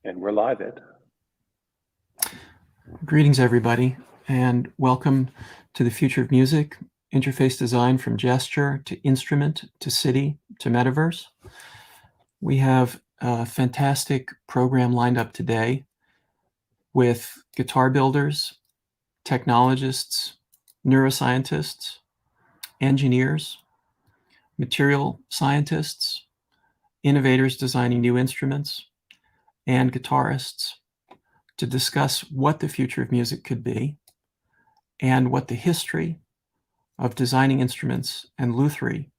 And we're live, Ed. Greetings, everybody, and welcome to the Future of Music, interface design from gesture to instrument to city to metaverse. We have a fantastic program lined up today with guitar builders, technologists, neuroscientists, engineers, material scientists, innovators designing new instruments, and guitarists to discuss what the future of music could be and what the history of designing instruments and lutherie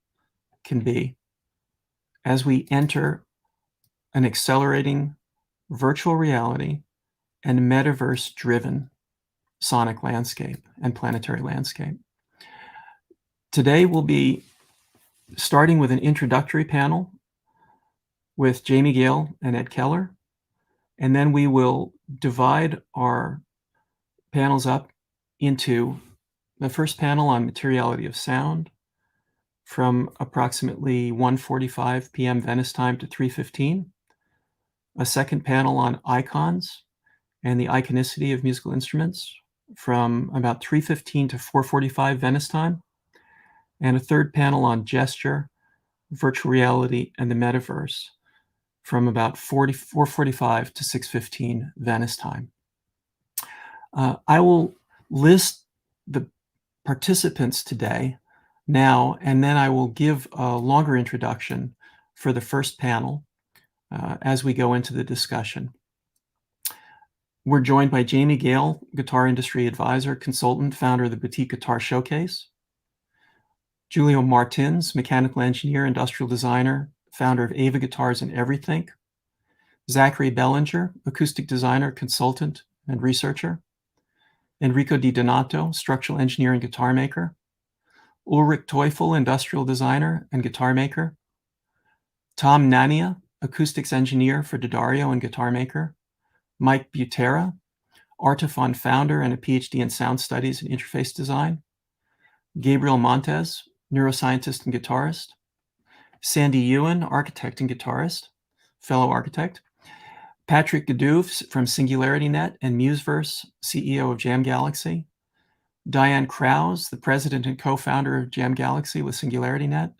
can be as we enter an accelerating virtual reality and metaverse-driven sonic landscape and planetary landscape. Today we'll be starting with an introductory panel with Jamie Gale and Ed Keller, and then we will divide our panels up into the first panel on materiality of sound from approximately 1:45 p.m. Venice time to 3:15, a second panel on icons and the iconicity of musical instruments from about 3:15 to 4:45 Venice time, and a third panel on gesture, virtual reality, and the metaverse from about 4:45 to 6:15 Venice time. I will list the participants today now, and then I will give a longer introduction for the first panel as we go into the discussion. We're joined by Jamie Gale, guitar industry advisor, consultant, founder of the boutique guitar Showcase. Julio Martins, mechanical engineer, industrial designer, founder of Ava Guitars and Everythink. Zachary Bellinger, acoustic designer, consultant, and researcher. Enrico Di Donato, structural engineer and guitar maker. Ulrich Teufel, industrial designer and guitar maker. Tom Nania, acoustics engineer for D'Addario and guitar maker. Mike Butera, Artifon founder and a PhD in sound studies and interface design. Gabriel Montez, neuroscientist and guitarist. Sandy Ewan, architect and guitarist, fellow architect. Patrick Gadouv from SingularityNet and Museverse, CEO of Jam Galaxy. Diane Krause, the president and co-founder of Jam Galaxy with SingularityNet.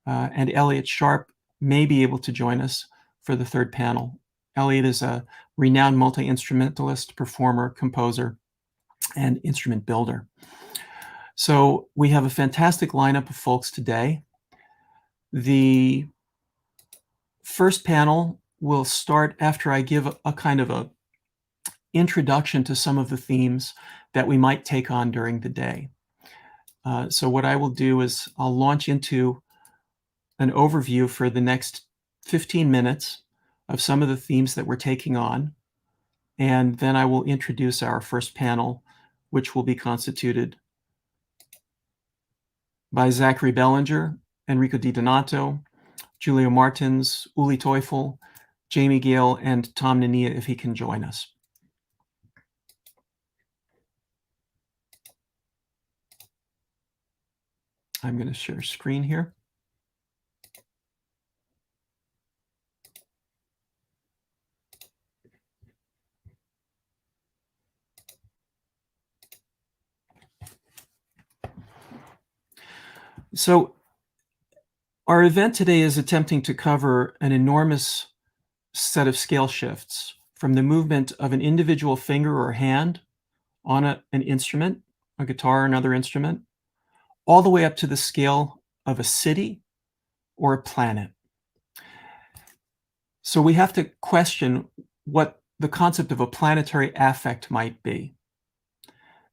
And Elliot Sharp may be able to join us for the third panel. Elliot is a renowned multi-instrumentalist, performer, composer, and instrument builder. So we have a fantastic lineup of folks today. The first panel will start after I give a kind of a introduction to some of the themes that we might take on during the day. So what I will do is I'll launch into an overview for the next 15 minutes of some of the themes that we're taking on, and then I will introduce our first panel, which will be constituted by Zachary Bellinger, Enrico Di Donato, Julio Martins, Uli Teufel, Jamie Gale, and Tom Nania if he can join us. I'm going to share screen here. So our event today is attempting to cover an enormous set of scale shifts from the movement of an individual finger or hand on an instrument, a guitar or another instrument, all the way up to the scale of a city or a planet. So we have to question what the concept of a planetary affect might be.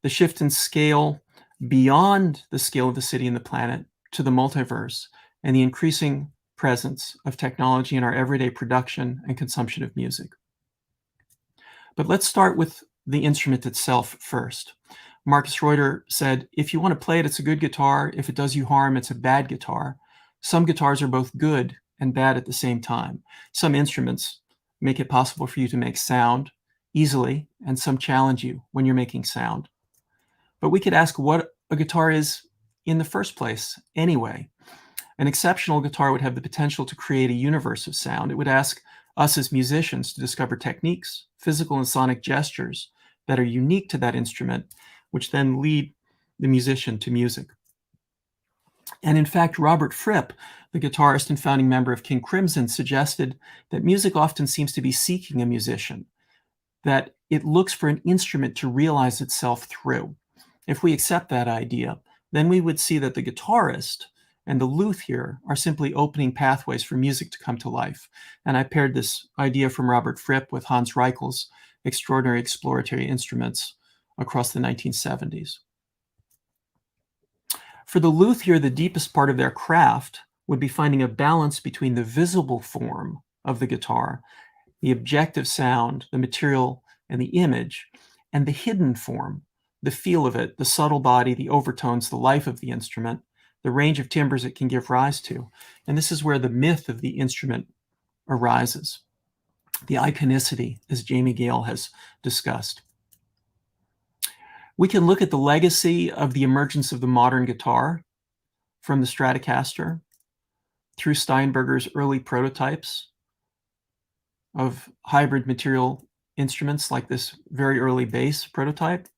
The shift in scale beyond the scale of the city and the planet to the multiverse and the increasing presence of technology in our everyday production and consumption of music. But let's start with the instrument itself first. Marcus Reuter said, if you want to play it, it's a good guitar. If it does you harm, it's a bad guitar. Some guitars are both good and bad at the same time. Some instruments make it possible for you to make sound easily, and some challenge you when you're making sound. But we could ask what a guitar is in the first place anyway. An exceptional guitar would have the potential to create a universe of sound. It would ask us as musicians to discover techniques, physical and sonic gestures that are unique to that instrument, which then lead the musician to music. And in fact, Robert Fripp, the guitarist and founding member of King Crimson, suggested that music often seems to be seeking a musician, that it looks for an instrument to realize itself through. If we accept that idea, then we would see that the guitarist and the luthier are simply opening pathways for music to come to life. And I paired this idea from Robert Fripp with Hans Reichel's extraordinary exploratory instruments across the 1970s. For the luthier, the deepest part of their craft would be finding a balance between the visible form of the guitar, the objective sound, the material, and the image, and the hidden form, the feel of it, the subtle body, the overtones, the life of the instrument, the range of timbres it can give rise to. And this is where the myth of the instrument arises, the iconicity, as Jamie Gale has discussed. We can look at the legacy of the emergence of the modern guitar from the Stratocaster through Steinberger's early prototypes of hybrid material instruments like this very early bass prototype,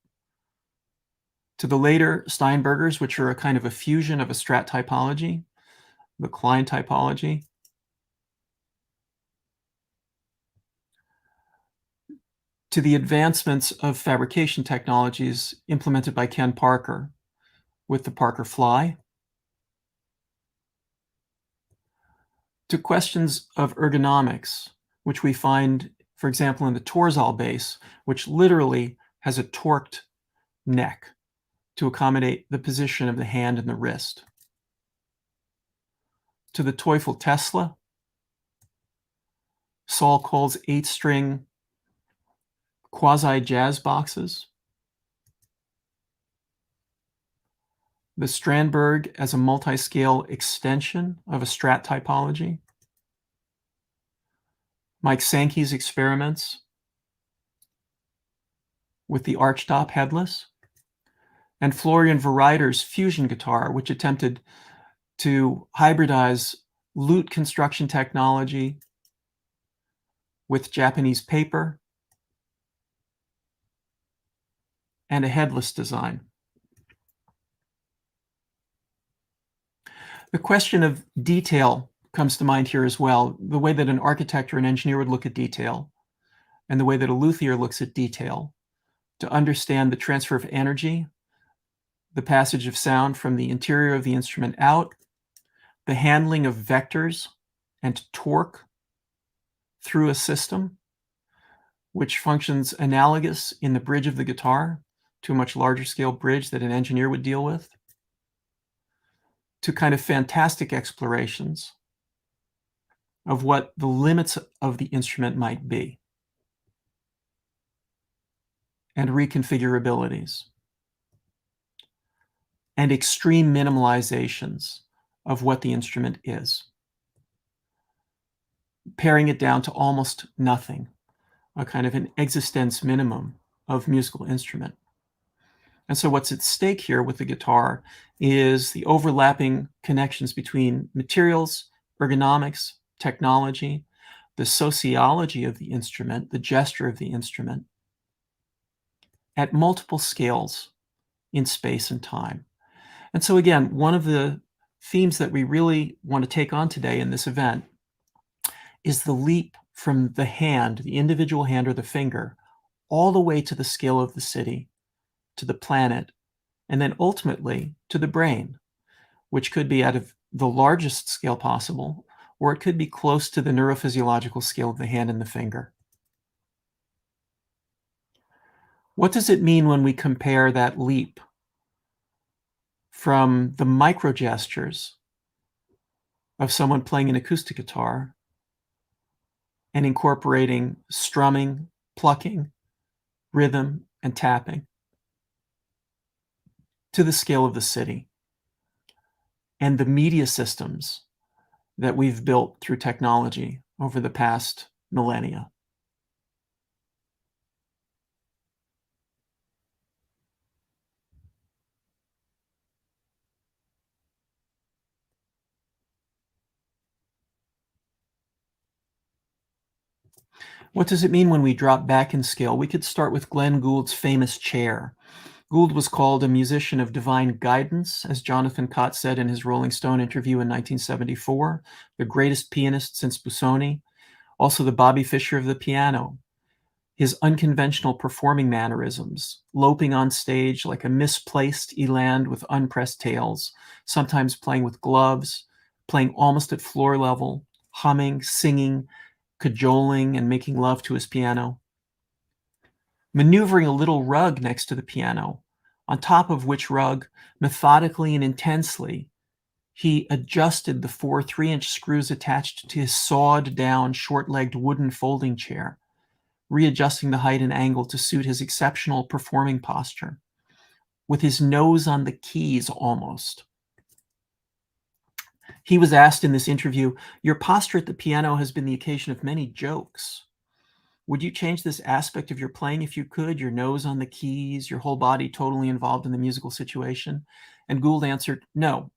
to the later Steinbergers, which are a kind of a fusion of a Strat typology, the Klein typology, to the advancements of fabrication technologies implemented by Ken Parker with the Parker Fly, to questions of ergonomics, which we find, for example, in the Torzal bass, which literally has a torqued neck to accommodate the position of the hand and the wrist, to the Teufel Tesla, Saul Cole's 8-string quasi-jazz boxes, the Strandberg as a multi-scale extension of a Strat typology, Mike Sankey's experiments with the archtop headless, and Florian Verreiter's fusion guitar, which attempted to hybridize lute construction technology with Japanese paper and a headless design. The question of detail comes to mind here as well, the way that an architect or an engineer would look at detail, and the way that a luthier looks at detail, to understand the transfer of energy, the passage of sound from the interior of the instrument out, the handling of vectors and torque through a system, which functions analogous in the bridge of the guitar to a much larger scale bridge that an engineer would deal with, to kind of fantastic explorations of what the limits of the instrument might be, and reconfigurabilities, and extreme minimalizations of what the instrument is, paring it down to almost nothing, a kind of an existence minimum of musical instrument. And so what's at stake here with the guitar is the overlapping connections between materials, ergonomics, technology, the sociology of the instrument, the gesture of the instrument, at multiple scales in space and time. And so again, one of the themes that we really want to take on today in this event is the leap from the hand, the individual hand or the finger, all the way to the scale of the city, to the planet, and then ultimately to the brain, which could be at the largest scale possible, or it could be close to the neurophysiological scale of the hand and the finger. What does it mean when we compare that leap from the micro gestures of someone playing an acoustic guitar and incorporating strumming, plucking, rhythm, and tapping, to the scale of the city and the media systems that we've built through technology over the past millennia? What does it mean when we drop back in scale? We could start with Glenn Gould's famous chair. Gould was called a musician of divine guidance, as Jonathan Cott said in his Rolling Stone interview in 1974, the greatest pianist since Busoni, also the Bobby Fischer of the piano. His unconventional performing mannerisms, loping on stage like a misplaced eland with unpressed tails, sometimes playing with gloves, playing almost at floor level, humming, singing, cajoling, and making love to his piano. Maneuvering a little rug next to the piano, on top of which rug, methodically and intensely, he adjusted the 4 3-inch screws attached to his sawed-down, short-legged wooden folding chair, readjusting the height and angle to suit his exceptional performing posture, with his nose on the keys almost. He was asked in this interview, "Your posture at the piano has been the occasion of many jokes. Would you change this aspect of your playing if you could? Your nose on the keys, your whole body totally involved in the musical situation?" And Gould answered, "No.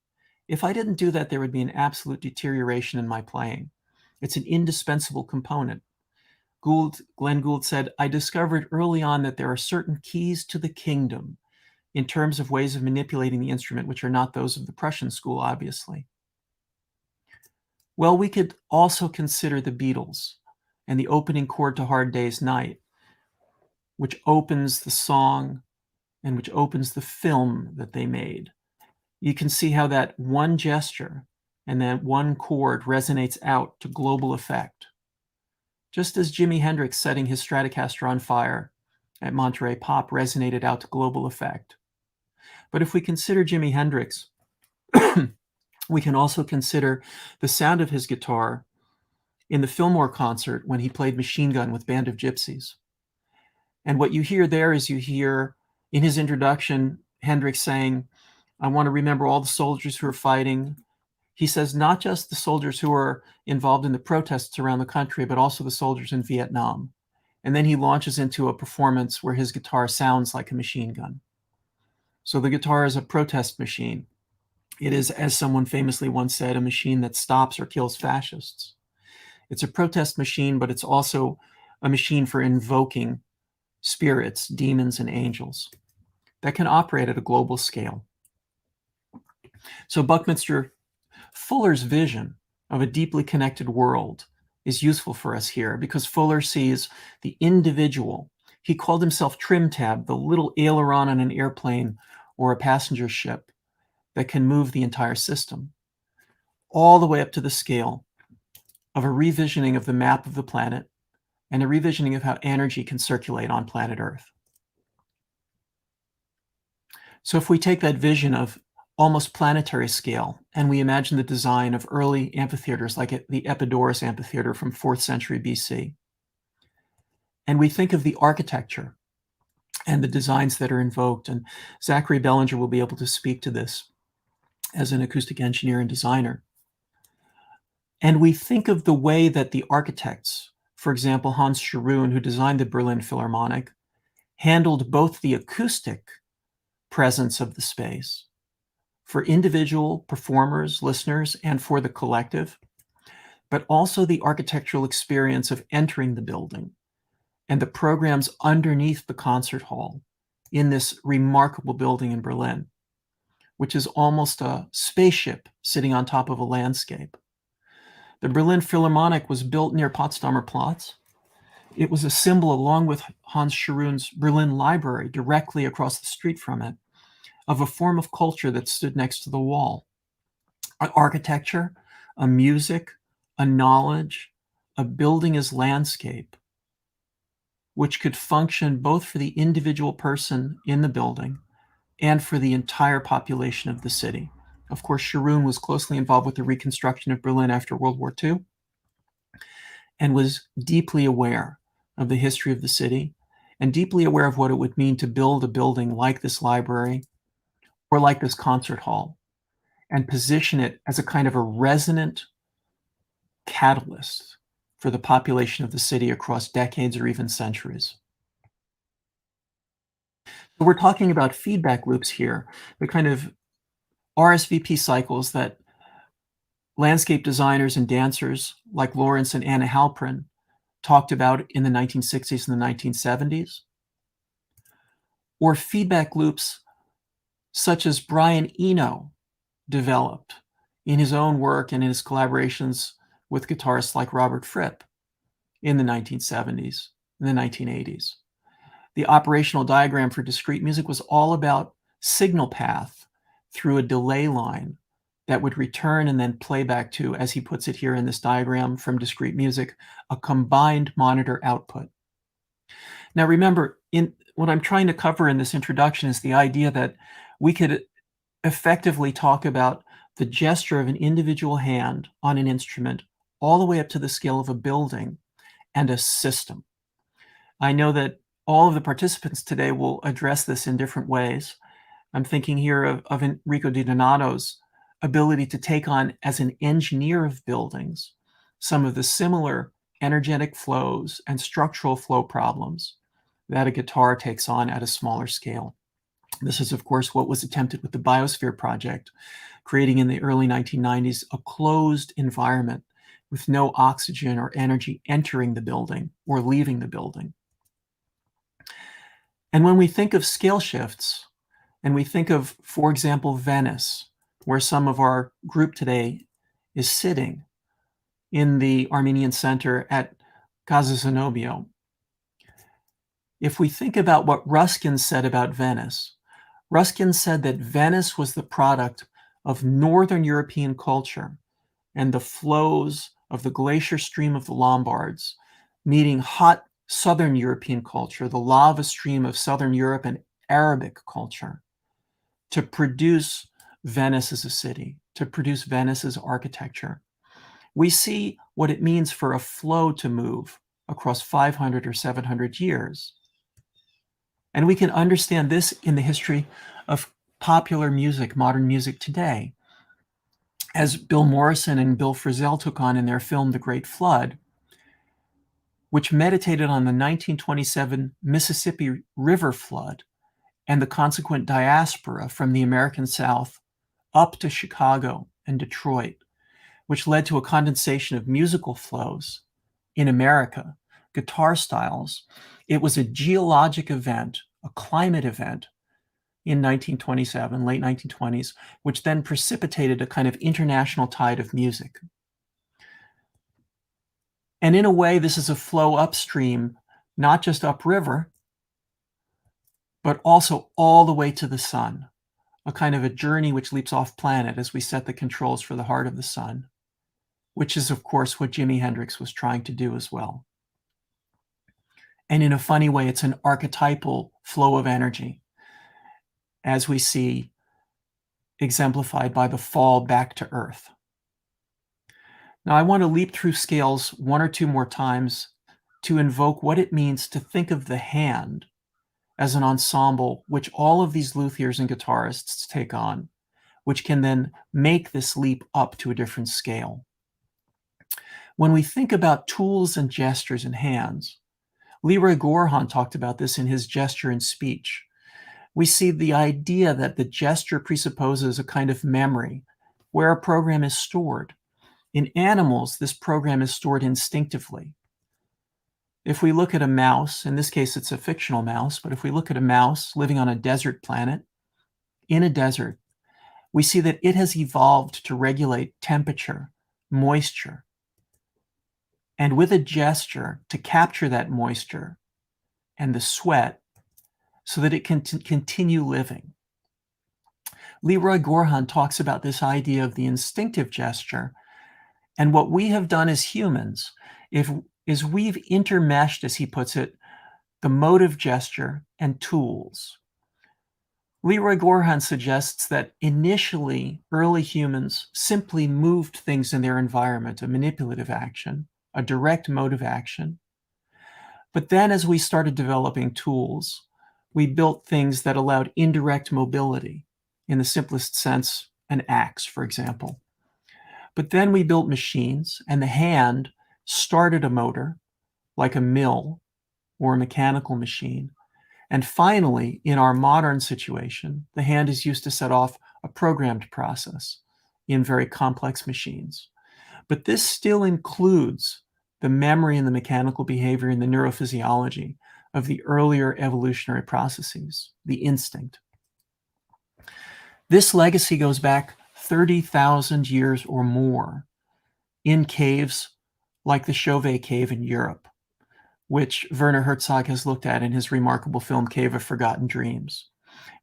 If I didn't do that, there would be an absolute deterioration in my playing. It's an indispensable component." Glenn Gould said, "I discovered early on that there are certain keys to the kingdom in terms of ways of manipulating the instrument, which are not those of the Prussian school, obviously." Well, we could also consider the Beatles and the opening chord to Hard Day's Night, which opens the song and which opens the film that they made. You can see how that one gesture and that one chord resonates out to global effect. Just as Jimi Hendrix setting his Stratocaster on fire at Monterey Pop resonated out to global effect. But if we consider Jimi Hendrix, we can also consider the sound of his guitar in the Fillmore concert when he played Machine Gun with Band of Gypsies. And what you hear there is you hear in his introduction, Hendrix saying, "I want to remember all the soldiers who are fighting." He says not just the soldiers who are involved in the protests around the country, but also the soldiers in Vietnam. And then he launches into a performance where his guitar sounds like a machine gun. So the guitar is a protest machine. It is, as someone famously once said, a machine that stops or kills fascists. It's a protest machine, but it's also a machine for invoking spirits, demons, and angels that can operate at a global scale. So Buckminster Fuller's vision of a deeply connected world is useful for us here because Fuller sees the individual. He called himself Trim Tab, the little aileron on an airplane or a passenger ship that can move the entire system, all the way up to the scale of a revisioning of the map of the planet and a revisioning of how energy can circulate on planet Earth. So if we take that vision of almost planetary scale and we imagine the design of early amphitheaters like the Epidaurus Amphitheater from 4th century BC, and we think of the architecture and the designs that are invoked, and Zachary Bellinger will be able to speak to this as an acoustic engineer and designer. And we think of the way that the architects, for example, Hans Scharoun, who designed the Berlin Philharmonic, handled both the acoustic presence of the space for individual performers, listeners, and for the collective, but also the architectural experience of entering the building and the programs underneath the concert hall in this remarkable building in Berlin, which is almost a spaceship sitting on top of a landscape. The Berlin Philharmonic was built near Potsdamer Platz. It was a symbol, along with Hans Scharoun's Berlin Library directly across the street from it, of a form of culture that stood next to the wall. An architecture, a music, a knowledge, a building as landscape, which could function both for the individual person in the building and for the entire population of the city. Of course, Scharoun was closely involved with the reconstruction of Berlin after World War II and was deeply aware of the history of the city and deeply aware of what it would mean to build a building like this library or like this concert hall and position it as a kind of a resonant catalyst for the population of the city across decades or even centuries. So we're talking about feedback loops here, the kind of RSVP cycles that landscape designers and dancers like Lawrence and Anna Halprin talked about in the 1960s and the 1970s, or feedback loops such as Brian Eno developed in his own work and in his collaborations with guitarists like Robert Fripp in the 1970s and the 1980s. The operational diagram for discrete music was all about signal path through a delay line that would return and then play back to, as he puts it here in this diagram from discrete music, a combined monitor output. Now remember, what I'm trying to cover in this introduction is the idea that we could effectively talk about the gesture of an individual hand on an instrument all the way up to the scale of a building and a system. I know that all of the participants today will address this in different ways. I'm thinking here of Enrico Di Donato's ability to take on, as an engineer of buildings, some of the similar energetic flows and structural flow problems that a guitar takes on at a smaller scale. This is, of course, what was attempted with the Biosphere project, creating in the early 1990s a closed environment with no oxygen or energy entering the building or leaving the building. And when we think of scale shifts, and we think of, for example, Venice, where some of our group today is sitting in the Armenian Center at Casa Zenobio, if we think about what Ruskin said about Venice, Ruskin said that Venice was the product of Northern European culture and the flows of the glacier stream of the Lombards, meeting hot Southern European culture, the lava stream of Southern Europe and Arabic culture, to produce Venice as a city, to produce Venice as architecture. We see what it means for a flow to move across 500 or 700 years. And we can understand this in the history of popular music, modern music today. As Bill Morrison and Bill Frisell took on in their film, The Great Flood, which meditated on the 1927 Mississippi River flood and the consequent diaspora from the American South up to Chicago and Detroit, which led to a condensation of musical flows in America, guitar styles. It was a geologic event, a climate event in 1927, late 1920s, which then precipitated a kind of international tide of music. And in a way, this is a flow upstream, not just upriver, but also all the way to the sun, a kind of a journey which leaps off planet as we set the controls for the heart of the sun, which is, of course, what Jimi Hendrix was trying to do as well. And in a funny way, it's an archetypal flow of energy, as we see exemplified by the fall back to Earth. Now, I want to leap through scales one or two more times to invoke what it means to think of the hand as an ensemble which all of these luthiers and guitarists take on, which can then make this leap up to a different scale. When we think about tools and gestures and hands, Leroy Gorhan talked about this in his Gesture and Speech. We see the idea that the gesture presupposes a kind of memory where a program is stored. In animals, this program is stored instinctively. If we look at a mouse, in this case it's a fictional mouse, but if we look at a mouse living on a desert planet, in a desert, we see that it has evolved to regulate temperature, moisture, and with a gesture to capture that moisture and the sweat so that it can continue living. Leroy Gorhan talks about this idea of the instinctive gesture, and what we have done as humans is we've intermeshed, as he puts it, the motive gesture and tools. Leroy Gorhan suggests that initially early humans simply moved things in their environment, a manipulative action, a direct motive action. But then as we started developing tools, we built things that allowed indirect mobility, in the simplest sense, an axe, for example. But then we built machines, and the hand started a motor, like a mill or a mechanical machine. And finally, in our modern situation, the hand is used to set off a programmed process in very complex machines. But this still includes the memory and the mechanical behavior and the neurophysiology of the earlier evolutionary processes, the instinct. This legacy goes back 30,000 years or more in caves like the Chauvet Cave in Europe, which Werner Herzog has looked at in his remarkable film Cave of Forgotten Dreams.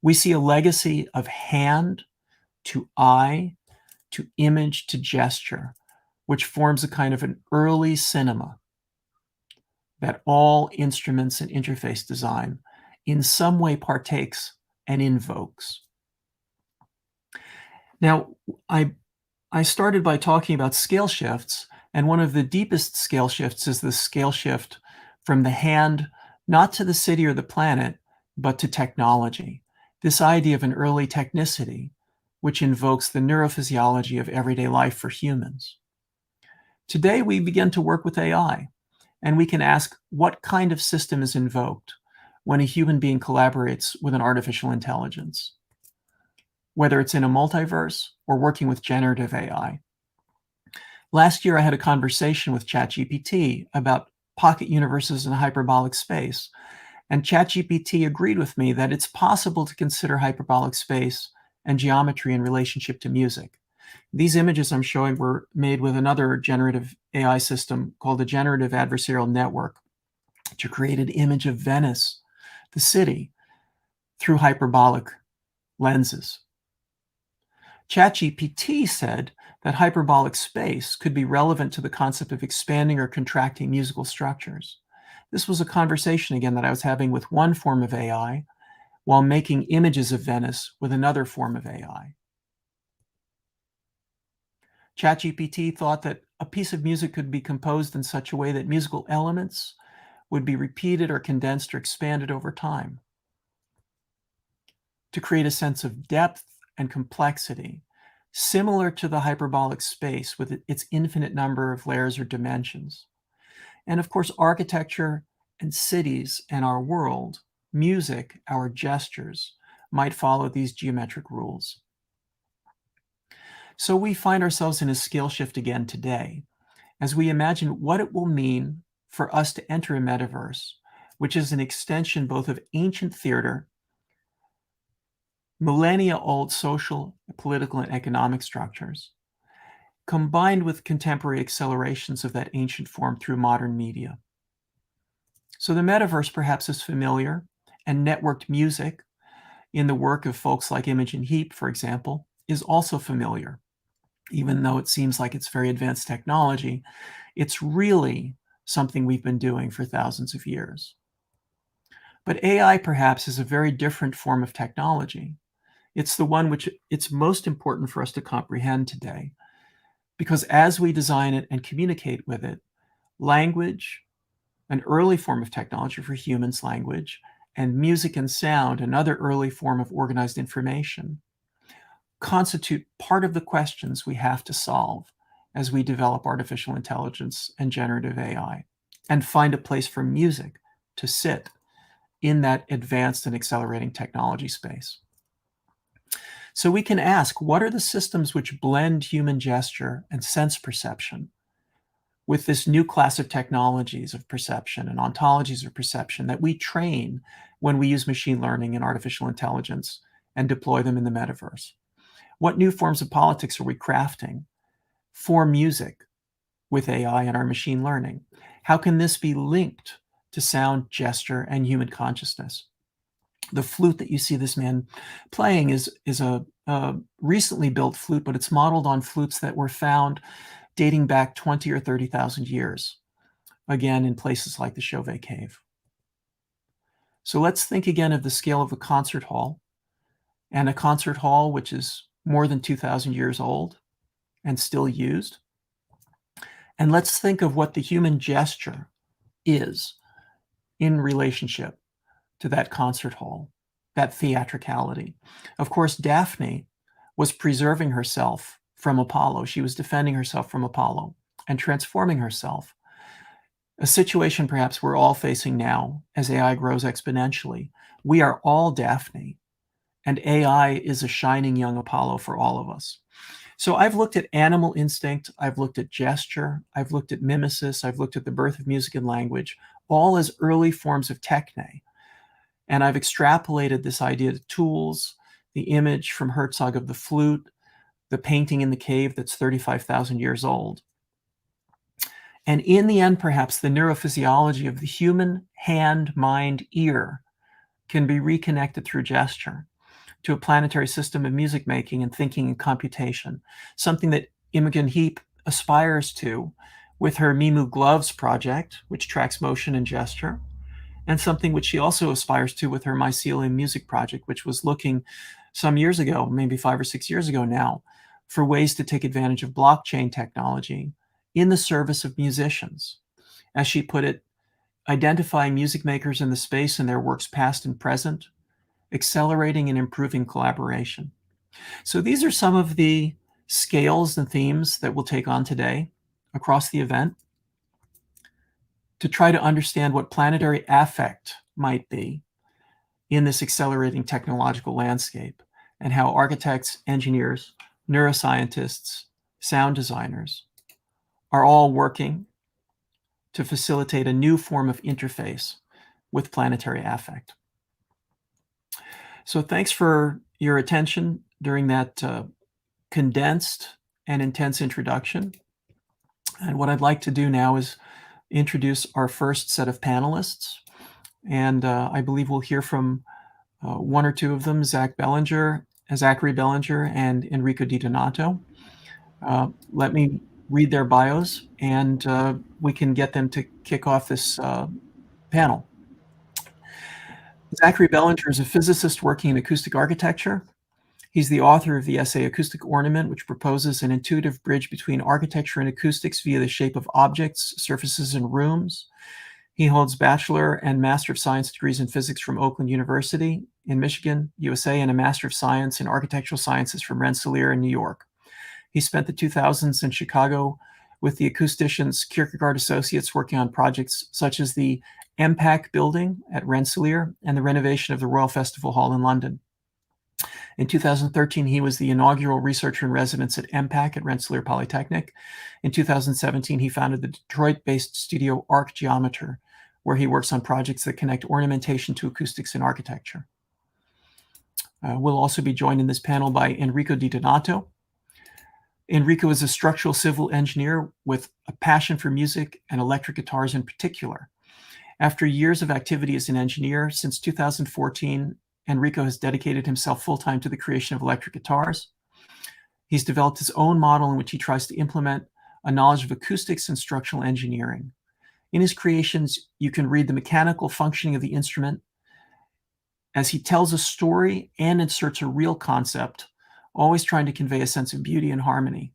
We see a legacy of hand to eye to image to gesture, which forms a kind of an early cinema that all instruments and interface design in some way partakes and invokes. Now, I started by talking about scale shifts, and one of the deepest scale shifts is the scale shift from the hand, not to the city or the planet, but to technology. This idea of an early technicity, which invokes the neurophysiology of everyday life for humans. Today, we begin to work with AI, and we can ask what kind of system is invoked when a human being collaborates with an artificial intelligence, whether it's in a multiverse or working with generative AI. Last year, I had a conversation with ChatGPT about pocket universes in hyperbolic space, and ChatGPT agreed with me that it's possible to consider hyperbolic space and geometry in relationship to music. These images I'm showing were made with another generative AI system called the Generative Adversarial Network to create an image of Venice, the city, through hyperbolic lenses. ChatGPT said that hyperbolic space could be relevant to the concept of expanding or contracting musical structures. This was a conversation, again, that I was having with one form of AI while making images of Venice with another form of AI. ChatGPT thought that a piece of music could be composed in such a way that musical elements would be repeated or condensed or expanded over time to create a sense of depth and complexity, similar to the hyperbolic space with its infinite number of layers or dimensions. And of course, architecture and cities and our world, music, our gestures, might follow these geometric rules. So we find ourselves in a scale shift again today, as we imagine what it will mean for us to enter a metaverse, which is an extension both of ancient theater, millennia-old social, political, and economic structures, combined with contemporary accelerations of that ancient form through modern media. So the metaverse perhaps is familiar, and networked music in the work of folks like Imogen Heap, for example, is also familiar. Even though it seems like it's very advanced technology, it's really something we've been doing for thousands of years. But AI perhaps is a very different form of technology. It's the one which it's most important for us to comprehend today, because as we design it and communicate with it, language, an early form of technology for humans, language, and music and sound, another early form of organized information, constitute part of the questions we have to solve as we develop artificial intelligence and generative AI, and find a place for music to sit in that advanced and accelerating technology space. So we can ask, what are the systems which blend human gesture and sense perception with this new class of technologies of perception and ontologies of perception that we train when we use machine learning and artificial intelligence and deploy them in the metaverse? What new forms of politics are we crafting for music with AI and our machine learning? How can this be linked to sound, gesture, and human consciousness? The flute that you see this man playing is a recently built flute, but it's modeled on flutes that were found dating back 20 or 30,000 years, again, in places like the Chauvet Cave. So let's think again of the scale of a concert hall, and a concert hall which is more than 2,000 years old and still used. And let's think of what the human gesture is in relationship to that concert hall, that theatricality. Of course, Daphne was preserving herself from Apollo. She was defending herself from Apollo and transforming herself. A situation perhaps we're all facing now as AI grows exponentially. We are all Daphne, and AI is a shining young Apollo for all of us. So I've looked at animal instinct, I've looked at gesture, I've looked at mimesis, I've looked at the birth of music and language, all as early forms of techne. And I've extrapolated this idea to tools, the image from Herzog of the flute, the painting in the cave that's 35,000 years old. And in the end, perhaps the neurophysiology of the human hand, mind, ear can be reconnected through gesture to a planetary system of music making and thinking and computation, something that Imogen Heap aspires to with her Mimu Gloves project, which tracks motion and gesture, and something which she also aspires to with her Mycelium Music project, which was looking some years ago, maybe 5 or 6 years ago now, for ways to take advantage of blockchain technology in the service of musicians. As she put it, identifying music makers in the space and their works past and present, accelerating and improving collaboration. So these are some of the scales and themes that we'll take on today across the event to try to understand what planetary affect might be in this accelerating technological landscape and how architects, engineers, neuroscientists, sound designers are all working to facilitate a new form of interface with planetary affect. So thanks for your attention during that condensed and intense introduction. And what I'd like to do now is introduce our first set of panelists. And I believe we'll hear from one or two of them, Zachary Bellinger, and Enrico Di Donato. Let me read their bios, and we can get them to kick off this panel. Zachary Bellinger is a physicist working in acoustic architecture. He's the author of the essay Acoustic Ornament, which proposes an intuitive bridge between architecture and acoustics via the shape of objects, surfaces, and rooms. He holds Bachelor and Master of Science degrees in physics from Oakland University in Michigan, USA, and a Master of Science in Architectural Sciences from Rensselaer in New York. He spent the 2000s in Chicago with the acousticians Kierkegaard Associates working on projects such as the MPAC building at Rensselaer and the renovation of the Royal Festival Hall in London. In 2013, he was the inaugural researcher in residence at MPAC at Rensselaer Polytechnic. In 2017, he founded the Detroit-based studio Arc Geometer, where he works on projects that connect ornamentation to acoustics in architecture. We'll also be joined in this panel by Enrico Di Donato. Enrico is a structural civil engineer with a passion for music and electric guitars in particular. After years of activity as an engineer, since 2014, Enrico has dedicated himself full-time to the creation of electric guitars. He's developed his own model in which he tries to implement a knowledge of acoustics and structural engineering. In his creations, you can read the mechanical functioning of the instrument as he tells a story and inserts a real concept, always trying to convey a sense of beauty and harmony.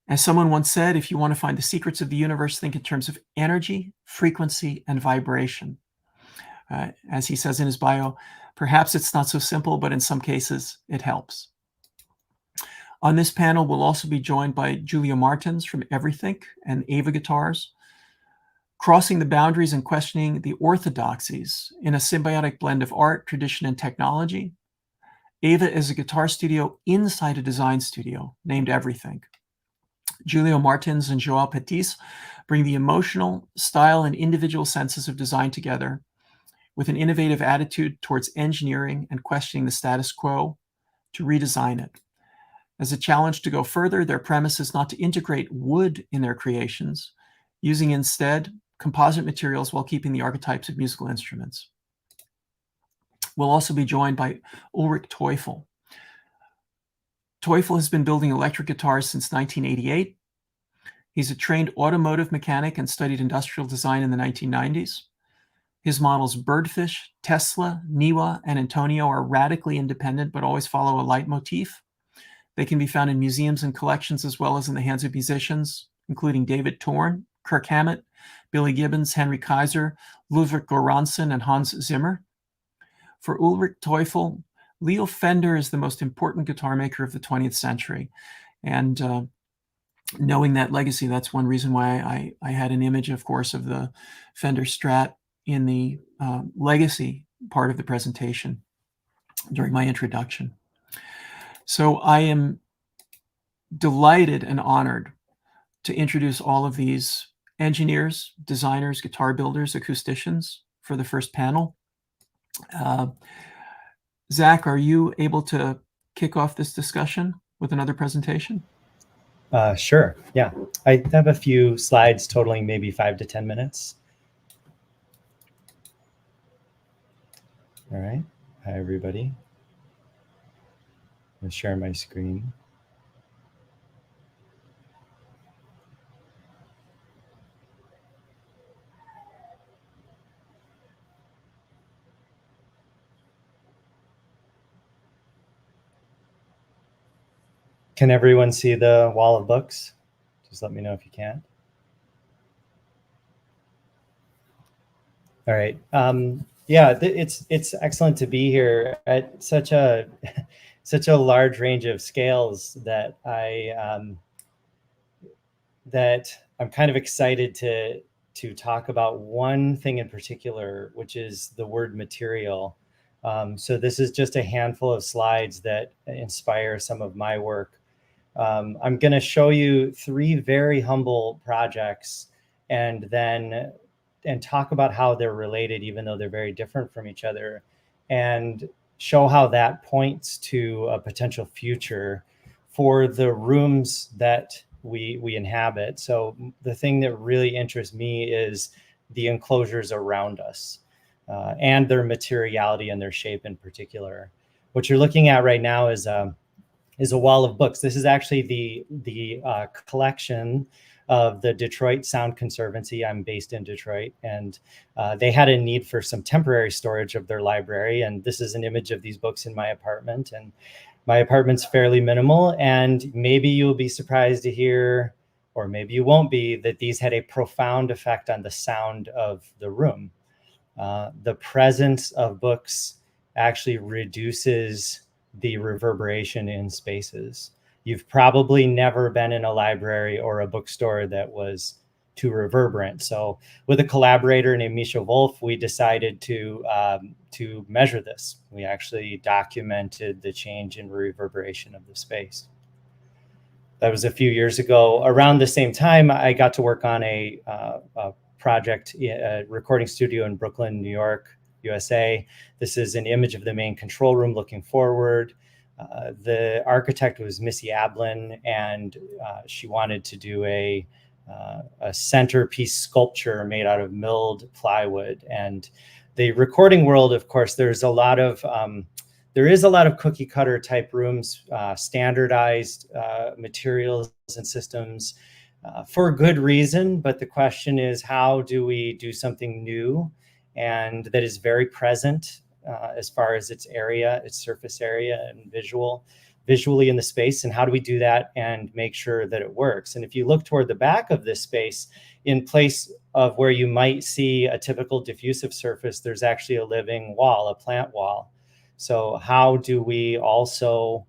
As someone once said, if you want to find the secrets of the universe, think in terms of energy, frequency, and vibration. As he says in his bio, perhaps it's not so simple, but in some cases, it helps. On this panel, we'll also be joined by Julia Martins from Everythink and Ava Guitars, crossing the boundaries and questioning the orthodoxies in a symbiotic blend of art, tradition, and technology. Ava is a guitar studio inside a design studio named Everythink. Julio Martins and Joao Petis bring the emotional, style, and individual senses of design together with an innovative attitude towards engineering and questioning the status quo to redesign it. As a challenge to go further, their premise is not to integrate wood in their creations, using instead composite materials while keeping the archetypes of musical instruments. We'll also be joined by Ulrich Teufel. Teufel has been building electric guitars since 1988. He's a trained automotive mechanic and studied industrial design in the 1990s. His models Birdfish, Tesla, Niwa, and Antonio are radically independent but always follow a leitmotif. They can be found in museums and collections as well as in the hands of musicians, including David Torn, Kirk Hammett, Billy Gibbons, Henry Kaiser, Ludwig Göransson, and Hans Zimmer. For Ulrich Teufel, Leo Fender is the most important guitar maker of the 20th century. And knowing that legacy, that's one reason why I had an image, of course, of the Fender Strat in the legacy part of the presentation during my introduction. So I am delighted and honored to introduce all of these engineers, designers, guitar builders, acousticians for the first panel. Zach, are you able to kick off this discussion with another presentation? Sure, yeah. I have a few slides totaling maybe 5 to 10 minutes. All right, hi everybody. I'm gonna share my screen. Can everyone see the wall of books? Just let me know if you can. All right. Yeah, it's excellent to be here at such a large range of scales that I'm kind of excited to talk about one thing in particular, which is the word material. So this is just a handful of slides that inspire some of my work. I'm going to show you 3 very humble projects and talk about how they're related, even though they're very different from each other, and show how that points to a potential future for the rooms that we inhabit. So the thing that really interests me is the enclosures around us and their materiality and their shape in particular. What you're looking at right now is a wall of books. This is actually the collection of the Detroit Sound Conservancy. I'm based in Detroit, and they had a need for some temporary storage of their library. And this is an image of these books in my apartment. And my apartment's fairly minimal, and maybe you'll be surprised to hear, or maybe you won't be, that these had a profound effect on the sound of the room. The presence of books actually reduces the reverberation in spaces. You've probably never been in a library or a bookstore that was too reverberant. So with a collaborator named Misha Wolf, we decided to measure this. We actually documented the change in reverberation of the space. That was a few years ago. Around the same time, I got to work on a project, a recording studio in Brooklyn, New York, USA. This is an image of the main control room looking forward. The architect was Missy Ablin, and she wanted to do a centerpiece sculpture made out of milled plywood. And the recording world, of course, there is a lot of cookie cutter type rooms, standardized materials and systems for good reason. But the question is, how do we do something new and that is very present as far as its area, its surface area, and visually in the space, and how do we do that and make sure that it works? And if you look toward the back of this space, in place of where you might see a typical diffusive surface, there's actually a living wall, a plant wall. So how do we also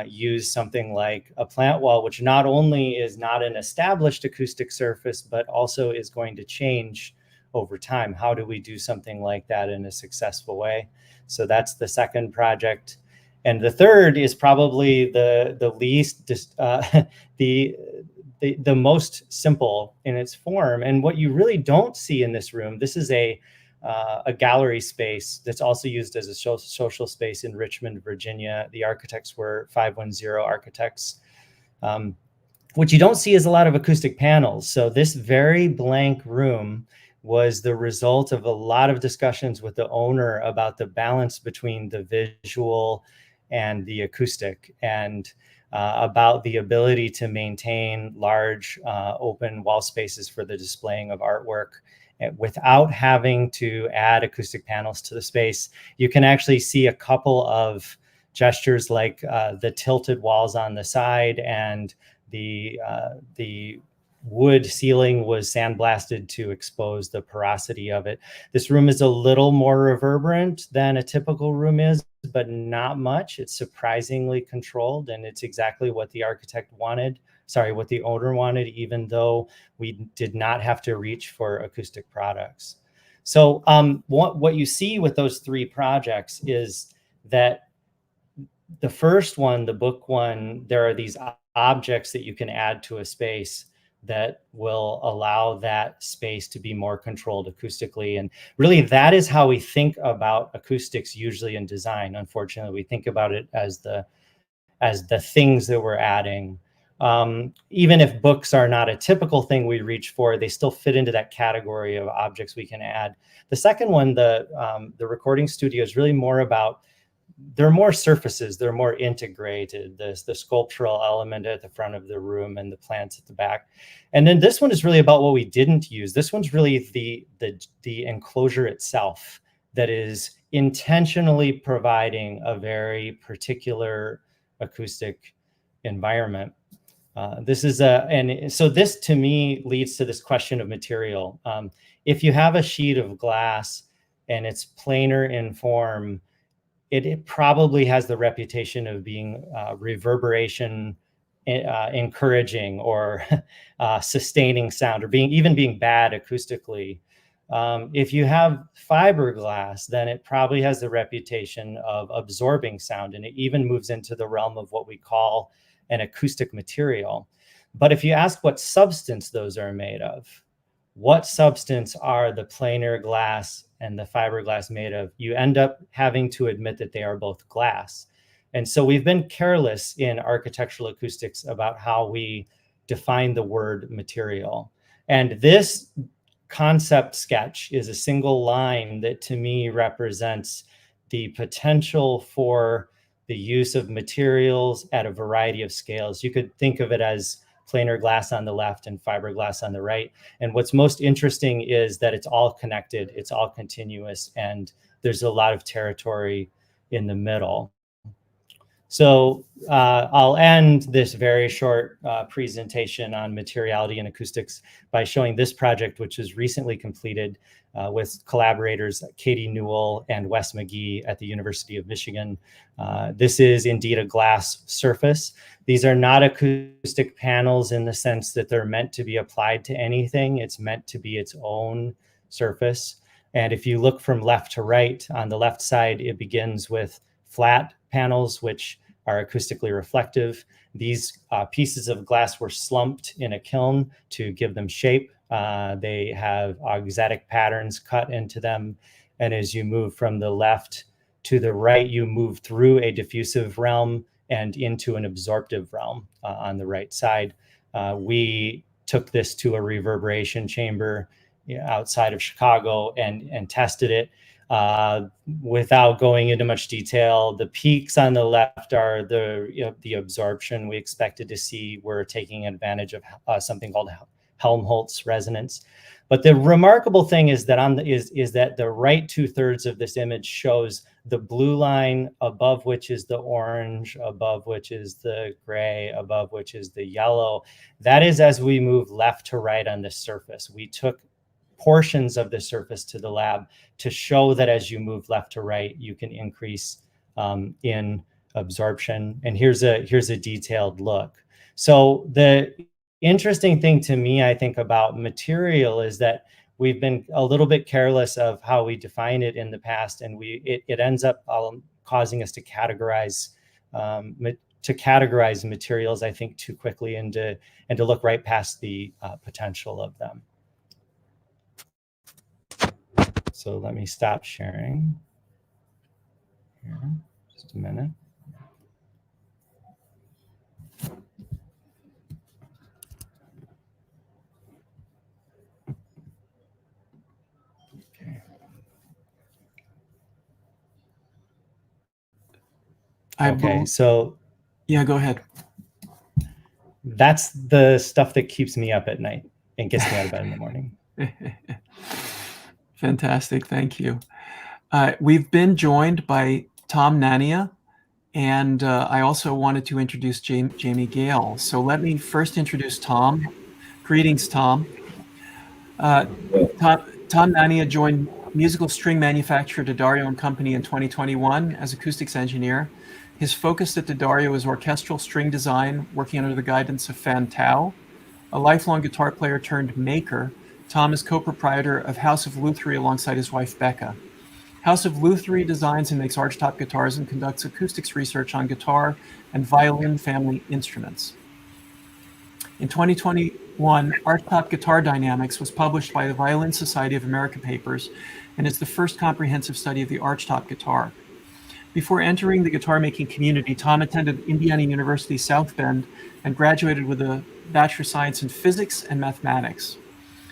use something like a plant wall, which not only is not an established acoustic surface, but also is going to change over time? How do we do something like that in a successful way? So that's the second project. And the third is probably the least, the most simple in its form. And what you really don't see in this room, this is a gallery space that's also used as a social space in Richmond, Virginia. The architects were 510 Architects. What you don't see is a lot of acoustic panels. So this very blank room was the result of a lot of discussions with the owner about the balance between the visual and the acoustic, and about the ability to maintain large open wall spaces for the displaying of artwork without having to add acoustic panels to the space. You can actually see a couple of gestures like the tilted walls on the side, and the wood ceiling was sandblasted to expose the porosity of it. This room is a little more reverberant than a typical room is, but not much. It's surprisingly controlled, and it's exactly what the architect wanted. What the owner wanted, even though we did not have to reach for acoustic products. So what you see with those 3 projects is that the first one, the book one, there are these objects that you can add to a space that will allow that space to be more controlled acoustically. And really, that is how we think about acoustics usually in design. Unfortunately, we think about it as the things that we're adding. Even if books are not a typical thing we reach for, they still fit into that category of objects we can add. The second one, the recording studio, is really more about, they're more surfaces, they're more integrated. The sculptural element at the front of the room and the plants at the back. And then this one is really about what we didn't use. This one's really the enclosure itself that is intentionally providing a very particular acoustic environment. And so this to me leads to this question of material. If you have a sheet of glass and it's planar in form, it probably has the reputation of being reverberation encouraging or sustaining sound, or even being bad acoustically. If you have fiberglass, then it probably has the reputation of absorbing sound, and it even moves into the realm of what we call an acoustic material. But if you ask what substance those are made of, what substance are the planar glass and the fiberglass made of, you end up having to admit that they are both glass. And so we've been careless in architectural acoustics about how we define the word material. And this concept sketch is a single line that to me represents the potential for the use of materials at a variety of scales. You could think of it as planar glass on the left and fiberglass on the right. And what's most interesting is that it's all connected, it's all continuous, and there's a lot of territory in the middle. So I'll end this very short presentation on materiality and acoustics by showing this project, which was recently completed with collaborators Katie Newell and Wes McGee at the University of Michigan. This is indeed a glass surface. These are not acoustic panels in the sense that they're meant to be applied to anything. It's meant to be its own surface. And if you look from left to right, on the left side, it begins with flat panels, which are acoustically reflective. These pieces of glass were slumped in a kiln to give them shape. They have auxetic patterns cut into them. And as you move from the left to the right, you move through a diffusive realm and into an absorptive realm on the right side. We took this to a reverberation chamber outside of Chicago and tested it. Without going into much detail, the peaks on the left are the absorption we expected to see. We're taking advantage of something called Helmholtz resonance. But the remarkable thing is that is that the right 2/3 of this image shows the blue line, above which is the orange, above which is the gray, above which is the yellow. That is as we move left to right on this surface. We took portions of the surface to the lab to show that as you move left to right, you can increase in absorption. And here's a detailed look. So the interesting thing to me, I think, about material is that we've been a little bit careless of how we define it in the past, and it ends up causing us to categorize materials, I think, too quickly, and to look right past the potential of them. So let me stop sharing here, just a minute. Okay, so yeah, go ahead. That's the stuff that keeps me up at night and gets me out of bed in the morning. Fantastic, thank you. We've been joined by Tom Nania, and I also wanted to introduce Jamie Gale. So let me first introduce Tom. Greetings, Tom. Tom Nania joined musical string manufacturer D'Addario & Company in 2021 as acoustics engineer. His focus at D'Addario is orchestral string design, working under the guidance of Fan Tao. A lifelong guitar player turned maker, Tom is co-proprietor of House of Luthery alongside his wife, Becca. House of Luthery designs and makes archtop guitars and conducts acoustics research on guitar and violin family instruments. In 2021, Archtop Guitar Dynamics was published by the Violin Society of America Papers and is the first comprehensive study of the archtop guitar. Before entering the guitar-making community, Tom attended Indiana University South Bend and graduated with a Bachelor of Science in Physics and Mathematics.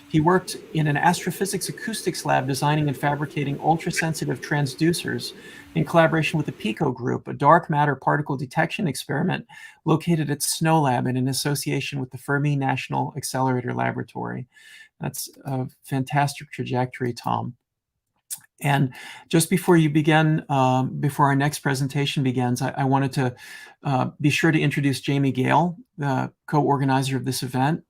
He worked in an astrophysics acoustics lab designing and fabricating ultra-sensitive transducers in collaboration with the PICO Group, a dark matter particle detection experiment located at Snow Lab and in association with the Fermi National Accelerator Laboratory. That's a fantastic trajectory, Tom. And just before you begin, before our next presentation begins, I wanted to be sure to introduce Jamie Gale, the co-organizer of this event.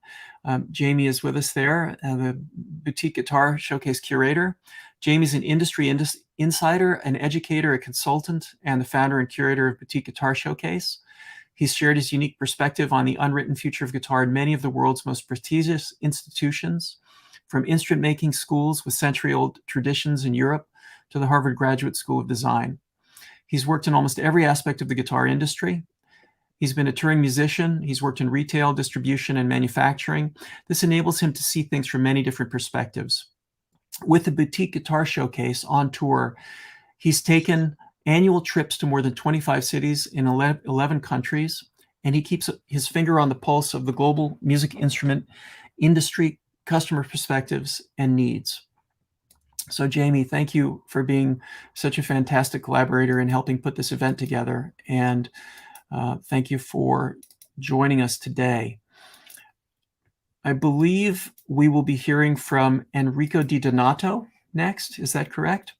Jamie is with us there, the Boutique Guitar Showcase Curator. Jamie's an industry insider, an educator, a consultant, and the founder and curator of Boutique Guitar Showcase. He's shared his unique perspective on the unwritten future of guitar in many of the world's most prestigious institutions, from instrument-making schools with century-old traditions in Europe to the Harvard Graduate School of Design. He's worked in almost every aspect of the guitar industry. He's been a touring musician. He's worked in retail, distribution, and manufacturing. This enables him to see things from many different perspectives. With the Boutique Guitar Showcase on tour, he's taken annual trips to more than 25 cities in 11 countries, and he keeps his finger on the pulse of the global music instrument industry, customer perspectives, and needs. So Jamie, thank you for being such a fantastic collaborator in helping put this event together. And thank you for joining us today. I believe we will be hearing from Enrico Di Donato next. Is that correct?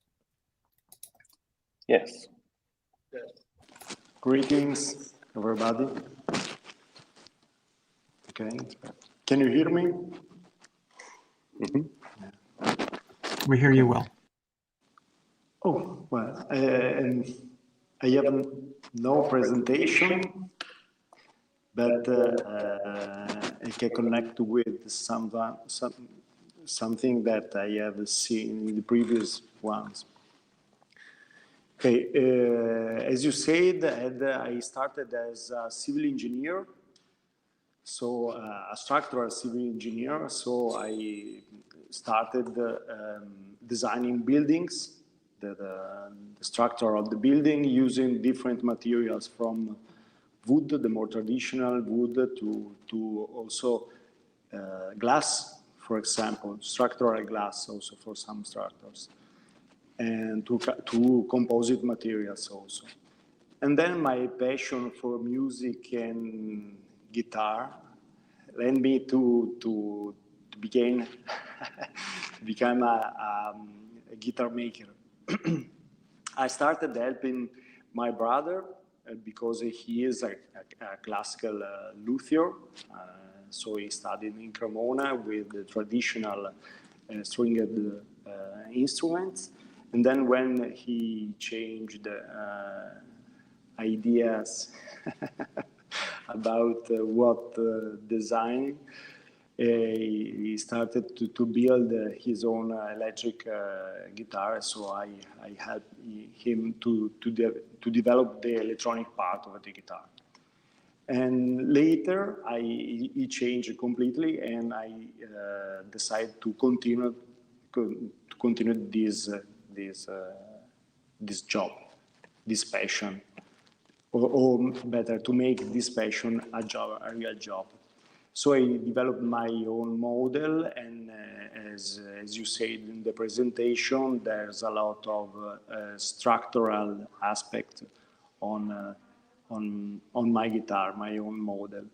Yes. Greetings, everybody. Okay. Can you hear me? We hear you well. Oh, well, I have no presentation, but I can connect with something that I have seen in the previous ones. Okay, as you said, I started as a civil engineer, so a structural civil engineer. So I started designing buildings, the structure of the building, using different materials from wood, the more traditional wood, to also glass, for example, structural glass also for some structures, and to composite materials also. And then my passion for music and guitar led me to become a guitar maker. I started helping my brother because he is a classical luthier. So he studied in Cremona with the traditional stringed instruments. And then when he changed ideas about what design, he started to build his own electric guitar. So I helped him to develop the electronic part of the guitar. And later, he changed completely, and I decided to continue this job, this passion, or better, to make this passion a real job. So I developed my own model, and as you said in the presentation, there's a lot of structural aspect on my guitar, my own model.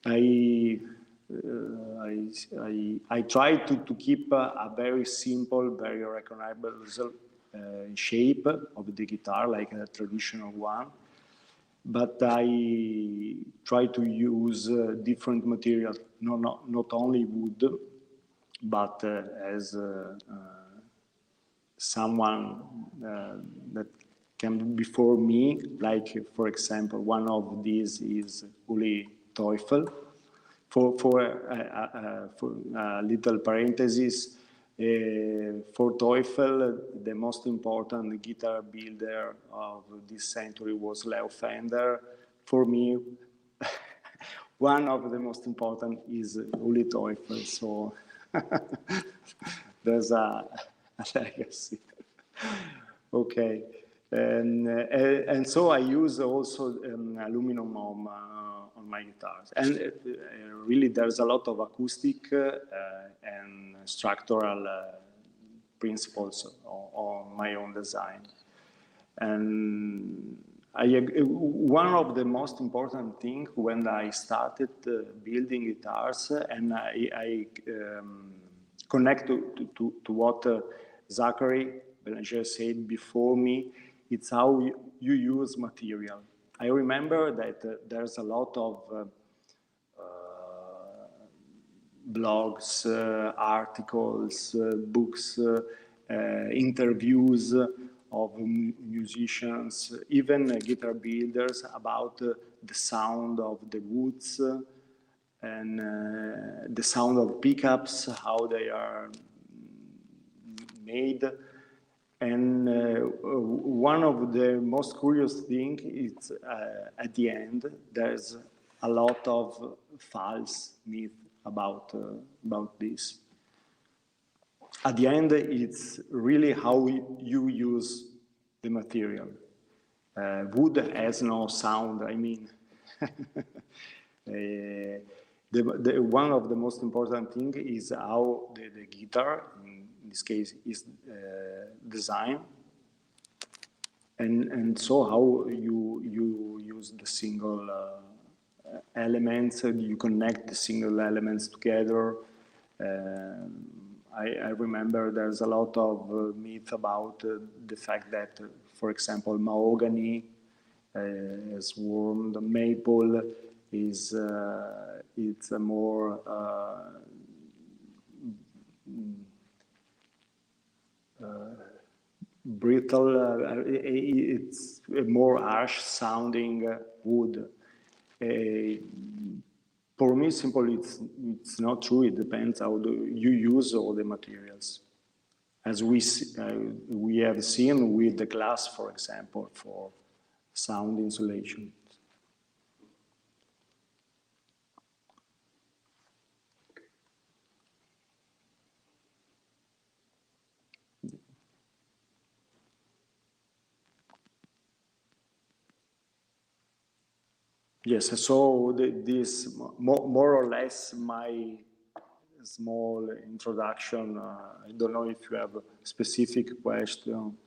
I try to keep a very simple, very recognizable shape of the guitar, like a traditional one. But I try to use different materials, not only wood, but as someone that came before me, like, for example, one of these is Uli Teufel. For a little parenthesis, for Teufel, the most important guitar builder of this century was Leo Fender. For me, one of the most important is Uli Teufel. So there's a legacy. Okay. And so I use also aluminum on my guitars. And really there's a lot of acoustic and structural principles on my own design. And one of the most important things when I started building guitars, and I connect to what Zachary Belanger said before me, it's how you use material. I remember that there's a lot of blogs, articles, books, interviews of musicians, even guitar builders, about the sound of the woods and the sound of pickups, how they are made. And one of the most curious things is at the end, there's a lot of false myth about this. At the end, it's really how you use the material. Wood has no sound, I mean. One of the most important things is how the guitar, in this case, is designed. And so how you use the single elements, you connect the single elements together. I remember there's a lot of myth about the fact that, for example, mahogany is warm, the maple is it's a more brittle, it's a more harsh sounding wood. For me, simply, it's not true. It depends how you use all the materials. As we have seen with the glass, for example, for sound insulation. Yes, so this more or less my small introduction. I don't know if you have a specific question.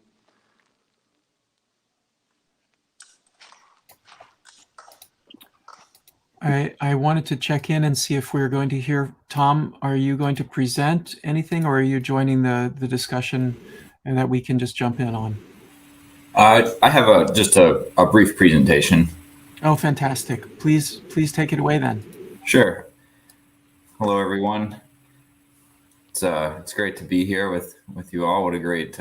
I wanted to check in and see if we're going to hear, Tom, are you going to present anything, or are you joining the discussion and that we can just jump in on? I have just a brief presentation. Oh, fantastic. Please take it away then. Sure. Hello, everyone. It's great to be here with you all. What a great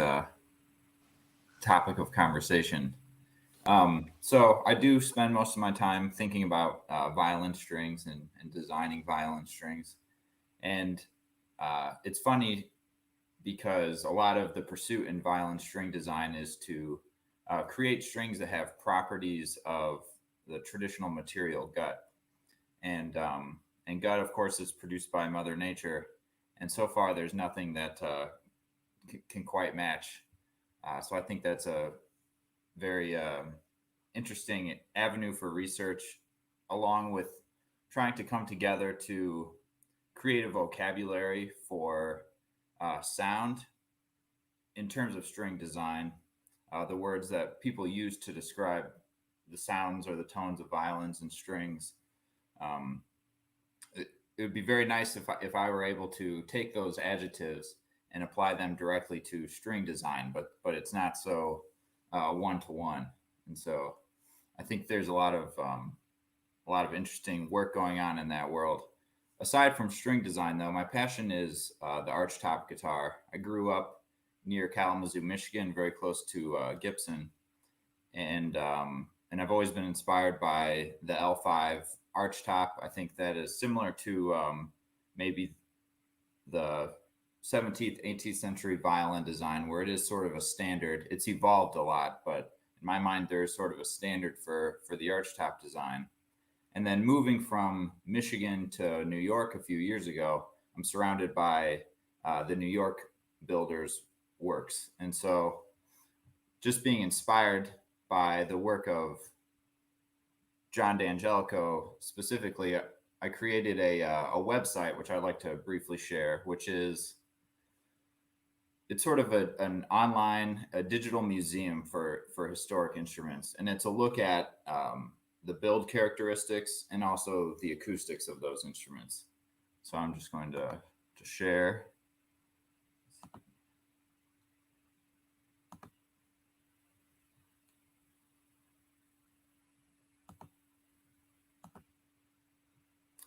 topic of conversation. So I do spend most of my time thinking about violin strings and designing violin strings. And it's funny because a lot of the pursuit in violin string design is to create strings that have properties of the traditional material gut. And gut, of course, is produced by Mother Nature. And so far, there's nothing that can quite match. So I think that's a very interesting avenue for research, along with trying to come together to create a vocabulary for sound in terms of string design. The words that people use to describe the sounds or the tones of violins and strings. It would be very nice if I were able to take those adjectives and apply them directly to string design, but it's not so one-to-one. And so I think there's a lot of interesting work going on in that world. Aside from string design, though, my passion is the archtop guitar. I grew up near Kalamazoo, Michigan, very close to Gibson, and I've always been inspired by the L5 archtop. I think that is similar to maybe the 17th, 18th century violin design, where it is sort of a standard. It's evolved a lot, but in my mind, there's sort of a standard for the archtop design. And then moving from Michigan to New York a few years ago, I'm surrounded by the New York builders' works. And so just being inspired by the work of John D'Angelico specifically, I created a website, which I'd like to briefly share, which is, it's sort of an online, a digital museum for historic instruments. And it's a look at the build characteristics and also the acoustics of those instruments. So I'm just going to share.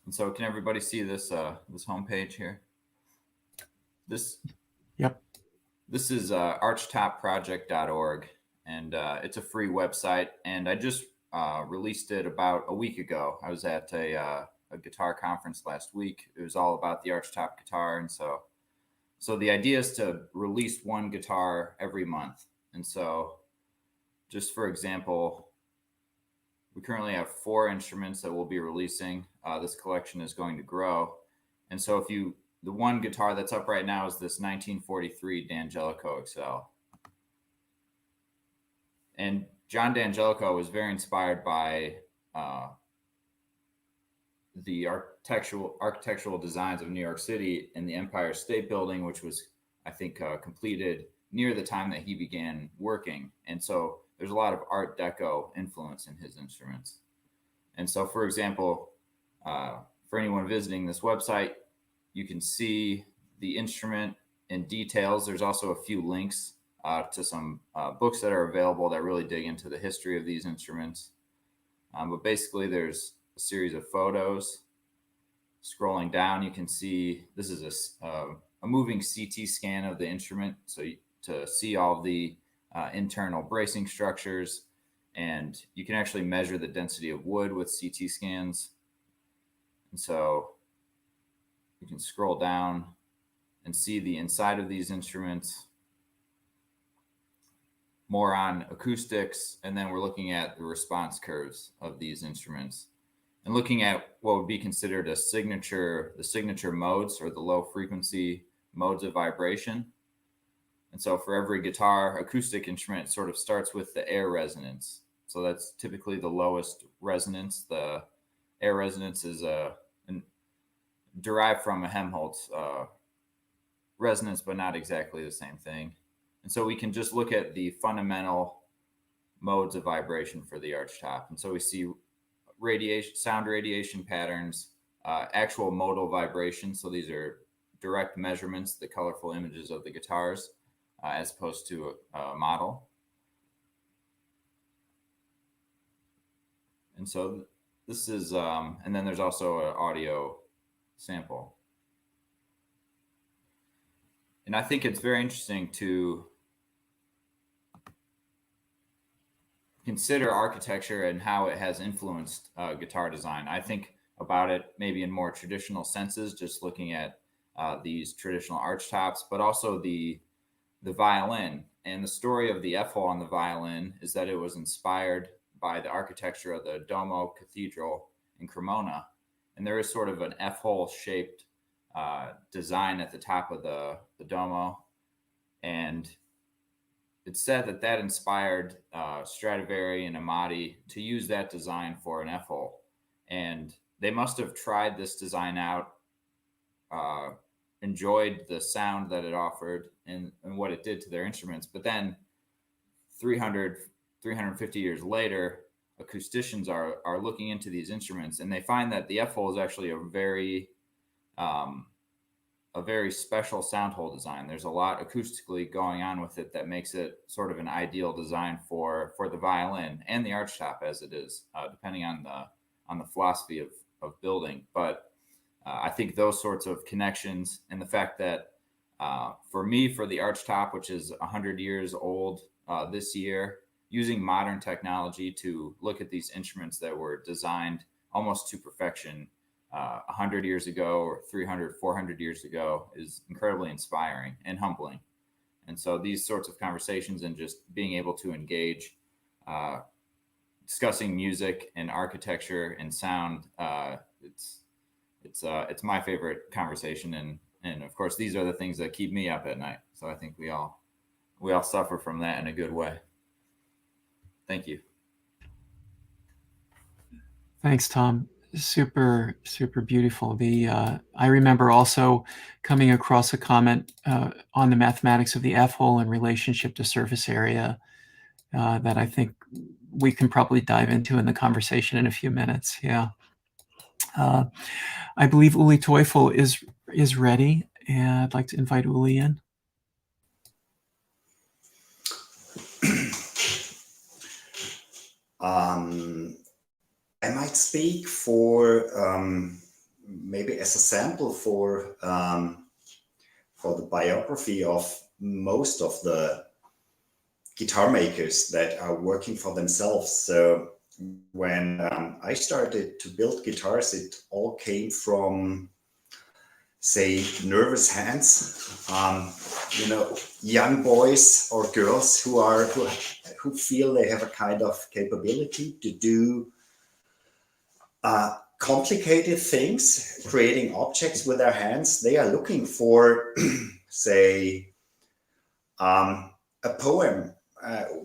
And so can everybody see this this homepage here? Yep. This is archtopproject.org, and it's a free website. And I just released it about a week ago. I was at a guitar conference last week. It was all about the Archtop guitar, and so the idea is to release one guitar every month. And so, just for example, we currently have 4 instruments that we'll be releasing. This collection is going to grow. And so the one guitar that's up right now is this 1943 D'Angelico XL. And John D'Angelico was very inspired by the architectural designs of New York City and the Empire State Building, which was, I think, completed near the time that he began working. And so there's a lot of Art Deco influence in his instruments. And so, for example, for anyone visiting this website, you can see the instrument in details. There's also a few links to some books that are available that really dig into the history of these instruments. But basically, there's a series of photos. Scrolling down, you can see this is a moving CT scan of the instrument. So to see all the internal bracing structures, and you can actually measure the density of wood with CT scans. And so you can scroll down and see the inside of these instruments, more on acoustics, and then we're looking at the response curves of these instruments and looking at what would be considered the signature modes, or the low frequency modes of vibration. And so for every guitar acoustic instrument, it sort of starts with the air resonance. So that's typically the lowest resonance. The air resonance is derived from a Helmholtz resonance, but not exactly the same thing. And so we can just look at the fundamental modes of vibration for the archtop. And so we see sound radiation patterns, actual modal vibration. So these are direct measurements, the colorful images of the guitars, as opposed to a model. And so this is, and then there's also an audio sample. And I think it's very interesting to consider architecture and how it has influenced guitar design. I think about it maybe in more traditional senses, just looking at these traditional archtops, but also the violin. And the story of the F-hole on the violin is that it was inspired by the architecture of the Duomo Cathedral in Cremona. And there is sort of an F-hole shaped design at the top of the Duomo. And it's said that that inspired Stradivari and Amati to use that design for an F-hole. And they must have tried this design out, enjoyed the sound that it offered and what it did to their instruments. But then 350 years later, acousticians are looking into these instruments, and they find that the F-hole is actually a very special sound hole design. There's a lot acoustically going on with it that makes it sort of an ideal design for the violin and the archtop as it is, depending on the philosophy of building. But I think those sorts of connections, and the fact that for me, for the archtop, which is 100 years old this year, using modern technology to look at these instruments that were designed almost to perfection 100 years ago or 300, 400 years ago is incredibly inspiring and humbling. And so these sorts of conversations and just being able to engage discussing music and architecture and sound. It's my favorite conversation, and of course these are the things that keep me up at night. So I think we all suffer from that in a good way. Thank you. Thanks, Tom. Super, super beautiful. I remember also coming across a comment on the mathematics of the F-hole in relationship to surface area that I think we can probably dive into in the conversation in a few minutes. Yeah. I believe Uli Teufel is ready, and I'd like to invite Uli in. I might speak for maybe as a sample for the biography of most of the guitar makers that are working for themselves. So when I started to build guitars, it all came from, say, nervous hands. Young boys or girls who feel they have a kind of capability to do complicated things, creating objects with their hands. They are looking for, say, a poem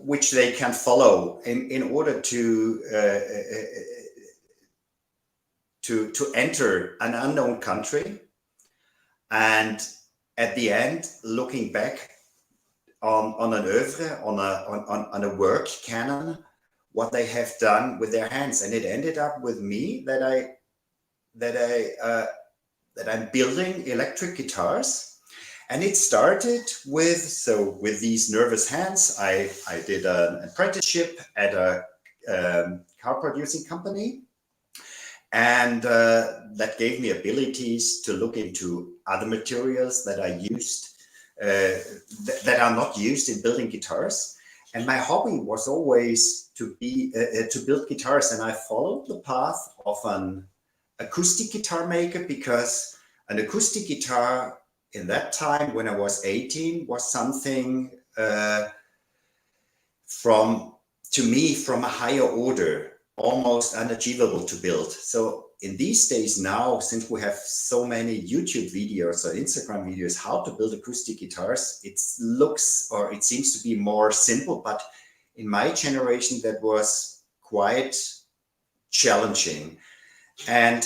which they can follow in order to enter an unknown country, and at the end, looking back on an oeuvre, on a work canon, what they have done with their hands. And it ended up with me that I'm building electric guitars. And it started with these nervous hands. I did an apprenticeship at a car producing company, and that gave me abilities to look into other materials that are used that are not used in building guitars. And my hobby was always to build guitars, and I followed the path of an acoustic guitar maker, because an acoustic guitar in that time, when I was 18, was something from a higher order, almost unachievable to build. So in these days now, since we have so many YouTube videos or Instagram videos how to build acoustic guitars, it seems to be more simple. But in my generation, that was quite challenging. And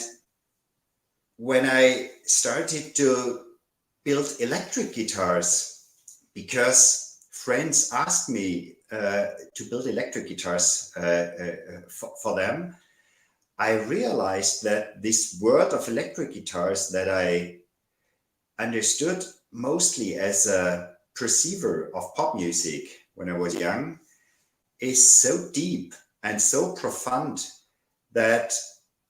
when I started to build electric guitars, because friends asked me to build electric guitars for them, I realized that this world of electric guitars that I understood mostly as a perceiver of pop music when I was young is so deep and so profound that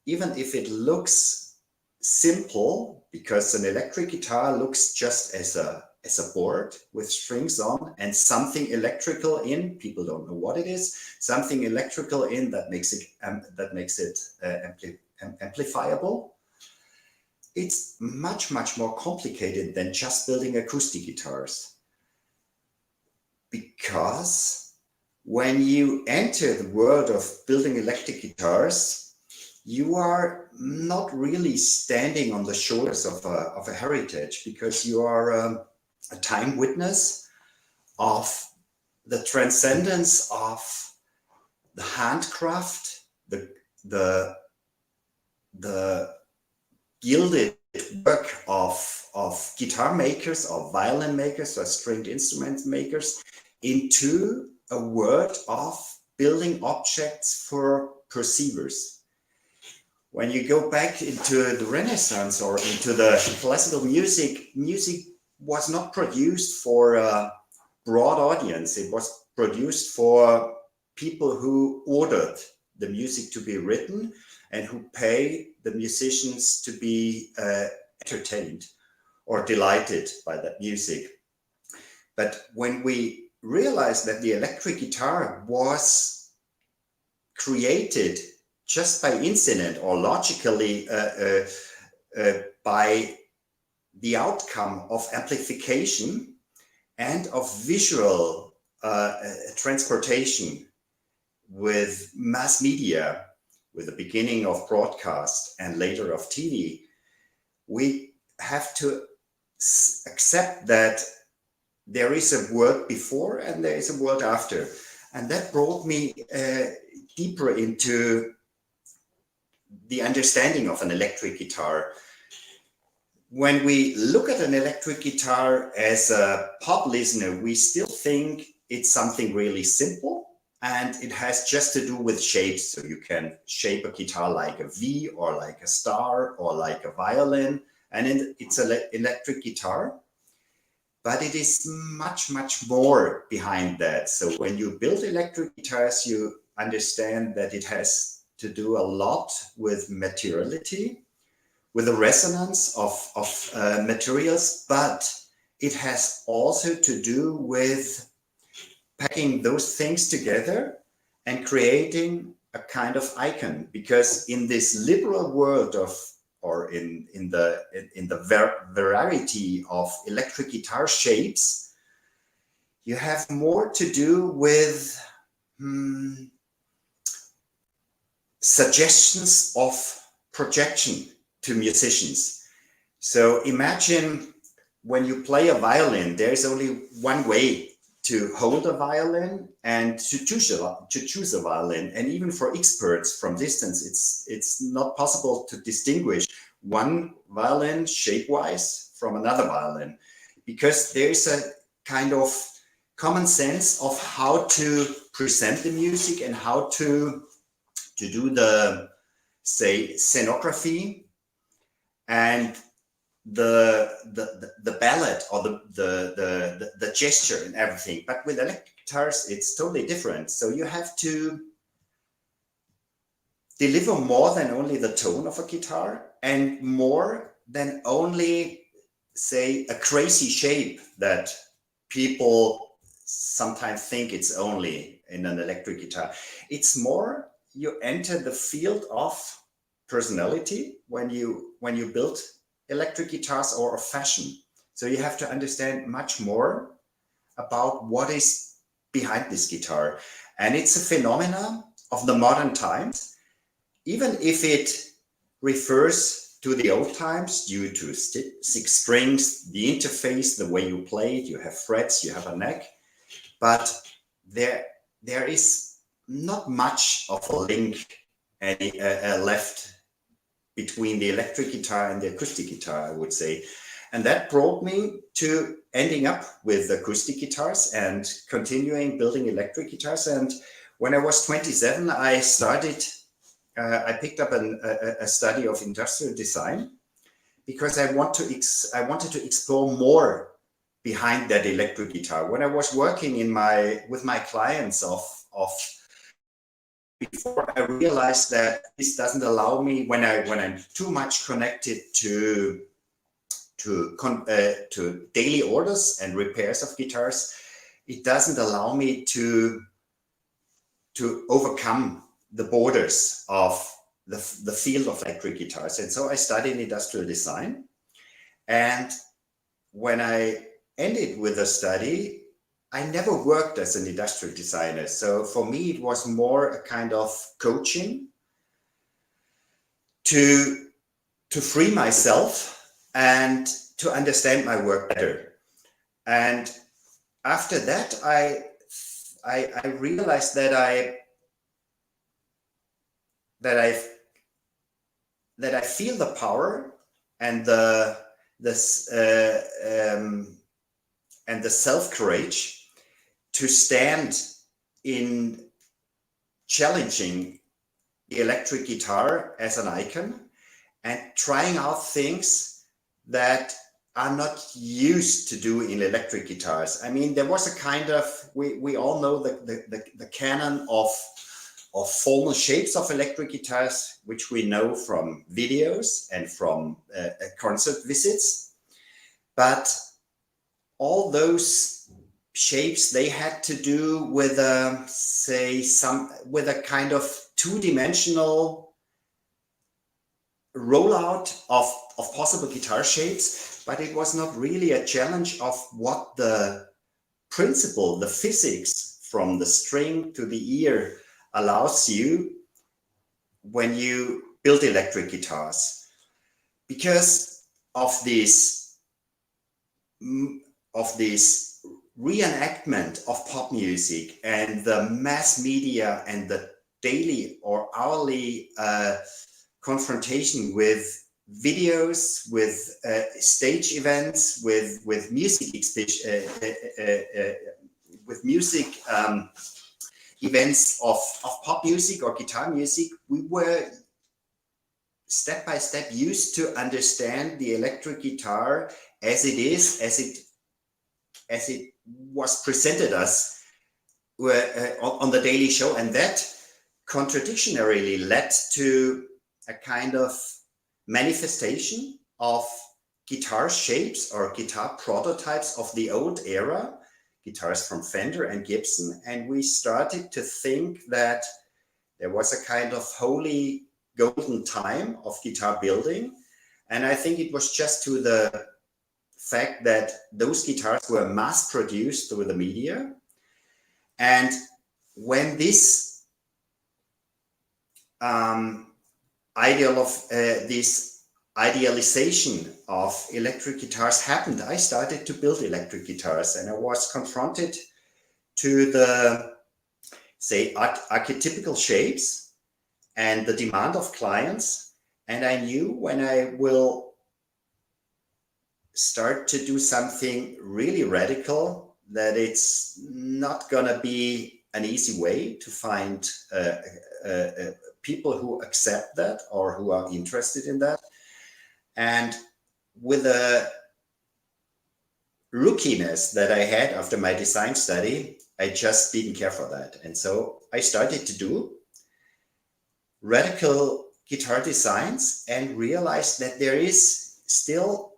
even if it looks simple, because an electric guitar looks just as a board with strings on and something electrical in, people don't know what it is, something electrical in that makes it amplifiable. It's much, much more complicated than just building acoustic guitars. Because when you enter the world of building electric guitars, you are not really standing on the shoulders of a heritage, because you are a time witness of the transcendence of the handcraft, the gilded work of guitar makers, or violin makers, or stringed instrument makers, into a world of building objects for perceivers. When you go back into the Renaissance or into the classical music was not produced for a broad audience. It was produced for people who ordered the music to be written and who pay the musicians to be entertained or delighted by that music. But when we realized that the electric guitar was created just by incident or logically by the outcome of amplification and of visual transportation, with mass media, with the beginning of broadcast and later of TV, we have to accept that there is a world before and there is a world after. And that brought me deeper into the understanding of an electric guitar. When we look at an electric guitar as a pop listener, we still think it's something really simple and it has just to do with shapes. So you can shape a guitar like a V or like a star or like a violin, and it's an electric guitar. But it is much, much more behind that. So when you build electric guitars, you understand that it has to do a lot with materiality, with the resonance of materials, but it has also to do with packing those things together and creating a kind of icon. Because in this liberal world of, or in the variety of electric guitar shapes, you have more to do with suggestions of projection to musicians. So imagine when you play a violin, there's only one way to hold a violin and to choose a violin. And even for experts from distance, it's not possible to distinguish one violin shape-wise from another violin, because there's a kind of common sense of how to present the music and how to do the, say, scenography and the ballad or the gesture and everything. But with electric guitars, it's totally different. So you have to deliver more than only the tone of a guitar and more than only, say, a crazy shape that people sometimes think it's only in an electric guitar. It's more, you enter the field of personality when you build electric guitars or of fashion. So you have to understand much more about what is behind this guitar. And it's a phenomenon of the modern times, even if it refers to the old times due to 6 strings, the interface, the way you play it, you have frets, you have a neck, but there is not much of a link left between the electric guitar and the acoustic guitar, I would say. And that brought me to ending up with acoustic guitars and continuing building electric guitars. And when I was 27, I picked up a study of industrial design, because I wanted to explore more behind that electric guitar. When I was working with my clients before, I realized that this doesn't allow me, when I'm too much connected to daily orders and repairs of guitars, it doesn't allow me to overcome the borders of the field of electric guitars. And so I studied industrial design. And when I ended with the study, I never worked as an industrial designer. So for me, it was more a kind of coaching to free myself and to understand my work better. And after that, I realized that I feel the power and the self-courage to stand in challenging the electric guitar as an icon and trying out things that are not used to do in electric guitars. I mean, there was a kind of, we all know the canon of formal shapes of electric guitars, which we know from videos and from concert visits. But all those shapes, they had to do with with a kind of two-dimensional rollout of possible guitar shapes, but it was not really a challenge of what the principle, the physics from the string to the ear allows you when you build electric guitars, because of this reenactment of pop music and the mass media and the daily or hourly confrontation with videos, with stage events, with music events of pop music or guitar music, we were step by step used to understand the electric guitar as it is, as it was presented us on the Daily Show, and that contradictionarily led to a kind of manifestation of guitar shapes or guitar prototypes of the old era, guitars from Fender and Gibson, and we started to think that there was a kind of holy golden time of guitar building. And I think it was just to the fact that those guitars were mass produced through the media. And when this this idealization of electric guitars happened, I started to build electric guitars, and I was confronted to the, say, archetypical shapes and the demand of clients. And I knew when I will start to do something really radical, that it's not gonna be an easy way to find people who accept that or who are interested in that. And with the rookiness that I had after my design study, I just didn't care for that. And so I started to do radical guitar designs and realized that there is still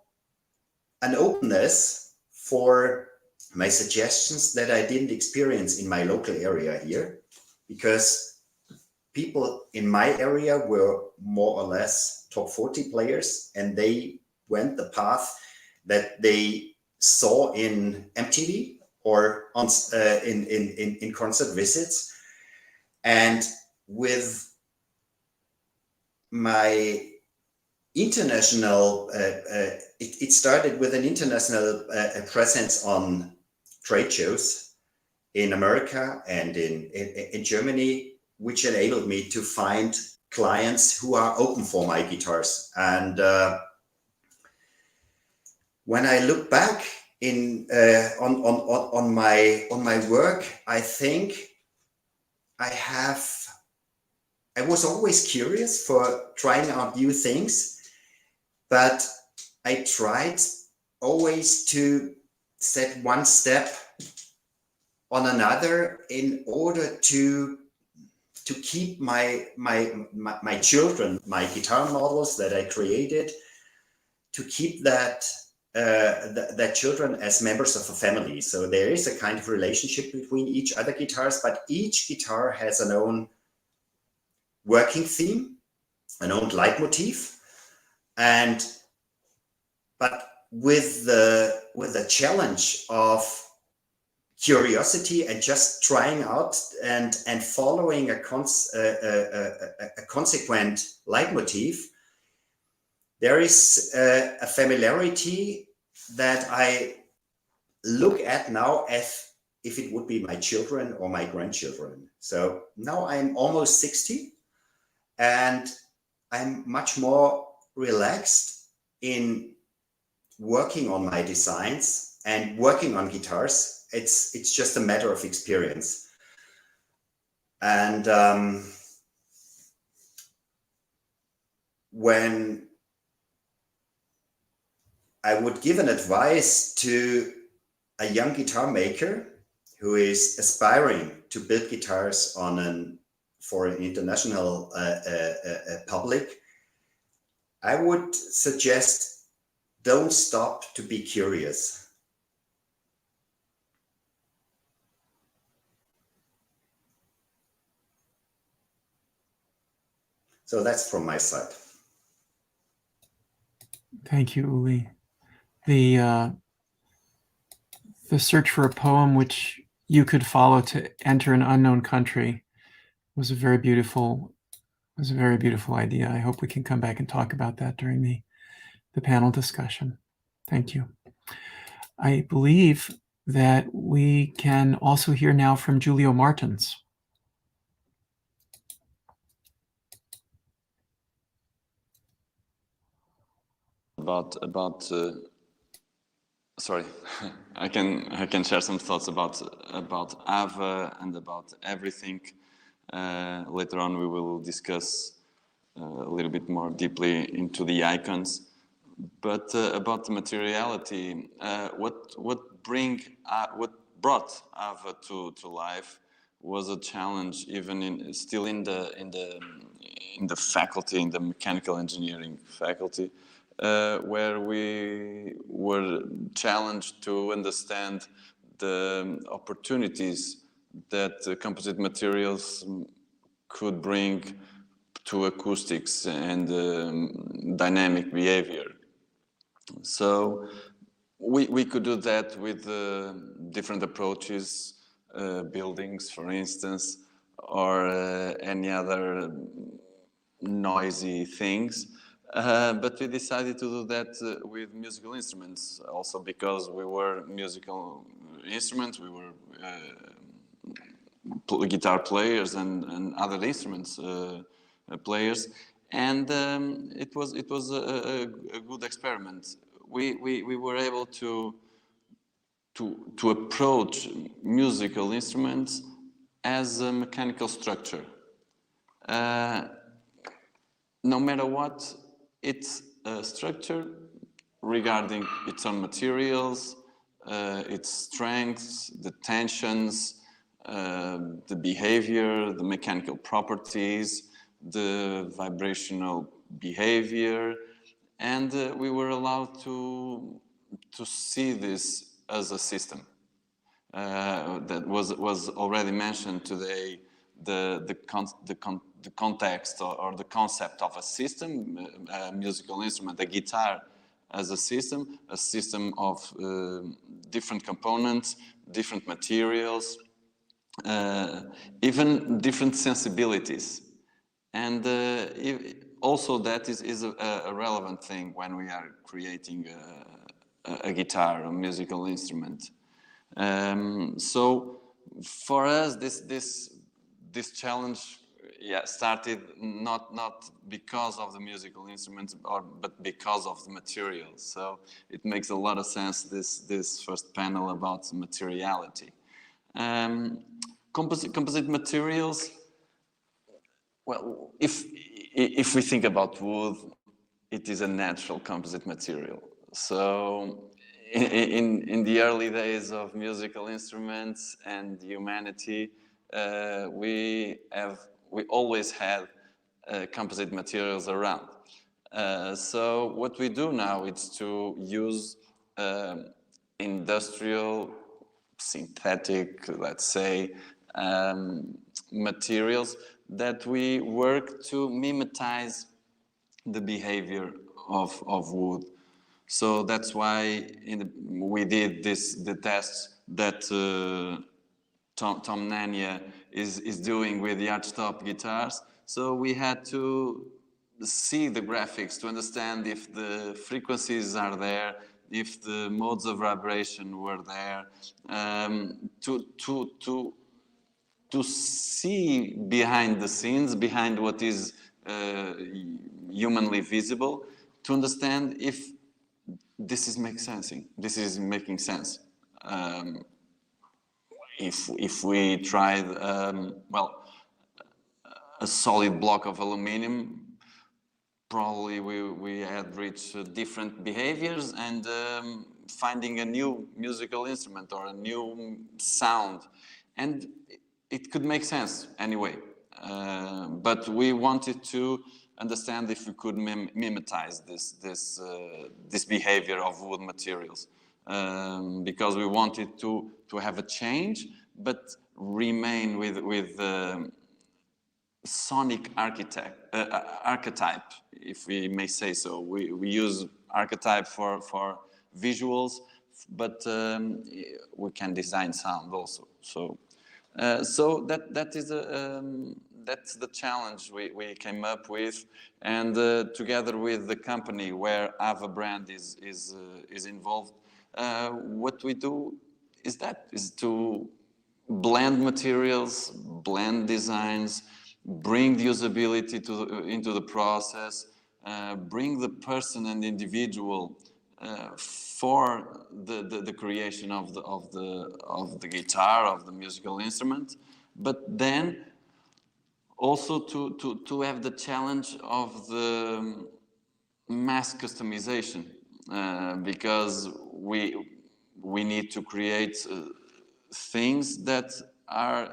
an openness for my suggestions that I didn't experience in my local area here, because people in my area were more or less top 40 players, and they went the path that they saw in MTV or on in concert visits. And with my international, it started with an international presence on trade shows in America and in Germany, which enabled me to find clients who are open for my guitars. And when I look back on my work, I think I was always curious for trying out new things, but I tried always to set one step on another in order to keep my children, my guitar models that I created, to keep that children as members of a family. So there is a kind of relationship between each other guitars, but each guitar has an own working theme, an own leitmotif, but with the challenge of curiosity and just trying out and following a consequent leitmotif, there is a familiarity that I look at now as if it would be my children or my grandchildren. So now I'm almost 60, and I'm much more relaxed in working on my designs and working on guitars. It's just a matter of experience. And when I would give an advice to a young guitar maker who is aspiring to build guitars for an international public, I would suggest, don't stop to be curious. So that's from my side. Thank you, Uli. The search for a poem which you could follow to enter an unknown country was a very beautiful idea. I hope we can come back and talk about that during the panel discussion. Thank you. I believe that we can also hear now from Giulio Martins. Sorry, I can share some thoughts about Ava and about Everythink. Later on, we will discuss a little bit more deeply into the icons. But about the materiality, what brought Ava to life was a challenge, even still in the faculty, in the mechanical engineering faculty, where we were challenged to understand the opportunities that composite materials could bring to acoustics and dynamic behavior. So we could do that with different approaches, buildings, for instance, or any other noisy things. But we decided to do that with musical instruments, also because we were musical instruments, we were guitar players and other instruments players, and it was a good experiment. We were able to approach musical instruments as a mechanical structure. No matter what, it's a structure regarding its own materials, its strengths, the tensions, the behavior, the mechanical properties, the vibrational behavior, and we were allowed to see this as a system. That was already mentioned today. The context or the concept of a system, a musical instrument, a guitar as a system of different components, different materials, even different sensibilities. And also that is a relevant thing when we are creating a guitar, a musical instrument. So for us, this challenge started not because of the musical instruments, but because of the materials. So it makes a lot of sense, this first panel about materiality. Composite materials, well, if we think about wood, it is a natural composite material. So in the early days of musical instruments and humanity, we always had composite materials around. So what we do now is to use industrial, synthetic, let's say, materials that we work to mimetize the behavior of wood. So that's why we did the tests that Tom Nania is doing with the archtop guitars. So we had to see the graphics to understand if the frequencies are there, if the modes of vibration were there, to see behind the scenes, behind what is humanly visible, to understand if this is making sense. If we tried, a solid block of aluminum, probably we had reached different behaviors, and finding a new musical instrument or a new sound, and it could make sense anyway. But we wanted to understand if we could mimetize this behavior of wood materials, because we wanted to have a change, but remain with sonic archetype, if we may say so. We use archetype for visuals, but we can design sound also. So that is that's the challenge we came up with, and together with the company where Ava brand is involved, what we do is to blend materials, blend designs, bring the usability into the process, bring the person and individual for the creation of the guitar, of the musical instrument, but then also to have the challenge of the mass customization, because we need to create things that are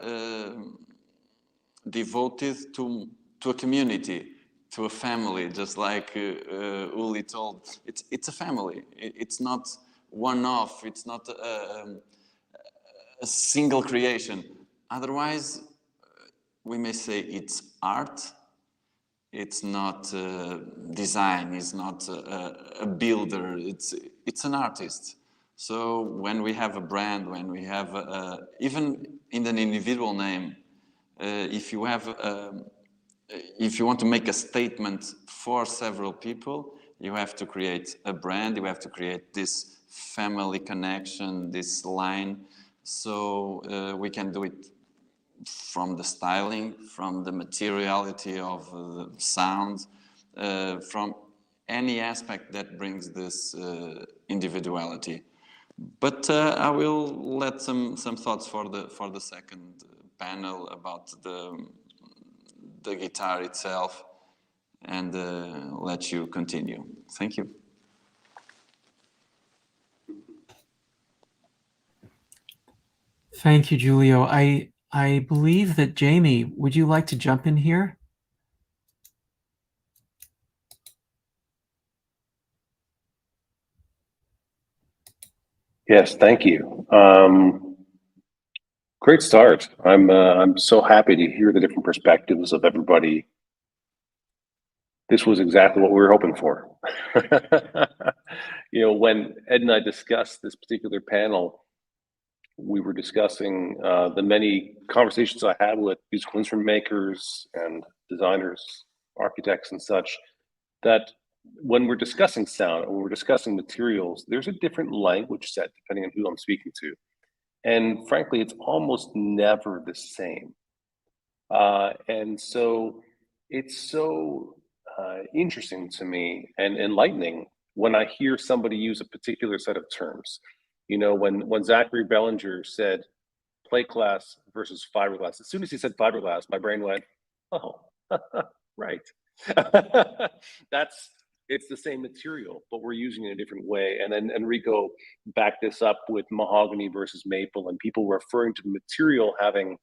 devoted to a community, to a family, just like Uli told. It's a family. It's not one-off. It's not a single creation. Otherwise, we may say it's art. It's not design. It's not a builder. It's an artist. So when we have a brand, when we have even in an individual name, if you want to make a statement for several people, you have to create a brand. You have to create this family connection, this line. So we can do it from the styling, from the materiality of the sound, from any aspect that brings this individuality. But I will let some thoughts for the second panel about the guitar itself, and let you continue. Thank you. Thank you, Julio. I believe that Jamie, would you like to jump in here? Yes, thank you. Great start. I'm so happy to hear the different perspectives of everybody. This was exactly what we were hoping for. You know, when Ed and I discussed this particular panel, we were discussing the many conversations I had with musical instrument makers and designers, architects and such, that when we're discussing sound, when we're discussing materials, there's a different language set depending on who I'm speaking to. And frankly, it's almost never the same. And so it's so interesting to me and enlightening when I hear somebody use a particular set of terms. You know, when Zachary Bellinger said plate glass versus fiberglass, as soon as he said fiberglass, my brain went, oh, right. It's the same material, but we're using it in a different way. And then Enrico backed this up with mahogany versus maple, and people referring to the material having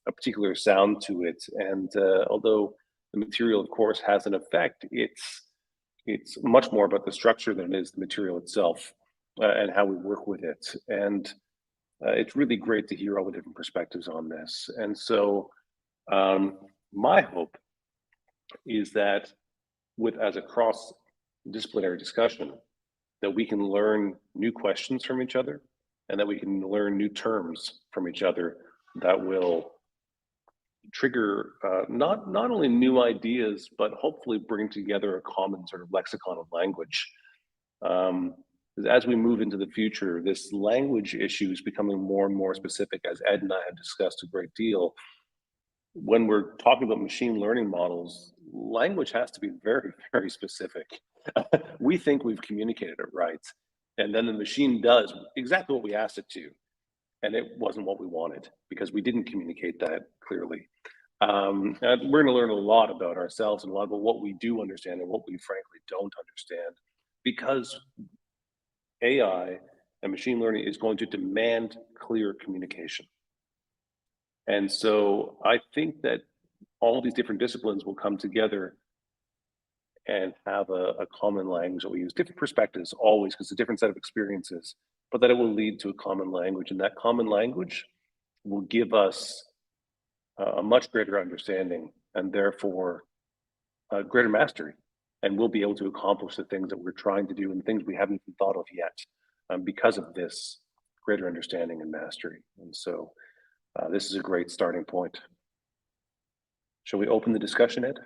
a particular sound to it. And although the material, of course, has an effect, it's much more about the structure than it is the material itself and how we work with it. And it's really great to hear all the different perspectives on this. And so my hope is that as a cross-disciplinary discussion, that we can learn new questions from each other and that we can learn new terms from each other that will trigger not only new ideas, but hopefully bring together a common sort of lexicon of language. As we move into the future, this language issue is becoming more and more specific, as Ed and I have discussed a great deal. When we're talking about machine learning models, language has to be very, very specific. We think we've communicated it right, and then the machine does exactly what we asked it to, and it wasn't what we wanted because we didn't communicate that clearly. And we're going to learn a lot about ourselves and a lot about what we do understand and what we frankly don't understand, because AI and machine learning is going to demand clear communication. And so I think that all these different disciplines will come together and have a common language that we use. Different perspectives always, because it's a different set of experiences, but that it will lead to a common language. And that common language will give us a much greater understanding and therefore a greater mastery. And we'll be able to accomplish the things that we're trying to do and things we haven't even thought of yet because of this greater understanding and mastery. And so this is a great starting point. Shall we open the discussion, Ed?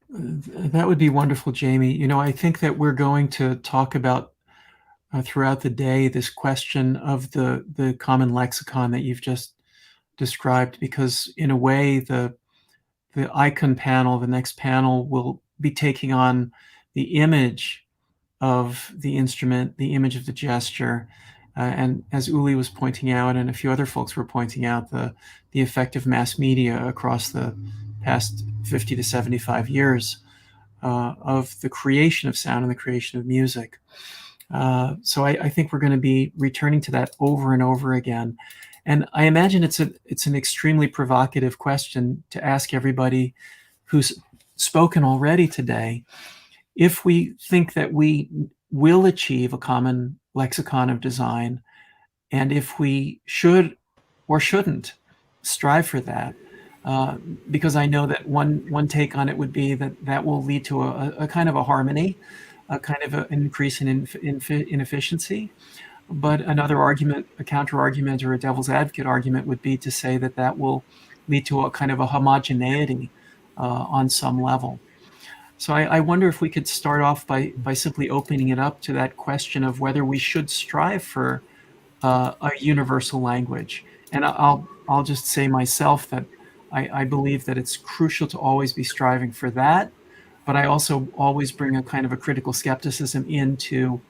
That would be wonderful, Jamie. You know, I think that we're going to talk about throughout the day this question of the common lexicon that you've just described, because in a way the icon panel, the next panel, will be taking on the image of the instrument, the image of the gesture, and as Uli was pointing out, and a few other folks were pointing out, the effect of mass media across the past 50 to 75 years of the creation of sound and the creation of music. So I think we're going to be returning to that over and over again. And I imagine it's an extremely provocative question to ask everybody who's spoken already today. If we think that we will achieve a common lexicon of design, and if we should or shouldn't strive for that, because I know that one take on it would be that will lead to a kind of a harmony, a kind of an increase in efficiency. But another argument, a counter argument or a devil's advocate argument would be to say that will lead to a kind of a homogeneity on some level. So I wonder if we could start off by simply opening it up to that question of whether we should strive for a universal language. And I'll just say myself that I believe that it's crucial to always be striving for that, but I also always bring a kind of a critical skepticism into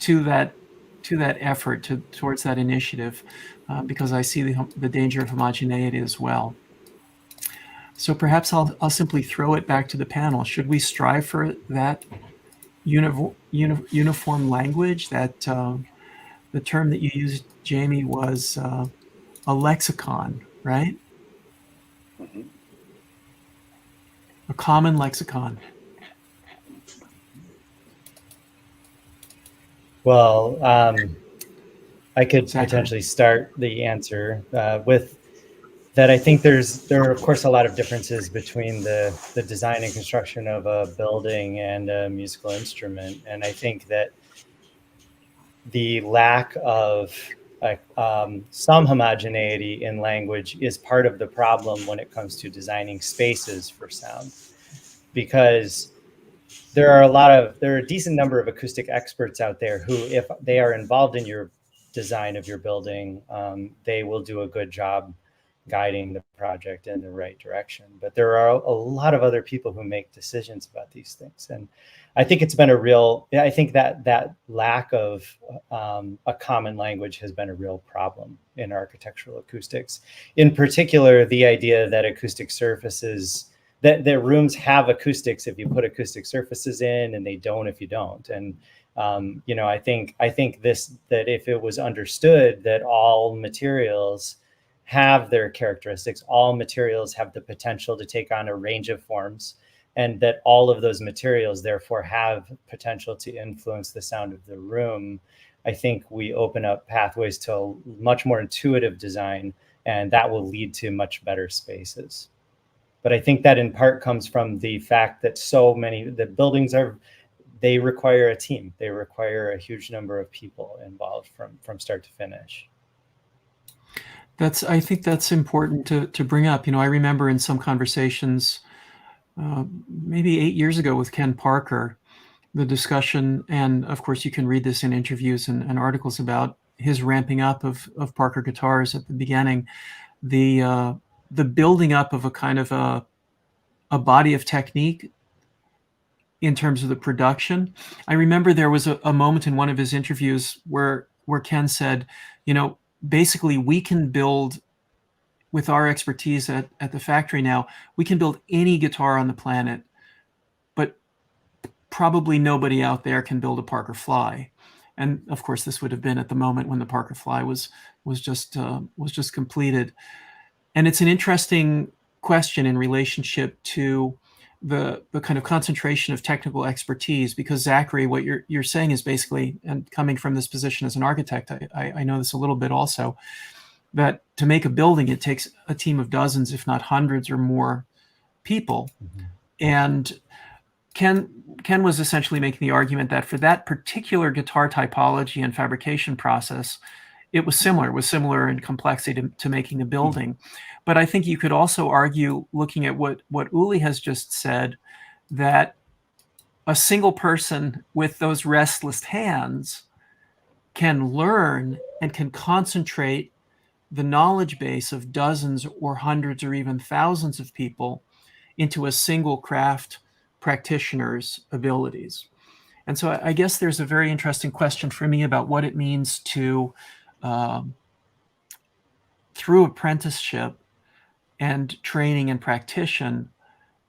to that effort, towards that initiative, because I see the danger of homogeneity as well. So perhaps I'll simply throw it back to the panel. Should we strive for that uniform language? That the term that you used, Jamie, was a lexicon, right? Mm-hmm. A common lexicon. Well, I could potentially start the answer with that. I think there are, of course, a lot of differences between the design and construction of a building and a musical instrument. And I think that the lack of some homogeneity in language is part of the problem when it comes to designing spaces for sound, because there are a decent number of acoustic experts out there who, if they are involved in your design of your building, they will do a good job guiding the project in the right direction. But there are a lot of other people who make decisions about these things. And I think it's been I think that lack of a common language has been a real problem in architectural acoustics. In particular, the idea that acoustic surfaces, that the rooms have acoustics if you put acoustic surfaces in, and they don't if you don't. And I think that if it was understood that all materials have their characteristics, all materials have the potential to take on a range of forms, and that all of those materials therefore have potential to influence the sound of the room, I think we open up pathways to a much more intuitive design, and that will lead to much better spaces. But I think that in part comes from the fact that the buildings they require a team. They require a huge number of people involved from start to finish. I think that's important to bring up. I remember in some conversations, maybe 8 years ago with Ken Parker, the discussion, and of course you can read this in interviews and articles about his ramping up of Parker guitars at the beginning, the building up of a kind of a body of technique in terms of the production. I remember there was a moment in one of his interviews where Ken said, basically we can build, with our expertise at the factory now, we can build any guitar on the planet, but probably nobody out there can build a Parker Fly. And of course, this would have been at the moment when the Parker Fly was just completed. And it's an interesting question in relationship to the kind of concentration of technical expertise, because Zachary, what you're saying is basically, and coming from this position as an architect, I know this a little bit also, that to make a building, it takes a team of dozens, if not hundreds or more people. Mm-hmm. And Ken was essentially making the argument that for that particular guitar typology and fabrication process, it was similar in complexity to making a building. But I think you could also argue, looking at what Uli has just said, that a single person with those restless hands can learn and can concentrate the knowledge base of dozens or hundreds or even thousands of people into a single craft practitioner's abilities. And so I guess there's a very interesting question for me about what it means to, through apprenticeship and training and practitioner,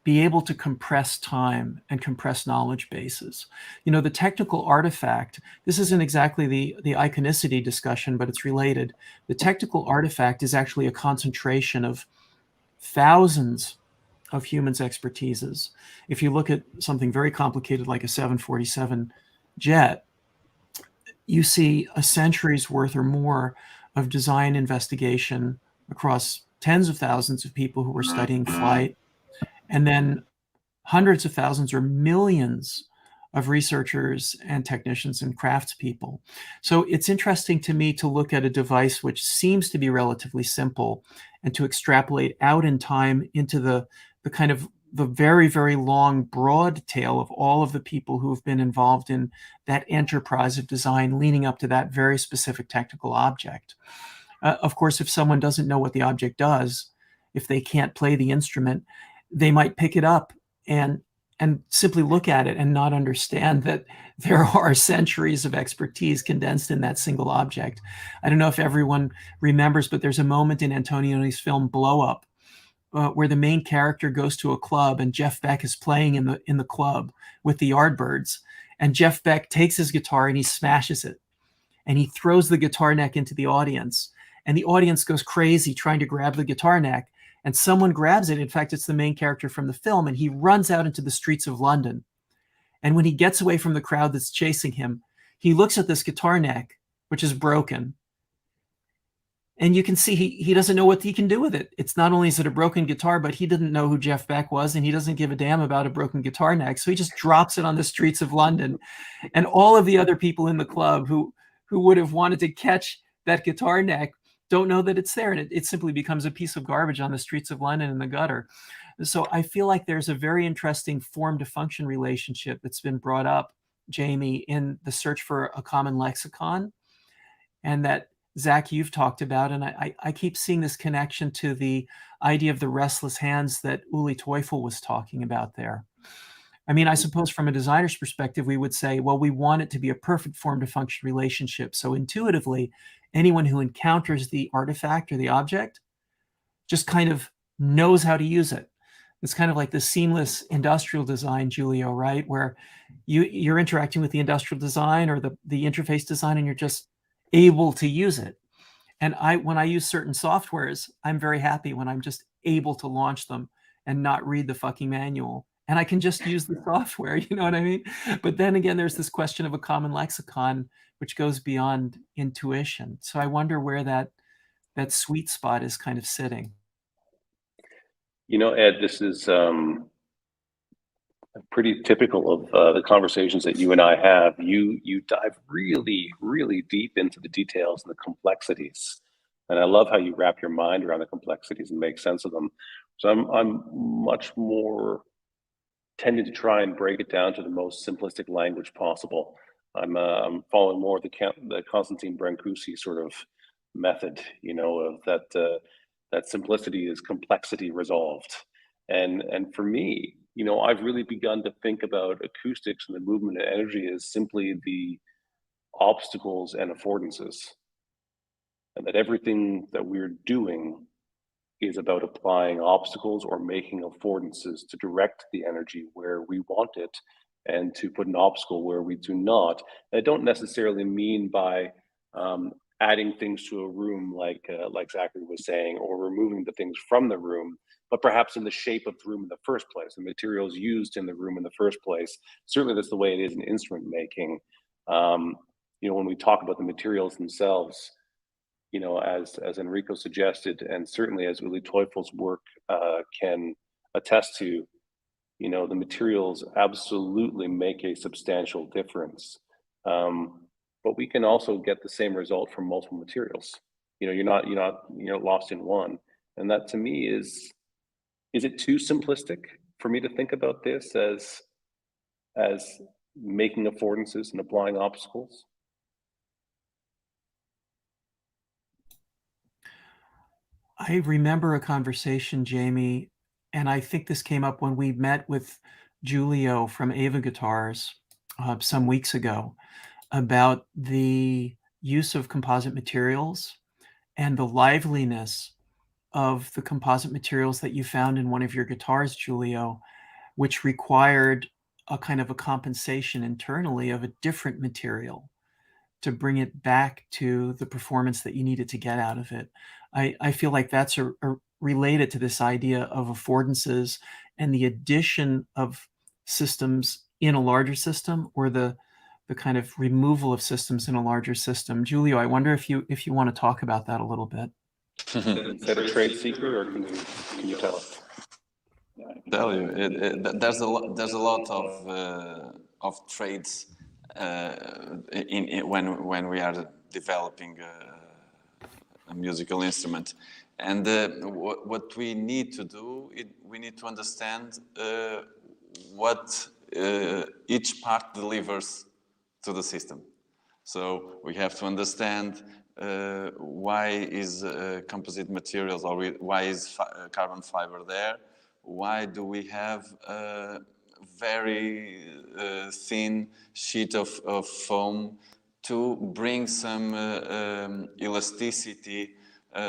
be able to compress time and compress knowledge bases. You know, the technical artifact, this isn't exactly the iconicity discussion, but it's related. The technical artifact is actually a concentration of thousands of humans' expertises. If you look at something very complicated like a 747 jet, you see a century's worth or more of design investigation across tens of thousands of people who were studying flight, and then hundreds of thousands or millions of researchers and technicians and craftspeople. So it's interesting to me to look at a device which seems to be relatively simple and to extrapolate out in time into the kind of the very, very long, broad tail of all of the people who have been involved in that enterprise of design leading up to that very specific technical object. Of course, if someone doesn't know what the object does, if they can't play the instrument, they might pick it up and simply look at it and not understand that there are centuries of expertise condensed in that single object. I don't know if everyone remembers, but there's a moment in Antonioni's film Blow Up where the main character goes to a club and Jeff Beck is playing in the club with the Yardbirds, and Jeff Beck takes his guitar and he smashes it, and he throws the guitar neck into the audience, and the audience goes crazy trying to grab the guitar neck, and someone grabs it. In fact, it's the main character from the film, and he runs out into the streets of London. And when he gets away from the crowd that's chasing him, he looks at this guitar neck, which is broken, and you can see he doesn't know what he can do with it. It's not only is it a broken guitar, but he didn't know who Jeff Beck was, and he doesn't give a damn about a broken guitar neck. So he just drops it on the streets of London. And all of the other people in the club who would have wanted to catch that guitar neck don't know that it's there. And it simply becomes a piece of garbage on the streets of London in the gutter. So I feel like there's a very interesting form to function relationship that's been brought up, Jamie, in the search for a common lexicon, and that Zach, you've talked about, and I keep seeing this connection to the idea of the restless hands that Uli Teufel was talking about there. I mean, I suppose from a designer's perspective, we would say, well, we want it to be a perfect form to function relationship. So intuitively, anyone who encounters the artifact or the object just kind of knows how to use it. It's kind of like the seamless industrial design, Giulio, right? Where you're interacting with the industrial design or the interface design, and you're just able to use it. And when I use certain softwares, I'm very happy when I'm just able to launch them and not read the fucking manual. And I can just use the software, you know what I mean? But then again, there's this question of a common lexicon, which goes beyond intuition. So I wonder where that sweet spot is kind of sitting. You know, Ed, this is pretty typical of the conversations that you and I have. You dive really, really deep into the details and the complexities, and I love how you wrap your mind around the complexities and make sense of them. So I'm much more tended to try and break it down to the most simplistic language possible. I'm following more of the Constantine Brancusi sort of method, you know, of that simplicity is complexity resolved. And for me, you know, I've really begun to think about acoustics and the movement and energy as simply the obstacles and affordances, and that everything that we're doing is about applying obstacles or making affordances to direct the energy where we want it and to put an obstacle where we do not. And I don't necessarily mean by adding things to a room like Zachary was saying, or removing the things from the room, but perhaps in the shape of the room in the first place, the materials used in the room in the first place. Certainly that's the way it is in instrument making. You know, when we talk about the materials themselves, you know, as Enrico suggested, and certainly as Uli Teufel's work can attest to, you know, the materials absolutely make a substantial difference. but we can also get the same result from multiple materials. You're not lost in one. And that to me is it too simplistic for me to think about this as making affordances and applying obstacles? I remember a conversation, Jamie, and I think this came up when we met with Julio from Ava Guitars some weeks ago about the use of composite materials and the liveliness of the composite materials that you found in one of your guitars, Julio, which required a kind of a compensation internally of a different material to bring it back to the performance that you needed to get out of it. I feel like that's related to this idea of affordances and the addition of systems in a larger system, or the kind of removal of systems in a larger system. Julio, I wonder if you want to talk about that a little bit. Is that a trade secret, or can you tell us? I tell you, there's a lot of trades when we are developing a musical instrument, and what we need to do, we need to understand what each part delivers to the system. So we have to understand why is composite materials, or why is carbon fiber there? Why do we have a very thin sheet of foam to bring some elasticity,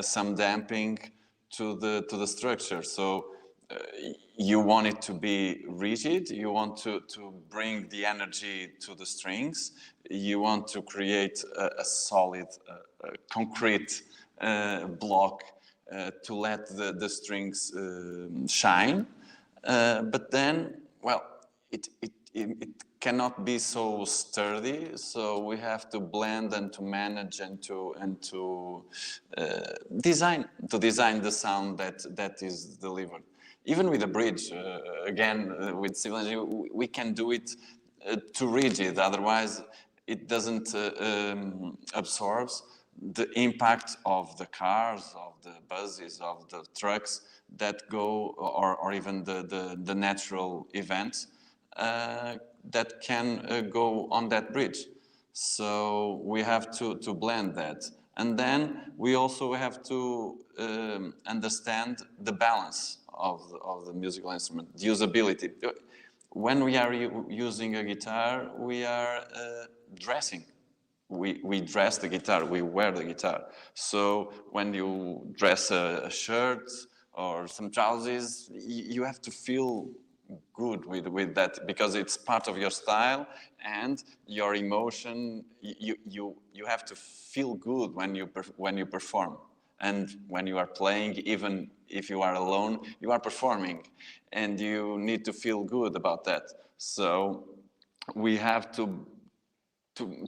some damping to the structure? So you want it to be rigid, you want to bring the energy to the strings, you want to create a solid, concrete block to let the strings shine, but then, well, it cannot be so sturdy. So we have to blend and to manage and to design the sound that is delivered. Even with a bridge, again, with civil engineering, we can do it too rigid. Otherwise, it doesn't absorb the impact of the cars, of the buses, of the trucks that go, or even the natural events that can go on that bridge. So we have to blend that. And then we also have to understand the balance of the musical instrument, the usability. When we are using a guitar, we are dressing. We dress the guitar, we wear the guitar. So when you dress a shirt or some trousers, you have to feel good with that, because it's part of your style and your emotion. You have to feel good when you perform, and when you are playing, even if you are alone, you are performing, and you need to feel good about that. So we have to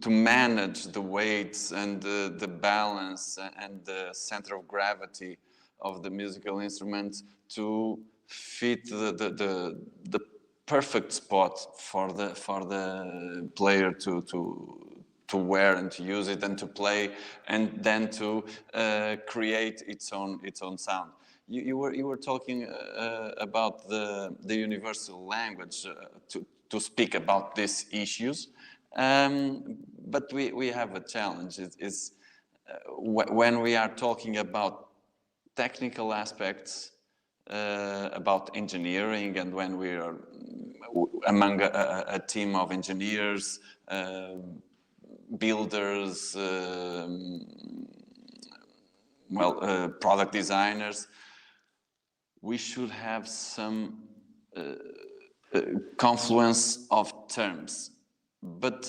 manage the weights and the balance and the center of gravity of the musical instrument to fit the perfect spot for the player to wear and to use it and to play, and then to create its own sound. You were talking about the universal language to speak about these issues. But we have a challenge. It's when we are talking about technical aspects, about engineering, and when we are among a team of engineers, builders, product designers, we should have some confluence of terms. But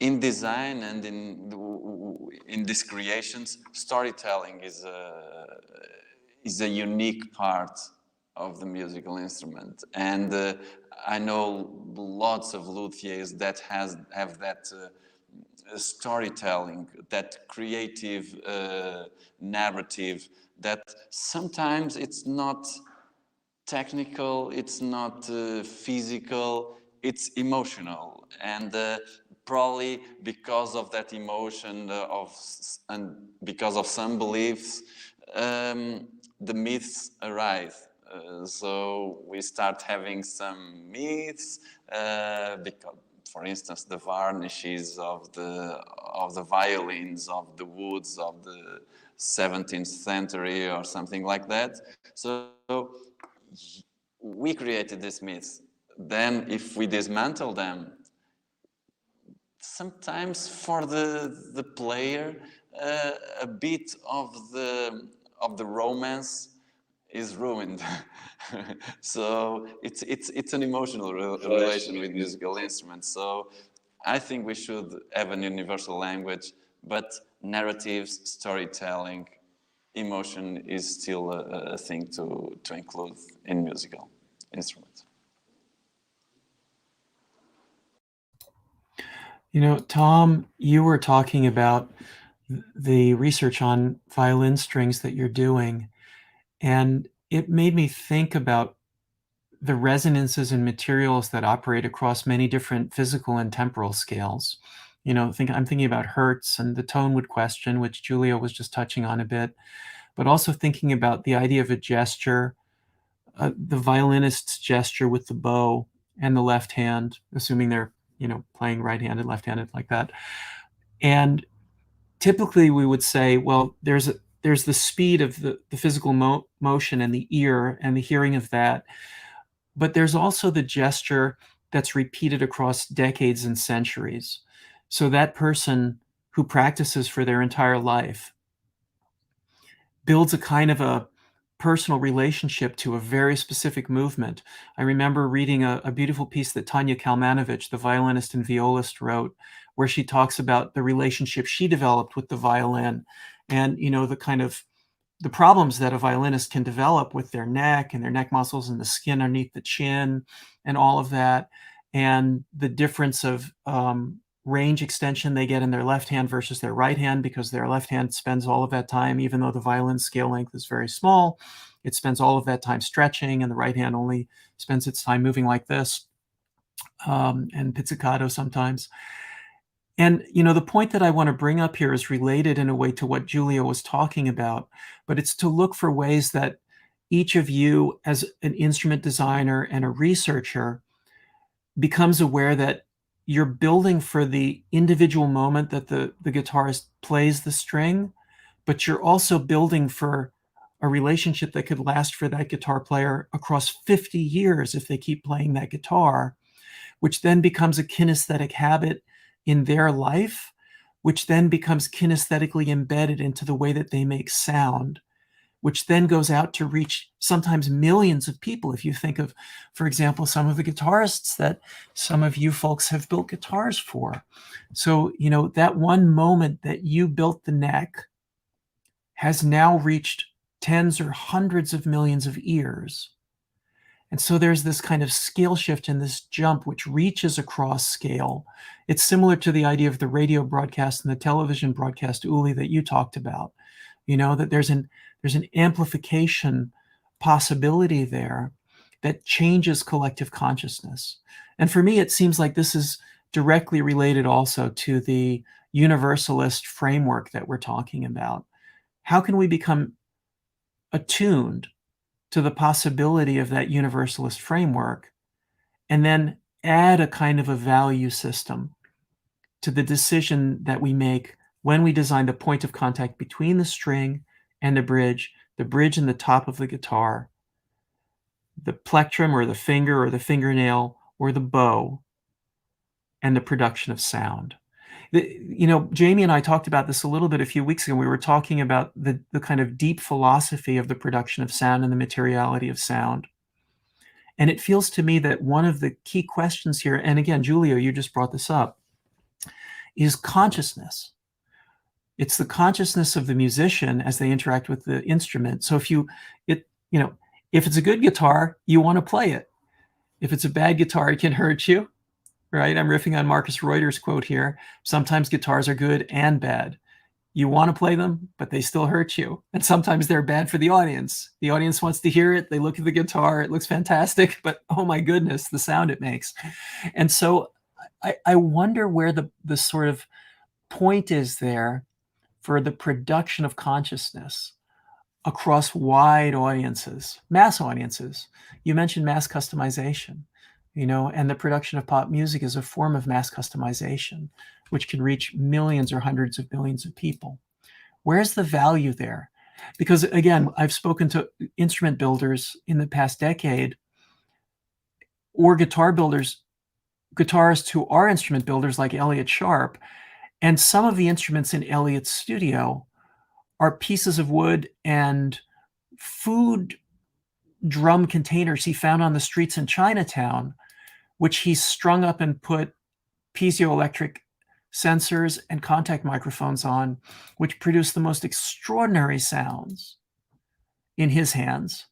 in design and in these creations, storytelling is a unique part of the musical instrument. And I know lots of luthiers that have that storytelling, that creative narrative, that sometimes it's not technical, it's not physical, it's emotional. And probably because of that emotion and because of some beliefs, the myths arise. So we start having some myths because, for instance, the varnishes of the violins of the woods of the 17th century or something like that. So we created these myths. Then, if we dismantle them, sometimes for the player, a bit of the romance is ruined. So it's an emotional relation with musical instruments. So I think we should have an universal language, but narratives, storytelling, emotion is still a thing to include in musical instruments. You know, Tom, you were talking about the research on violin strings that you're doing, and it made me think about the resonances and materials that operate across many different physical and temporal scales. You know, I'm thinking about hertz and the tonewood question, which Julia was just touching on a bit, but also thinking about the idea of a gesture, the violinist's gesture with the bow and the left hand, assuming they're, you know, playing right-handed, left-handed like that. And typically we would say, well, there's the speed of the physical motion and the ear and the hearing of that. But there's also the gesture that's repeated across decades and centuries. So that person who practices for their entire life builds a kind of a personal relationship to a very specific movement. I remember reading a beautiful piece that Tanya Kalmanovich, the violinist and violist, wrote, where she talks about the relationship she developed with the violin and, you know, the kind of the problems that a violinist can develop with their neck and their neck muscles and the skin underneath the chin and all of that, and the difference of range extension they get in their left hand versus their right hand, because their left hand spends all of that time, even though the violin scale length is very small, it spends all of that time stretching, and the right hand only spends its time moving like this, and pizzicato sometimes. And, you know, the point that I want to bring up here is related in a way to what Julia was talking about, but it's to look for ways that each of you as an instrument designer and a researcher becomes aware that you're building for the individual moment that the guitarist plays the string, but you're also building for a relationship that could last for that guitar player across 50 years if they keep playing that guitar, which then becomes a kinesthetic habit in their life, which then becomes kinesthetically embedded into the way that they make sound, which then goes out to reach sometimes millions of people. If you think of, for example, some of the guitarists that some of you folks have built guitars for. So, you know, that one moment that you built the neck has now reached tens or hundreds of millions of ears. And so there's this kind of scale shift and this jump which reaches across scale. It's similar to the idea of the radio broadcast and the television broadcast, Uli, that you talked about. You know, that there's an amplification possibility there that changes collective consciousness. And for me, it seems like this is directly related also to the universalist framework that we're talking about. How can we become attuned to the possibility of that universalist framework and then add a kind of a value system to the decision that we make when we design the point of contact between the string and the bridge and the top of the guitar, the plectrum or the finger or the fingernail or the bow, and the production of sound. You know, Jamie and I talked about this a little bit a few weeks ago. We were talking about the kind of deep philosophy of the production of sound and the materiality of sound. And it feels to me that one of the key questions here, and again, Julia, you just brought this up, is consciousness. It's the consciousness of the musician as they interact with the instrument. So if it's a good guitar, you want to play it. If it's a bad guitar, it can hurt you, right? I'm riffing on Marcus Reuter's quote here. Sometimes guitars are good and bad. You want to play them, but they still hurt you. And sometimes they're bad for the audience. The audience wants to hear it. They look at the guitar. It looks fantastic, but oh my goodness, the sound it makes. And so I wonder where the sort of point is there for the production of consciousness across wide audiences, mass audiences. You mentioned mass customization, you know, and the production of pop music is a form of mass customization, which can reach millions or hundreds of millions of people. Where's the value there? Because again, I've spoken to instrument builders in the past decade, or guitar builders, guitarists who are instrument builders like Elliott Sharp, and some of the instruments in Elliott's studio are pieces of wood and food drum containers he found on the streets in Chinatown, which he strung up and put piezoelectric sensors and contact microphones on, which produce the most extraordinary sounds in his hands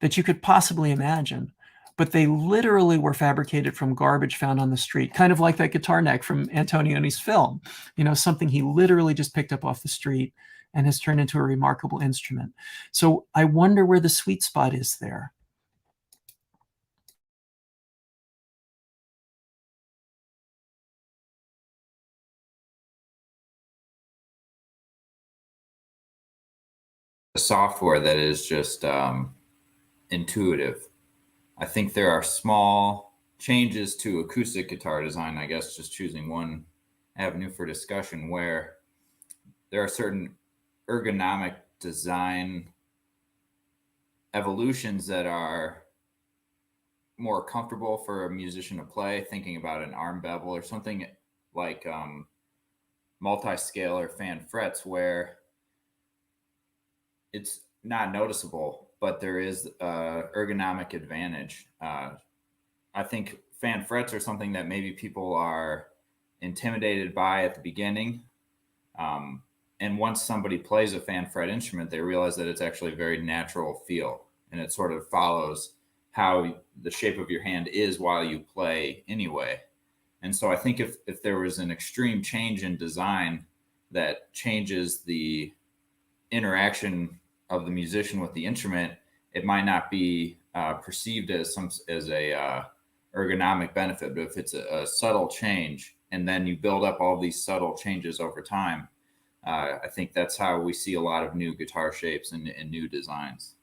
that you could possibly imagine. But they literally were fabricated from garbage found on the street, kind of like that guitar neck from Antonioni's film, you know, something he literally just picked up off the street and has turned into a remarkable instrument. So I wonder where the sweet spot is there. The software that is just intuitive. I think there are small changes to acoustic guitar design, I guess just choosing one avenue for discussion, where there are certain ergonomic design evolutions that are more comfortable for a musician to play, thinking about an arm bevel or something like multi-scale or fan frets, where it's not noticeable, but there is ergonomic advantage. I think fan frets are something that maybe people are intimidated by at the beginning. And once somebody plays a fan fret instrument, they realize that it's actually a very natural feel, and it sort of follows how the shape of your hand is while you play anyway. And so I think if there was an extreme change in design that changes the interaction of the musician with the instrument, it might not be perceived as a ergonomic benefit. But if it's a subtle change, and then you build up all these subtle changes over time, I think that's how we see a lot of new guitar shapes and new designs.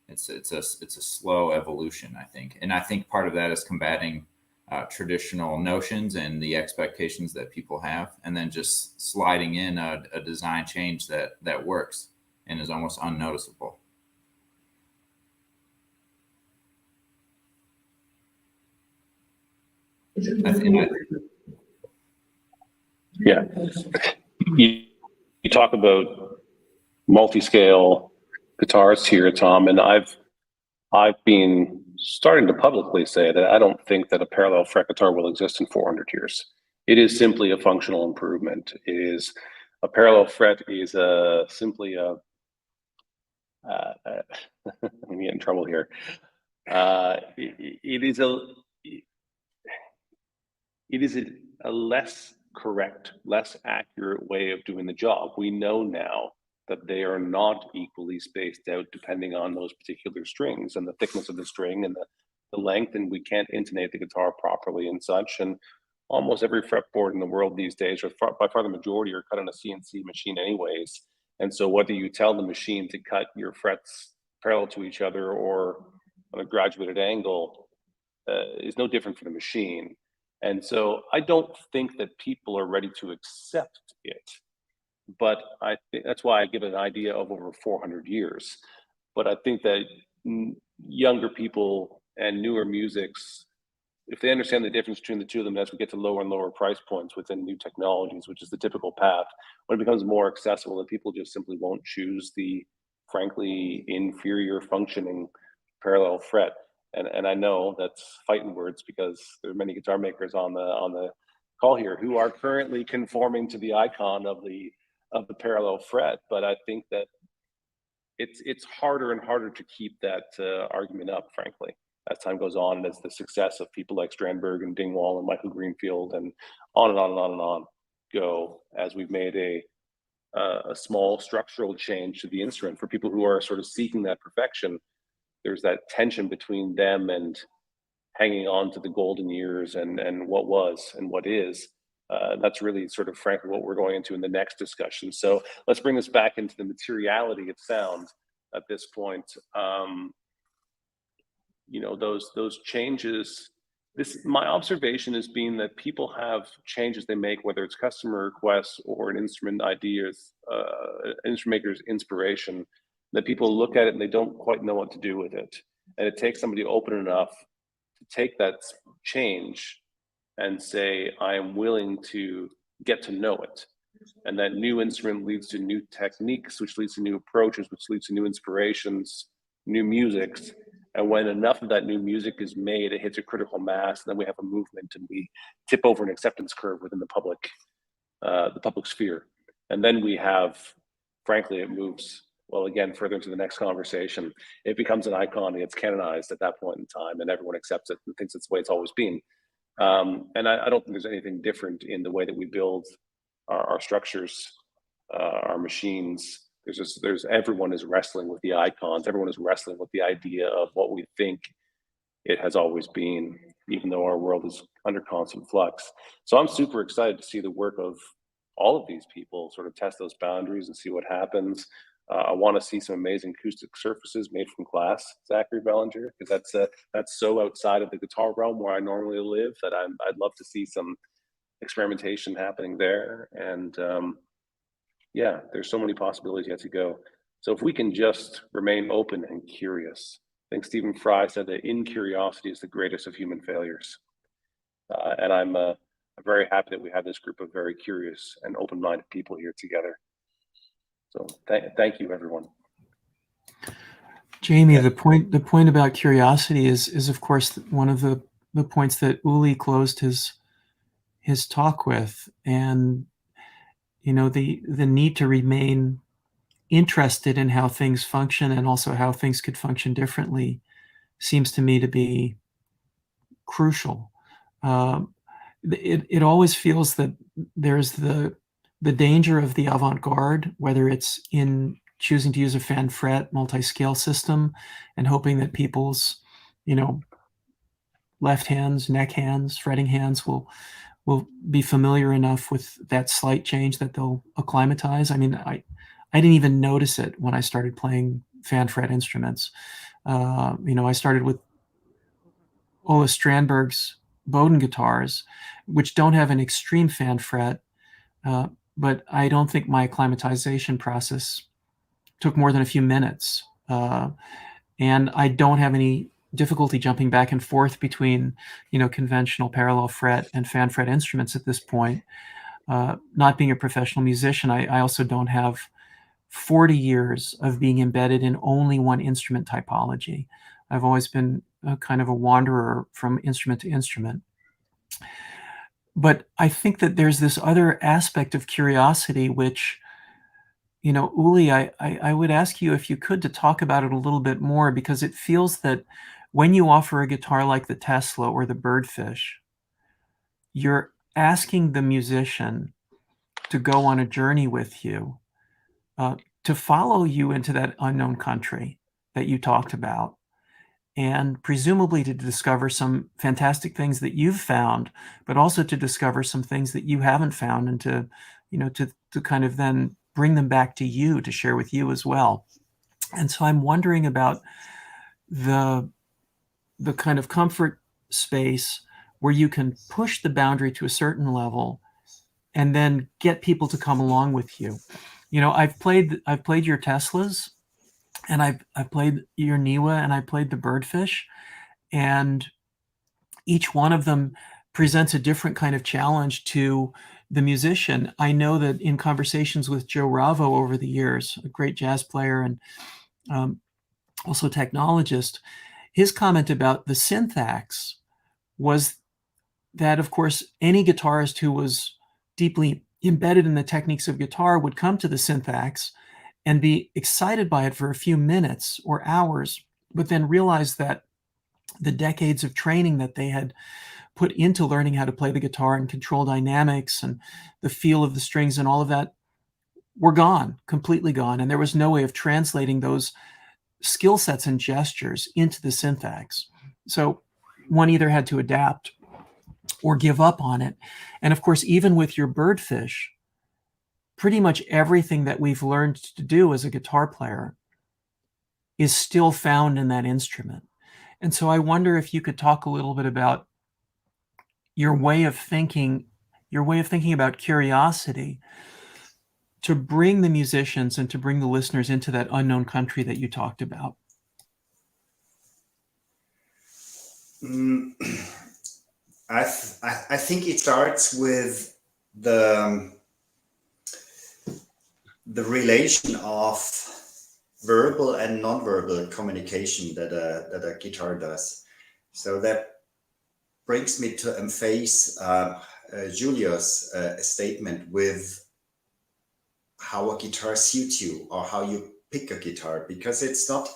It's a slow evolution, I think, and I think part of that is combating traditional notions and the expectations that people have, and then just sliding in a design change that works and is almost unnoticeable. Yeah. You talk about multi-scale guitars here, Tom, and I've been starting to publicly say that I don't think that a parallel fret guitar will exist in 400 years. It is simply a functional improvement. It is a parallel fret is simply a let me get in trouble here. It is a less correct, less accurate way of doing the job. We know now that they are not equally spaced out depending on those particular strings and the thickness of the string and the length, and we can't intonate the guitar properly and such. And almost every fretboard in the world these days, or by far the majority, are cut on a CNC machine anyways. And so whether you tell the machine to cut your frets parallel to each other or on a graduated angle is no different for the machine. And so I don't think that people are ready to accept it. But I think that's why I give it an idea of over 400 years. But I think that younger people and newer musics, if they understand the difference between the two of them as we get to lower and lower price points within new technologies, which is the typical path, when it becomes more accessible, then people just simply won't choose the frankly inferior functioning parallel fret. And I know that's fighting words because there are many guitar makers on the call here who are currently conforming to the icon of the parallel fret, but I think that it's harder and harder to keep that argument up, frankly, as time goes on, and as the success of people like Strandberg and Dingwall and Michael Greenfield and on and on and on and on go, as we've made a small structural change to the instrument for people who are sort of seeking that perfection. There's that tension between them and hanging on to the golden years and what was and what is. That's really sort of frankly what we're going into in the next discussion. So let's bring this back into the materiality of sound at this point. You know, those changes, my observation has been that people have changes they make, whether it's customer requests or an instrument ideas, instrument maker's inspiration, that people look at it and they don't quite know what to do with it. And it takes somebody open enough to take that change and say, I am willing to get to know it. And that new instrument leads to new techniques, which leads to new approaches, which leads to new inspirations, new musics. And when enough of that new music is made, it hits a critical mass, then we have a movement and we tip over an acceptance curve within the public sphere. And then we have, frankly, it moves, well, again, further into the next conversation. It becomes an icon, it gets canonized at that point in time, and everyone accepts it and thinks it's the way it's always been. And I don't think there's anything different in the way that we build our structures, our machines. There's everyone is wrestling with the icons. Everyone is wrestling with the idea of what we think it has always been, even though our world is under constant flux. So I'm super excited to see the work of all of these people sort of test those boundaries and see what happens. I want to see some amazing acoustic surfaces made from glass, Zachary Bellinger, because that's so outside of the guitar realm where I normally live that I'd love to see some experimentation happening there. And yeah, there's so many possibilities yet to go. So if we can just remain open and curious, I think Stephen Fry said that incuriosity is the greatest of human failures. And I'm very happy that we have this group of very curious and open-minded people here together. So thank you, everyone. Jamie, the point about curiosity is of course one of the points that Uli closed his talk with, and you know, the need to remain interested in how things function and also how things could function differently seems to me to be crucial. It always feels that there's the danger of the avant-garde, whether it's in choosing to use a fan fret multi-scale system and hoping that people's, you know, left hands, neck hands, fretting hands will be familiar enough with that slight change that they'll acclimatize. I mean, I didn't even notice it when I started playing fan fret instruments. You know, I started with Ola Strandberg's Bowden guitars, which don't have an extreme fan fret, but I don't think my acclimatization process took more than a few minutes. And I don't have any difficulty jumping back and forth between, you know, conventional parallel fret and fan fret instruments at this point. Not being a professional musician, I also don't have 40 years of being embedded in only one instrument typology. I've always been a kind of a wanderer from instrument to instrument. But I think that there's this other aspect of curiosity, which, you know, Uli, I would ask you if you could to talk about it a little bit more, because it feels that when you offer a guitar like the Tesla or the Birdfish, you're asking the musician to go on a journey with you, to follow you into that unknown country that you talked about, and presumably to discover some fantastic things that you've found, but also to discover some things that you haven't found, and to, you know, to kind of then bring them back to you to share with you as well. And so I'm wondering about the kind of comfort space where you can push the boundary to a certain level and then get people to come along with you. You know, I've played your Teslas, and I've played your Niwa, and I played the Birdfish, and each one of them presents a different kind of challenge to the musician. I know that in conversations with Joe Ravo over the years, a great jazz player and also technologist, his comment about the syntax was that, of course, any guitarist who was deeply embedded in the techniques of guitar would come to the syntax and be excited by it for a few minutes or hours, but then realize that the decades of training that they had put into learning how to play the guitar and control dynamics and the feel of the strings and all of that were gone, completely gone. And there was no way of translating those skill sets and gestures into the syntax. So one either had to adapt or give up on it. And of course, even with your birdfish, pretty much everything that we've learned to do as a guitar player is still found in that instrument. And so I wonder if you could talk a little bit about your way of thinking about curiosity to bring the musicians and to bring the listeners into that unknown country that you talked about. I think it starts with the relation of verbal and non-verbal communication that a guitar does. So that brings me to emphasize Julio's statement with how a guitar suits you or how you pick a guitar, because it's not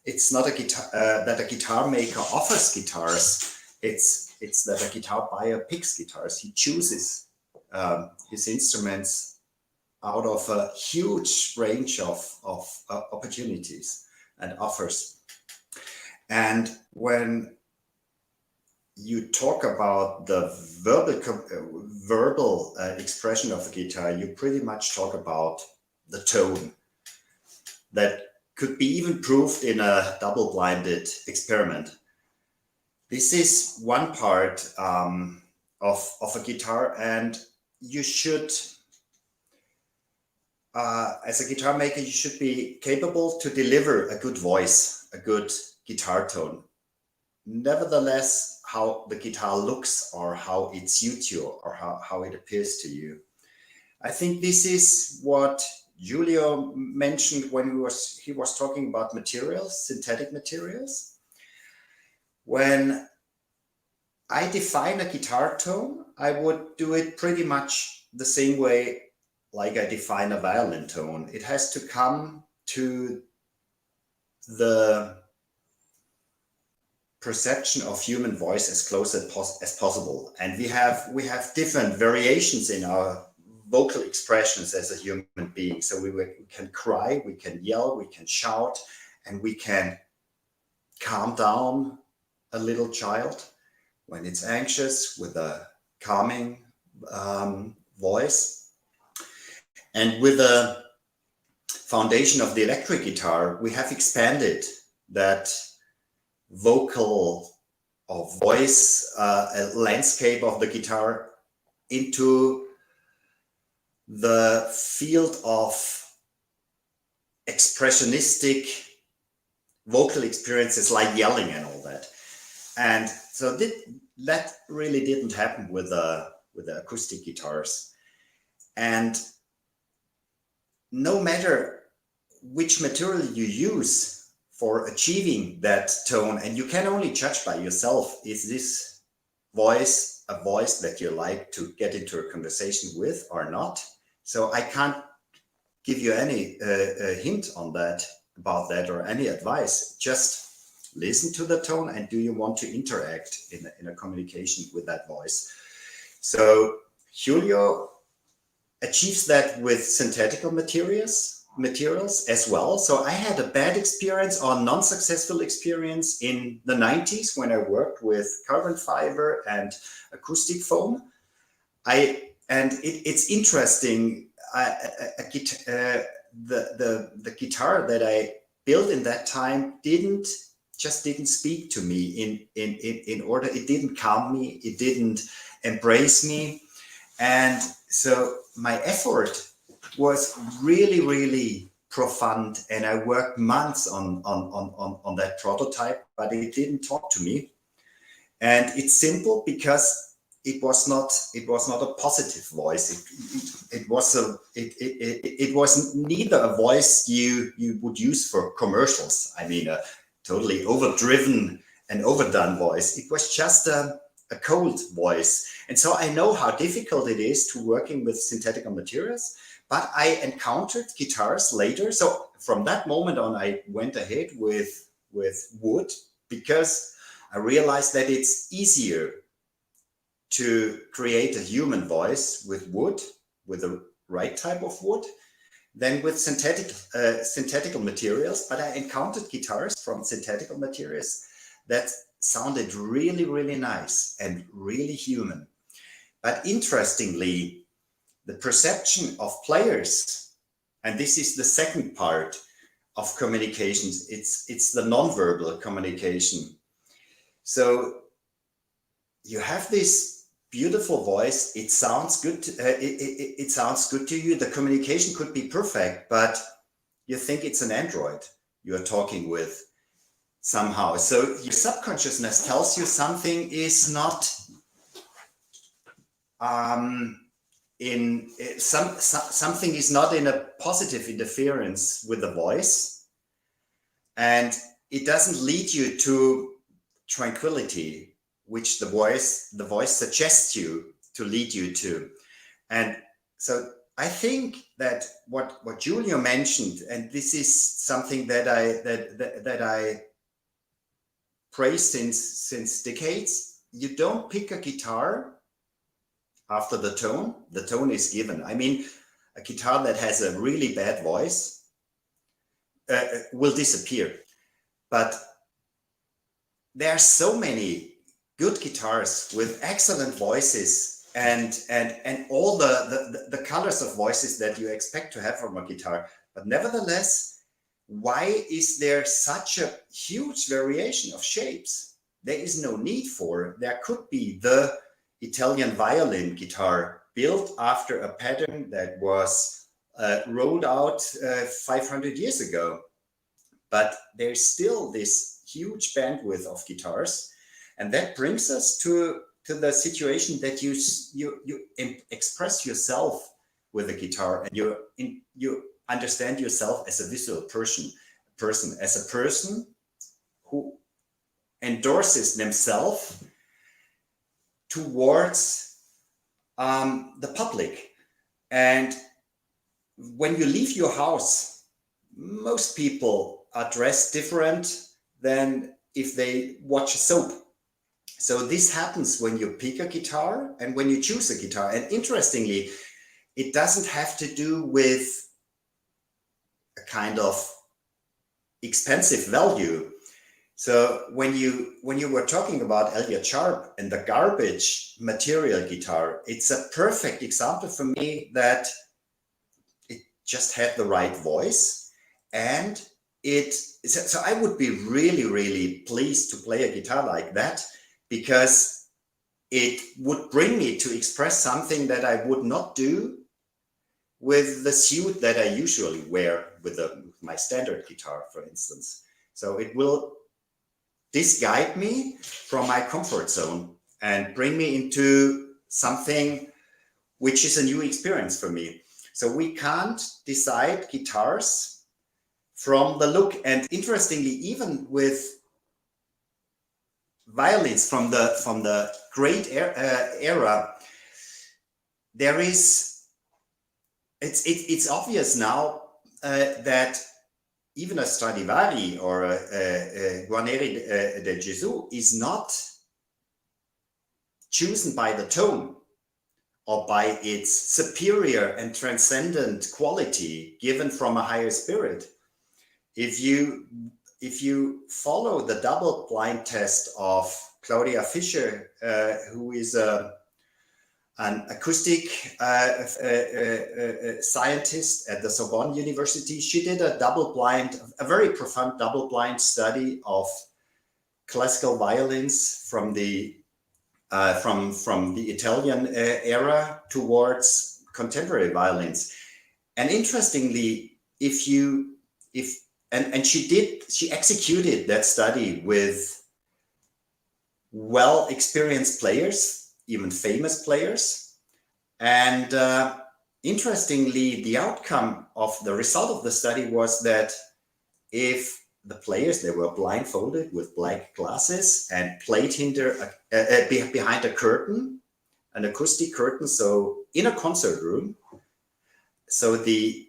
a guitar that a guitar maker offers guitars. It's that a guitar buyer picks guitars. He chooses his instruments out of a huge range of opportunities and offers. And when you talk about the verbal expression of the guitar, you pretty much talk about the tone that could be even proved in a double-blinded experiment. This is one part of a guitar, and you should, as a guitar maker, you should be capable to deliver a good voice, a good guitar tone. Nevertheless, how the guitar looks or how it suits you or how it appears to you. I think this is what Julio mentioned when he was talking about materials, synthetic materials. When I define a guitar tone, I would do it pretty much the same way like I define a violin tone. It has to come to the perception of human voice as close as possible. And we have different variations in our vocal expressions as a human being. So we can cry, we can yell, we can shout, and we can calm down a little child when it's anxious with a calming voice. And with the foundation of the electric guitar, we have expanded that vocal or voice landscape of the guitar into the field of expressionistic vocal experiences like yelling and all that. And so that really didn't happen with the acoustic guitars. And no matter which material you use for achieving that tone, and you can only judge by yourself, is this voice a voice that you like to get into a conversation with or not? So I can't give you any hint on that, about that, or any advice. Just listen to the tone, and do you want to interact in a communication with that voice? So Julio achieves that with synthetical materials as well. So I had a bad experience or non-successful experience in the 90s when I worked with carbon fiber and acoustic foam. It's interesting. The guitar that I built in that time didn't speak to me in order. It didn't calm me. It didn't embrace me. And so my effort was really, really profound. And I worked months on that prototype, but it didn't talk to me. And it's simple because it was not a positive voice. It was neither a voice you would use for commercials. I mean, a totally overdriven and overdone voice. It was just a cold voice. And so I know how difficult it is to working with synthetic materials, but I encountered guitars later. So from that moment on, I went ahead with wood because I realized that it's easier to create a human voice with wood, with the right type of wood, than with synthetic materials. But I encountered guitars from synthetic materials that sounded really, really nice and really human. But interestingly, the perception of players, and this is the second part of communications, it's the nonverbal communication. So you have this beautiful voice, it sounds good, it sounds good to you, the communication could be perfect, but you think it's an android you're talking with somehow. So your subconsciousness tells you something is not something is not in a positive interference with the voice, and it doesn't lead you to tranquility, which the voice suggests you to lead you to. And so I think that what Julio mentioned, and this is something that I praise since decades, you don't pick a guitar after the tone is given. I mean, a guitar that has a really bad voice will disappear. But there are so many good guitars with excellent voices and all the colors of voices that you expect to have from a guitar. But nevertheless, why is there such a huge variation of shapes? There is no need for. There could be the Italian violin guitar built after a pattern that was rolled out 500 years ago. But there's still this huge bandwidth of guitars. And that brings us to the situation that you express yourself with a guitar, and you understand yourself as a visual person, as a person who endorses themselves towards the public. And when you leave your house, most people are dressed different than if they watch a soap. So this happens when you pick a guitar and when you choose a guitar. And interestingly, it doesn't have to do with a kind of expensive value. So when you were talking about Elliott Sharp and the garbage material guitar, it's a perfect example for me that it just had the right voice. And so I would be really, really pleased to play a guitar like that, because it would bring me to express something that I would not do with the suit that I usually wear with my standard guitar, for instance. So it will disguide me from my comfort zone and bring me into something which is a new experience for me. So we can't decide guitars from the look. And interestingly, even with violins from the great era, there is, it's obvious now that even a Stradivari or a Guarneri del Gesù is not chosen by the tone or by its superior and transcendent quality given from a higher spirit. If you follow the double blind test of Claudia Fischer, who is an acoustic scientist at the Sorbonne University, she did a very profound double blind study of classical violins from the Italian era towards contemporary violins. And interestingly, she executed that study with well-experienced players, even famous players. And interestingly, the outcome of the result of the study was that if the players, they were blindfolded with black glasses and played behind a curtain, an acoustic curtain, so in a concert room, so the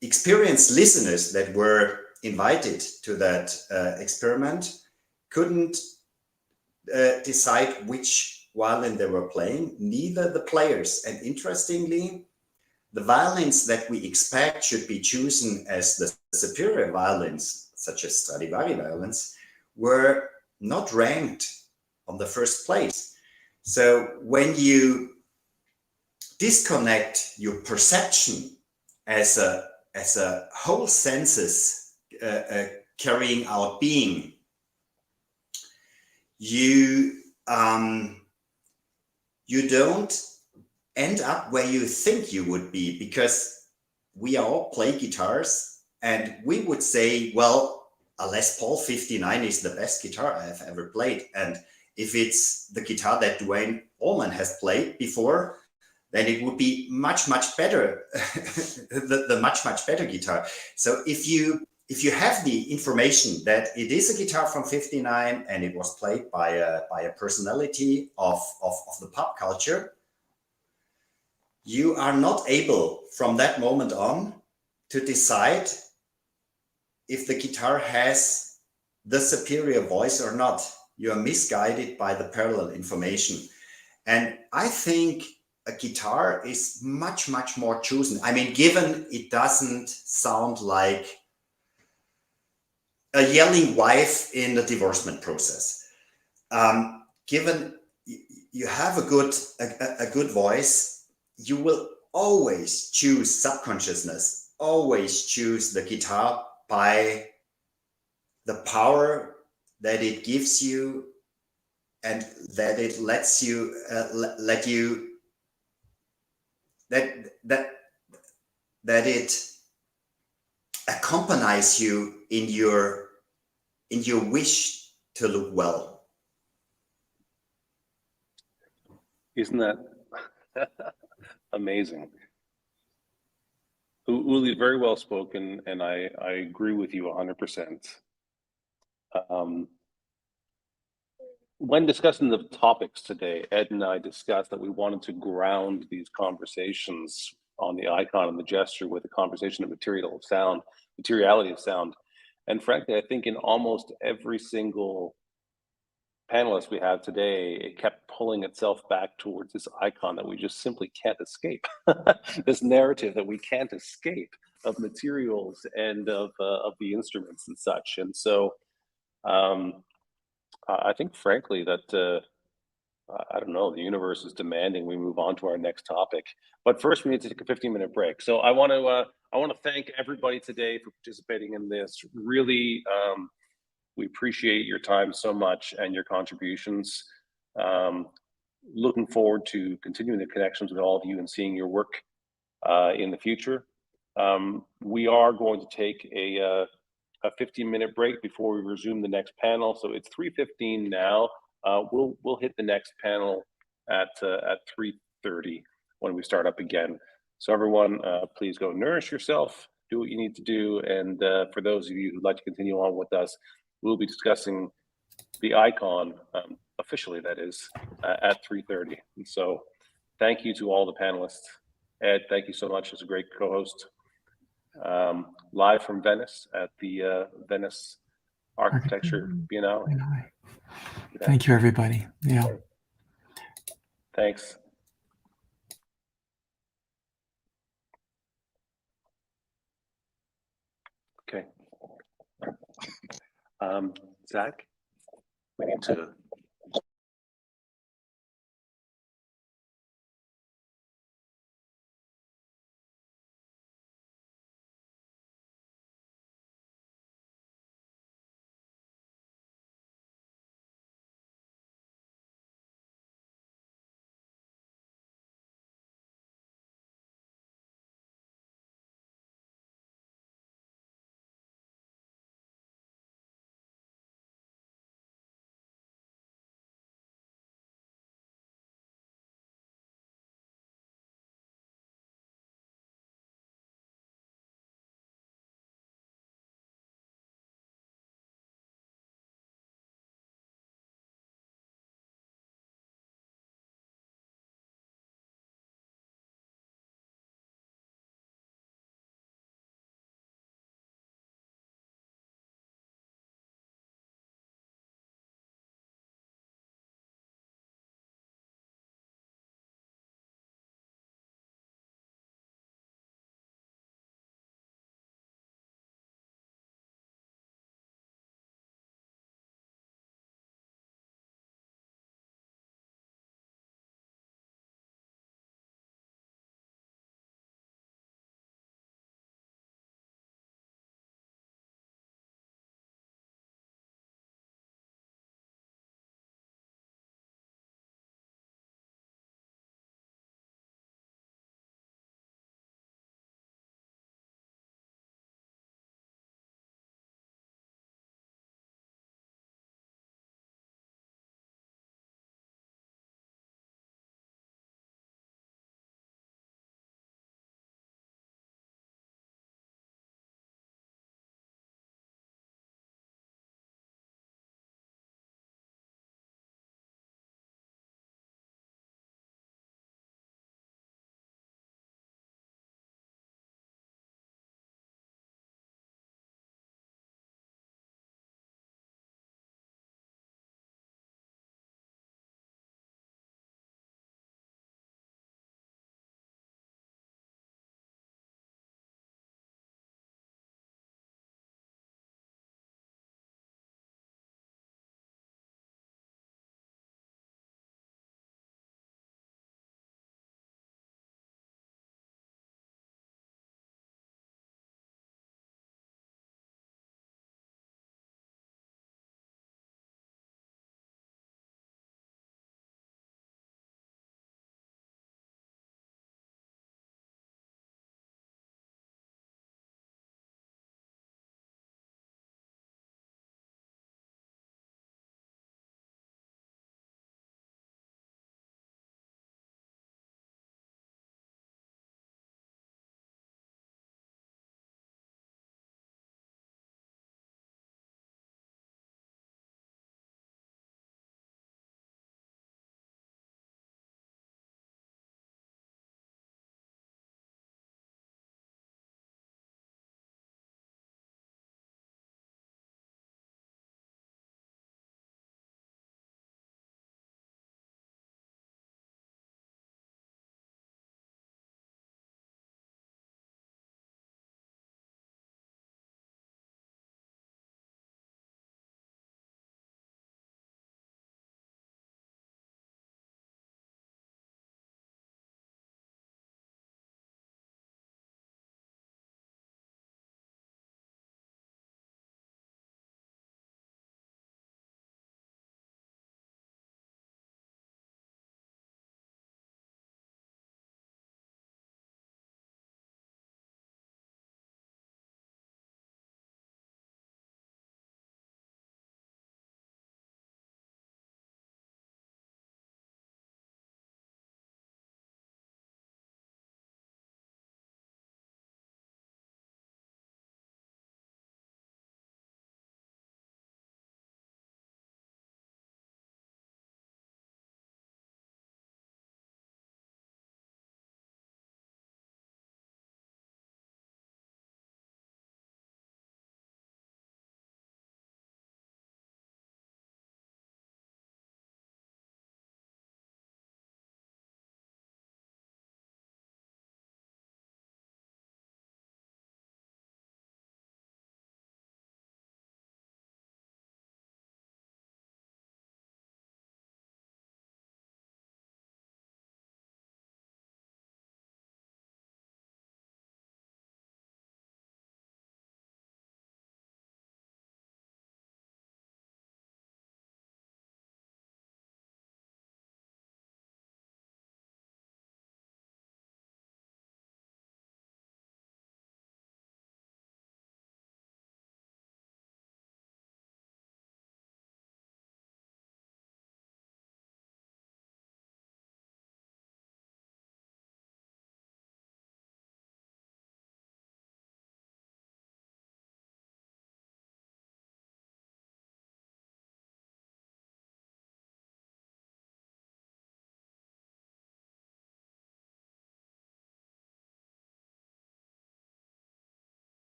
experienced listeners that were invited to that experiment couldn't decide which violin they were playing, neither the players. And interestingly, the violins that we expect should be chosen as the superior violins, such as Stradivari violins, were not ranked on the first place. So when you disconnect your perception as a whole senses carrying out being, you don't end up where you think you would be, because we all play guitars and we would say, well, a Les Paul 59 is the best guitar I have ever played. And if it's the guitar that Dwayne Allman has played before, then it would be much, much better, the much, much better guitar. So if you have the information that it is a guitar from 59 and it was played by a personality of the pop culture, you are not able from that moment on to decide if the guitar has the superior voice or not. You are misguided by the parallel information. And I think a guitar is much, much more chosen. I mean, given it doesn't sound like a yelling wife in the divorcement process. Given you have a good voice, you will always choose subconsciousness, always choose the guitar by the power that it gives you and that it lets you that it accompanies you in your wish to look well. Isn't that amazing? Uli, very well spoken, and I agree with you 100%. When discussing the topics today, Ed and I discussed that we wanted to ground these conversations on the icon and the gesture with a conversation of materiality of sound. And frankly, I think in almost every single panelist we have today, it kept pulling itself back towards this icon that we just simply can't escape. This narrative that we can't escape of materials and of the instruments and such. And so I think, frankly, that I don't know, the universe is demanding we move on to our next topic. But first, we need to take a 15-minute break. So I want to thank everybody today for participating in this. Really, we appreciate your time so much and your contributions. Looking forward to continuing the connections with all of you and seeing your work in the future. We are going to take a 15-minute break before we resume the next panel. So it's 3:15 now. We'll hit the next panel at 3:30 when we start up again. So everyone, please go nourish yourself, do what you need to do. And for those of you who'd like to continue on with us, we'll be discussing the icon, officially that is, at 3:30. And so thank you to all the panelists. Ed, thank you so much as a great co-host. Live from Venice at the Venice Architecture Biennale. Thank you, everybody. Yeah. Thanks. Okay. Zach, we need to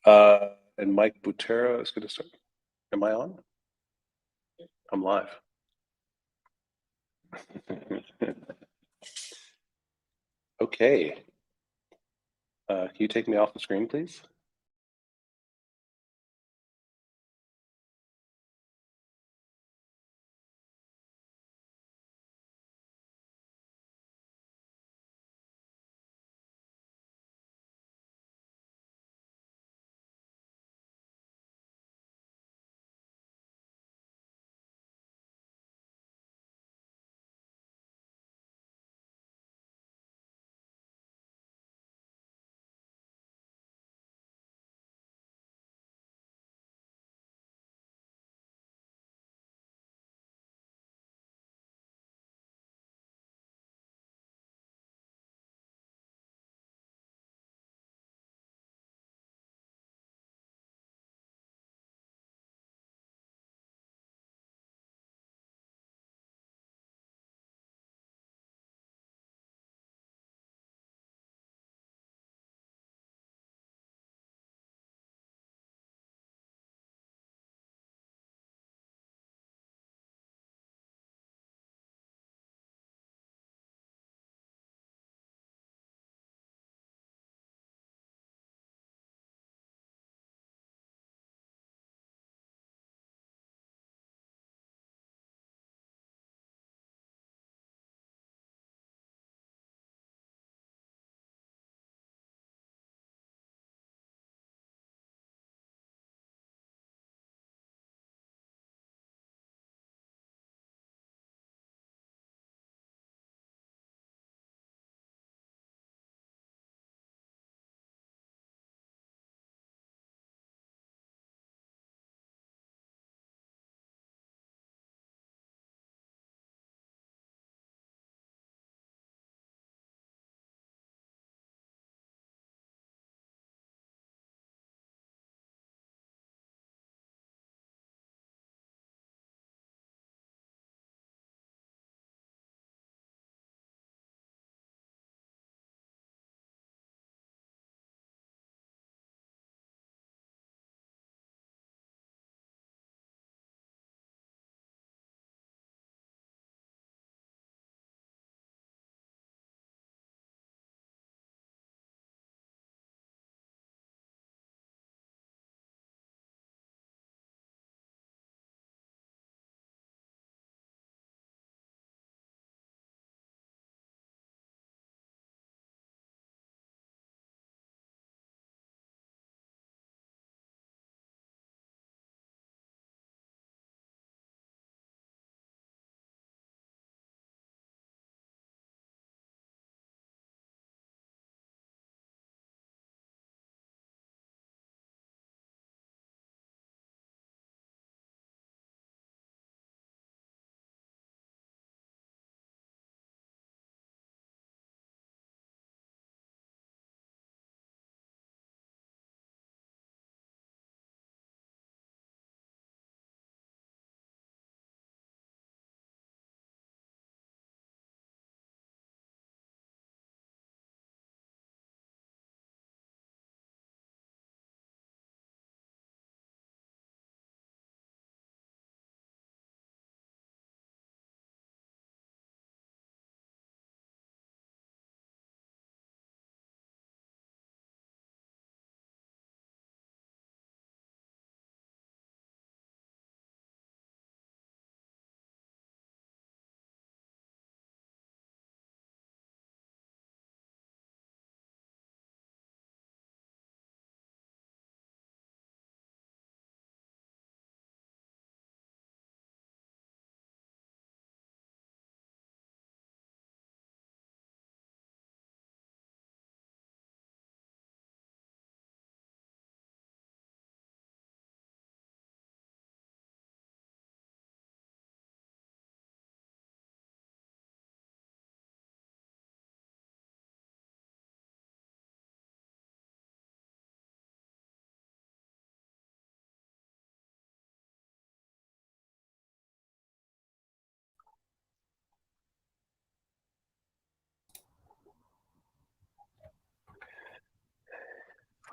And Mike Butera is going to start. Am I on? I'm live. Okay. Can you take me off the screen, please?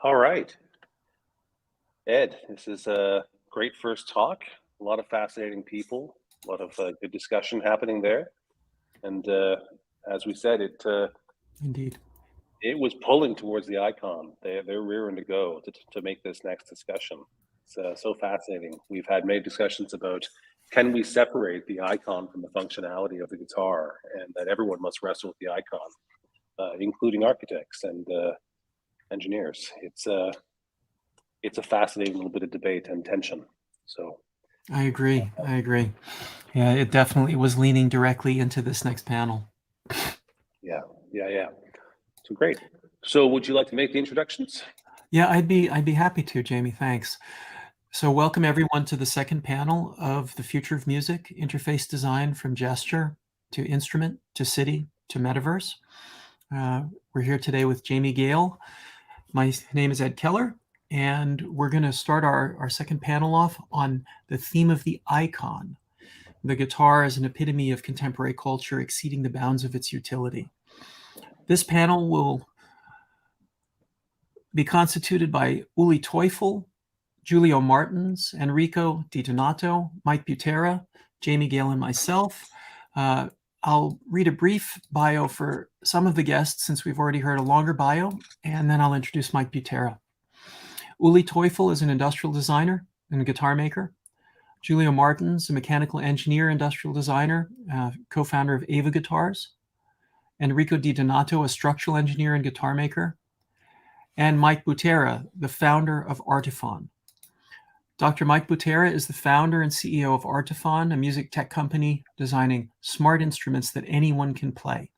All right. Ed, this is a great first talk. A lot of fascinating people, a lot of good discussion happening there. And as we said, Indeed. it was pulling towards the icon. They're rearing to go to make this next discussion. It's so fascinating. We've had many discussions about, can we separate the icon from the functionality of the guitar, and that everyone must wrestle with the icon, including architects and engineers. It's a fascinating little bit of debate and tension. So I agree. Yeah, it definitely was leaning directly into this next panel. yeah. So great. So would you like to make the introductions? Yeah, I'd be happy to, Jamie. Thanks. So welcome everyone to the second panel of The Future of Music, Interface Design from Gesture to Instrument to City to Metaverse. We're here today with Jamie Gale. My name is Ed Keller, and we're going to start our second panel off on the theme of the icon. The guitar as an epitome of contemporary culture exceeding the bounds of its utility. This panel will be constituted by Uli Teufel, Giulio Martins, Enrico Di Donato, Mike Butera, Jamie Gale, and myself. I'll read a brief bio for some of the guests since we've already heard a longer bio, and then I'll introduce Mike Butera. Uli Teufel is an industrial designer and a guitar maker. Giulio Martins, a mechanical engineer, industrial designer, co-founder of Ava Guitars. Enrico Di Donato, a structural engineer and guitar maker. And Mike Butera, the founder of Artifon. Dr. Mike Butera is the founder and CEO of Artifon, a music tech company designing smart instruments that anyone can play.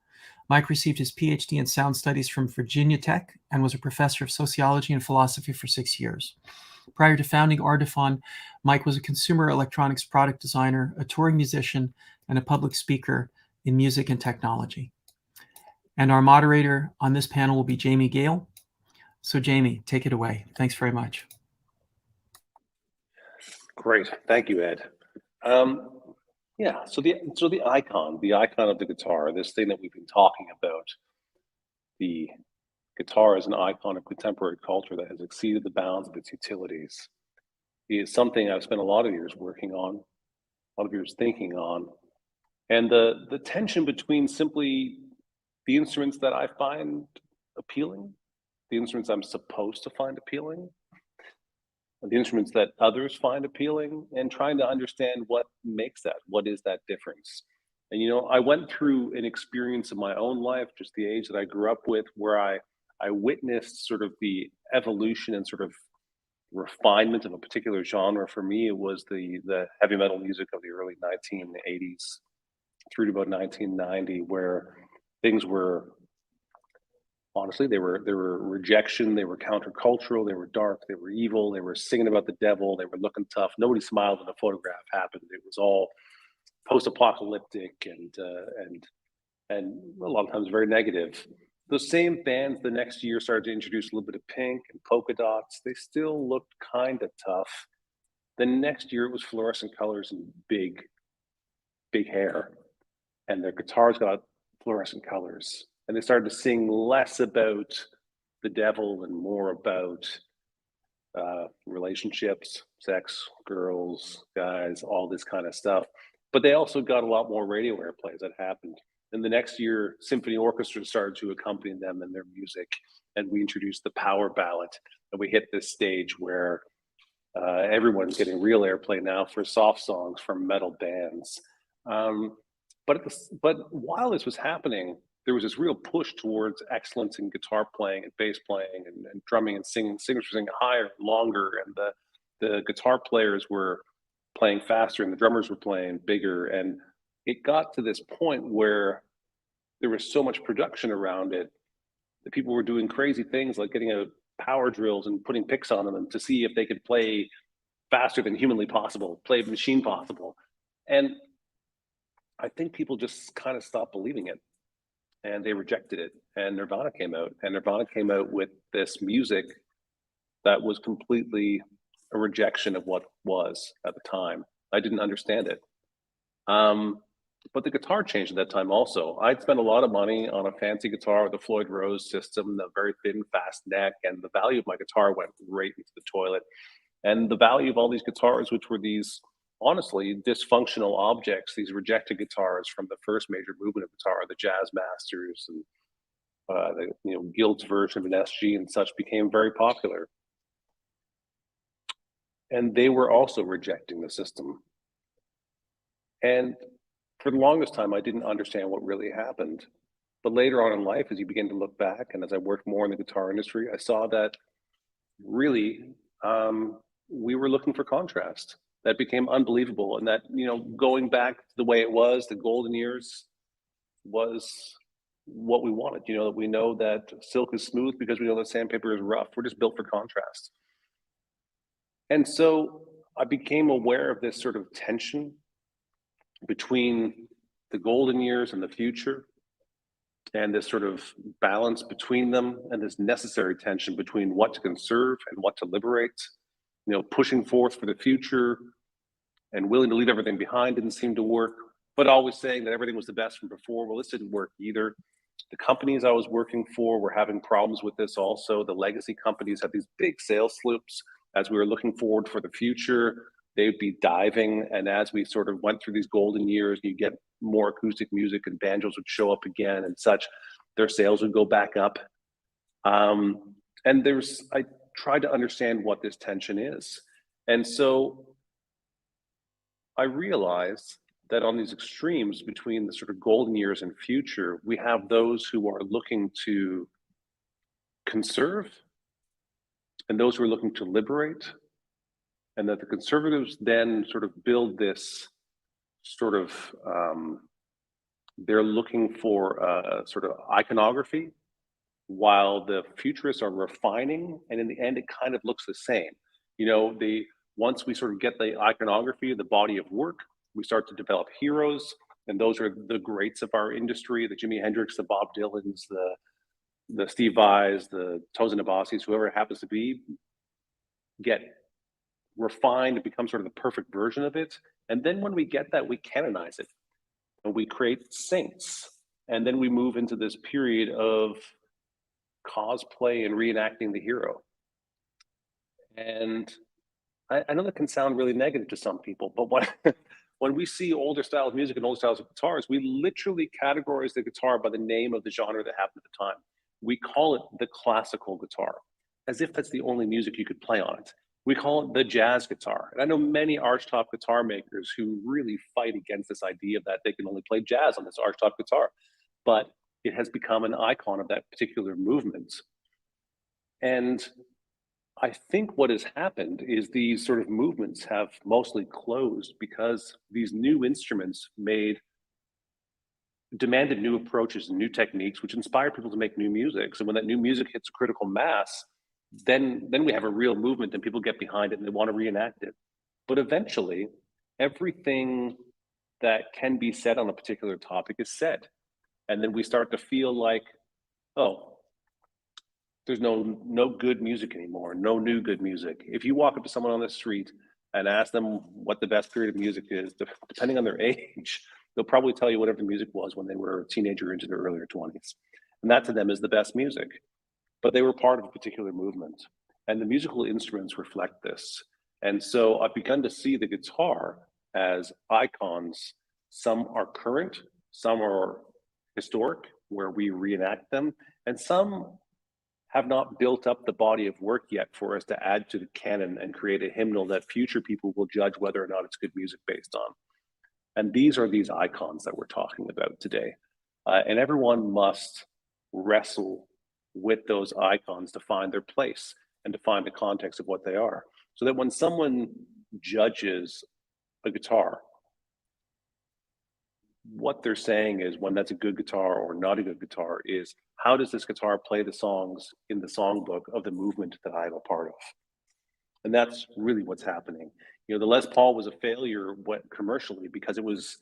Mike received his PhD in sound studies from Virginia Tech and was a professor of sociology and philosophy for 6 years. Prior to founding Artifon, Mike was a consumer electronics product designer, a touring musician, and a public speaker in music and technology. And our moderator on this panel will be Jamie Gale. So Jamie, take it away. Thanks very much. Great, thank you, Ed. Yeah, so the icon of the guitar, this thing that we've been talking about, the guitar as an icon of contemporary culture that has exceeded the bounds of its utilities, is something I've spent a lot of years working on, a lot of years thinking on, and the tension between simply the instruments that I find appealing, the instruments I'm supposed to find appealing, the instruments that others find appealing, and trying to understand what makes that, what is that difference. And I went through an experience in my own life, just the age that I grew up with, where I witnessed sort of the evolution and sort of refinement of a particular genre. For me, it was the heavy metal music of the early 1980s through to about 1990, where things were, honestly, they were rejection, they were countercultural, they were dark, they were evil, they were singing about the devil, they were looking tough. Nobody smiled when a photograph happened. It was all post-apocalyptic and a lot of times very negative. Those same bands the next year started to introduce a little bit of pink and polka dots. They still looked kind of tough. The next year it was fluorescent colors and big hair, and their guitars got fluorescent colors. And they started to sing less about the devil and more about relationships, sex, girls, guys, all this kind of stuff. But they also got a lot more radio airplays that happened. And the next year, symphony orchestras started to accompany them in their music. And we introduced the power ballad. And we hit this stage where everyone's getting real airplay now for soft songs from metal bands. But while this was happening, there was this real push towards excellence in guitar playing and bass playing and drumming and singing. Singers were singing higher and longer, and the guitar players were playing faster and the drummers were playing bigger. And it got to this point where there was so much production around it that people were doing crazy things like getting out power drills and putting picks on them to see if they could play faster than humanly possible, play machine possible. And I think people just kind of stopped believing it. And they rejected it, and Nirvana came out. And Nirvana came out with this music that was completely a rejection of what was at the time. I didn't understand it. But the guitar changed at that time also. I'd spent a lot of money on a fancy guitar with a Floyd Rose system, a very thin, fast neck, and the value of my guitar went right into the toilet. And the value of all these guitars, which were these honestly dysfunctional objects, these rejected guitars from the first major movement of guitar, the Jazz Masters and the Gilt's version of an SG and such, became very popular. And they were also rejecting the system. And for the longest time, I didn't understand what really happened. But later on in life, as you begin to look back, and as I worked more in the guitar industry, I saw that really we were looking for contrast. That became unbelievable. And that, going back to the way it was, the golden years was what we wanted. That we know that silk is smooth because we know that sandpaper is rough. We're just built for contrast. And so I became aware of this sort of tension between the golden years and the future, and this sort of balance between them, and this necessary tension between what to conserve and what to liberate. Pushing forth for the future and willing to leave everything behind didn't seem to work, but always saying that everything was the best from before. Well, this didn't work either. The companies I was working for were having problems with this also. The legacy companies had these big sales slips. As we were looking forward for the future, they would be diving. And as we sort of went through these golden years, you get more acoustic music and banjos would show up again and such, their sales would go back up. And I tried to understand what this tension is. And so I realized that on these extremes between the sort of golden years and future, we have those who are looking to conserve and those who are looking to liberate, and that the conservatives then sort of build this sort of, they're looking for sort of iconography, while the futurists are refining, and in the end, it kind of looks the same. Once we sort of get the iconography, the body of work, we start to develop heroes, and those are the greats of our industry, the Jimi Hendrix, the Bob Dylans, the Steve Vais, the Tosin Abasi's, whoever it happens to be, get refined and become sort of the perfect version of it. And then when we get that, we canonize it and we create saints. And then we move into this period of cosplay and reenacting the hero. And I know that can sound really negative to some people, but when we see older styles of music and older styles of guitars, we literally categorize the guitar by the name of the genre that happened at the time. We call it the classical guitar, as if that's the only music you could play on it. We call it the jazz guitar. And I know many archtop guitar makers who really fight against this idea that they can only play jazz on this archtop guitar, but it has become an icon of that particular movement. And I think what has happened is these sort of movements have mostly closed because these new instruments demanded new approaches and new techniques, which inspired people to make new music. So when that new music hits critical mass, then we have a real movement and people get behind it and they want to reenact it. But eventually, everything that can be said on a particular topic is said. And then we start to feel like, oh, there's no good music anymore, no new good music. If you walk up to someone on the street and ask them what the best period of music is, depending on their age, they'll probably tell you whatever the music was when they were a teenager into their earlier 20s. And that to them is the best music. But they were part of a particular movement. And the musical instruments reflect this. And so I've begun to see the guitar as icons. Some are current, some are historic, where we reenact them, and some have not built up the body of work yet for us to add to the canon and create a hymnal that future people will judge whether or not it's good music based on. And these are these icons that we're talking about today. And everyone must wrestle with those icons to find their place and to find the context of what they are. So that when someone judges a guitar, what they're saying is when that's a good guitar or not a good guitar is, how does this guitar play the songs in the songbook of the movement that I'm a part of? And that's really what's happening. The Les Paul was a failure commercially because it was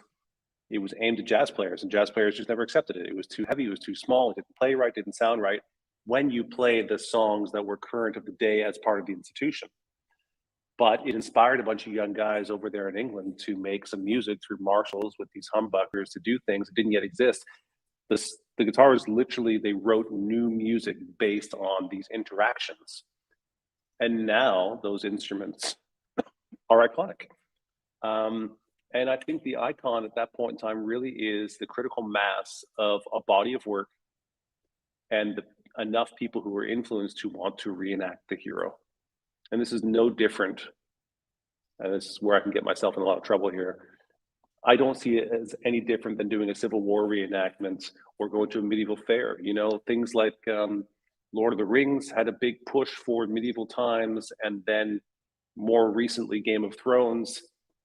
aimed at jazz players, and jazz players just never accepted it. It was too heavy, it was too small, it didn't play right, didn't sound right when you played the songs that were current of the day as part of the institution. But it inspired a bunch of young guys over there in England to make some music through Marshalls with these humbuckers to do things that didn't yet exist. The guitarists literally, they wrote new music based on these interactions. And now those instruments are iconic. And I think the icon at that point in time really is the critical mass of a body of work and enough people who are influenced to want to reenact the hero. And this is no different, and this is where I can get myself in a lot of trouble here. I don't see it as any different than doing a Civil War reenactment or going to a medieval fair. You know, things like Lord of the Rings had a big push for medieval times, and then more recently Game of Thrones.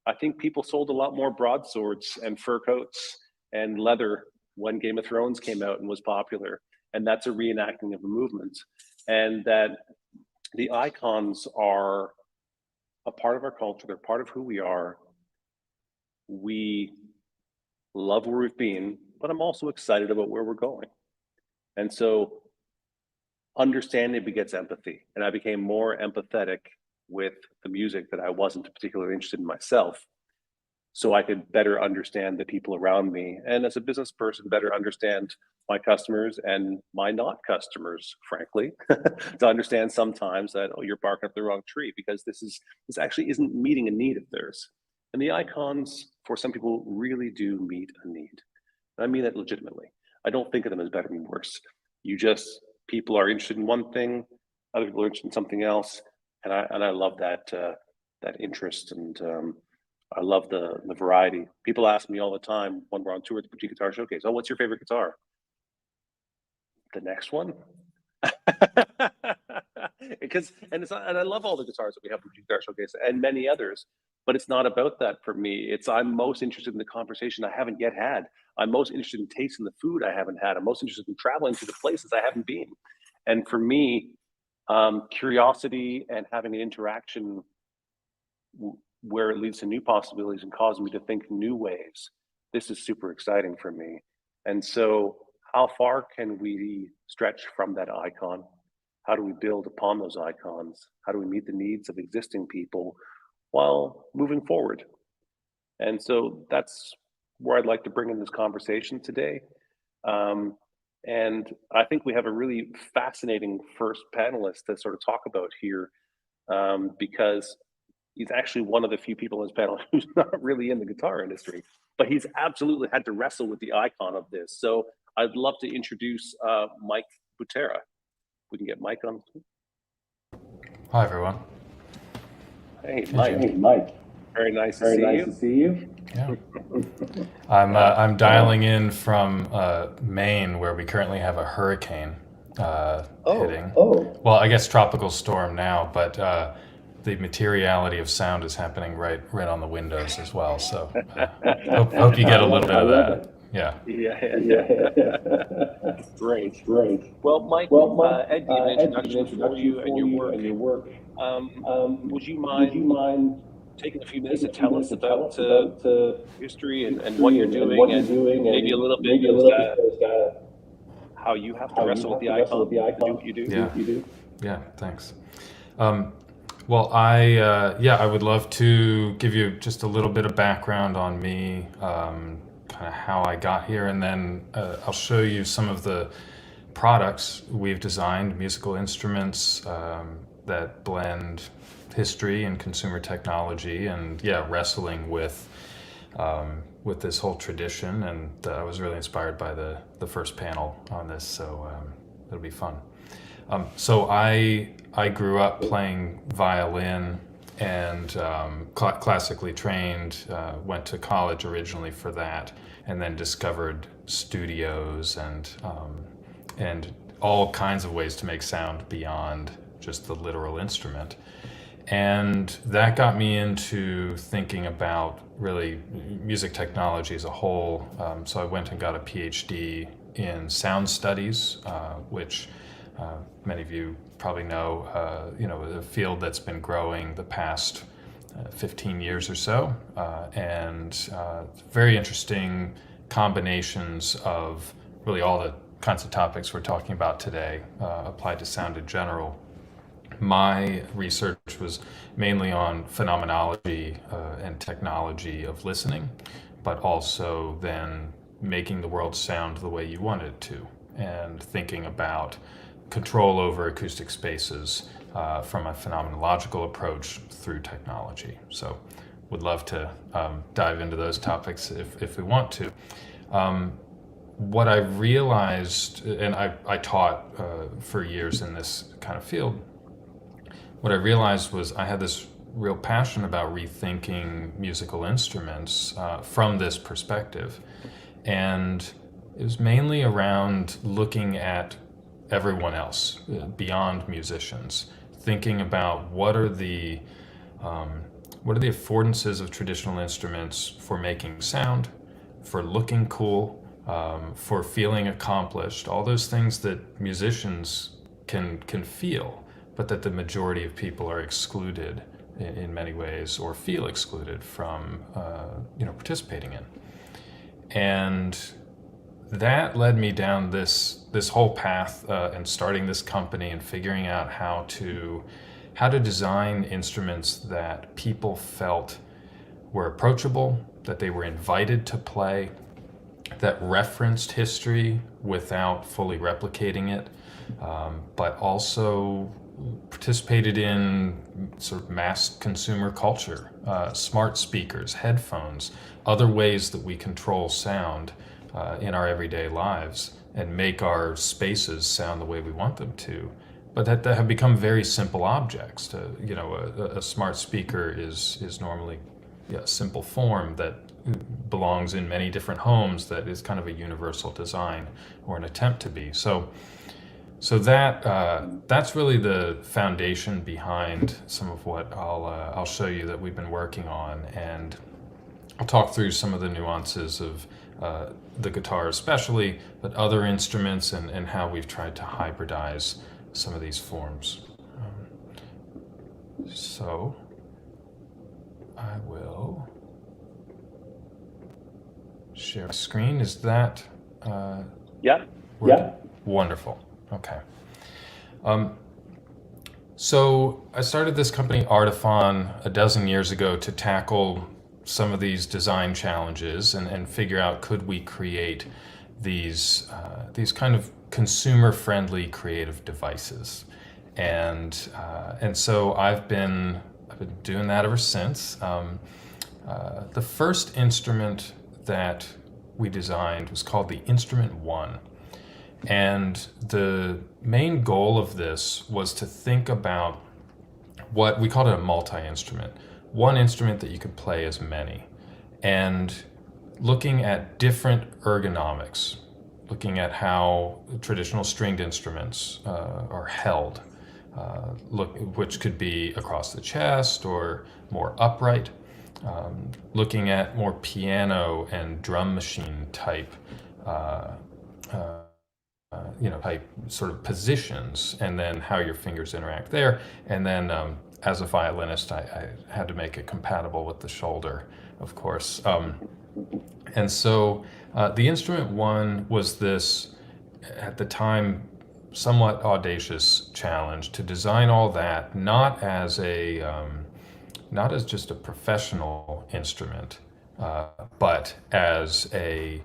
I think people sold a lot more broadswords and fur coats and leather when Game of Thrones came out and was popular. And that's a reenacting of a movement. And that the icons are a part of our culture, they're part of who we are. We love where we've been, but I'm also excited about where we're going. And so understanding begets empathy. And I became more empathetic with the music that I wasn't particularly interested in myself, so I could better understand the people around me. And as a business person, better understand my customers and my not customers, frankly, to understand sometimes that, oh, you're barking up the wrong tree because this actually isn't meeting a need of theirs. And the icons, for some people, really do meet a need. And I mean that legitimately. I don't think of them as better and worse. People are interested in one thing, other people are interested in something else. And I love that interest, and I love the variety. People ask me all the time when we're on tour at the Boutique Guitar Showcase, oh, what's your favorite guitar? The next one. And I love all the guitars that we have at the Boutique Guitar Showcase and many others, but it's not about that for me. I'm most interested in the conversation I haven't yet had. I'm most interested in tasting the food I haven't had. I'm most interested in traveling to the places I haven't been. And for me, curiosity and having an interaction where it leads to new possibilities and causes me to think new ways, this is super exciting for me. And so how far can we stretch from that icon? How do we build upon those icons? How do we meet the needs of existing people while moving forward? And so that's where I'd like to bring in this conversation today. And I think we have a really fascinating first panelist to sort of talk about here, because he's actually one of the few people in this panel who's not really in the guitar industry, but he's absolutely had to wrestle with the icon of this. So I'd love to introduce Mike Butera. We can get Mike on. Hi, everyone. Hey, Mike. Very nice to see you. Yeah. I'm dialing in from Maine, where we currently have a hurricane hitting. Well, I guess tropical storm now, but the materiality of sound is happening right on the windows as well. So hope you get a little bit of that. Yeah. Great. Well, Mike, Ed gave an introduction for you and your work. Would you mind taking a few minutes to tell us about history and what you're doing, and maybe a little bit of how you have to wrestle with the icon, do what you do? Yeah, thanks. Well, I would love to give you just a little bit of background on me, kind of how I got here, and then I'll show you some of the products we've designed, musical instruments that blend history and consumer technology, and wrestling with this whole tradition. And I was really inspired by the first panel on this, so it'll be fun. So I grew up playing violin and classically trained, went to college originally for that, and then discovered studios and all kinds of ways to make sound beyond just the literal instrument. And that got me into thinking about really music technology as a whole. So I went and got a PhD in sound studies, which many of you probably know, a field that's been growing the past 15 years or so, and very interesting combinations of really all the kinds of topics we're talking about today applied to sound in general. My research was mainly on phenomenology and technology of listening, but also then making the world sound the way you want it to, and thinking about control over acoustic spaces from a phenomenological approach through technology. So would love to dive into those topics if we want to. What I realized, and I taught for years in this kind of field, what I realized was I had this real passion about rethinking musical instruments from this perspective. And it was mainly around looking at everyone else beyond musicians, thinking about what are the affordances of traditional instruments for making sound, for looking cool, for feeling accomplished, all those things that musicians can feel, but that the majority of people are excluded in many ways, or feel excluded from participating in. And that led me down this whole path and starting this company and figuring out how to design instruments that people felt were approachable, that they were invited to play, that referenced history without fully replicating it, but also participated in sort of mass consumer culture, smart speakers, headphones, other ways that we control sound in our everyday lives and make our spaces sound the way we want them to, but that have become very simple objects. A smart speaker is normally a simple form that belongs in many different homes, that is kind of a universal design, or an attempt to be. So that's really the foundation behind some of what I'll show you that we've been working on, and I'll talk through some of the nuances of the guitar especially, but other instruments and how we've tried to hybridize some of these forms. So I will share my screen. Is that Yeah. Wonderful. Okay. So I started this company Artifon a dozen years ago to tackle some of these design challenges and figure out, could we create these kind of consumer-friendly creative devices, and so I've been doing that ever since. The first instrument that we designed was called the Instrument One, and the main goal of this was to think about what we called it a multi-instrument, one instrument that you could play as many, and looking at different ergonomics, looking at how traditional stringed instruments are held, which could be across the chest or more upright, looking at more piano and drum machine type type sort of positions, and then how your fingers interact there. And then as a violinist, I had to make it compatible with the shoulder, of course. And so the Instrument One was this, at the time, somewhat audacious challenge to design all that, not as just a professional instrument, but as a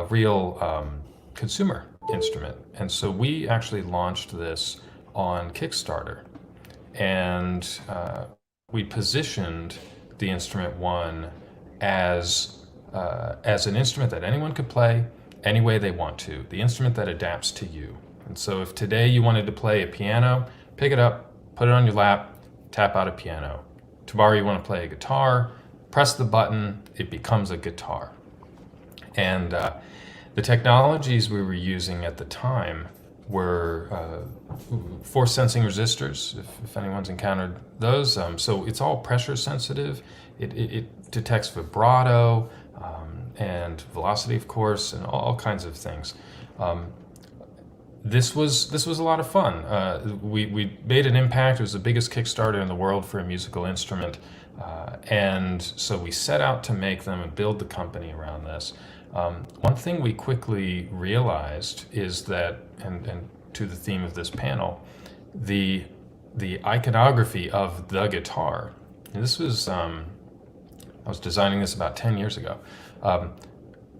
real consumer instrument. And so we actually launched this on Kickstarter, and we positioned the Instrument One as an instrument that anyone could play any way they want to, the instrument that adapts to you. And so if today you wanted to play a piano, pick it up, put it on your lap, tap out a piano. Tomorrow you want to play a guitar, press the button, it becomes a guitar. And the technologies we were using at the time were force sensing resistors, if anyone's encountered those. So it's all pressure sensitive. It detects vibrato and velocity, of course, and all kinds of things. This was a lot of fun. We made an impact. It was the biggest Kickstarter in the world for a musical instrument. And so we set out to make them and build the company around this. One thing we quickly realized is that, and to the theme of this panel, the iconography of the guitar. And this was, I was designing this about 10 years ago,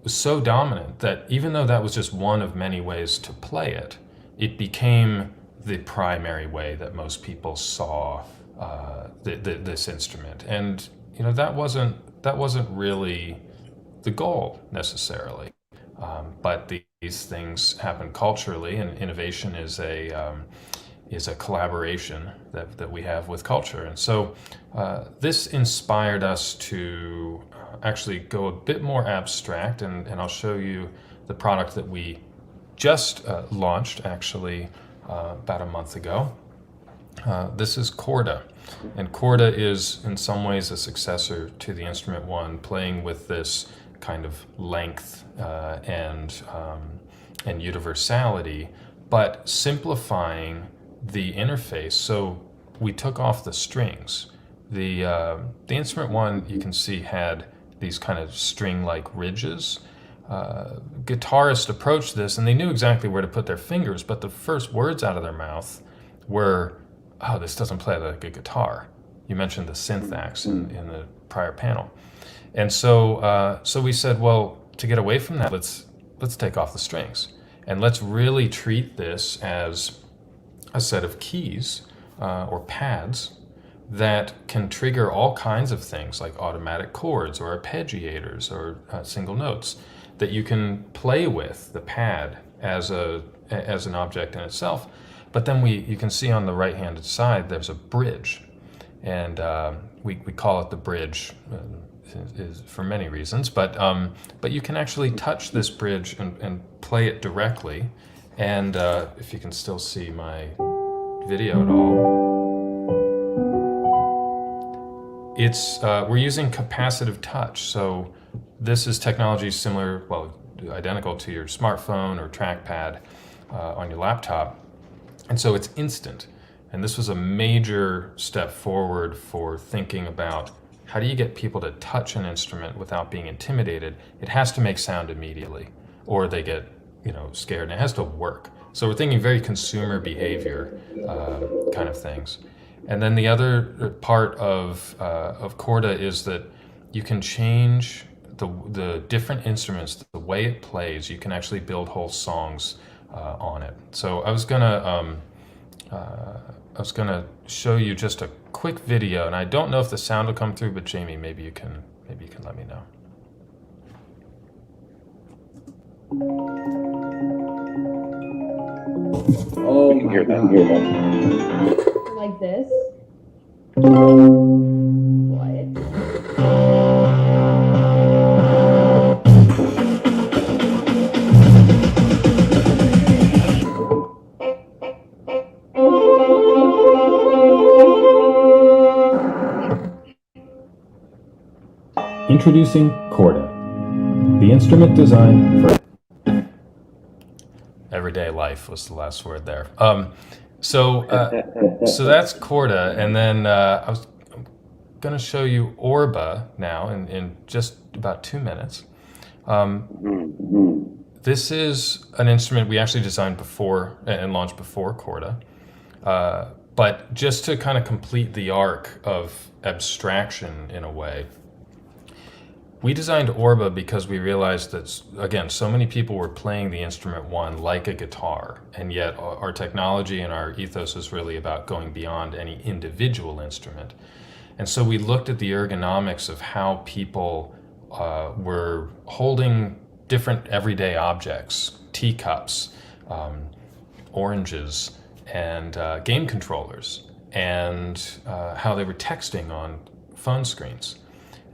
was so dominant that even though that was just one of many ways to play it, it became the primary way that most people saw this instrument. And that wasn't really the goal necessarily. But these things happen culturally, and innovation is a collaboration that we have with culture. And so this inspired us to actually go a bit more abstract, and I'll show you the product that we just launched actually about a month ago. This is Corda, and Corda is in some ways a successor to the Instrument One, playing with this kind of length and universality, but simplifying the interface. So we took off the strings. The Instrument One, you can see, had these kind of string-like ridges. Guitarists approached this and they knew exactly where to put their fingers, but the first words out of their mouth were, "Oh, this doesn't play like a guitar." You mentioned the syntax in the prior panel. And so we said, well, to get away from that, let's take off the strings, and let's really treat this as a set of keys or pads that can trigger all kinds of things like automatic chords or arpeggiators or single notes that you can play with the pad as an object in itself. But then you can see on the right-hand side there's a bridge, and we call it the bridge is for many reasons, but you can actually touch this bridge and play it directly. And if you can still see my video at all, we're using capacitive touch. So this is technology similar, well, identical to your smartphone or trackpad on your laptop. And so it's instant. And this was a major step forward for thinking about how do you get people to touch an instrument without being intimidated. It has to make sound immediately, or they get scared, and it has to work. So we're thinking very consumer behavior kind of things. And then the other part of Corda is that you can change the different instruments, the way it plays. You can actually build whole songs on it. So I was gonna show you just a quick video, and I don't know if the sound will come through, but Jamie, maybe you can let me know. Oh, you can hear that. Like this. Introducing Corda, the instrument designed for everyday life was the last word there. So that's Corda, and then I was going to show you Orba now in just about 2 minutes. This is an instrument we actually designed before and launched before Corda, but just to kind of complete the arc of abstraction in a way. We designed Orba because we realized that, again, so many people were playing the Instrument One like a guitar, and yet our technology and our ethos is really about going beyond any individual instrument. And so we looked at the ergonomics of how people were holding different everyday objects, teacups, oranges, and game controllers, and how they were texting on phone screens.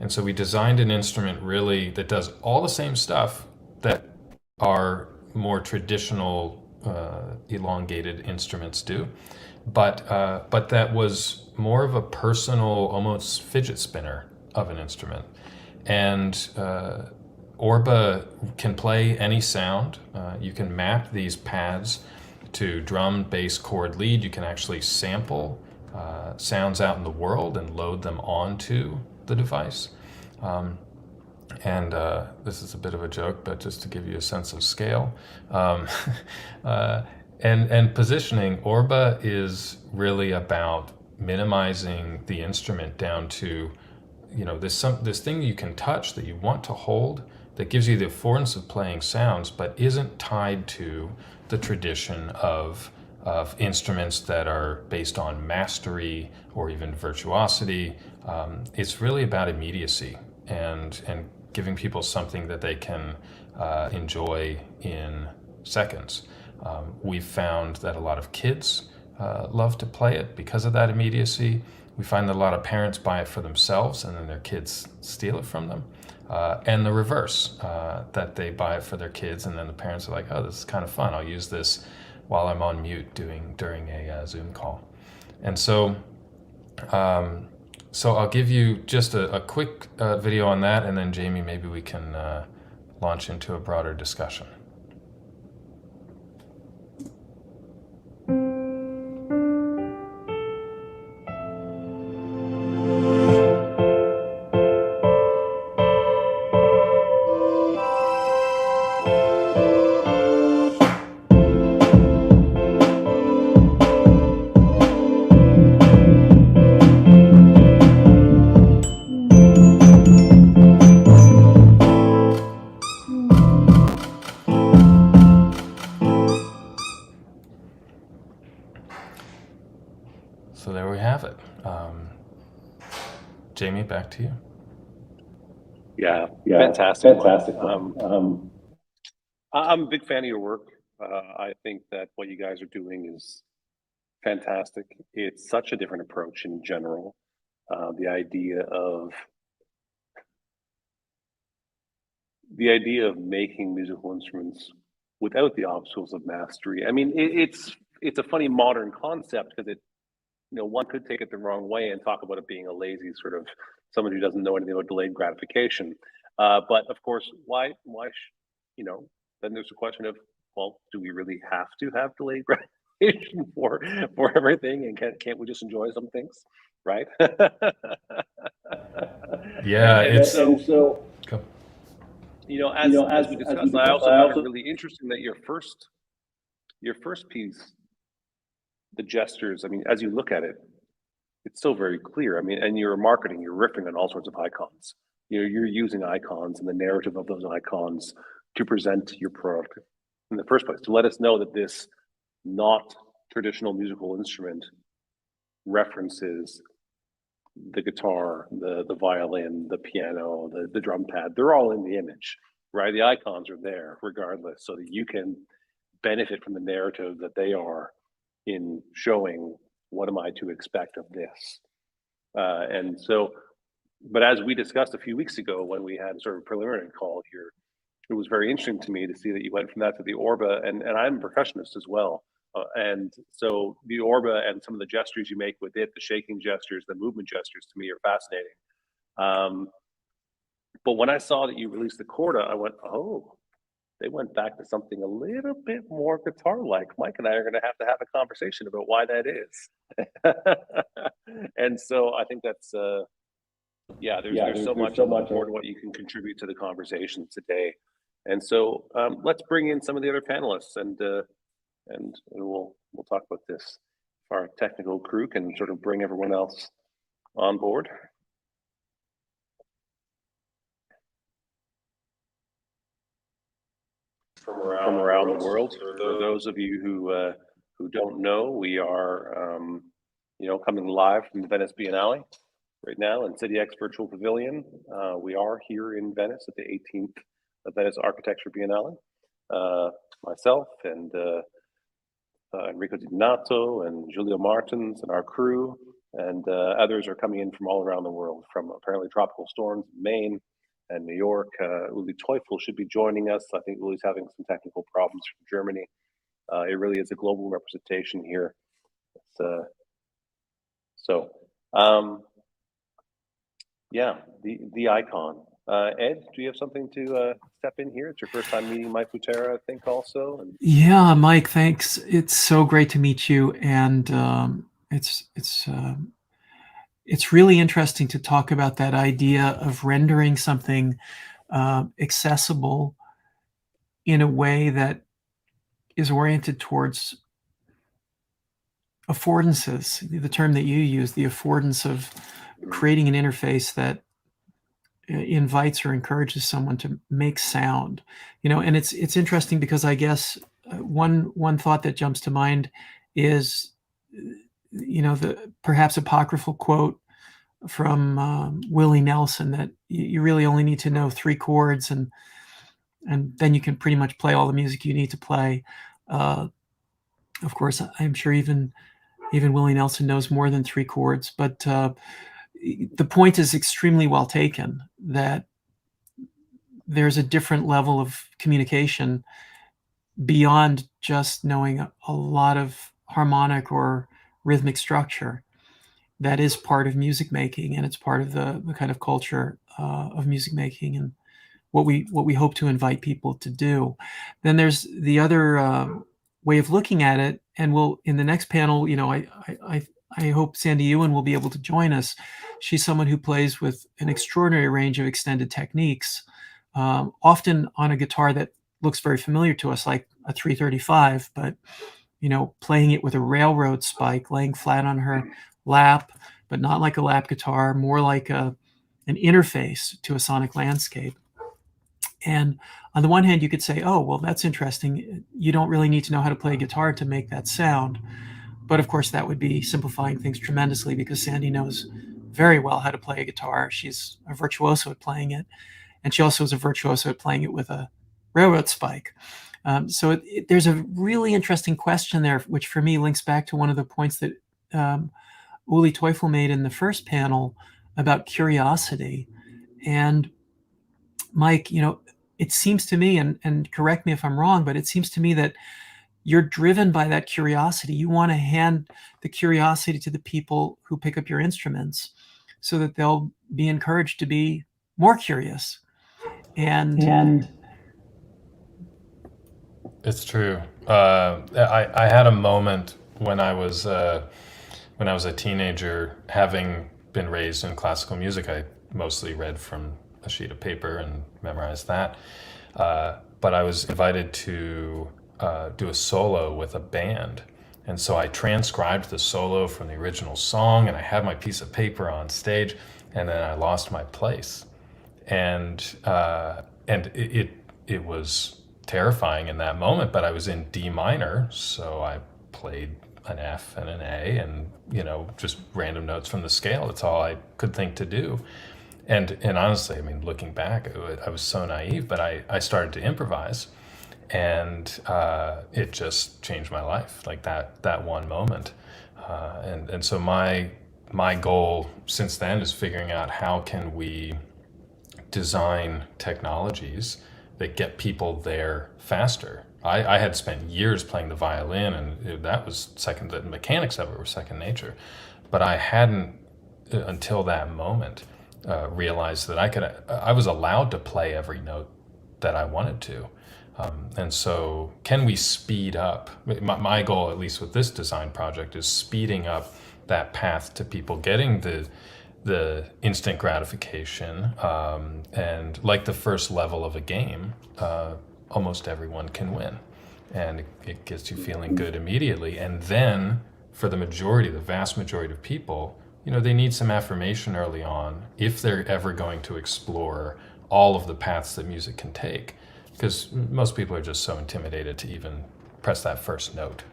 And so we designed an instrument really that does all the same stuff that our more traditional elongated instruments do, but that was more of a personal, almost fidget spinner of an instrument. And Orba can play any sound. You can map these pads to drum, bass, chord, lead. You can actually sample sounds out in the world and load them onto the device. And this is a bit of a joke, but just to give you a sense of scale. And positioning, Orba is really about minimizing the instrument down to, this thing you can touch that you want to hold that gives you the affordance of playing sounds, but isn't tied to the tradition of of instruments that are based on mastery or even virtuosity. It's really about immediacy and giving people something that they can enjoy in seconds. We've found that a lot of kids love to play it because of that immediacy. We find that a lot of parents buy it for themselves and then their kids steal it from them. And the reverse, that they buy it for their kids and then the parents are like, oh, this is kind of fun. I'll use this while I'm on mute during a Zoom call. And so I'll give you just a quick video on that, and then Jamie, maybe we can launch into a broader discussion. So there we have it. Jamie, back to you. Yeah, fantastic. I'm a big fan of your work. I think that what you guys are doing is fantastic. It's such a different approach in general. The idea of making musical instruments without the obstacles of mastery. I mean, it's a funny modern concept because one could take it the wrong way and talk about it being a lazy sort of someone who doesn't know anything about delayed gratification. But of course, why? Then there's a question of, well, do we really have to have delayed gratification for everything? And can't we just enjoy some things, right? Yeah, as we discussed, I also found it really interesting that your first piece, the gestures, I mean, as you look at it, it's so very clear. I mean, and you're marketing, you're riffing on all sorts of icons. You're using icons and the narrative of those icons to present your product in the first place, to let us know that this not traditional musical instrument references the guitar, the violin, the piano, the drum pad. They're all in the image, right? The icons are there regardless, so that you can benefit from the narrative that they are in showing what am I to expect of this. But as we discussed a few weeks ago when we had sort of a preliminary call here, it was very interesting to me to see that you went from that to the Orba, and I'm a percussionist as well. And so the Orba and some of the gestures you make with it, the shaking gestures, the movement gestures, to me are fascinating. But when I saw that you released the Corda, I went, oh, they went back to something a little bit more guitar-like. Mike and I are going to have a conversation about why that is. And so I think that's, there's so much important what you can contribute to the conversation today. And so let's bring in some of the other panelists, and we'll talk about this. Our technical crew can sort of bring everyone else on board. From around the world. For those of you who don't know, we are coming live from the Venice Biennale right now in Cityx Virtual Pavilion. We are here in Venice at the 18th Venice Architecture Biennale. Myself and Enrico Di Donato and Giulio Martins and our crew, and others are coming in from all around the world, from apparently tropical storms in Maine and New York. Uli Teufel should be joining us. I think Uli's having some technical problems from Germany. It really is a global representation here. The icon. Ed, do you have something to step in here? It's your first time meeting Mike Butera, I think, also. Yeah, Mike, thanks. It's so great to meet you, and it's really interesting to talk about that idea of rendering something accessible in a way that is oriented towards affordances. The term that you use, the affordance of creating an interface that invites or encourages someone to make sound, and it's interesting because I guess one thought that jumps to mind is, the perhaps apocryphal quote from Willie Nelson that you really only need to know 3 chords and then you can pretty much play all the music you need to play. Of course, I'm sure even Willie Nelson knows more than 3 chords, but the point is extremely well taken, that there's a different level of communication beyond just knowing a lot of harmonic or rhythmic structure. That is part of music making, and it's part of the kind of culture of music making and what we hope to invite people to do. Then there's the other way of looking at it, and we'll, in the next panel, I hope Sandy Ewan will be able to join us. She's someone who plays with an extraordinary range of extended techniques, often on a guitar that looks very familiar to us, like a 335, but playing it with a railroad spike, laying flat on her lap, but not like a lap guitar, more like an interface to a sonic landscape. And on the one hand, you could say, oh, well, that's interesting. You don't really need to know how to play a guitar to make that sound. But of course, that would be simplifying things tremendously, because Sandy knows very well how to play a guitar. She's a virtuoso at playing it. And she also is a virtuoso at playing it with a railroad spike. So there's a really interesting question there, which for me links back to one of the points that Uli Teufel made in the first panel about curiosity. And Mike, it seems to me, and correct me if I'm wrong, but it seems to me that you're driven by that curiosity. You want to hand the curiosity to the people who pick up your instruments so that they'll be encouraged to be more curious. And it's true. I had a moment when I was a teenager, having been raised in classical music. I mostly read from a sheet of paper and memorized that. But I was invited to do a solo with a band. And so I transcribed the solo from the original song, and I had my piece of paper on stage, and then I lost my place. And it was terrifying in that moment, but I was in D minor, so I played an F and an A and, just random notes from the scale. That's all I could think to do. And honestly, looking back, I was so naive, but I started to improvise, and it just changed my life, like that one moment. And so my goal since then is figuring out how can we design technologies that get people there faster. I had spent years playing the violin, and that was the mechanics of it were second nature. But I hadn't, until that moment, realized that I was allowed to play every note that I wanted to. And so can we speed up? My goal, at least with this design project, is speeding up that path to people getting the instant gratification. And like the first level of a game, almost everyone can win. And it gets you feeling good immediately. And then for the vast majority of people, they need some affirmation early on if they're ever going to explore all of the paths that music can take. Because most people are just so intimidated to even press that first note.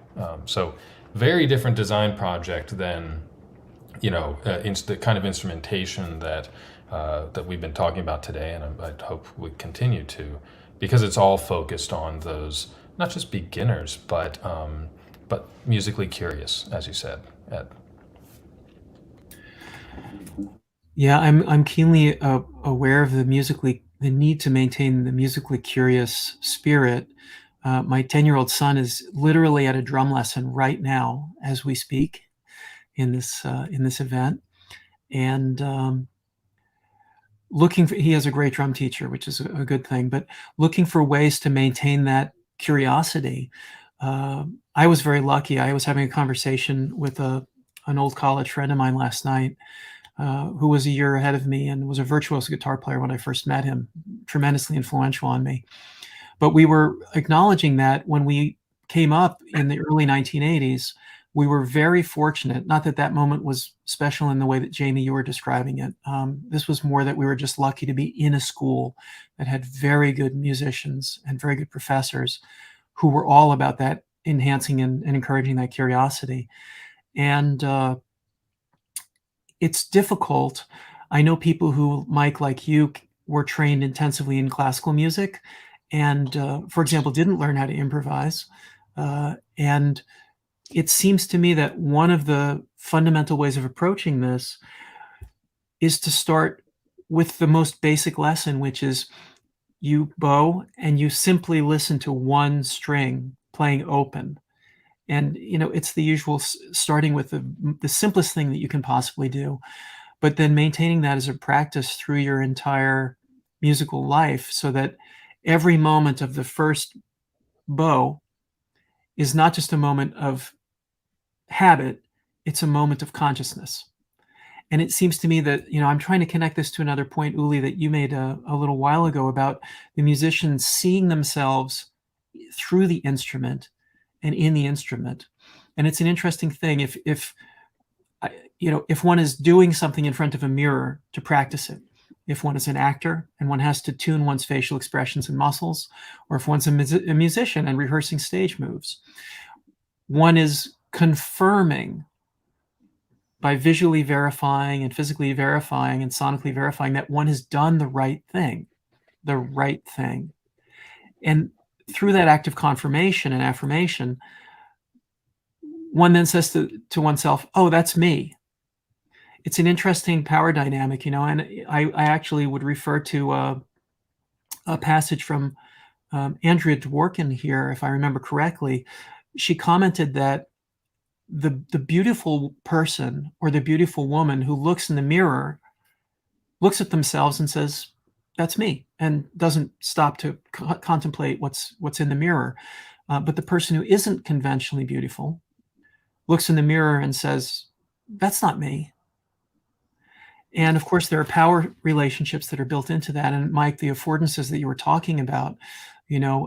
So very different design project than, the kind of instrumentation that we've been talking about today, and I hope we continue to, because it's all focused on those, not just beginners, but musically curious, as you said, Ed. Yeah, I'm keenly aware of the need to maintain the musically curious spirit. My 10-year-old son is literally at a drum lesson right now as we speak in this event, and he has a great drum teacher, which is a good thing, but looking for ways to maintain that curiosity. I was very lucky. I was having a conversation with an old college friend of mine last night, who was a year ahead of me and was a virtuoso guitar player when I first met him, tremendously influential on me. But we were acknowledging that when we came up in the early 1980s, we were very fortunate, not that moment was special in the way that Jamie, you were describing it. This was more that we were just lucky to be in a school that had very good musicians and very good professors who were all about that enhancing and encouraging that curiosity. And it's difficult. I know people who, Mike, like you, were trained intensively in classical music and, for example, didn't learn how to improvise. And it seems to me that one of the fundamental ways of approaching this is to start with the most basic lesson, which is you bow and you simply listen to one string playing open. And, it's the usual starting with the simplest thing that you can possibly do, but then maintaining that as a practice through your entire musical life so that every moment of the first bow is not just a moment of habit, it's a moment of consciousness. And it seems to me that, I'm trying to connect this to another point, Uli, that you made a little while ago about the musicians seeing themselves through the instrument and in the instrument. And it's an interesting thing if one is doing something in front of a mirror to practice it, if one is an actor and one has to tune one's facial expressions and muscles, or if one's a musician and rehearsing stage moves, one is confirming by visually verifying and physically verifying and sonically verifying that one has done the right thing. And through that act of confirmation and affirmation, one then says to oneself, oh, that's me. It's an interesting power dynamic, and I actually would refer to a passage from Andrea Dworkin here, if I remember correctly. She commented that the beautiful person or the beautiful woman who looks in the mirror looks at themselves and says, that's me, and doesn't stop to contemplate what's in the mirror. But the person who isn't conventionally beautiful looks in the mirror and says, that's not me. And of course, there are power relationships that are built into that. And Mike, the affordances that you were talking about,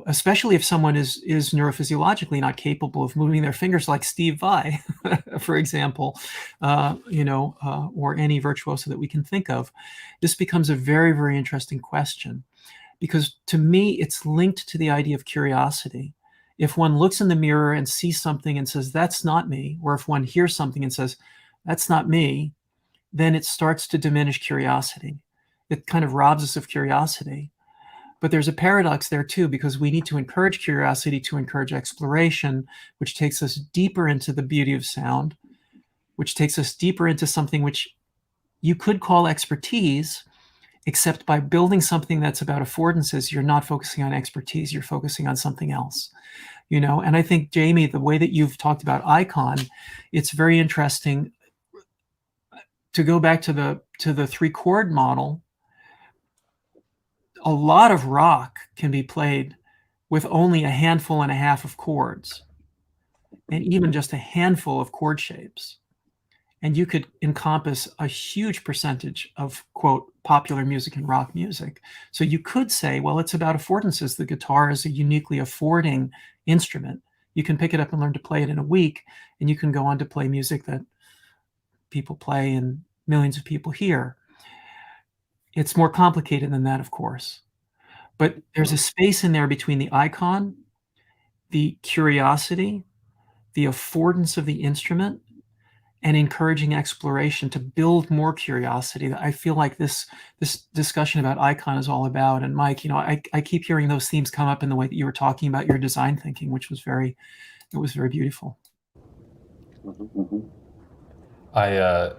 especially if someone is neurophysiologically not capable of moving their fingers like Steve Vai, for example, or any virtuoso that we can think of, this becomes a very, very interesting question. Because to me, it's linked to the idea of curiosity. If one looks in the mirror and sees something and says, that's not me, or if one hears something and says, that's not me, then it starts to diminish curiosity. It kind of robs us of curiosity. But there's a paradox there too, because we need to encourage curiosity to encourage exploration, which takes us deeper into the beauty of sound, which takes us deeper into something which you could call expertise, except by building something that's about affordances, you're not focusing on expertise, you're focusing on something else. And I think, Jamie, the way that you've talked about icon, it's very interesting to go back to the 3-chord model. A lot of rock can be played with only a handful and a half of chords, and even just a handful of chord shapes. And you could encompass a huge percentage of, quote, popular music and rock music. So you could say, well, it's about affordances. The guitar is a uniquely affording instrument. You can pick it up and learn to play it in a week, and you can go on to play music that people play and millions of people hear. It's more complicated than that, of course. But there's a space in there between the icon, the curiosity, the affordance of the instrument, and encouraging exploration to build more curiosity. I feel like this discussion about icon is all about. And Mike, I keep hearing those themes come up in the way that you were talking about your design thinking, which was very beautiful. I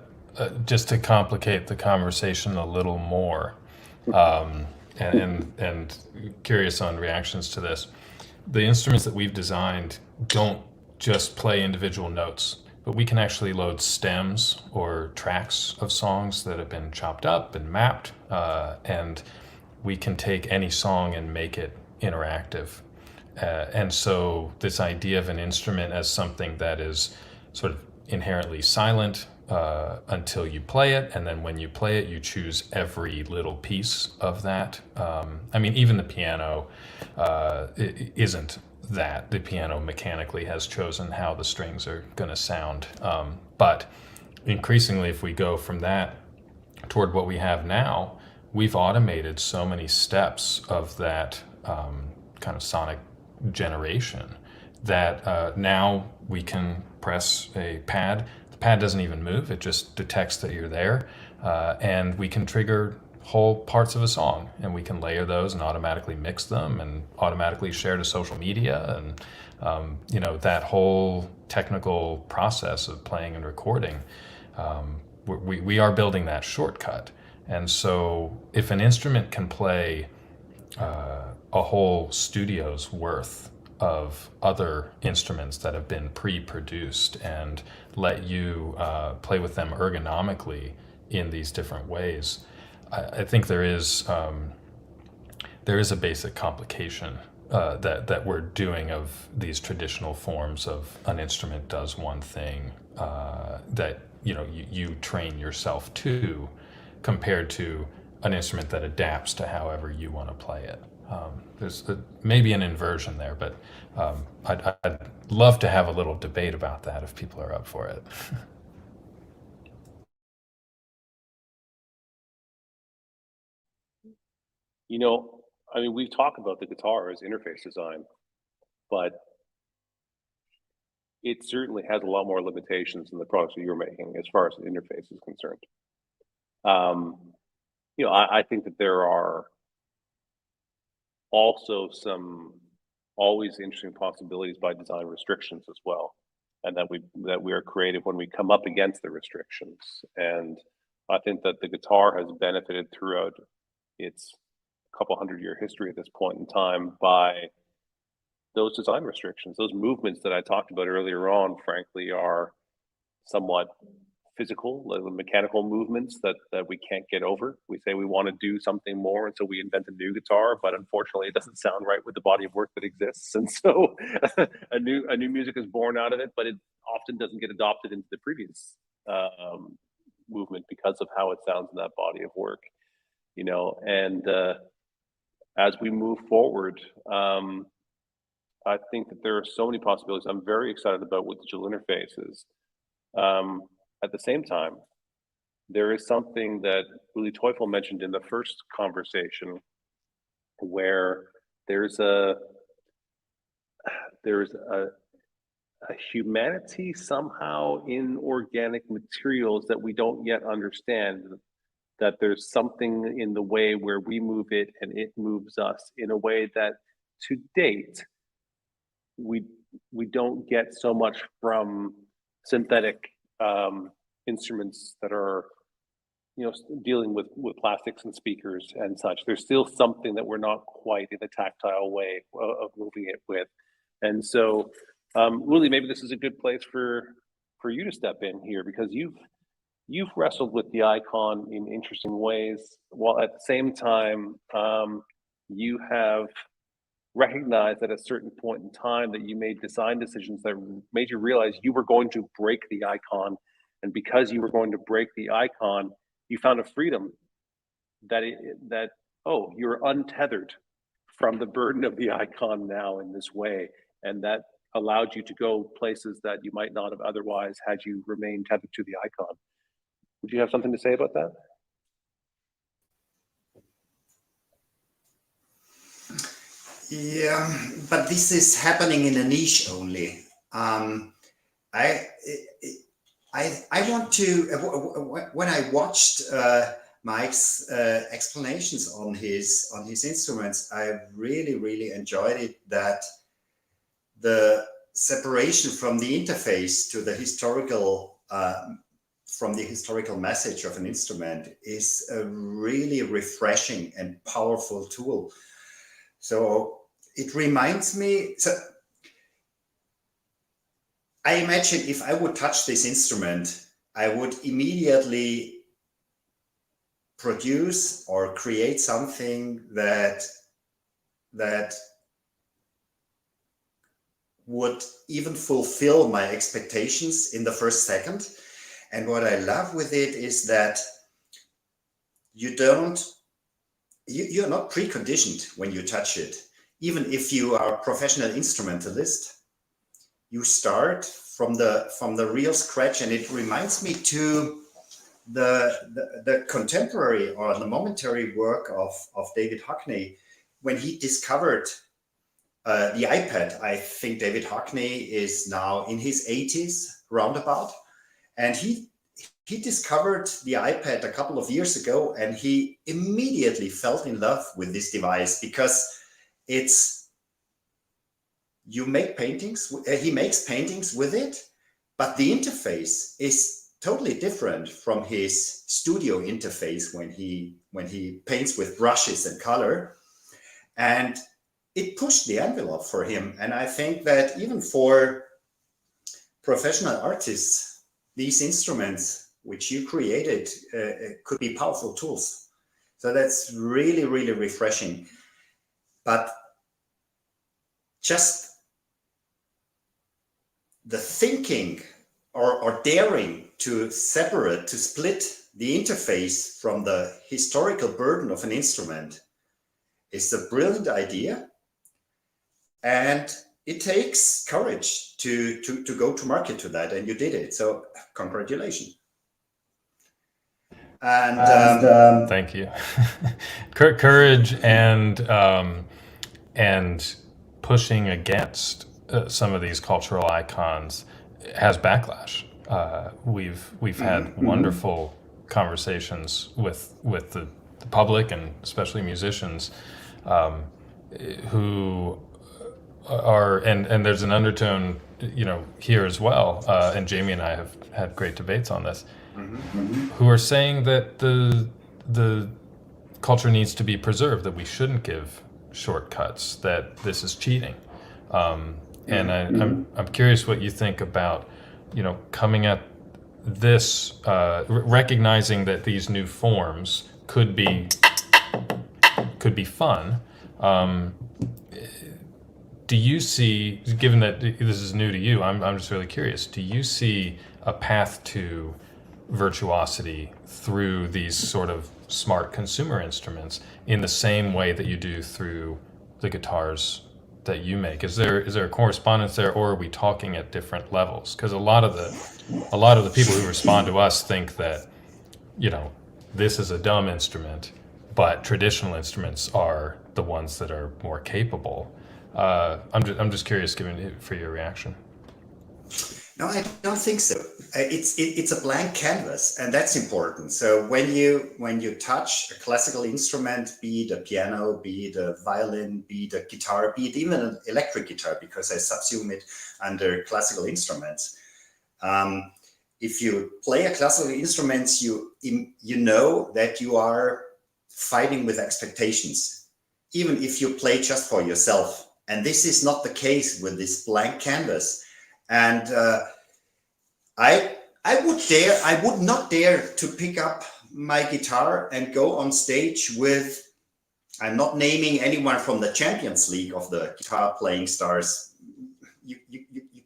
just to complicate the conversation a little more, and curious on reactions to this. The instruments that we've designed don't just play individual notes, but we can actually load stems or tracks of songs that have been chopped up and mapped, and we can take any song and make it interactive. And so this idea of an instrument as something that is sort of inherently silent until you play it, and then when you play it, you choose every little piece of that. Even the piano isn't that. The piano mechanically has chosen how the strings are going to sound. But increasingly, if we go from that toward what we have now, we've automated so many steps of that kind of sonic generation that now we can press a pad. The pad doesn't even move, it just detects that you're there, and we can trigger whole parts of a song, and we can layer those and automatically mix them and automatically share to social media. And that whole technical process of playing and recording, we are building that shortcut. And so if an instrument can play a whole studio's worth of other instruments that have been pre-produced and let you play with them ergonomically in these different ways, I think there is a basic complication that we're doing of these traditional forms of an instrument does one thing that you train yourself to, compared to an instrument that adapts to however you want to play it. There's maybe an inversion there, but I'd love to have a little debate about that if people are up for it. We've talked about the guitar as interface design, but it certainly has a lot more limitations than the products that you're making as far as the interface is concerned. I think that there are also some always interesting possibilities by design restrictions as well, and that we are creative when we come up against the restrictions. And I think that the guitar has benefited throughout its couple 100-year history at this point in time by those design restrictions. Those movements that I talked about earlier on, frankly, are somewhat physical, mechanical movements that we can't get over. We say we want to do something more, and so we invent a new guitar, but unfortunately it doesn't sound right with the body of work that exists. And so a new music is born out of it, but it often doesn't get adopted into the previous movement because of how it sounds in that body of work. And as we move forward, I think that there are so many possibilities. I'm very excited about what digital interfaces. At the same time, there is something that Uli Teufel mentioned in the first conversation, where there's a humanity somehow in organic materials that we don't yet understand, that there's something in the way where we move it and it moves us in a way that to date we don't get so much from synthetic instruments that are dealing with plastics and speakers and such. There's still something that we're not quite in the tactile way of moving it with. And so Uli, maybe this is a good place for you to step in here, because you've wrestled with the icon in interesting ways, while at the same time you have recognized at a certain point in time that you made design decisions that made you realize you were going to break the icon. And because you were going to break the icon, you found a freedom that you're untethered from the burden of the icon now in this way. And that allowed you to go places that you might not have otherwise had you remained tethered to the icon. Would you have something to say about that? Yeah, but this is happening in a niche only. I want to, when I watched Mike's explanations on his instruments, I really enjoyed it, that the separation from the interface to the historical from the historical message of an instrument is a really refreshing and powerful tool. So it reminds me, so I imagine if I would touch this instrument, I would immediately produce or create something that would even fulfill my expectations in the first second. And what I love with it is that you're not preconditioned when you touch it. Even if you are a professional instrumentalist, you start from the real scratch. And it reminds me to the contemporary or the momentary work of David Hockney, when he discovered the iPad. I think David Hockney is now in his 80s, roundabout, and he discovered the iPad a couple of years ago, and he immediately fell in love with this device because you make paintings. He makes paintings with it, but the interface is totally different from his studio interface when he paints with brushes and color, and it pushed the envelope for him. And I think that even for professional artists, these instruments which you created could be powerful tools. So that's really, really refreshing. But just the thinking or daring to split the interface from the historical burden of an instrument is a brilliant idea. And it takes courage to go to market to that, and you did it. So congratulations. And thank you. Courage and pushing against some of these cultural icons has backlash. We've had wonderful conversations with the public and especially musicians who are, and there's an undertone, here as well. And Jamie and I have had great debates on this, who are saying that the culture needs to be preserved, that we shouldn't give shortcuts, that this is cheating. And I'm curious what you think about, coming at this, recognizing that these new forms could be fun. Do you see, given that this is new to you, I'm just really curious, do you see a path to virtuosity through these sort of smart consumer instruments in the same way that you do through the guitars that you make? Is there a correspondence there, or are we talking at different levels? Because a lot of the people who respond to us think that, this is a dumb instrument, but traditional instruments are the ones that are more capable. I'm just curious, for your reaction. No, I don't think so. It's a blank canvas, and that's important. So when you touch a classical instrument, be it a piano, be it a violin, be it a guitar, be it even an electric guitar, because I subsume it under classical instruments. If you play a classical instrument, you know that you are fighting with expectations, even if you play just for yourself. And this is not the case with this blank canvas. And I would not dare to pick up my guitar and go on stage with, I'm not naming anyone from the Champions League of the guitar playing stars. You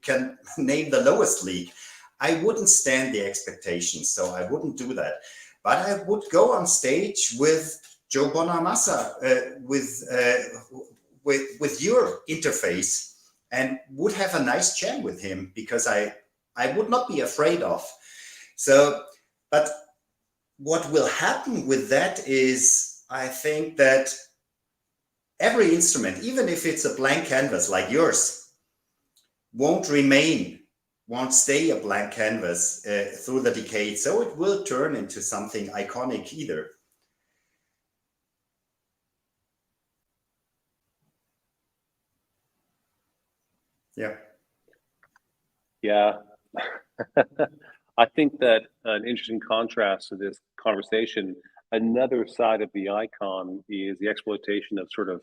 can name the lowest league. I wouldn't stand the expectations, so I wouldn't do that. But I would go on stage with Joe Bonamassa, with your interface, and would have a nice jam with him, because I would not be afraid of. So, but what will happen with that is, I think that every instrument, even if it's a blank canvas like yours, won't stay a blank canvas through the decade. So it will turn into something iconic either. Yeah. Yeah. I think that an interesting contrast to this conversation, another side of the icon is the exploitation of sort of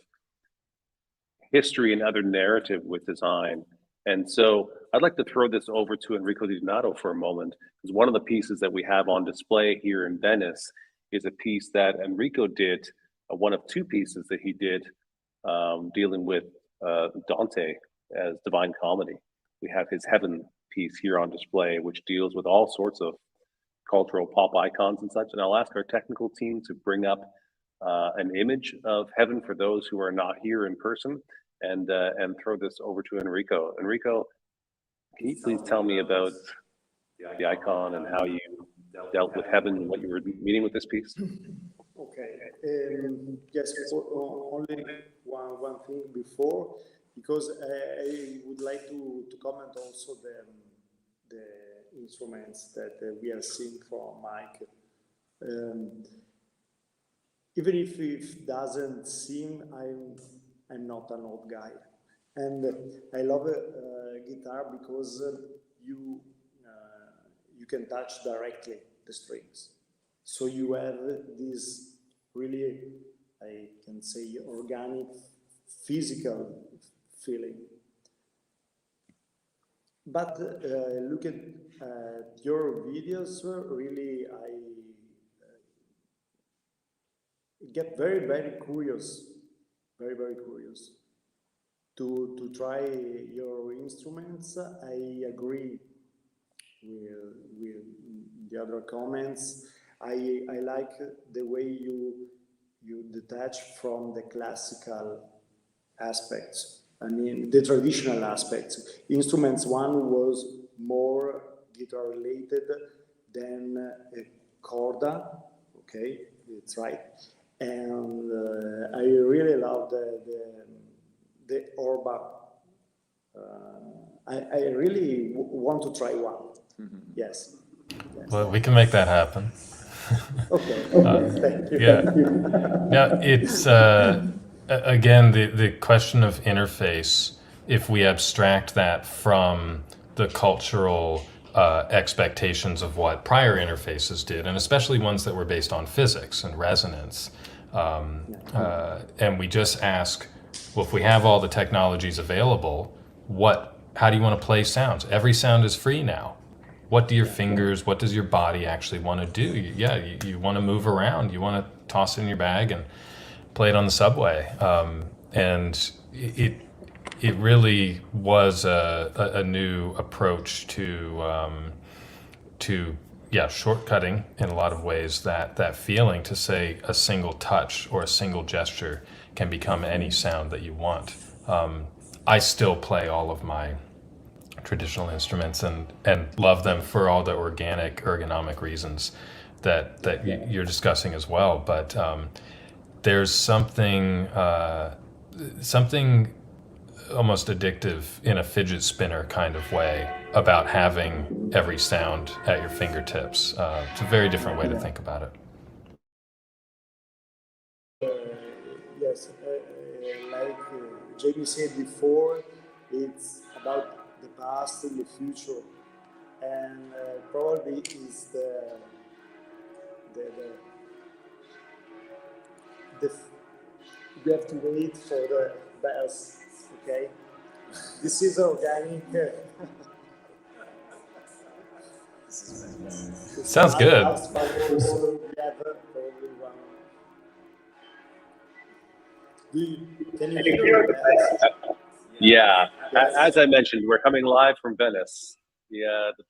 history and other narrative with design. And so I'd like to throw this over to Enrico Di Donato for a moment, because one of the pieces that we have on display here in Venice is a piece that Enrico did, one of two pieces that he did dealing with Dante as Divine Comedy. We have his Heaven piece here on display, which deals with all sorts of cultural pop icons and such. And I'll ask our technical team to bring up an image of Heaven for those who are not here in person, and throw this over to Enrico. Enrico, can you please tell me about the icon and how you dealt with Heaven and what you were meaning with this piece? Okay. Yes, only one thing before. because I would like to comment also the instruments that we are seeing from Mike. Even if it doesn't seem, I'm not an old guy, and I love guitar because you can touch directly the strings, so you have this really, I can say, organic, physical feeling. But look at your videos, really, I get very, very curious to try your instruments. I agree with the other comments. I like the way you detach from the classical aspects. I mean, the traditional aspects. Instruments one was more guitar related than a corda. Okay, it's right. And I really love the orba. I really want to try one. Yes. Well, we can make that happen. Okay. Thank you. Yeah. Thank you. Yeah, it's again the question of interface. If we abstract that from the cultural expectations of what prior interfaces did, and especially ones that were based on physics and resonance, and we just ask, well, if we have all the technologies available, how do you want to play sounds? Every sound is free now. What do your fingers, what does your body actually want to do? You want to move around. You want to toss it in your bag and play it on the subway. And it really was a new approach to shortcutting in a lot of ways, that feeling to say a single touch or a single gesture can become any sound that you want. I still play all of my traditional instruments and love them for all the organic, ergonomic reasons that you're discussing as well. But there's something almost addictive in a fidget spinner kind of way about having every sound at your fingertips. It's a very different way to think about it. Yes, like Jamie said before, it's about the past and the future, and probably is the you have to wait for the bells. Okay, this is organic. Sounds good. Can you hear the bells? Yeah, Yes. as I mentioned, we're coming live from Venice. Yeah, the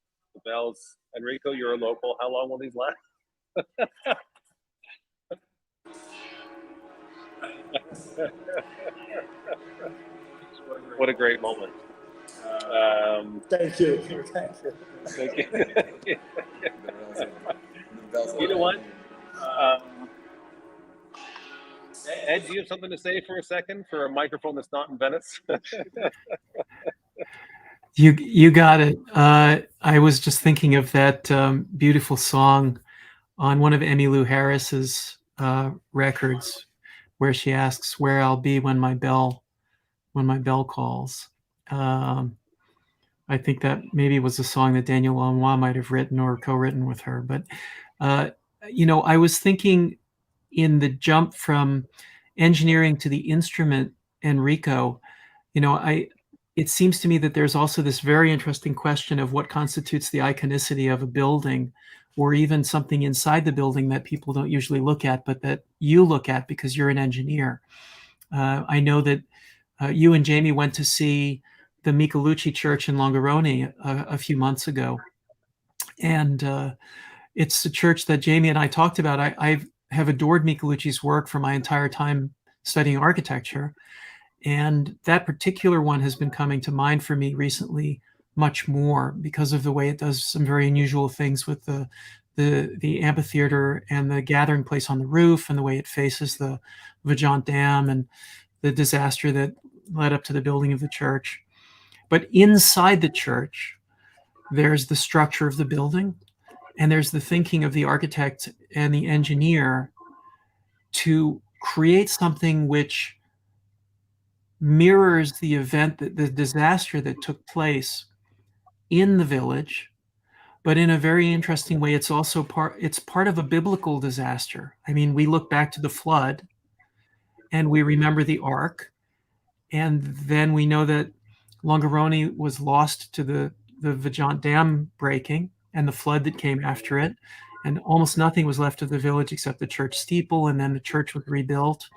bells. Enrico, you're a local. How long will these last? What a great moment. Thank you. Thank you. Thank you. You know what? Ed, do you have something to say for a second for a microphone that's not in Venice? You got it. I was just thinking of that beautiful song on one of Emmylou Harris's records, where she asks where I'll be when my bell calls. I think that maybe was a song that Daniel Lanois might have written or co-written with her. But I was thinking in the jump from engineering to the instrument, Enrico, it seems to me that there's also this very interesting question of what constitutes the iconicity of a building, or even something inside the building that people don't usually look at, but that you look at because you're an engineer. I know that you and Jamie went to see the Michelucci Church in Longarone a few months ago. And it's a church that Jamie and I talked about. I have adored Michelucci's work for my entire time studying architecture. And that particular one has been coming to mind for me recently much more because of the way it does some very unusual things with the amphitheater and the gathering place on the roof, and the way it faces the Vajont Dam, and the disaster that led up to the building of the church. But inside the church, there's the structure of the building, and there's the thinking of the architect and the engineer to create something which mirrors the event, the disaster that took place in the village, but in a very interesting way. It's also part of a biblical disaster. I mean, we look back to the flood and we remember the ark, and then we know that Longarone was lost to the Vajont Dam breaking and the flood that came after it, and almost nothing was left of the village except the church steeple, and then the church was rebuilt.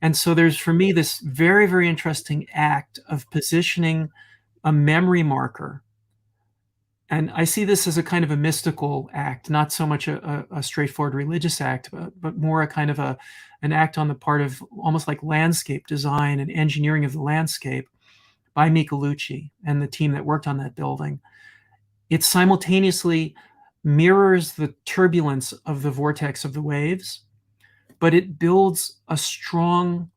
And so there's, for me, this very, very interesting act of positioning a memory marker. And I see this as a kind of a mystical act, not so much a straightforward religious act, but more a kind of an act on the part of almost like landscape design and engineering of the landscape by Michelucci and the team that worked on that building. It simultaneously mirrors the turbulence of the vortex of the waves, but it builds a strong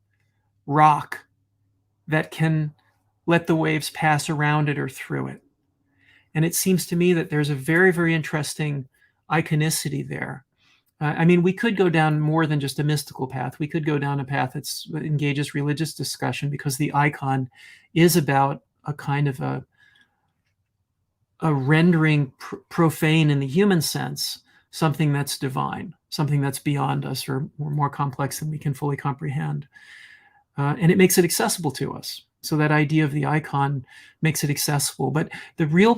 rock that can let the waves pass around it or through it. And it seems to me that there's a very, very interesting iconicity there. I mean, we could go down more than just a mystical path. We could go down a path that engages religious discussion, because the icon is about a kind of a rendering profane in the human sense, something that's divine, something that's beyond us or more complex than we can fully comprehend. And it makes it accessible to us. So that idea of the icon makes it accessible. But the real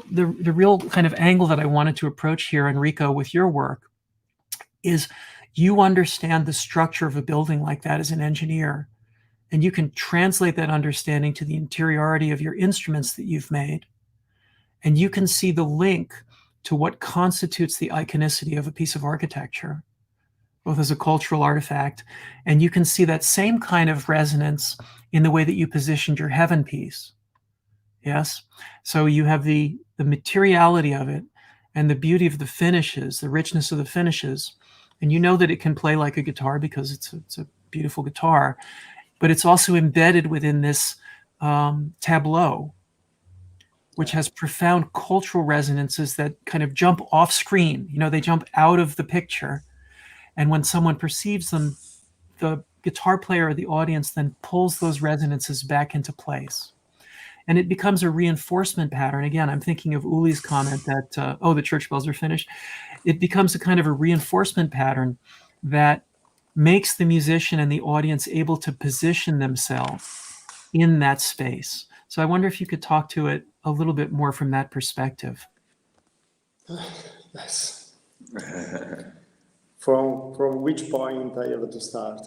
kind of angle that I wanted to approach here, Enrico, with your work, is you understand the structure of a building like that as an engineer, and you can translate that understanding to the interiority of your instruments that you've made. And you can see the link to what constitutes the iconicity of a piece of architecture, both as a cultural artifact, and you can see that same kind of resonance in the way that you positioned your heaven piece. Yes? So you have the materiality of it and the beauty of the finishes, the richness of the finishes, and you know that it can play like a guitar because it's a beautiful guitar, but it's also embedded within this tableau, which has profound cultural resonances that kind of jump off screen. You know, they jump out of the picture. And when someone perceives them, the guitar player or the audience then pulls those resonances back into place. And it becomes a reinforcement pattern. Again, I'm thinking of Uli's comment that, oh, the church bells are finished. It becomes a kind of a reinforcement pattern that makes the musician and the audience able to position themselves in that space. So I wonder if you could talk to it a little bit more from that perspective. Yes. From which point I have to start?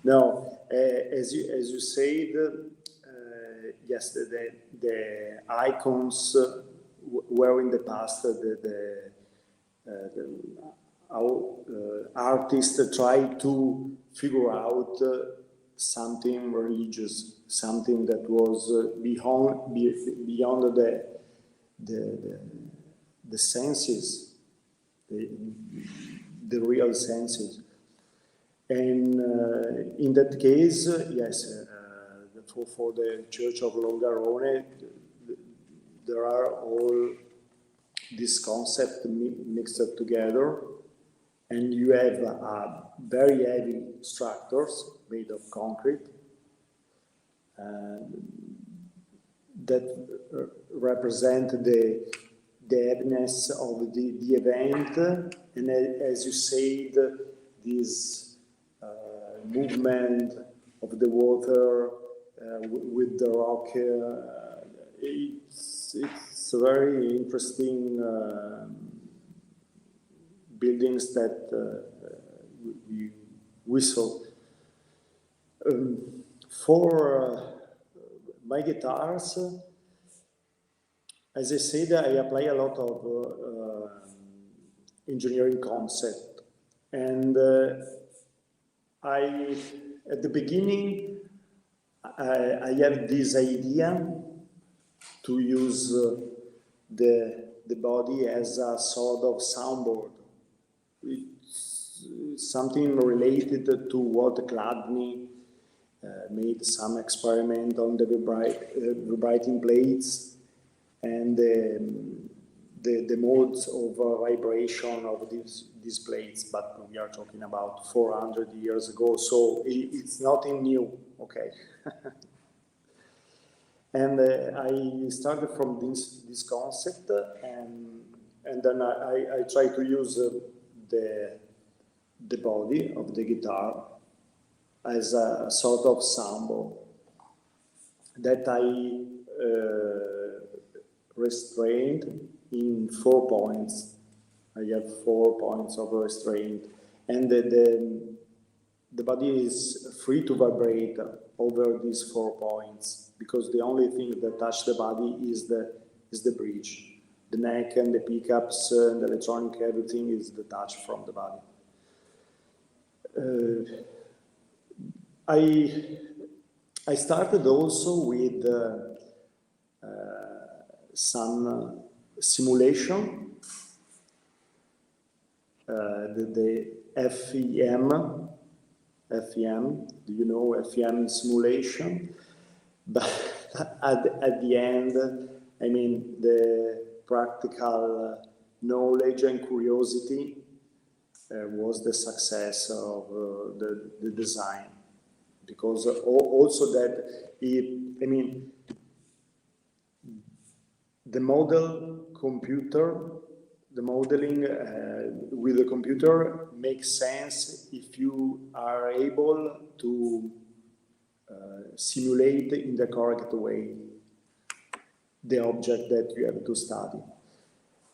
No, as you said, yes, the icons were in the past. Our artists tried to figure out something religious, something that was beyond the senses, the real senses. And in that case, yes, for the Church of Longarone, there are all these concepts mixed together, and you have very heavy structures made of concrete that represent the heaviness of the event, and as you said, this movement of the water with the rock. It's very interesting buildings that we saw. For my guitars, as I said, I apply a lot of engineering concept, and at the beginning, I have this idea to use the body as a sort of soundboard. It's something related to what Gladney made some experiment on the vibrating plates and the modes of vibration of these plates, but we are talking about 400 years ago, so it's nothing new, okay? And I started from this concept, and then I try to use the body of the guitar as a sort of symbol that I restrained in 4 points. I have 4 points of restraint, and the body is free to vibrate over these 4 points, because the only thing that touch the body is the bridge. The neck and the pickups and the electronic, everything is detached from the body. I started also with some simulation, the FEM. Do you know FEM simulation? But at the end, I mean, the practical knowledge and curiosity was the success of the design, because also that I mean, the modeling with the computer makes sense if you are able to simulate in the correct way the object that you have to study.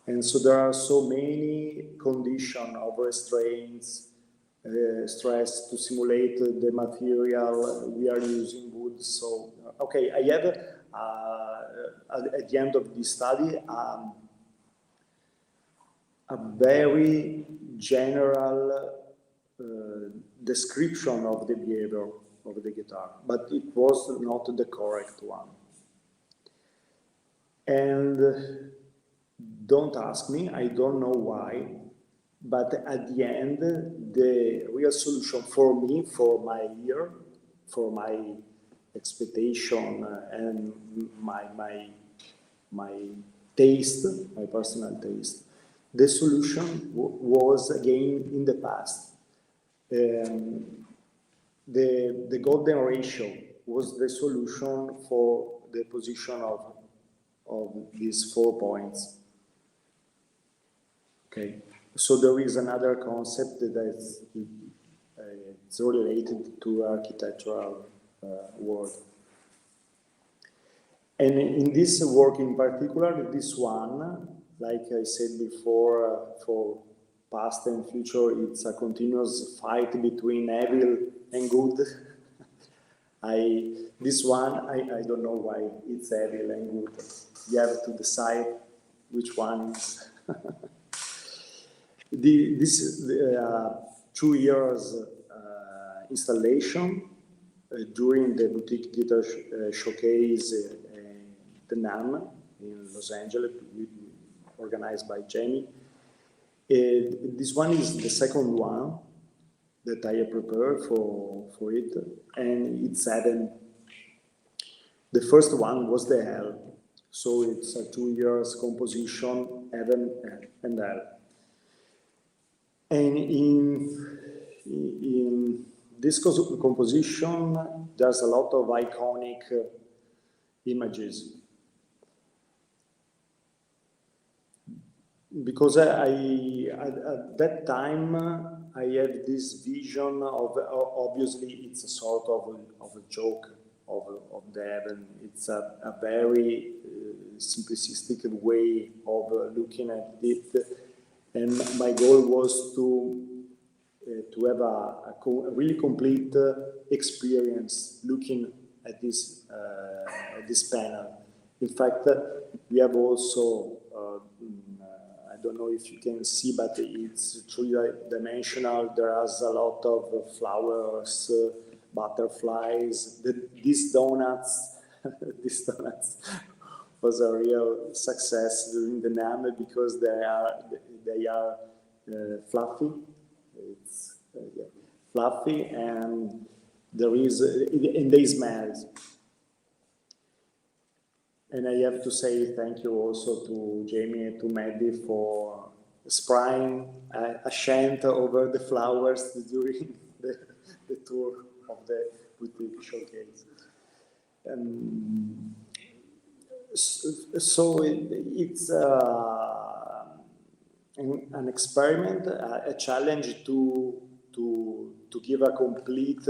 And so there are so many conditions of restraints, stress to simulate the material we are using wood. So, okay, I have at the end of this study a very general description of the behavior of the guitar, but it was not the correct one. And don't ask me, I don't know why, but at the end, the real solution for me, for my ear, for my expectation and my taste, my personal taste, the solution was again in the past. The golden ratio was the solution for the position of these 4 points. Okay, so there is another concept that is it's related to architectural world. And in this work in particular, this one, like I said before, for past and future, it's a continuous fight between evil and good. This one, I don't know why it's evil and good. You have to decide which one is. This is 2 years installation during the boutique guitar showcase the NAMM in Los Angeles, organized by Jamie. This one is the second one that I have prepared for it, and it's Heaven. The first one was the Hell, so it's a 2 years composition, Heaven and Hell. And in this composition, there's a lot of iconic images. Because at that time, I had this vision of, obviously, it's a sort of a joke of the heaven. It's a very simplistic way of looking at it. And my goal was to have a really complete experience looking at this panel. In fact, we have also, I don't know if you can see, but it's three-dimensional. There is a lot of flowers, butterflies. These donuts, was a real success during the NAMM because they are fluffy. It's fluffy, and there is, and they smell. And I have to say thank you also to Jamie and to Maddie for spraying a scent over the flowers during the tour of the boutique showcase. So it's an experiment, a challenge to give a complete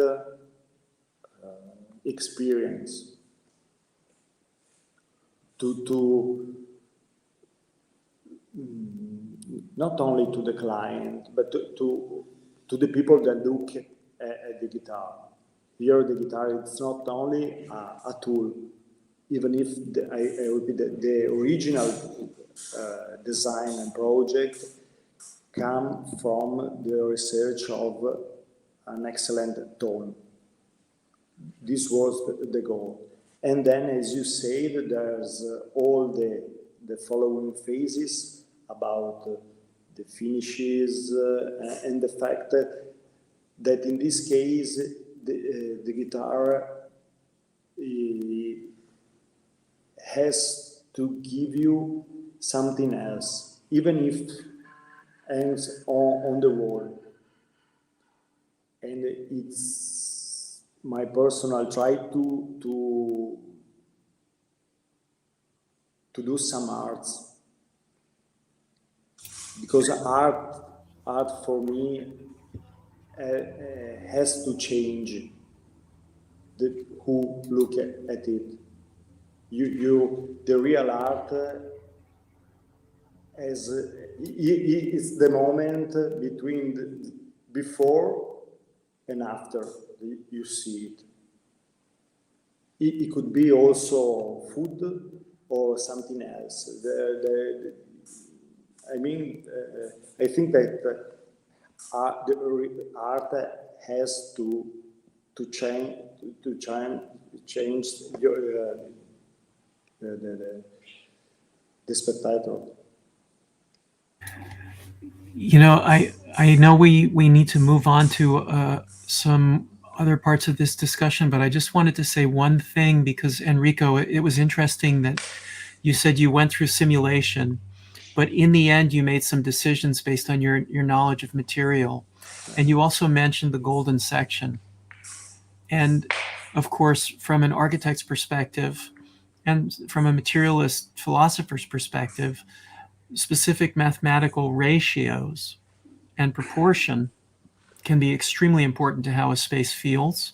experience. To not only to the client, but to the people that look at the guitar. Here, the guitar, it's not only a tool, even if the original design and project come from the research of an excellent tone. This was the goal. And then, as you said, there's all the following phases about the finishes and the fact that in this case, the guitar has to give you something else, even if hangs on the wall. And it's my personal try to do some arts, because art for me has to change who look at it. The real art is the moment between before and after you see it. It could be also food or something else. I think that the art has to change the spectator. You know, I know we need to move on to some other parts of this discussion, but I just wanted to say one thing, because Enrico, it was interesting that you said you went through simulation, but in the end you made some decisions based on your knowledge of material. And you also mentioned the golden section. And of course, from an architect's perspective and from a materialist philosopher's perspective, specific mathematical ratios and proportion can be extremely important to how a space feels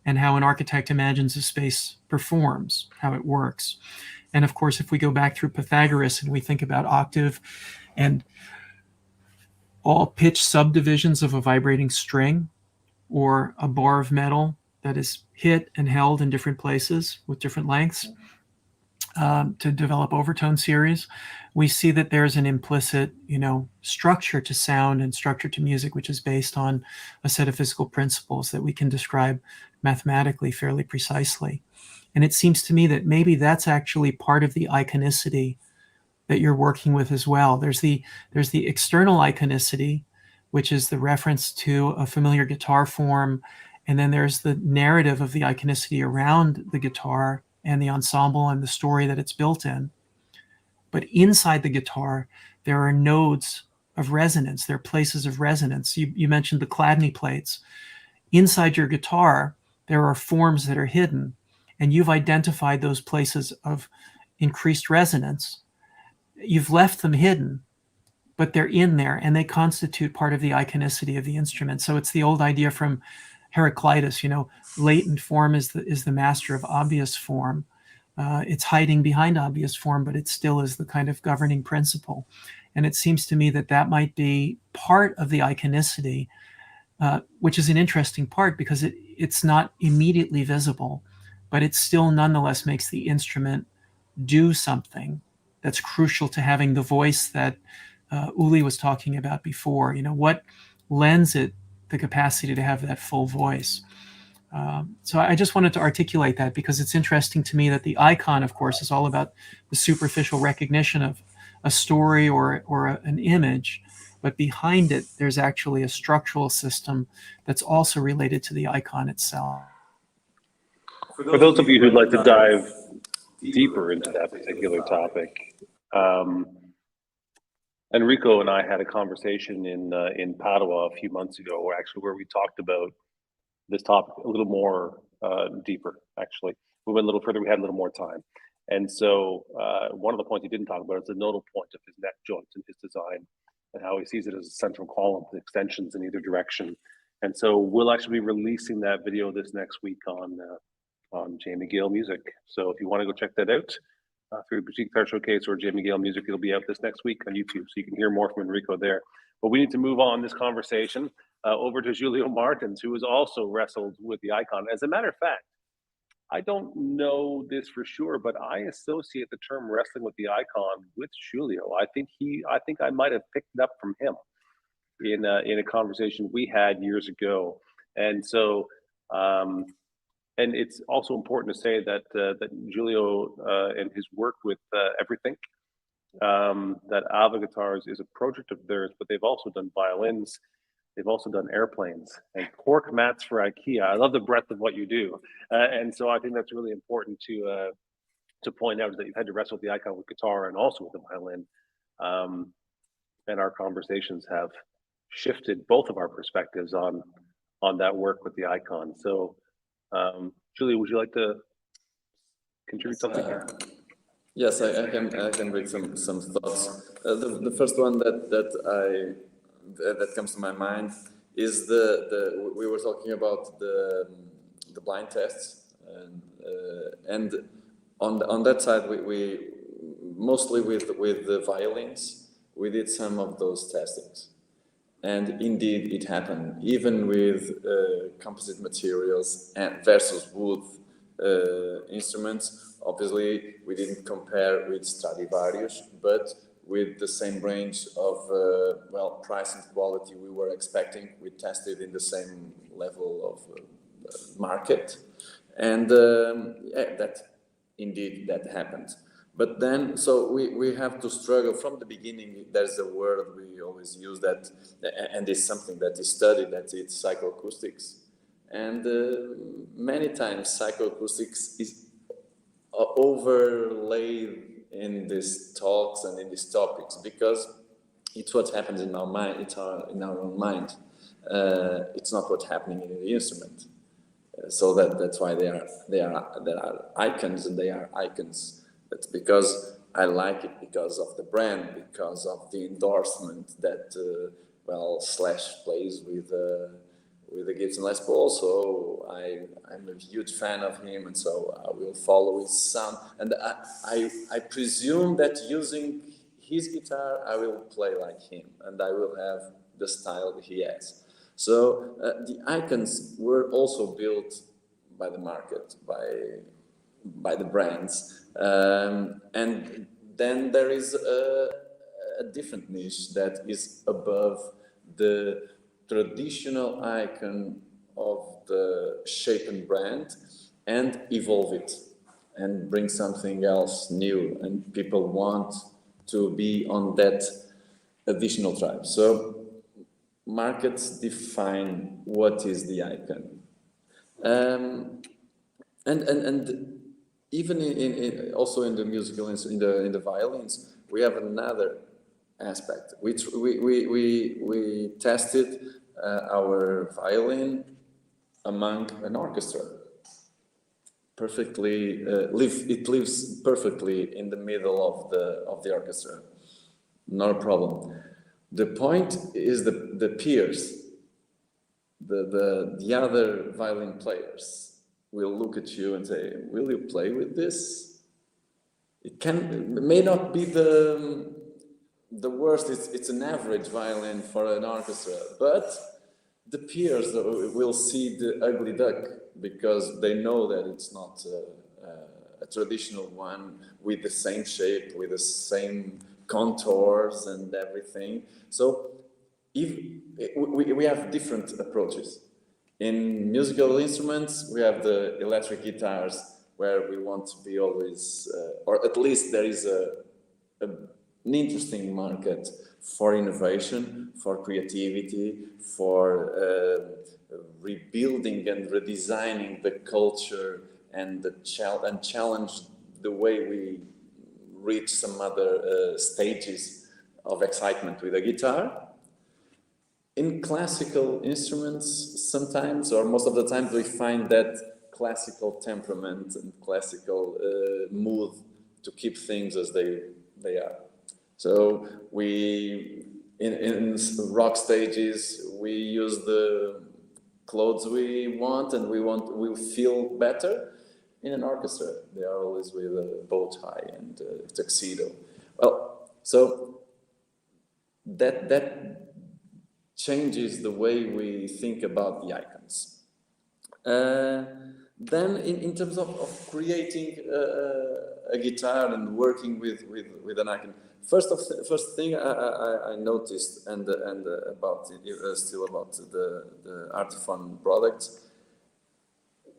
and how an architect imagines a space performs, how it works. And of course, if we go back through Pythagoras and we think about octave and all pitch subdivisions of a vibrating string or a bar of metal that is hit and held in different places with different lengths to develop overtone series, we see that there's an implicit, structure to sound and structure to music, which is based on a set of physical principles that we can describe mathematically fairly precisely. And it seems to me that maybe that's actually part of the iconicity that you're working with as well. There's the external iconicity, which is the reference to a familiar guitar form. And then there's the narrative of the iconicity around the guitar and the ensemble and the story that it's built in. But inside the guitar, there are nodes of resonance. There are places of resonance. You mentioned the Chladni plates. Inside your guitar, there are forms that are hidden, and you've identified those places of increased resonance. You've left them hidden, but they're in there, and they constitute part of the iconicity of the instrument. So it's the old idea from Heraclitus, latent form is the master of obvious form. It's hiding behind obvious form, but it still is the kind of governing principle. And it seems to me that that might be part of the iconicity, which is an interesting part because it's not immediately visible, but it still nonetheless makes the instrument do something that's crucial to having the voice that Uli was talking about before. What lends it the capacity to have that full voice? So I just wanted to articulate that because it's interesting to me that the icon, of course, is all about the superficial recognition of a story or an image, but behind it, there's actually a structural system that's also related to the icon itself. For those of you who'd like to dive deeper into that particular topic, Enrico and I had a conversation in Padua a few months ago, where we talked about this topic a little more deeper. Actually, we went a little further. We had a little more time, and so one of the points he didn't talk about is the nodal point of his neck joint in his design, and how he sees it as a central column with extensions in either direction. And so we'll actually be releasing that video this next week on Jamie Gale Music. So if you want to go check that out through Boutique Fair Showcase or Jamie Gale Music, it'll be out this next week on YouTube, so you can hear more from Enrico there. But we need to move on this conversation over to Julio Martins, who has also wrestled with the icon. As a matter of fact, I don't know this for sure, but I associate the term wrestling with the icon with Julio. I think I might have picked it up from him in a conversation we had years ago. And so, and it's also important to say that that Julio and his work with Everythink, that Ava Guitars is a project of theirs, but they've also done violins, they've also done airplanes and cork mats for IKEA. I love the breadth of what you do, and so I think that's really important to point out, is that you've had to wrestle with the icon with guitar and also with the violin, and our conversations have shifted both of our perspectives on that work with the icon. So, Julia, would you like to contribute something here? Yes, I can bring some thoughts. The first one that comes to my mind is we were talking about the blind tests, and on that side we mostly with the violins we did some of those testings, and indeed it happened even with composite materials and versus wood instruments. Obviously, we didn't compare with Stradivarius, but with the same range of price and quality we were expecting, we tested in the same level of market, and that indeed that happened. But then, so we have to struggle from the beginning. There's a word we always use that, and it's something that is studied, that it's psychoacoustics. And many times psychoacoustics is overlaid in these talks and in these topics, because it's what happens in our mind, it's in our own mind. It's not what's happening in the instrument. So that's why there are icons, and they are icons. That's because I like it, because of the brand, because of the endorsement that Slash plays with the Gibson Les Paul. So I'm a huge fan of him, and so I will follow his sound. And I presume that using his guitar, I will play like him, and I will have the style that he has. So the icons were also built by the market, by the brands. And then there is a different niche that is above the traditional icon of the shape and brand, and evolve it and bring something else new, and people want to be on that additional tribe. So markets define what is the icon, and even in also in the musical in the violins, we have another aspect, which we tested our violin among an orchestra. Perfectly, it lives perfectly in the middle of the orchestra, not a problem. The point is the peers, the other violin players will look at you and say, "Will you play with this?" It may not be the worst. It's an average violin for an orchestra, but the peers will see the ugly duck, because they know that it's not a traditional one with the same shape, with the same contours and everything. So we have different approaches. In musical instruments, we have the electric guitars, where we want to be always, or at least there is a an interesting market for innovation, for creativity, for rebuilding and redesigning the culture and challenge the way we reach some other stages of excitement with a guitar. In classical instruments, sometimes, or most of the time, we find that classical temperament and classical mood to keep things as they are. So we, in rock stages, we use the clothes we want and we feel better. In an orchestra, they are always with a bow tie and tuxedo. Well, so that changes the way we think about the icons. Then in terms of creating a guitar and working with an icon, first thing I noticed and about still about the Artiphon products,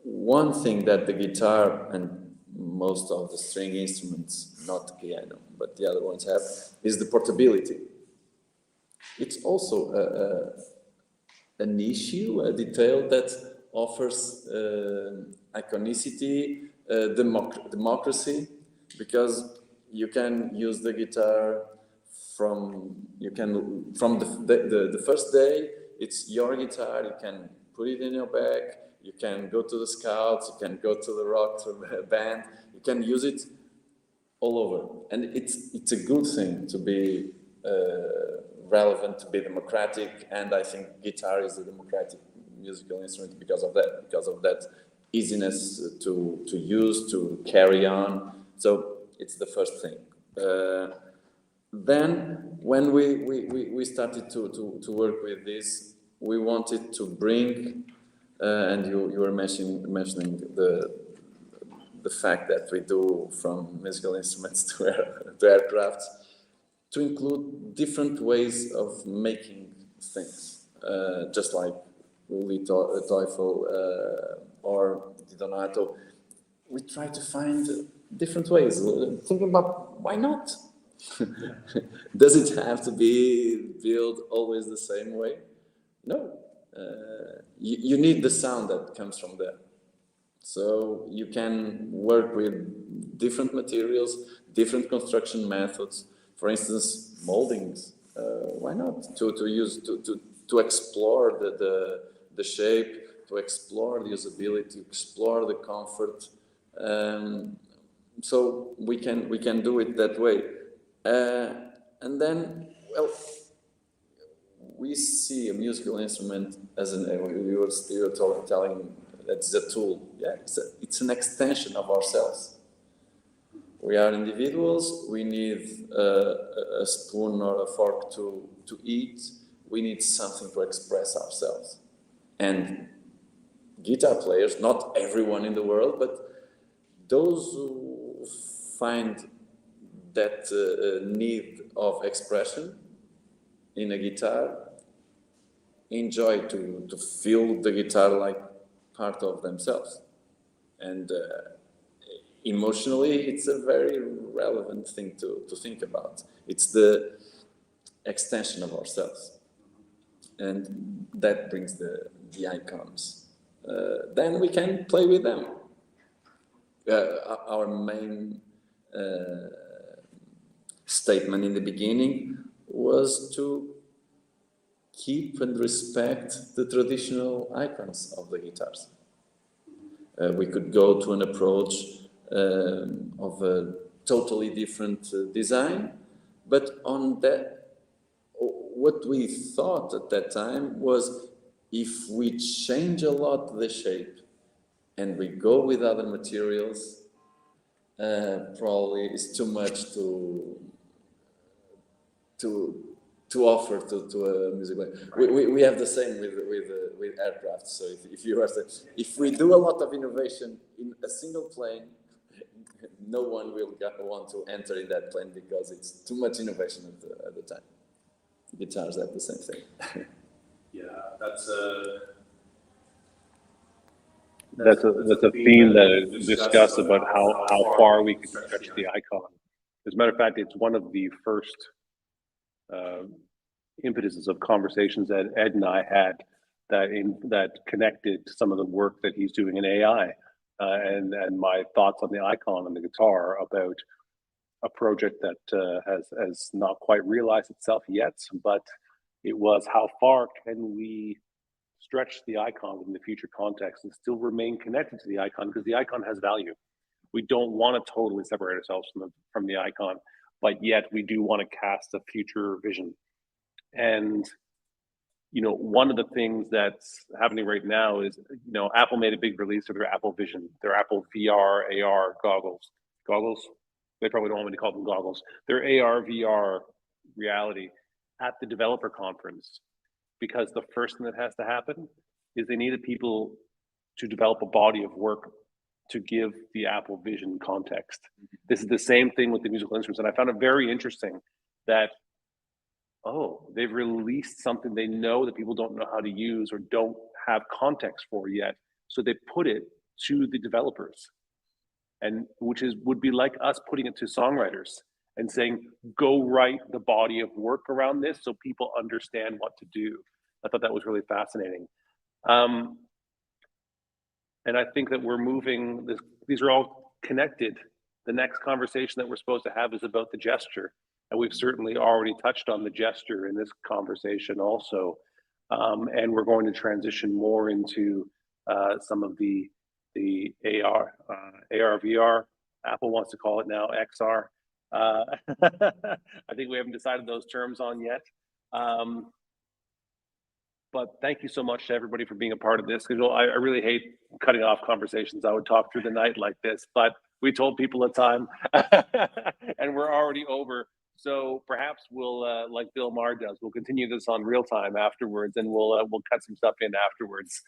one thing that the guitar and most of the string instruments, not piano, but the other ones have, is the portability. It's also an issue, a detail that offers iconicity, democracy, because you can use the guitar from the first day. It's your guitar. You can put it in your bag. You can go to the Scouts. You can go to the rock band. You can use it all over, and it's a good thing to be relevant, to be democratic, and I think guitar is a democratic musical instrument because of that easiness to use, to carry on. So it's the first thing. Then when we started to work with this, we wanted to bring, and you were mentioning the fact that we do from musical instruments to aircrafts, to include different ways of making things, just like Uli Teufel or Di Donato. We try to find different ways, thinking about why not? Does it have to be built always the same way? No. You need the sound that comes from there. So you can work with different materials, different construction methods. For instance, moldings. Why not? To explore the shape, to explore the usability, to explore the comfort. So we can do it that way. And then, well, we see a musical instrument as you were telling that's a tool. Yeah, it's an extension of ourselves. We are individuals. We need a spoon or a fork to eat. We need something to express ourselves. And guitar players, not everyone in the world, but those who find that need of expression in a guitar enjoy to feel the guitar like part of themselves. And emotionally, it's a very relevant thing to think about. It's the extension of ourselves. And that brings the icons. Then we can play with them. Our main statement in the beginning was to keep and respect the traditional icons of the guitars. We could go to an approach of a totally different design, but on that, what we thought at that time was if we change a lot the shape and we go with other materials, probably it's too much to offer to a music player. We have the same with aircraft. So if we do a lot of innovation in a single plane, no one will want to enter in that plane because it's too much innovation at the time. Guitars have the same thing. Yeah, that's a theme that is discussed about how far we can stretch the icon. As a matter of fact, it's one of the first impetuses of conversations that Ed and I had that connected to some of the work that he's doing in AI, and my thoughts on the icon and the guitar about a project that has not quite realized itself yet, but it was how far can we stretch the icon in the future context and still remain connected to the icon, because the icon has value. We don't want to totally separate ourselves from the icon, but yet we do want to cast a future vision. And one of the things that's happening right now is, Apple made a big release of their Apple Vision, their Apple VR, AR goggles. Goggles? They probably don't want me to call them goggles. Their AR, VR reality at the developer conference, because the first thing that has to happen is they needed people to develop a body of work to give the Apple Vision context. This is the same thing with the musical instruments. And I found it very interesting that, they've released something they know that people don't know how to use or don't have context for yet. So they put it to the developers, and would be like us putting it to songwriters and saying, go write the body of work around this so people understand what to do. I thought that was really fascinating. And I think that we're moving, these are all connected. The next conversation that we're supposed to have is about the gesture. And we've certainly already touched on the gesture in this conversation also. And we're going to transition more into some of the AR, VR, Apple wants to call it now XR. I think we haven't decided those terms on yet. But thank you so much to everybody for being a part of this. Because I really hate cutting off conversations. I would talk through the night like this, but we told people a time and we're already over. So perhaps we'll, like Bill Maher does, we'll continue this on real time afterwards, and we'll cut some stuff in afterwards.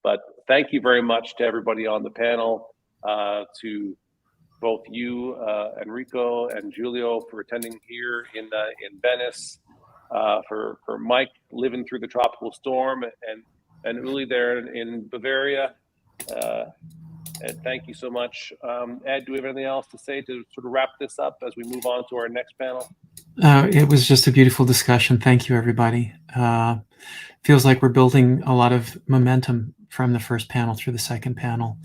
But thank you very much to everybody on the panel, to both you, Enrico and Giulio, for attending here in Venice, for Mike living through the tropical storm, and Uli there in Bavaria. Ed, thank you so much. Ed, do we have anything else to say to sort of wrap this up as we move on to our next panel? It was just a beautiful discussion. Thank you, everybody. Feels like we're building a lot of momentum from the first panel through the second panel.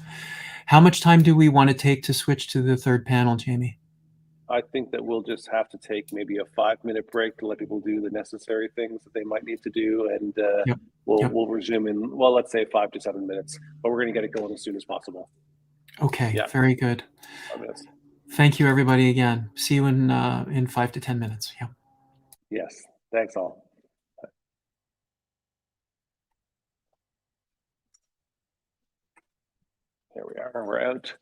How much time do we want to take to switch to the third panel, Jamie? I think that we'll just have to take maybe a 5-minute break to let people do the necessary things that they might need to do, and we'll resume in, well, let's say 5 to 7 minutes, but we're going to get it going as soon as possible. Okay, very good. 5 minutes. Thank you, everybody, again. See you in 5 to 10 minutes. Yeah. Yes, thanks all. There we are, we're out.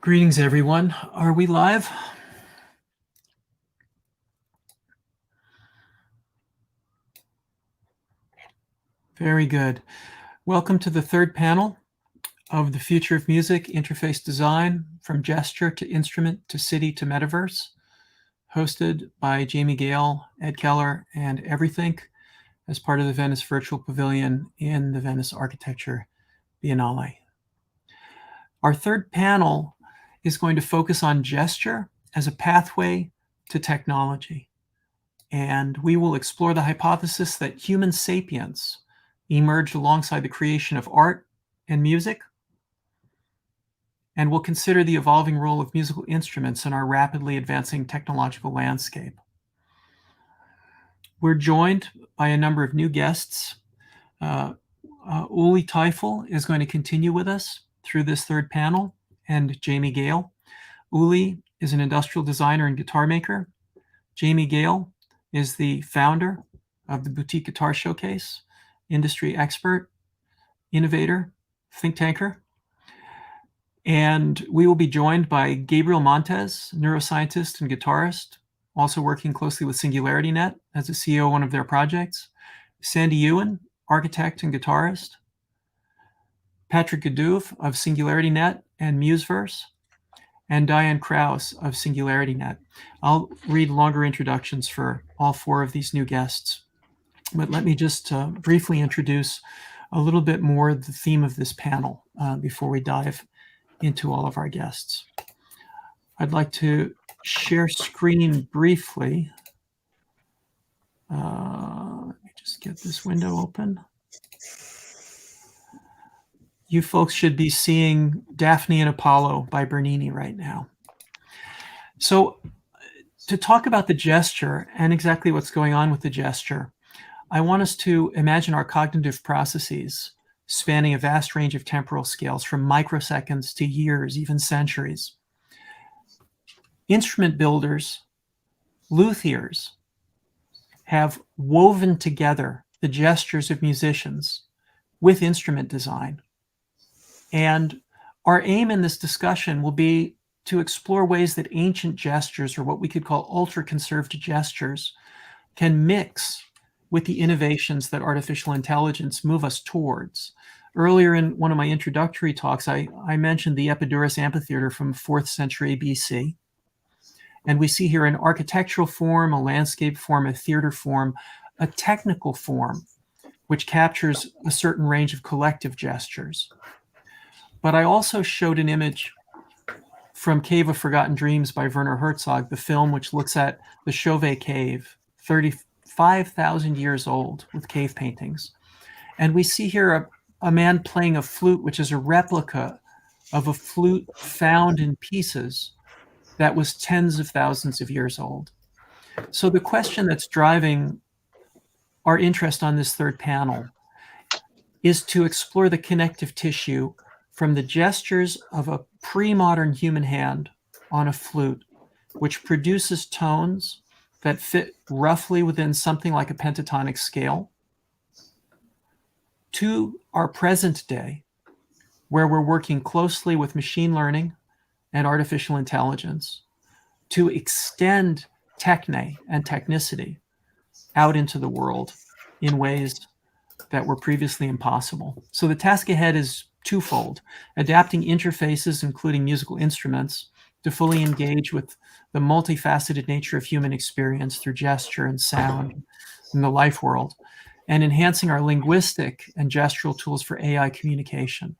Greetings, everyone. Are we live? Very good. Welcome to the third panel of the Future of Music Interface Design from Gesture to Instrument to City to Metaverse, hosted by Jamie Gale, Ed Keller, and Everythink as part of the Venice Virtual Pavilion in the Venice Architecture Biennale. Our third panel is going to focus on gesture as a pathway to technology. And we will explore the hypothesis that human sapience emerged alongside the creation of art and music. And we'll consider the evolving role of musical instruments in our rapidly advancing technological landscape. We're joined by a number of new guests. Uli Teufel is going to continue with us through this third panel, and Jamie Gale. Uli is an industrial designer and guitar maker. Jamie Gale is the founder of the Boutique Guitar Showcase, industry expert, innovator, think tanker. And we will be joined by Gabriel Montes, neuroscientist and guitarist, also working closely with SingularityNet as the CEO of one of their projects. Sandy Ewan, architect and guitarist. Patrick Gadouv of SingularityNet and Museverse, and Diane Krause of SingularityNet. I'll read longer introductions for all four of these new guests, but let me just briefly introduce a little bit more the theme of this panel before we dive into all of our guests. I'd like to share screen briefly. Let me just get this window open. You folks should be seeing Daphne and Apollo by Bernini right now. So to talk about the gesture and exactly what's going on with the gesture, I want us to imagine our cognitive processes spanning a vast range of temporal scales from microseconds to years, even centuries. Instrument builders, luthiers, have woven together the gestures of musicians with instrument design. And our aim in this discussion will be to explore ways that ancient gestures, or what we could call ultra-conserved gestures, can mix with the innovations that artificial intelligence move us towards. Earlier in one of my introductory talks, I mentioned the Epidurus amphitheater from 4th century BC. And we see here an architectural form, a landscape form, a theater form, a technical form, which captures a certain range of collective gestures. But I also showed an image from Cave of Forgotten Dreams by Werner Herzog, the film which looks at the Chauvet Cave, 35,000 years old, with cave paintings. And we see here a man playing a flute, which is a replica of a flute found in pieces that was tens of thousands of years old. So the question that's driving our interest on this third panel is to explore the connective tissue from the gestures of a pre-modern human hand on a flute, which produces tones that fit roughly within something like a pentatonic scale, to our present day, where we're working closely with machine learning and artificial intelligence to extend techne and technicity out into the world in ways that were previously impossible. So the task ahead is twofold: adapting interfaces, including musical instruments, to fully engage with the multifaceted nature of human experience through gesture and sound in the life world, and enhancing our linguistic and gestural tools for AI communication,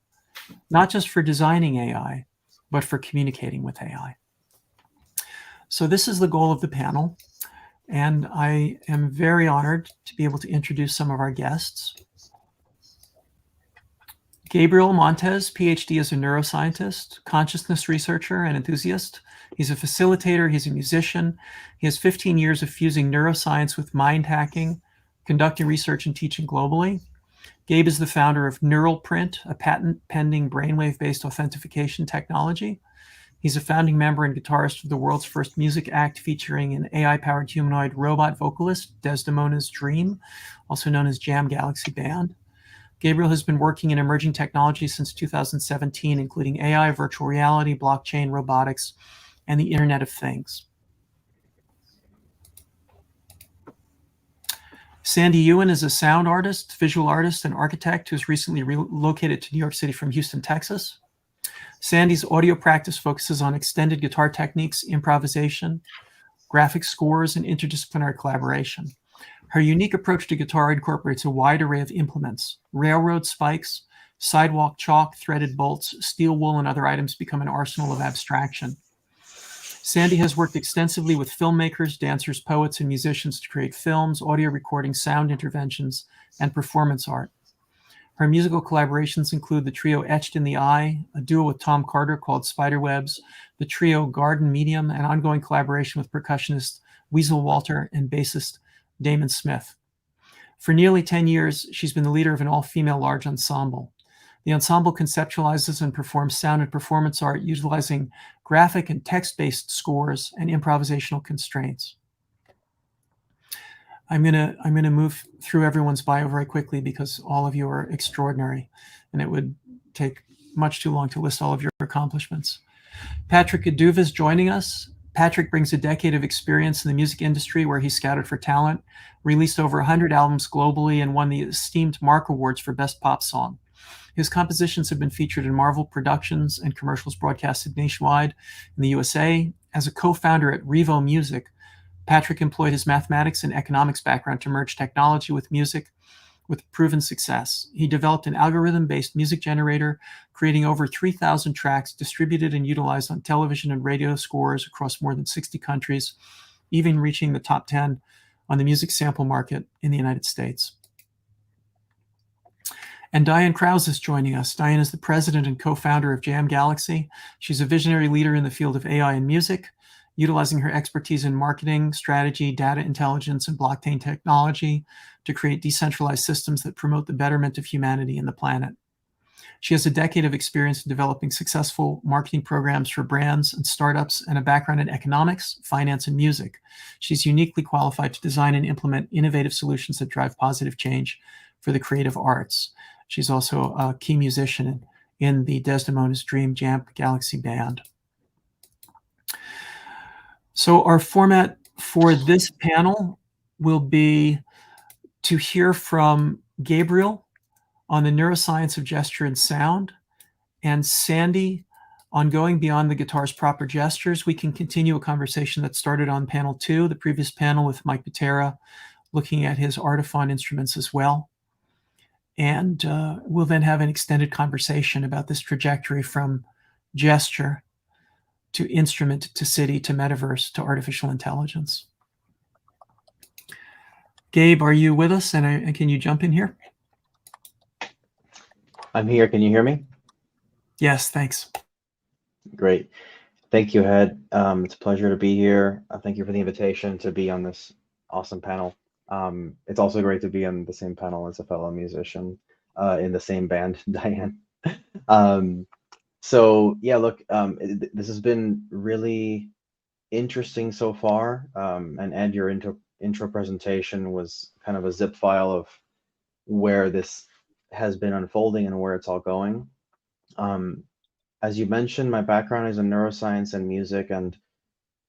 not just for designing AI, but for communicating with AI. So this is the goal of the panel, and I am very honored to be able to introduce some of our guests. Gabriel Montes, PhD, is a neuroscientist, consciousness researcher, and enthusiast. He's a facilitator, he's a musician. He has 15 years of fusing neuroscience with mind hacking, conducting research and teaching globally. Gabe is the founder of Neural Print, a patent-pending brainwave-based authentication technology. He's a founding member and guitarist of the world's first music act featuring an AI-powered humanoid robot vocalist, Desdemona's Dream, also known as Jam Galaxy Band. Gabriel has been working in emerging technology since 2017, including AI, virtual reality, blockchain, robotics, and the Internet of Things. Sandy Ewan is a sound artist, visual artist, and architect who's recently relocated to New York City from Houston, Texas. Sandy's audio practice focuses on extended guitar techniques, improvisation, graphic scores, and interdisciplinary collaboration. Her unique approach to guitar incorporates a wide array of implements. Railroad spikes, sidewalk chalk, threaded bolts, steel wool, and other items become an arsenal of abstraction. Sandy has worked extensively with filmmakers, dancers, poets, and musicians to create films, audio recordings, sound interventions, and performance art. Her musical collaborations include the trio Etched in the Eye, a duo with Tom Carter called Spiderwebs, the trio Garden Medium, and ongoing collaboration with percussionist Weasel Walter and bassist Damon Smith. For nearly 10 years, she's been the leader of an all-female large ensemble. The ensemble conceptualizes and performs sound and performance art utilizing graphic and text-based scores and improvisational constraints. I'm gonna move through everyone's bio very quickly because all of you are extraordinary, and it would take much too long to list all of your accomplishments. Patrick Aduva is joining us. Patrick brings a decade of experience in the music industry where he scouted for talent, released over 100 albums globally, and won the esteemed Mark Awards for Best Pop Song. His compositions have been featured in Marvel Productions and commercials broadcasted nationwide in the USA. As a co-founder at Revo Music, Patrick employed his mathematics and economics background to merge technology with music with proven success. He developed an algorithm-based music generator, creating over 3,000 tracks distributed and utilized on television and radio scores across more than 60 countries, even reaching the top 10 on the music sample market in the United States. And Diane Krause is joining us. Diane is the president and co-founder of Jam Galaxy. She's a visionary leader in the field of AI and music, utilizing her expertise in marketing, strategy, data intelligence, and blockchain technology to create decentralized systems that promote the betterment of humanity and the planet. She has a decade of experience in developing successful marketing programs for brands and startups and a background in economics, finance, and music. She's uniquely qualified to design and implement innovative solutions that drive positive change for the creative arts. She's also a key musician in the Desdemona's Dream Jam Galaxy band. So our format for this panel will be to hear from Gabriel on the neuroscience of gesture and sound, and Sandy on going beyond the guitar's proper gestures. We can continue a conversation that started on panel 2, the previous panel with Mike Patera, looking at his Artiphon instruments as well. And we'll then have an extended conversation about this trajectory from gesture to instrument to city to metaverse to artificial intelligence. Gabe, are you with us? And can you jump in here? I'm here. Can you hear me? Yes, thanks. Great. Thank you, Ed. It's a pleasure to be here. Thank you for the invitation to be on this awesome panel. It's also great to be on the same panel as a fellow musician in the same band, Diane. So yeah, look, this has been really interesting so far. And Ed, your intro presentation was kind of a zip file of where this has been unfolding and where it's all going. As you mentioned, my background is in neuroscience and music, and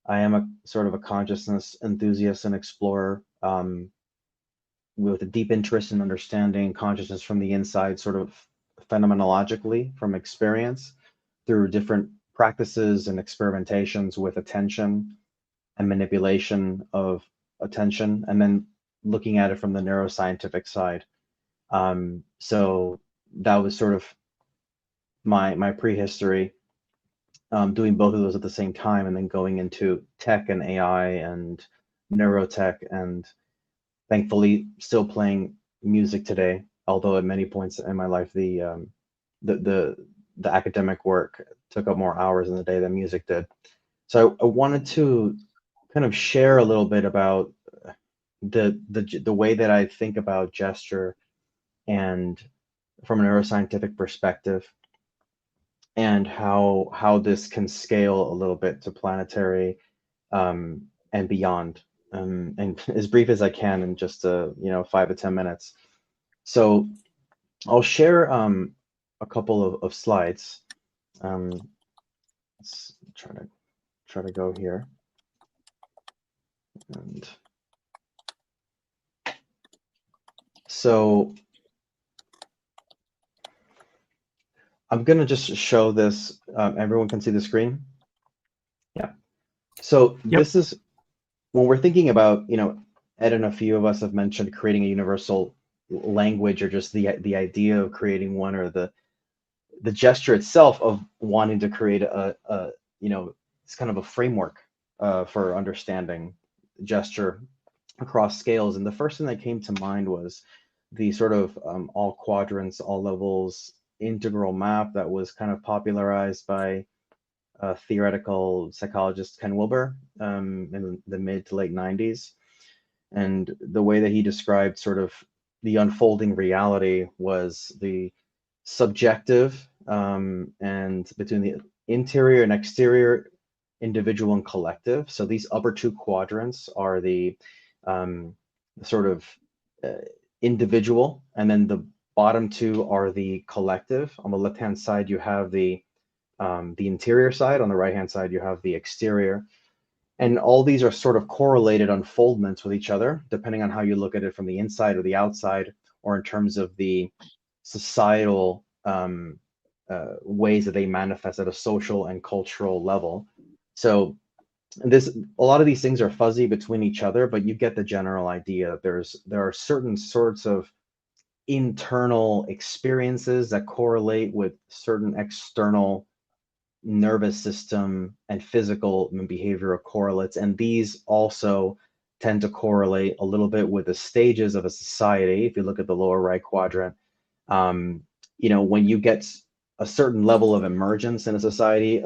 I am a sort of a consciousness enthusiast and explorer with a deep interest in understanding consciousness from the inside, sort of phenomenologically from experience through different practices and experimentations with attention and manipulation of attention, and then looking at it from the neuroscientific side. So that was sort of my prehistory, doing both of those at the same time, and then going into tech and AI and neurotech, and thankfully still playing music today, although at many points in my life the academic work took up more hours in the day than music did. So I wanted to kind of share a little bit about the way that I think about gesture and from a neuroscientific perspective, and how this can scale a little bit to planetary and beyond, and as brief as I can in just 5 to 10 minutes. So I'll share a couple of slides. Let's try to go here. And so I'm going to just show this. Everyone can see the screen. Yeah. So Yep. this is when we're thinking about, Ed and a few of us have mentioned creating a universal language, or just the idea of creating one, or the gesture itself of wanting to create it's kind of a framework for understanding gesture across scales. And the first thing that came to mind was the sort of all quadrants, all levels integral map that was kind of popularized by theoretical psychologist Ken Wilber in the mid to late 90s. And the way that he described sort of the unfolding reality was the subjective and between the interior and exterior, individual and collective. So these upper two quadrants are the sort of individual, and then the bottom two are the collective. On the left-hand side, you have the interior side. On the right-hand side, you have the exterior. And all these are sort of correlated unfoldments with each other, depending on how you look at it from the inside or the outside, or in terms of the societal ways that they manifest at a social and cultural level. So a lot of these things are fuzzy between each other, but you get the general idea. There are certain sorts of internal experiences that correlate with certain external nervous system and physical and behavioral correlates, and these also tend to correlate a little bit with the stages of a society. If you look at the lower right quadrant, when you get a certain level of emergence in a society,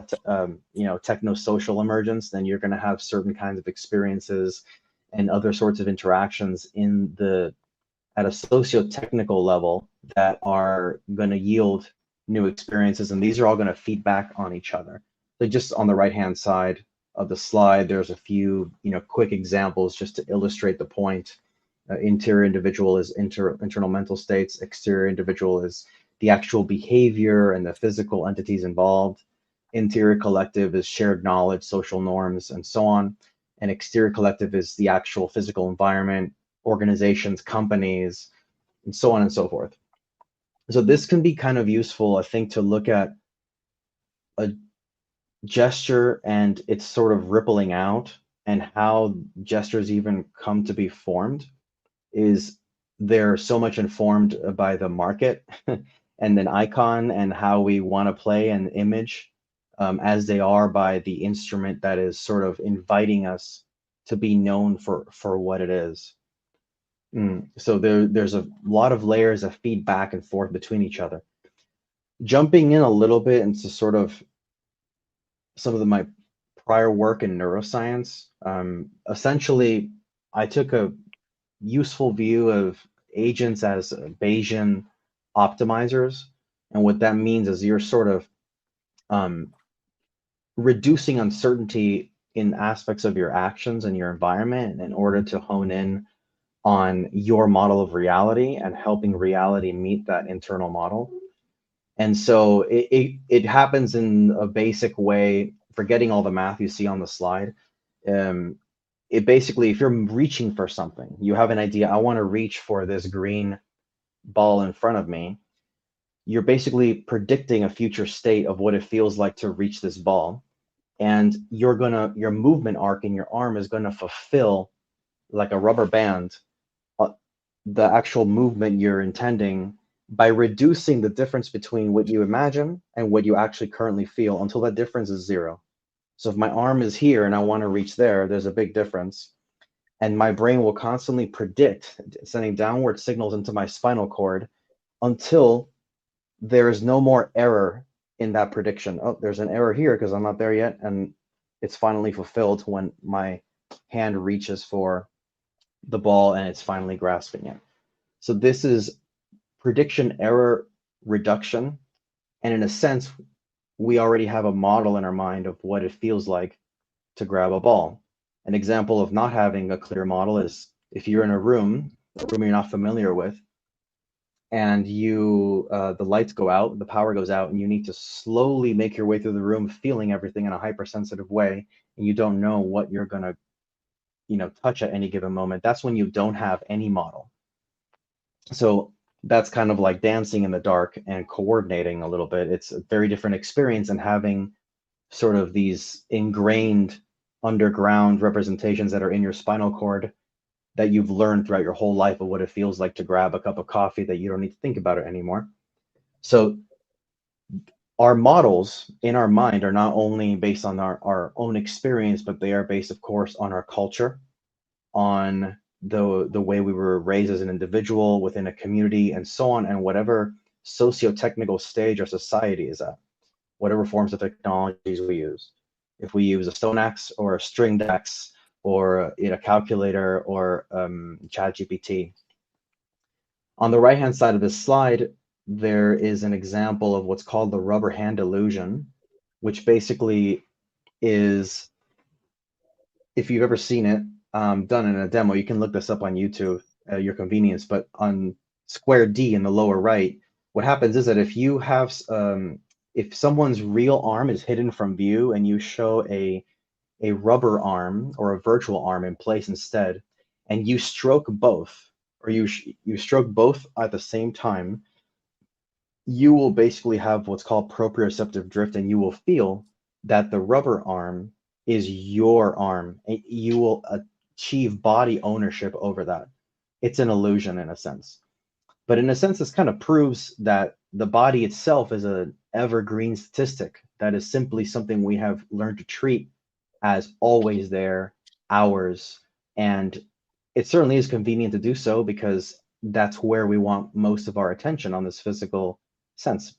techno-social emergence, then you're going to have certain kinds of experiences and other sorts of interactions at a socio-technical level that are going to yield new experiences, and these are all going to feed back on each other. So just on the right-hand side of the slide, there's a few quick examples just to illustrate the point. Interior individual is internal mental states. Exterior individual is the actual behavior and the physical entities involved. Interior collective is shared knowledge, social norms, and so on. And exterior collective is the actual physical environment, organizations, companies, and so on and so forth. So this can be kind of useful, I think, to look at a gesture and it's sort of rippling out, and how gestures even come to be formed is they're so much informed by the market and an icon, and how we want to play an image as they are by the instrument that is sort of inviting us to be known for what it is. So there's a lot of layers that feed back and forth between each other. Jumping in a little bit into sort of some of my prior work in neuroscience, essentially I took a useful view of agents as Bayesian optimizers. And what that means is you're sort of reducing uncertainty in aspects of your actions and your environment in order to hone in on your model of reality and helping reality meet that internal model. And so it happens in a basic way, forgetting all the math you see on the slide. It basically, if you're reaching for something, you have an idea, I want to reach for this green ball in front of me. You're basically predicting a future state of what it feels like to reach this ball. And your movement arc in your arm is going to fulfill, like a rubber band, the actual movement you're intending, by reducing the difference between what you imagine and what you actually currently feel until that difference is zero. So if my arm is here and I want to reach there, there's a big difference. And my brain will constantly predict, sending downward signals into my spinal cord until there is no more error in that prediction. Oh, there's an error here because I'm not there yet. And it's finally fulfilled when my hand reaches for the ball and it's finally grasping it. So this is prediction error reduction. And in a sense, we already have a model in our mind of what it feels like to grab a ball. An example of not having a clear model is if you're in a room you're not familiar with, and the lights go out, the power goes out, and you need to slowly make your way through the room, feeling everything in a hypersensitive way, and you don't know what you're gonna, touch at any given moment. That's when you don't have any model. So that's kind of like dancing in the dark and coordinating a little bit. It's a very different experience, and having sort of these ingrained underground representations that are in your spinal cord that you've learned throughout your whole life of what it feels like to grab a cup of coffee, that you don't need to think about it anymore. So our models in our mind are not only based on our own experience, but they are based, of course, on our culture, on the way we were raised as an individual within a community, and so on, and whatever socio-technical stage our society is at, whatever forms of technologies we use. If we use a stone axe or a stringed axe or a calculator or ChatGPT. On the right-hand side of this slide, there is an example of what's called the rubber hand illusion, which basically is, if you've ever seen it done in a demo, you can look this up on YouTube at your convenience, but on square D in the lower right, what happens is that if you have, if someone's real arm is hidden from view and you show a rubber arm or a virtual arm in place instead, and you stroke both, or you stroke both at the same time, you will basically have what's called proprioceptive drift, and you will feel that the rubber arm is your arm. You will achieve body ownership over that. It's an illusion in a sense. But in a sense, this kind of proves that the body itself is an evergreen statistic that is simply something we have learned to treat as always there, ours. And it certainly is convenient to do so, because that's where we want most of our attention, on this physical sense,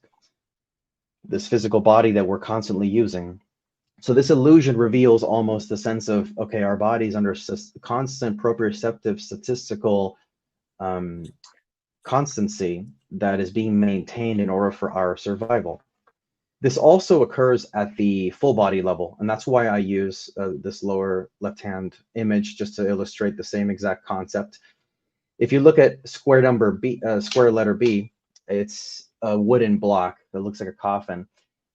this physical body that we're constantly using. So this illusion reveals almost the sense of, okay, our body's under constant proprioceptive statistical constancy that is being maintained in order for our survival. This also occurs at the full body level, and that's why I use this lower left-hand image, just to illustrate the same exact concept. If you look at square letter B, it's a wooden block that looks like a coffin.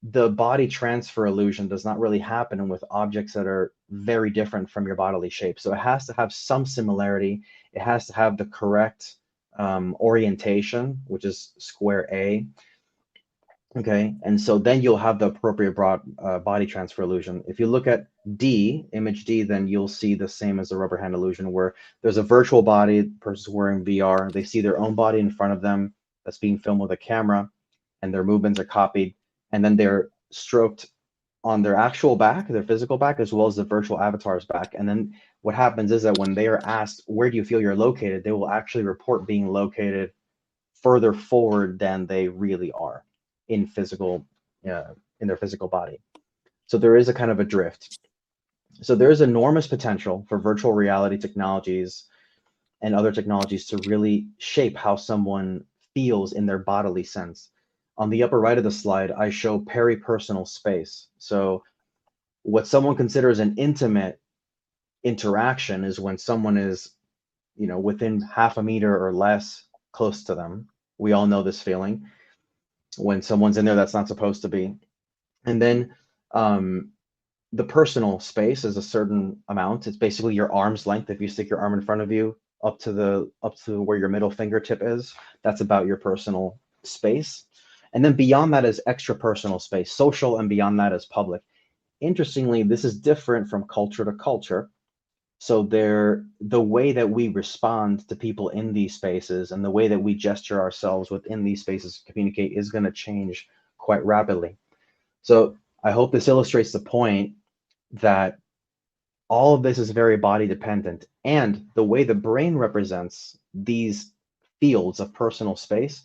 The body transfer illusion does not really happen with objects that are very different from your bodily shape. So it has to have some similarity. It has to have the correct orientation, which is square A. Okay, and so then you'll have the appropriate body transfer illusion. If you look at D, image D, then you'll see the same as the rubber hand illusion, where there's a virtual body, the person's wearing VR, they see their own body in front of them that's being filmed with a camera, and their movements are copied, and then they're stroked on their actual back, their physical back, as well as the virtual avatar's back. And then what happens is that when they are asked, where do you feel you're located, they will actually report being located further forward than they really are in their physical body. So there is a kind of a drift. So there is enormous potential for virtual reality technologies and other technologies to really shape how someone feels in their bodily sense. On the upper right of the slide, I show peripersonal space. So what someone considers an intimate interaction is when someone is, within half a meter or less close to them. We all know this feeling, when someone's in there that's not supposed to be. And then the personal space is a certain amount. It's basically your arm's length. If you stick your arm in front of you up to where your middle fingertip is, that's about your personal space. And then beyond that is extra personal space, social, and beyond that is public. Interestingly, this is different from culture to culture. So the way that we respond to people in these spaces and the way that we gesture ourselves within these spaces to communicate is going to change quite rapidly. So I hope this illustrates the point that all of this is very body dependent, and the way the brain represents these fields of personal space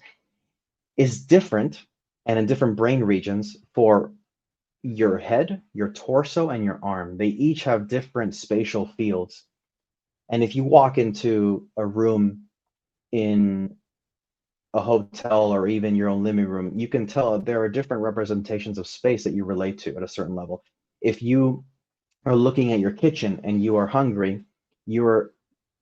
is different and in different brain regions for your head, your torso, and your arm. They each have different spatial fields. And if you walk into a room in a hotel or even your own living room, you can tell there are different representations of space that you relate to at a certain level. If you are looking at your kitchen and you are hungry, you're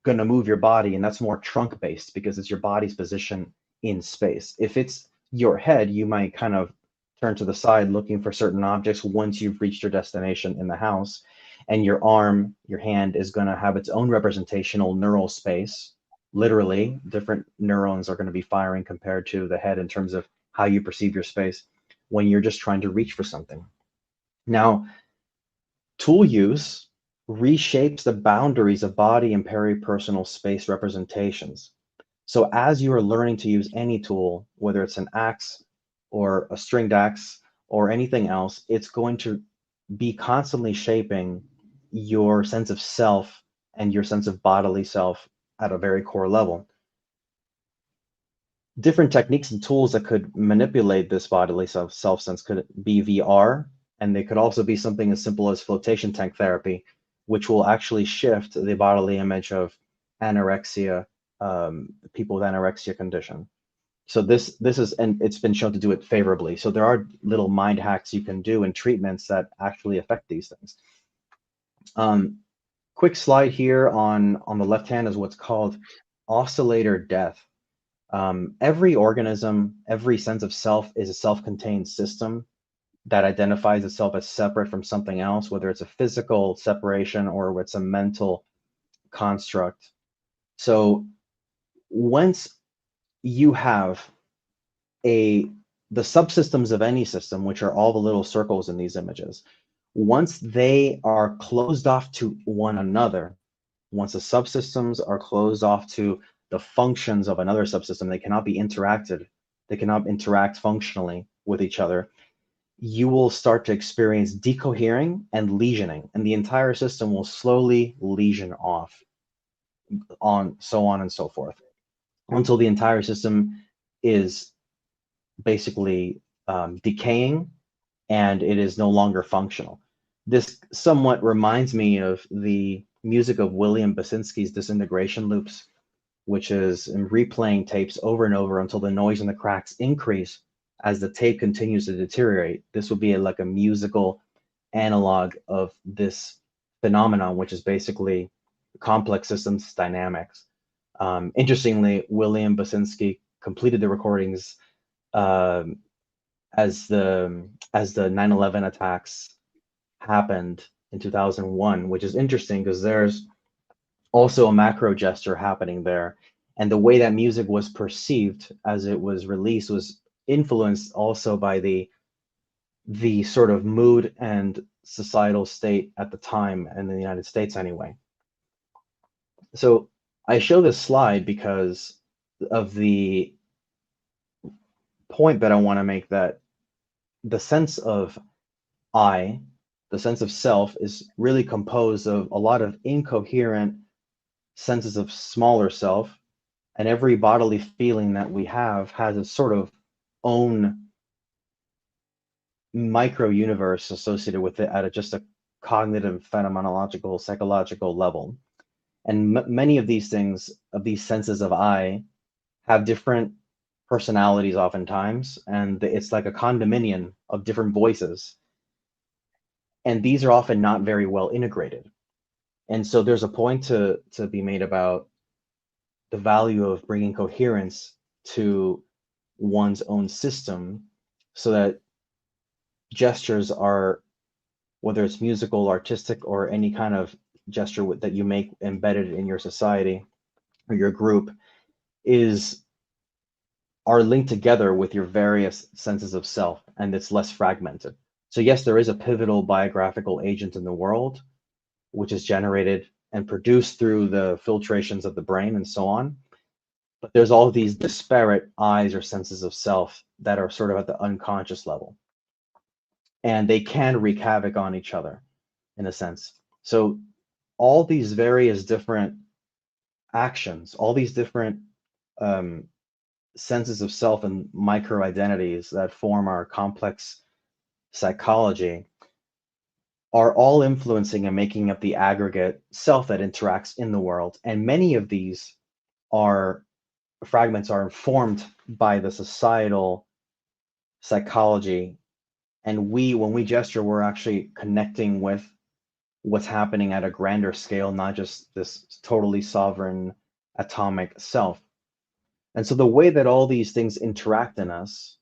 going to move your body, and that's more trunk based because it's your body's position in space. If it's your head, you might kind of turn to the side looking for certain objects once you've reached your destination in the house. And your arm, your hand, is going to have its own representational neural space. Literally, different neurons are going to be firing compared to the head in terms of how you perceive your space when you're just trying to reach for something. Now, tool use reshapes the boundaries of body and peripersonal space representations. So as you are learning to use any tool, whether it's an axe or a stringed axe or anything else, it's going to be constantly shaping your sense of self and your sense of bodily self at a very core level. Different techniques and tools that could manipulate this bodily self sense could be VR, and they could also be something as simple as flotation tank therapy, which will actually shift the bodily image of anorexia, people with anorexia condition. So this is, and it's been shown to do it favorably. So there are little mind hacks you can do and treatments that actually affect these things. Quick slide here on the left hand is what's called oscillator death. Every organism, every sense of self is a self-contained system that identifies itself as separate from something else, whether it's a physical separation or it's a mental construct. So once you have the subsystems of any system, which are all the little circles in these images, once they are closed off to one another, once the subsystems are closed off to the functions of another subsystem, they cannot be interacted, they cannot interact functionally with each other, you will start to experience decohering and lesioning, and the entire system will slowly lesion off, so on and so forth, until the entire system is basically decaying and it is no longer functional. This somewhat reminds me of the music of William Basinski's disintegration loops, which is in replaying tapes over and over until the noise and the cracks increase as the tape continues to deteriorate. This would be like a musical analog of this phenomenon, which is basically complex systems dynamics. Interestingly, William Basinski completed the recordings as the 9/11 attacks happened in 2001, which is interesting because there's also a macro gesture happening there. And the way that music was perceived as it was released was influenced also by the sort of mood and societal state at the time in the United States anyway. So I show this slide because of the point that I want to make, that the sense of I, the sense of self, is really composed of a lot of incoherent senses of smaller self, and every bodily feeling that we have has a sort of own micro universe associated with it at just a cognitive, phenomenological, psychological level. And many of these things, of these senses of I, have different personalities oftentimes, and it's like a condominium of different voices. And these are often not very well integrated. And so there's a point to be made about the value of bringing coherence to one's own system, so that gestures are, whether it's musical, artistic, or any kind of gesture that you make embedded in your society or your group, are linked together with your various senses of self, and it's less fragmented. So yes, there is a pivotal biographical agent in the world, which is generated and produced through the filtrations of the brain and so on. But there's all these disparate eyes or senses of self that are sort of at the unconscious level. And they can wreak havoc on each other, in a sense. So all these various different actions, all these different senses of self and micro identities that form our complex psychology are all influencing and making up the aggregate self that interacts in the world. And many of these fragments are informed by the societal psychology. And when we gesture, we're actually connecting with what's happening at a grander scale, not just this totally sovereign atomic self. And so the way that all these things interact in us,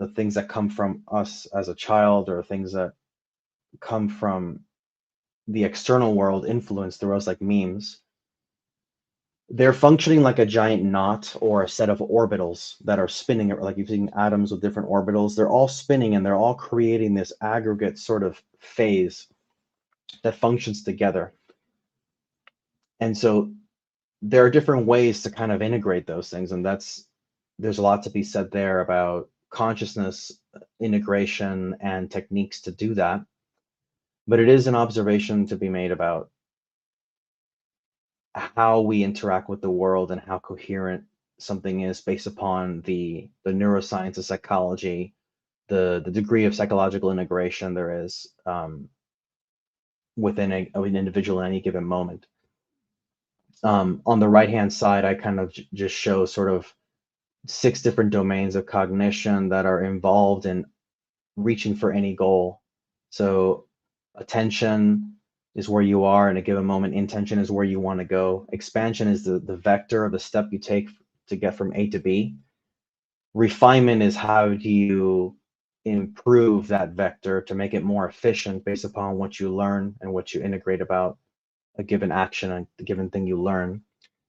the things that come from us as a child or things that come from the external world influence through us like memes, they're functioning like a giant knot or a set of orbitals that are spinning, like you've seen atoms with different orbitals. They're all spinning and they're all creating this aggregate sort of phase that functions together. And so there are different ways to kind of integrate those things. And there's a lot to be said there about consciousness integration and techniques to do that. But it is an observation to be made about how we interact with the world and how coherent something is based upon the neuroscience of psychology, the degree of psychological integration there is within an individual at any given moment. On the right-hand side, I kind of just show sort of 6 different domains of cognition that are involved in reaching for any goal. So attention is where you are in a given moment. Intention is where you want to go. Expansion is the vector of the step you take to get from A to B. Refinement is how do you improve that vector to make it more efficient based upon what you learn and what you integrate about a given action and a given thing you learn.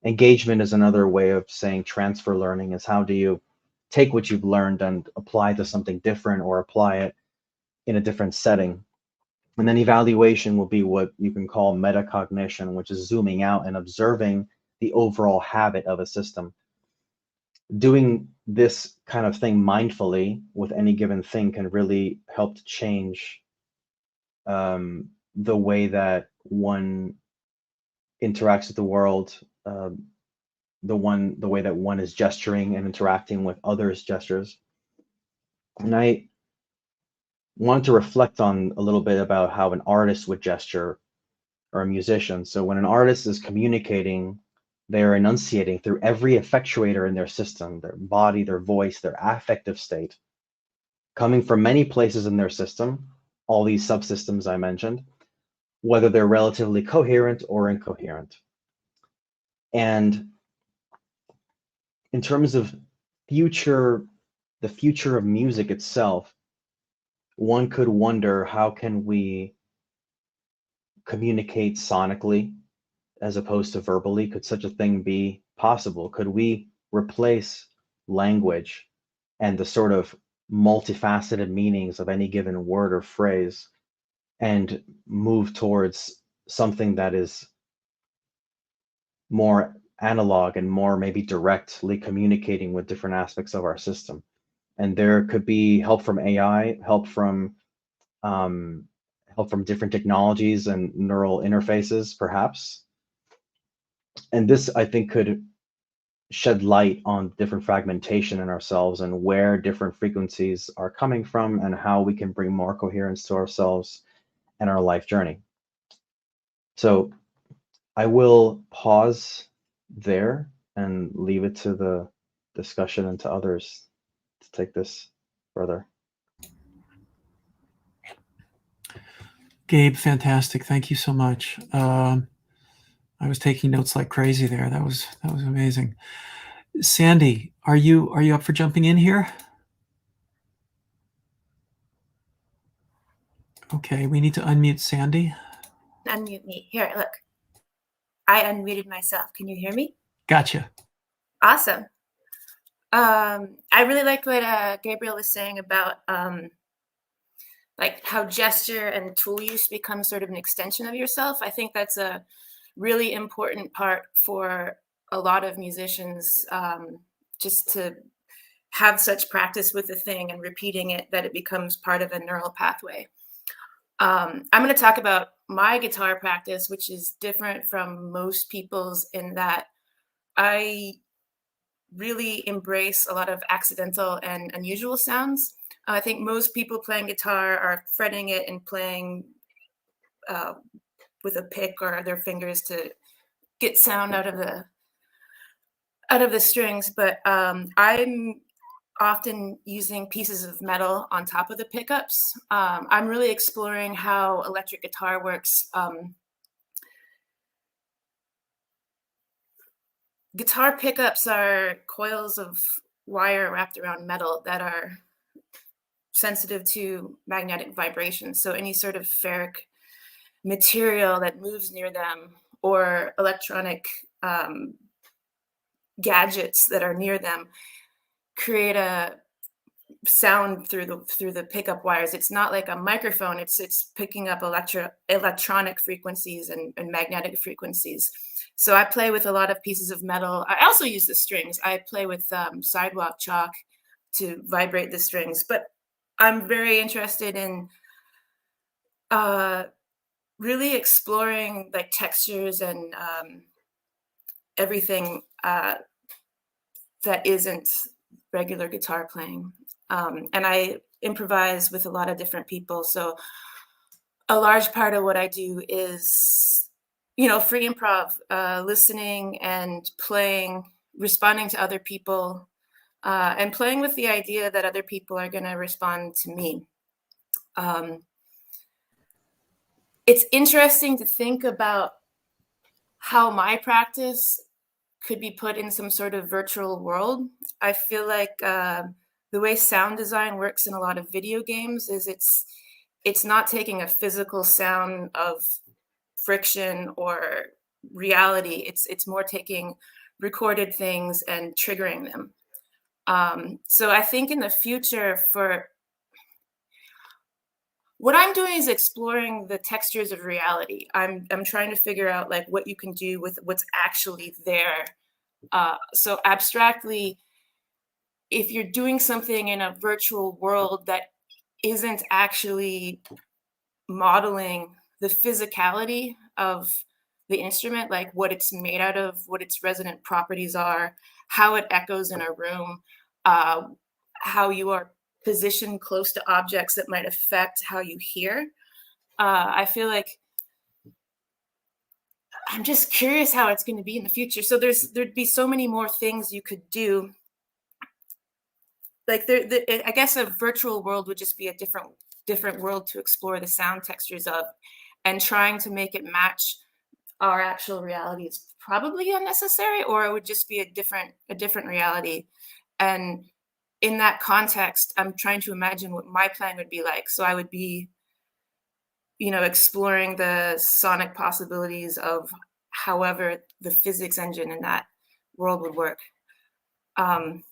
Engagement is another way of saying transfer learning, is how do you take what you've learned and apply it to something different or apply it in a different setting. And then evaluation will be what you can call metacognition, which is zooming out and observing the overall habit of a system. Doing this kind of thing mindfully with any given thing can really help to change the way that one interacts with the world, the way that one is gesturing and interacting with others' gestures. And I wanted to reflect on a little bit about how an artist would gesture or a musician. So when an artist is communicating, they're enunciating through every effectuator in their system, their body, their voice, their affective state, coming from many places in their system, all these subsystems I mentioned, whether they're relatively coherent or incoherent. And in terms of the future of music itself, one could wonder, how can we communicate sonically as opposed to verbally? Could such a thing be possible? Could we replace language and the sort of multifaceted meanings of any given word or phrase and move towards something that is more analog and more maybe directly communicating with different aspects of our system? And there could be help from AI, help from different technologies and neural interfaces, perhaps. And this, I think, could shed light on different fragmentation in ourselves and where different frequencies are coming from and how we can bring more coherence to ourselves and our life journey. So I will pause there and leave it to the discussion and to others to take this further. Gabe, fantastic. Thank you so much. I was taking notes like crazy there. That was amazing. Sandy, are you up for jumping in here? Okay, we need to unmute Sandy. Unmute me. Here, look. I unmuted myself. Can you hear me? Gotcha. Awesome. I really liked what Gabriel was saying about like how gesture and tool use becomes sort of an extension of yourself. I think that's a really important part for a lot of musicians, just to have such practice with the thing and repeating it that it becomes part of a neural pathway. I'm going to talk about my guitar practice, which is different from most people's in that I really embrace a lot of accidental and unusual sounds. I think most people playing guitar are fretting it and playing with a pick or their fingers to get sound out of the strings. But I'm often using pieces of metal on top of the pickups. I'm really exploring how electric guitar works guitar pickups are coils of wire wrapped around metal that are sensitive to magnetic vibrations. So any sort of ferric material that moves near them, or electronic gadgets that are near them, create a sound through the pickup wires. It's not like a microphone. It's picking up electronic frequencies and magnetic frequencies. So I play with a lot of pieces of metal. I also use the strings. I play with sidewalk chalk to vibrate the strings. But I'm very interested in really exploring like textures and everything that isn't regular guitar playing. And I improvise with a lot of different people. So a large part of what I do is, free improv, listening and playing, responding to other people, and playing with the idea that other people are going to respond to me. It's interesting to think about how my practice could be put in some sort of virtual world. I feel like the way sound design works in a lot of video games is it's not taking a physical sound of friction or reality. It's more taking recorded things and triggering them. So I think in the future, for what I'm doing is exploring the textures of reality. I'm trying to figure out like what you can do with what's actually there. So abstractly, if you're doing something in a virtual world that isn't actually modeling the physicality of the instrument, like what it's made out of, what its resonant properties are, how it echoes in a room, how you are positioned close to objects that might affect how you hear. I feel like I'm just curious how it's going to be in the future. So there'd be so many more things you could do. Like I guess a virtual world would just be a different world to explore the sound textures of, and trying to make it match our actual reality is probably unnecessary, or it would just be a different reality. And in that context, I'm trying to imagine what my plan would be like. So I would be, exploring the sonic possibilities of however the physics engine in that world would work. I'm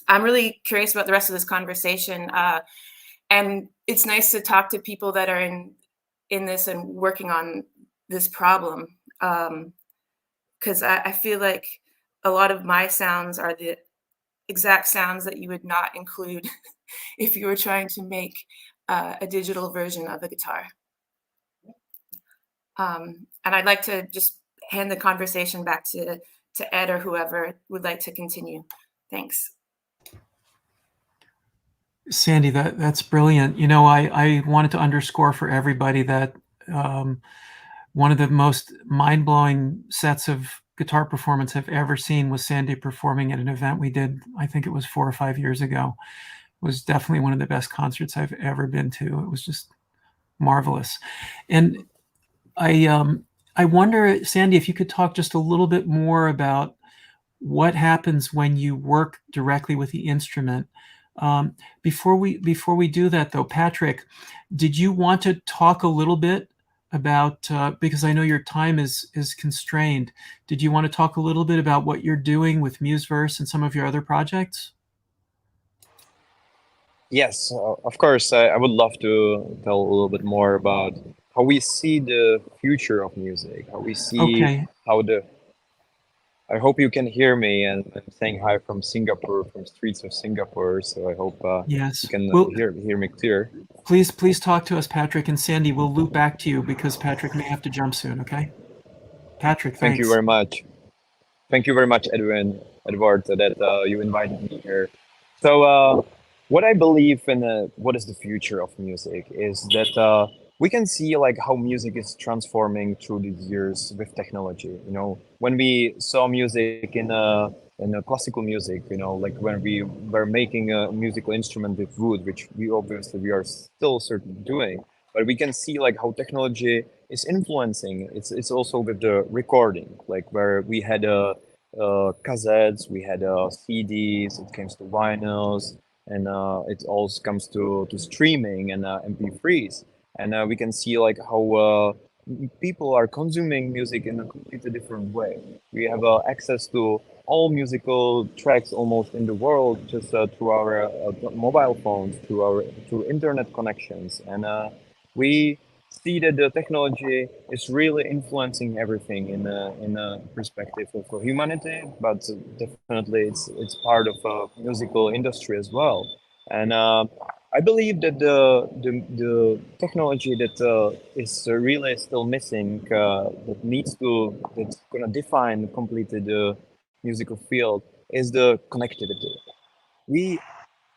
really curious about the rest of this conversation. And it's nice to talk to people that are in this and working on this problem. Because I feel like a lot of my sounds are the exact sounds that you would not include if you were trying to make a digital version of a guitar. And I'd like to just hand the conversation back to Ed or whoever would like to continue. Thanks. Sandy, that's brilliant. I wanted to underscore for everybody that one of the most mind-blowing sets of guitar performance I've ever seen was Sandy performing at an event we did, I think it was 4 or 5 years ago. It was definitely one of the best concerts I've ever been to. It was just marvelous. And I wonder, Sandy, if you could talk just a little bit more about what happens when you work directly with the instrument. Before we do that, though, Patrick, did you want to talk a little bit about, because I know your time is constrained, did you want to talk a little bit about what you're doing with Museverse and some of your other projects? Yes, of course. I would love to tell a little bit more about how we see the future of music, how we see how the... I hope you can hear me, and I'm saying hi from Singapore, from streets of Singapore. So I hope yes, you can hear me clear. Please talk to us, Patrick, and Sandy. We'll loop back to you because Patrick may have to jump soon. Okay, Patrick. Thanks. Thank you very much. Thank you very much, Edward, that you invited me here. So what I believe in what is the future of music is that we can see like how music is transforming through these years with technology. When we saw music in a classical music, like when we were making a musical instrument with wood, which we are still certainly doing, but we can see like how technology is influencing. It's also with the recording, like where we had cassettes, we had CDs, it comes to vinyls, and it also comes to streaming and MP3s. And we can see like how people are consuming music in a completely different way. We have access to all musical tracks almost in the world just through our mobile phones, through internet connections, and we see that the technology is really influencing everything in a perspective of humanity, but definitely it's part of a musical industry as well. And I believe that the technology that is really still missing, that's gonna define completely the musical field, is the connectivity. We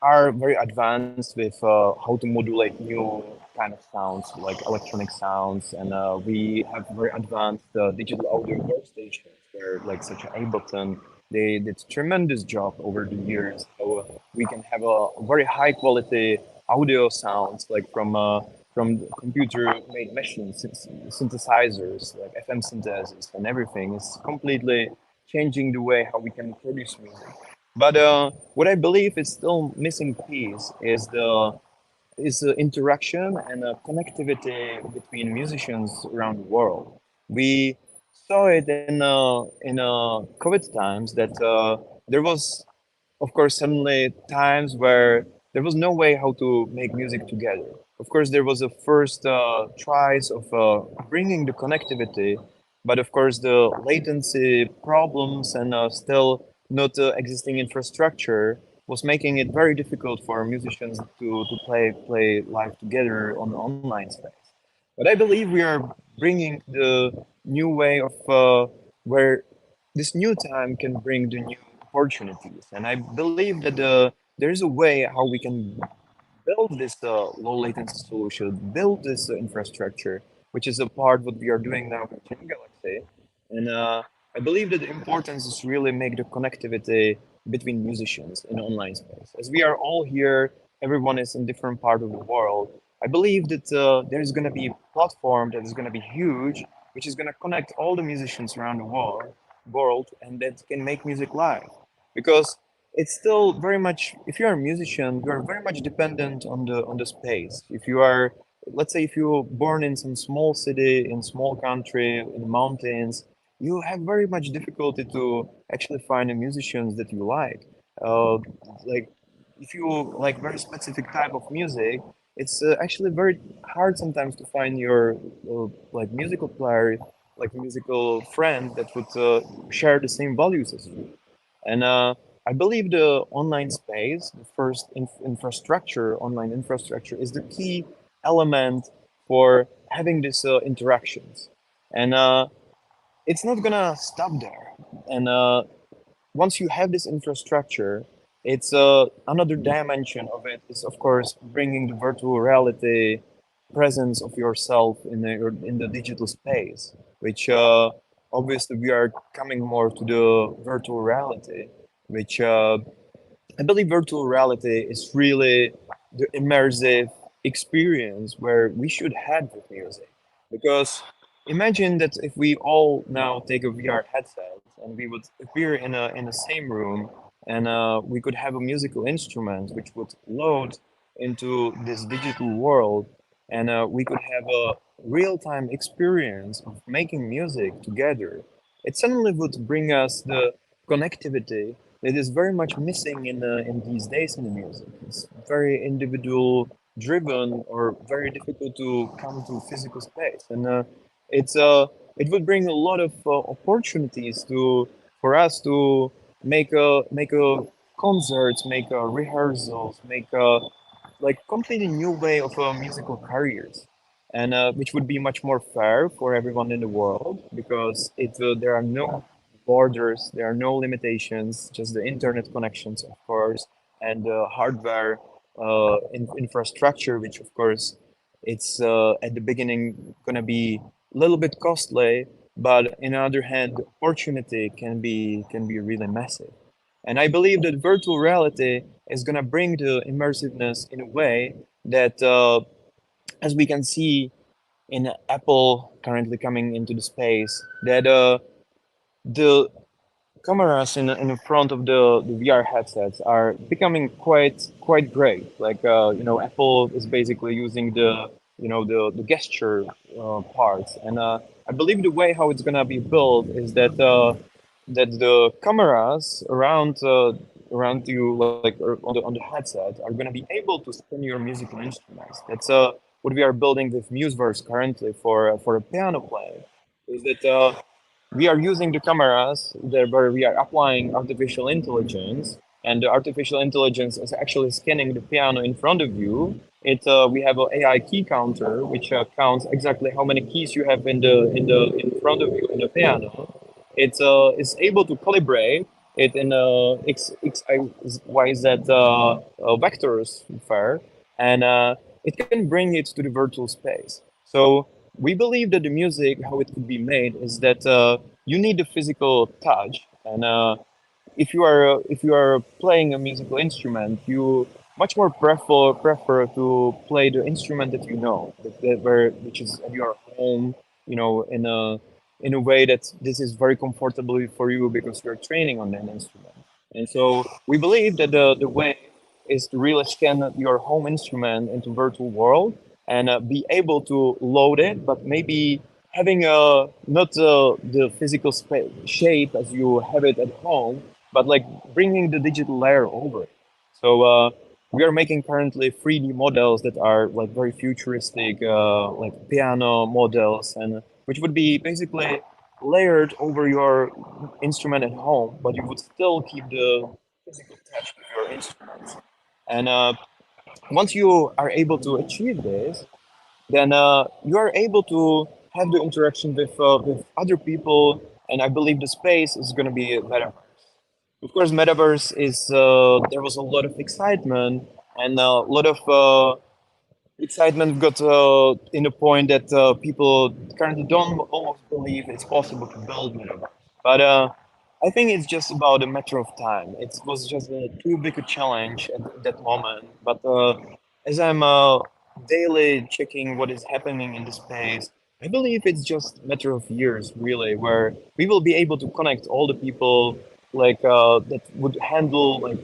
are very advanced with how to modulate new kind of sounds like electronic sounds, and we have very advanced digital audio workstations where like such as Ableton, they did tremendous job over the years. So we can have a very high quality audio sounds like from computer made machines, synthesizers like FM synthesizers and everything. It's completely changing the way how we can produce music. But what I believe is still missing piece is the interaction and connectivity between musicians around the world. We saw it in COVID times that there was, of course, suddenly times where there was no way how to make music together. Of course, there was a first tries of bringing the connectivity, but of course the latency problems and still not existing infrastructure was making it very difficult for musicians to play live together on the online space. But I believe we are bringing the new way of where this new time can bring the new opportunities. And I believe that there is a way how we can build this low latency solution, build this infrastructure, which is a part what we are doing now with Team Galaxy. And I believe that the importance is really make the connectivity between musicians in online space. As we are all here, everyone is in different part of the world. I believe that there is going to be a platform that is going to be huge, which is going to connect all the musicians around the world, and that can make music live. Because it's still very much, if you're a musician, you're very much dependent on the space. If you are, let's say if you're born in some small city, in small country, in the mountains, you have very much difficulty to actually find the musicians that you like. Like if you like very specific type of music, it's actually very hard sometimes to find your like musical player, like musical friend that would share the same values as you. And I believe the online space, the first infrastructure, online infrastructure, is the key element for having these interactions. And it's not gonna stop there. And once you have this infrastructure, it's another dimension of it is, of course, bringing the virtual reality presence of yourself in the digital space, which obviously we are coming more to the virtual reality, which I believe virtual reality is really the immersive experience where we should head with music. Because imagine that if we all now take a VR headset and we would appear in the same room, and we could have a musical instrument which would load into this digital world, and we could have a real-time experience of making music together. It suddenly would bring us the connectivity that is very much missing in these days in the music. It's very individual driven or very difficult to come to physical space, and it's it would bring a lot of opportunities to for us to make a concerts, make a rehearsals, make a like completely new way of musical careers, and which would be much more fair for everyone in the world because there are no borders, there are no limitations, just the internet connections, of course, and the hardware infrastructure, which of course it's at the beginning gonna be a little bit costly, but on the other hand, the opportunity can be really massive. And I believe that virtual reality is gonna bring the immersiveness in a way that, as we can see in Apple currently coming into the space, that the cameras in front of the VR headsets are becoming quite great. Like Apple is basically using the gesture parts, and I believe the way how it's gonna be built is that that the cameras around you, like on the headset, are gonna be able to scan your musical instruments. That's what we are building with Museverse currently for a piano player. Is that we are using the cameras there where we are applying artificial intelligence, and the artificial intelligence is actually scanning the piano in front of you. We have an AI key counter which counts exactly how many keys you have in front of you in the piano. It is able to calibrate it in x y z vectors fair, and it can bring it to the virtual space. So we believe that the music, how it could be made, is that you need the physical touch, and if you are playing a musical instrument, you much more prefer to play the instrument that you know, which is at your home, in a way that this is very comfortable for you because you're training on that instrument. And so we believe that the way is to really scan your home instrument into virtual world and be able to load it, but maybe having not the physical shape as you have it at home, but like bringing the digital layer over it. So we are making currently 3D models that are like very futuristic, like piano models, and which would be basically layered over your instrument at home, but you would still keep the physical touch with your instruments. And once you are able to achieve this, then you are able to have the interaction with other people, and I believe the space is going to be Metaverse. Of course, Metaverse is there was a lot of excitement, and a lot of excitement got in the point that people currently don't almost believe it's possible to build Metaverse. But I think it's just about a matter of time. It was just too big a challenge at that moment. But as I'm daily checking what is happening in the space, I believe it's just a matter of years, really, where we will be able to connect all the people like that would handle like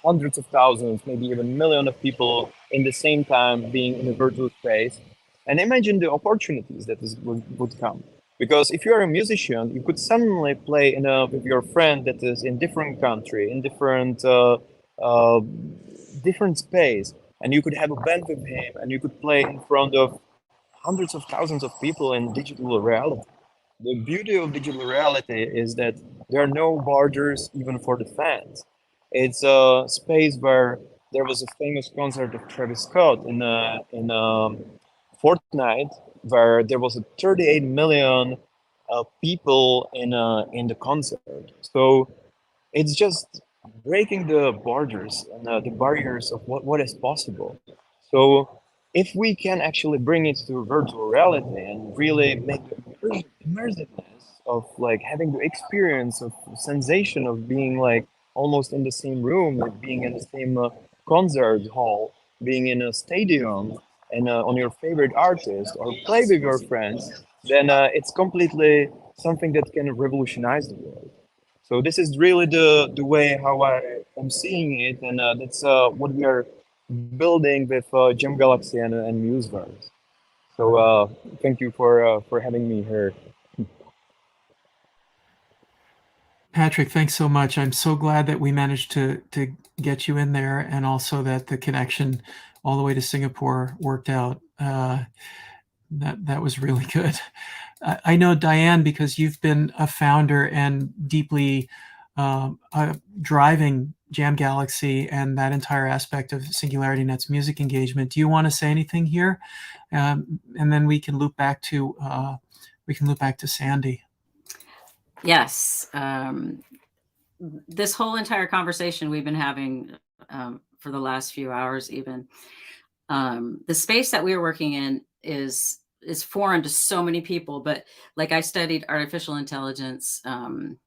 hundreds of thousands, maybe even millions of people in the same time being in a virtual space. And imagine the opportunities that would come. Because if you are a musician, you could suddenly play with your friend that is in different country, in uh, different space, and you could have a band with him, and you could play in front of hundreds of thousands of people in digital reality. The beauty of digital reality is that there are no borders even for the fans. It's a space where there was a famous concert of Travis Scott in Fortnite, where there was a 38 million people in the concert. So it's just breaking the borders and the barriers of what is possible. So if we can actually bring it to virtual reality and really make the immersiveness of like having the experience of sensation of being like almost in the same room, like being in the same concert hall, being in a stadium, and on your favorite artist or play with your friends, then it's completely something that can revolutionize the world. So this is really the way how I am seeing it, and that's what we are building with Gem Galaxy and Museverse. So thank you for having me here. Patrick, thanks so much. I'm so glad that we managed to get you in there, and also that the connection all the way to Singapore worked out. That was really good. I know, Diane, because you've been a founder and deeply driving Jam Galaxy and that entire aspect of Singularity Net's music engagement. Do you want to say anything here? And then we can loop back to Sandy. Yes. This whole entire conversation we've been having for the last few hours, even the space that we're working in is foreign to so many people. But like, I studied artificial intelligence in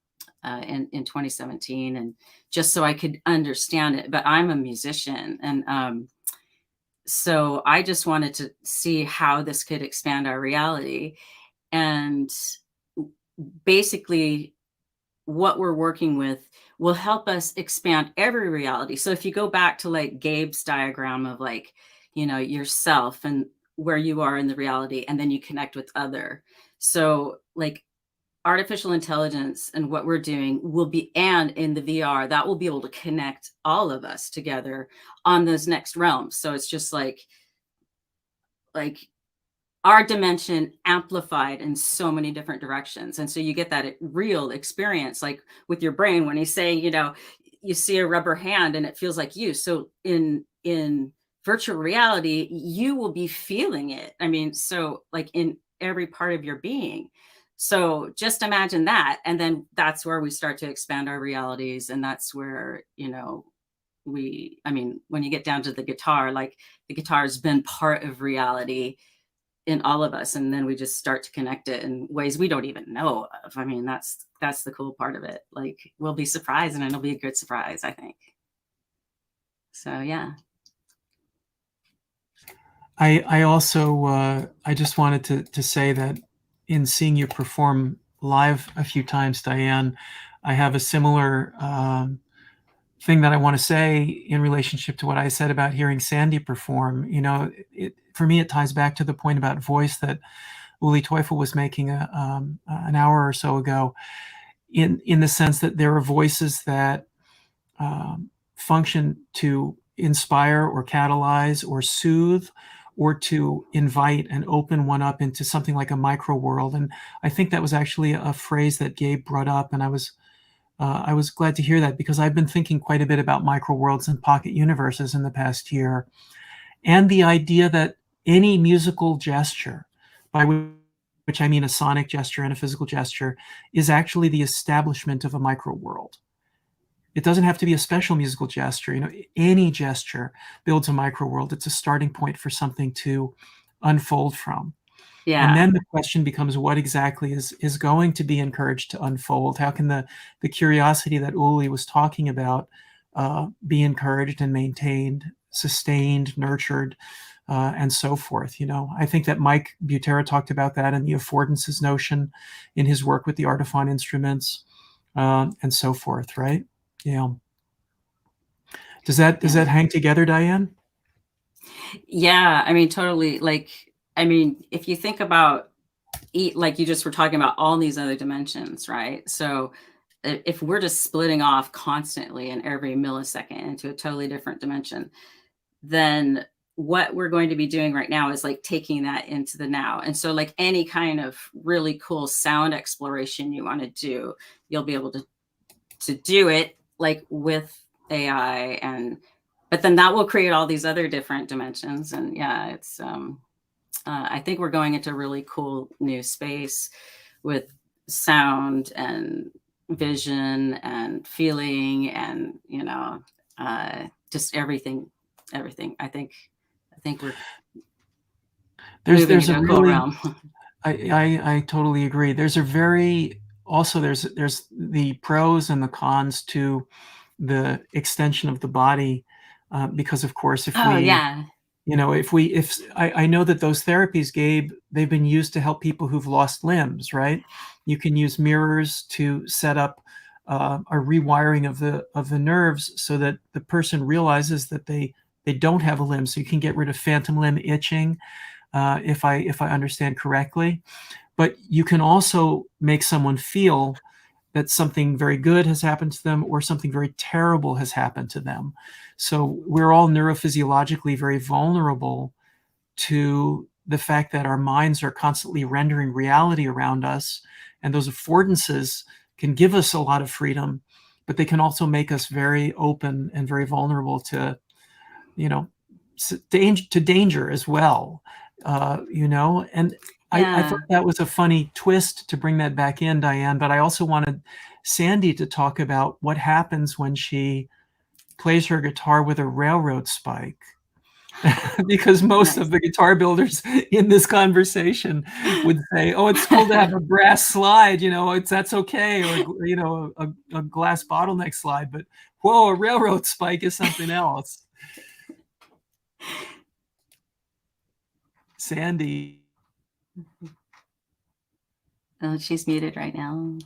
2017, and just so I could understand it. But I'm a musician, and so I just wanted to see how this could expand our reality. And basically, what we're working with will help us expand every reality. So if you go back to like Gabe's diagram of like, you know, yourself and where you are in the reality, and then you connect with other. So like artificial intelligence and what we're doing will be, and in the VR, that will be able to connect all of us together on those next realms. So it's just like our dimension amplified in so many different directions. And so you get that real experience, like with your brain, when he's saying, you know, you see a rubber hand and it feels like you. So in virtual reality, you will be feeling it. I mean, so like in every part of your being. So just imagine that. And then that's where we start to expand our realities. And that's where, you know, I mean, when you get down to the guitar, like the guitar has been part of reality in all of us, and then we just start to connect it in ways we don't even know of. I mean, that's the cool part of it. Like, we'll be surprised, and it'll be a good surprise, I think. So yeah. I also I just wanted to say that in seeing you perform live a few times, Diane, I have a similar thing that I want to say in relationship to what I said about hearing Sandy perform. You know, for me, it ties back to the point about voice that Uli Teufel was making an hour or so ago, in the sense that there are voices that function to inspire or catalyze or soothe, or to invite and open one up into something like a micro world. And I think that was actually a phrase that Gabe brought up, and I was glad to hear that, because I've been thinking quite a bit about micro worlds and pocket universes in the past year, and the idea that any musical gesture, by which I mean a sonic gesture and a physical gesture, is actually the establishment of a micro world. It doesn't have to be a special musical gesture. You know, any gesture builds a micro world. It's a starting point for something to unfold from. Yeah. And then the question becomes, what exactly is going to be encouraged to unfold? How can the curiosity that Uli was talking about be encouraged and maintained, sustained, nurtured, and so forth? You know, I think that Mike Butera talked about that in the affordances notion in his work with the Artiphon instruments, and so forth, right? Yeah. Does that hang together, Diane? Yeah, I mean, totally. Like, I mean, if you think about like you just were talking about all these other dimensions, right? So if we're just splitting off constantly in every millisecond into a totally different dimension, then what we're going to be doing right now is like taking that into the now. And so like any kind of really cool sound exploration you want to do, you'll be able to do it like with AI, but then that will create all these other different dimensions. And yeah, it's I think we're going into a really cool new space with sound and vision and feeling, and you know, just everything. I think we're there's a into a cool really realm. I totally agree. There's the pros and the cons to the extension of the body, because of course, if I know that those therapies, Gabe, they've been used to help people who've lost limbs, right? You can use mirrors to set up a rewiring of the nerves so that the person realizes that they don't have a limb. So you can get rid of phantom limb itching, if I understand correctly. But you can also make someone feel that something very good has happened to them or something very terrible has happened to them. So we're all neurophysiologically very vulnerable to the fact that our minds are constantly rendering reality around us. And those affordances can give us a lot of freedom, but they can also make us very open and very vulnerable to, you know, danger as well. You know, and I thought that was a funny twist to bring that back in, Diane, but I also wanted Sandy to talk about what happens when she plays her guitar with a railroad spike. Because most of the guitar builders in this conversation would say, oh, it's cool to have a brass slide, you know, that's okay, or, you know, a glass bottleneck slide, but whoa, a railroad spike is something else. Sandy. Oh, she's muted right now.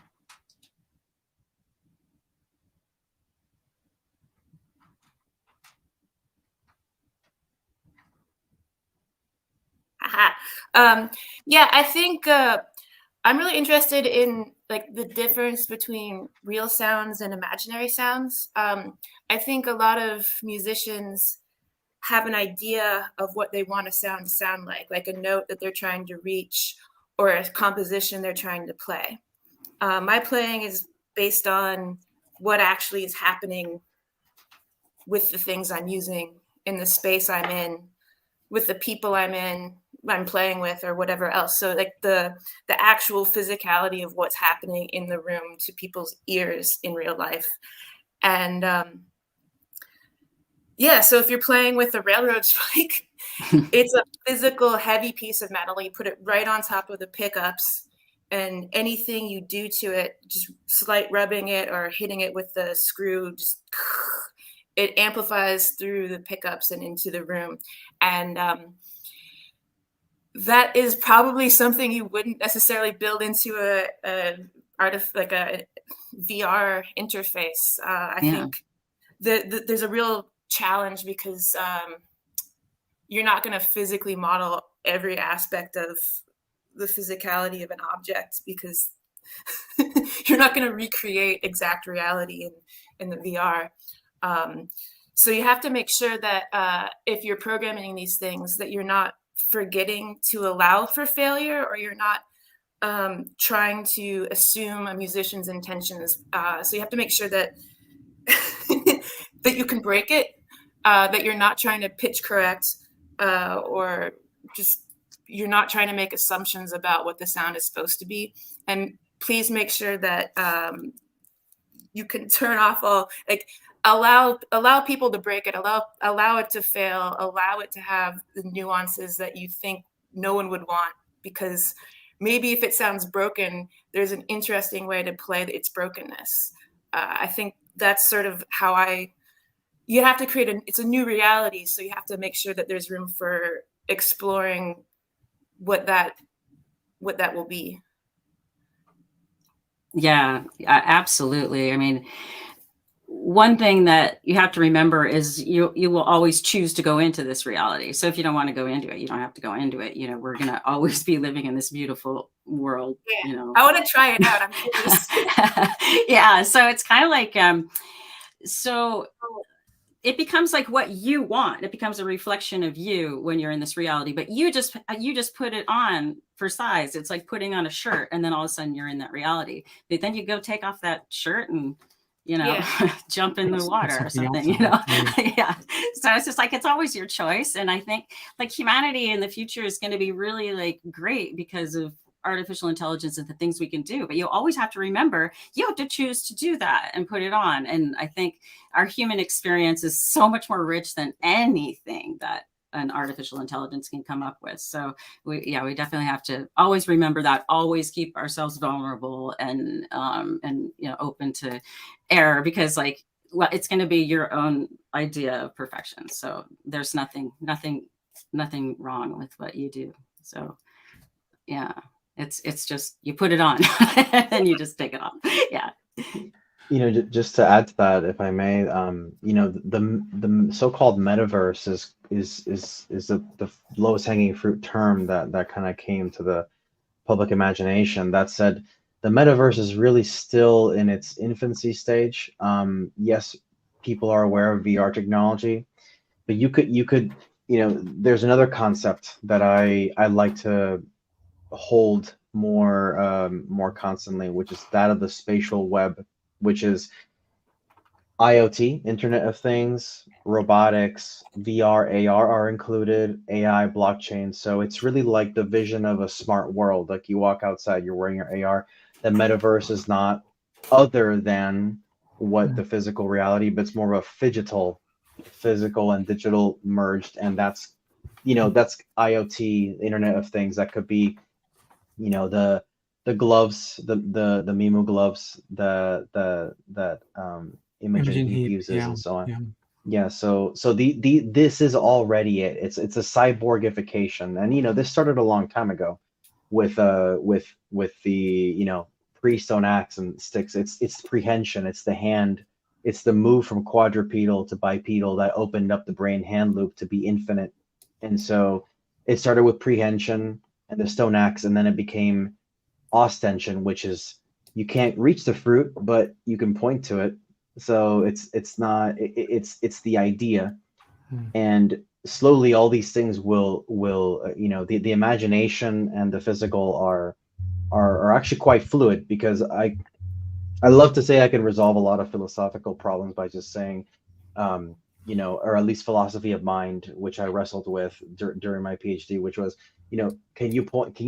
Yeah, I think I'm really interested in like the difference between real sounds and imaginary sounds. I think a lot of musicians have an idea of what they want a sound to sound like a note that they're trying to reach or a composition they're trying to play. My playing is based on what actually is happening with the things I'm using in the space I'm in, with the people I'm playing with, or whatever else. So like the actual physicality of what's happening in the room to people's ears in real life. And yeah, so if you're playing with a railroad spike, it's a physical heavy piece of metal. You put it right on top of the pickups, and anything you do to it, just slight rubbing it or hitting it with the screw, just it amplifies through the pickups and into the room. And that is probably something you wouldn't necessarily build into a VR interface. I think there's a real challenge because you're not going to physically model every aspect of the physicality of an object, because you're not going to recreate exact reality in the VR. So you have to make sure that if you're programming these things, that you're not forgetting to allow for failure, or you're not trying to assume a musician's intentions. So you have to make sure that that you can break it, that you're not trying to pitch correct, or just you're not trying to make assumptions about what the sound is supposed to be. And please make sure that you can turn off all, like, allow people to break it, allow it to fail, allow it to have the nuances that you think no one would want, because maybe if it sounds broken, there's an interesting way to play its brokenness. I think that's sort of how you have to create it's a new reality. So you have to make sure that there's room for exploring what that will be. Yeah, absolutely. I mean, one thing that you have to remember is you will always choose to go into this reality. So if you don't want to go into it, you don't have to go into it. You know, we're going to always be living in this beautiful world. Yeah. You know, I want to try it out. I'm curious. Yeah. So it's kind of like, so it becomes like what you want. It becomes a reflection of you when you're in this reality, but you just put it on for size. It's like putting on a shirt, and then all of a sudden you're in that reality. But then you go take off that shirt and, you know, jump in the water or something, you know? Yeah. So it's just like, it's always your choice. And I think like humanity in the future is going to be really like great because of artificial intelligence and the things we can do, but you always have to remember you have to choose to do that and put it on. And I think our human experience is so much more rich than anything that an artificial intelligence can come up with. So we definitely have to always remember that, always keep ourselves vulnerable and you know, open to error, because like, well, it's going to be your own idea of perfection. So there's nothing wrong with what you do. So yeah. It's just, you put it on and you just take it off. Yeah. You know, just to add to that, if I may, you know, the so-called metaverse is the lowest hanging fruit term that kind of came to the public imagination. That said, the metaverse is really still in its infancy stage. Yes, people are aware of VR technology, but you could, you know, there's another concept that I like to hold more constantly, which is that of the spatial web, which is IoT, Internet of Things, robotics, VR, AR are included, AI, blockchain. So it's really like the vision of a smart world. Like you walk outside, you're wearing your AR. The metaverse is not other than what the physical reality, but it's more of a physical and digital merged. And that's, you know, that's IoT, Internet of Things. That could be, you know, the gloves, the Mimu gloves, that Imogen Heap uses, and so on. Yeah. So this is already it. It's a cyborgification, and you know, this started a long time ago with the, you know, pre-stone axe and sticks. It's prehension. It's the hand. It's the move from quadrupedal to bipedal that opened up the brain hand loop to be infinite. And so it started with prehension. and the stone axe, and then it became ostension, which is you can't reach the fruit, but you can point to it. So it's not it's the idea, and slowly all these things will the imagination and the physical are actually quite fluid, because I love to say I can resolve a lot of philosophical problems by just saying, or at least philosophy of mind, which I wrestled with during my PhD, which was, can you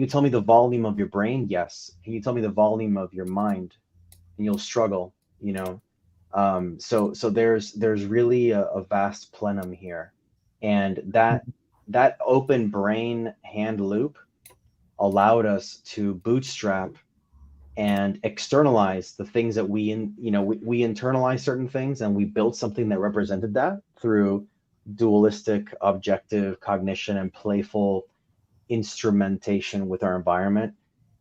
tell me the volume of your brain? Yes. Can you tell me the volume of your mind? And you'll struggle, so there's really a vast plenum here, and that open brain hand loop allowed us to bootstrap and externalize the things that we internalize certain things, and we built something that represented that through dualistic objective cognition and playful instrumentation with our environment.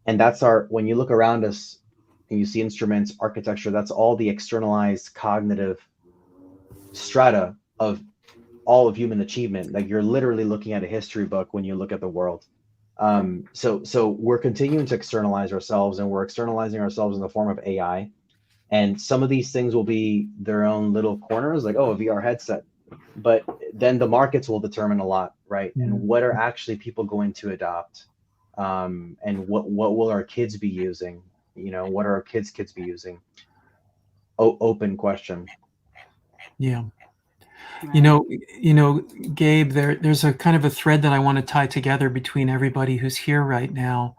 And that's when you look around us and you see instruments, architecture, that's all the externalized cognitive strata of all of human achievement. Like, you're literally looking at a history book when you look at the world. So we're continuing to externalize ourselves, and we're externalizing ourselves in the form of AI. And some of these things will be their own little corners, like, a VR headset. But then the markets will determine a lot, right? And what are actually people going to adopt? And what will our kids be using? What are our kids be using? Open question. Yeah. Gabe, there's a kind of a thread that I want to tie together between everybody who's here right now.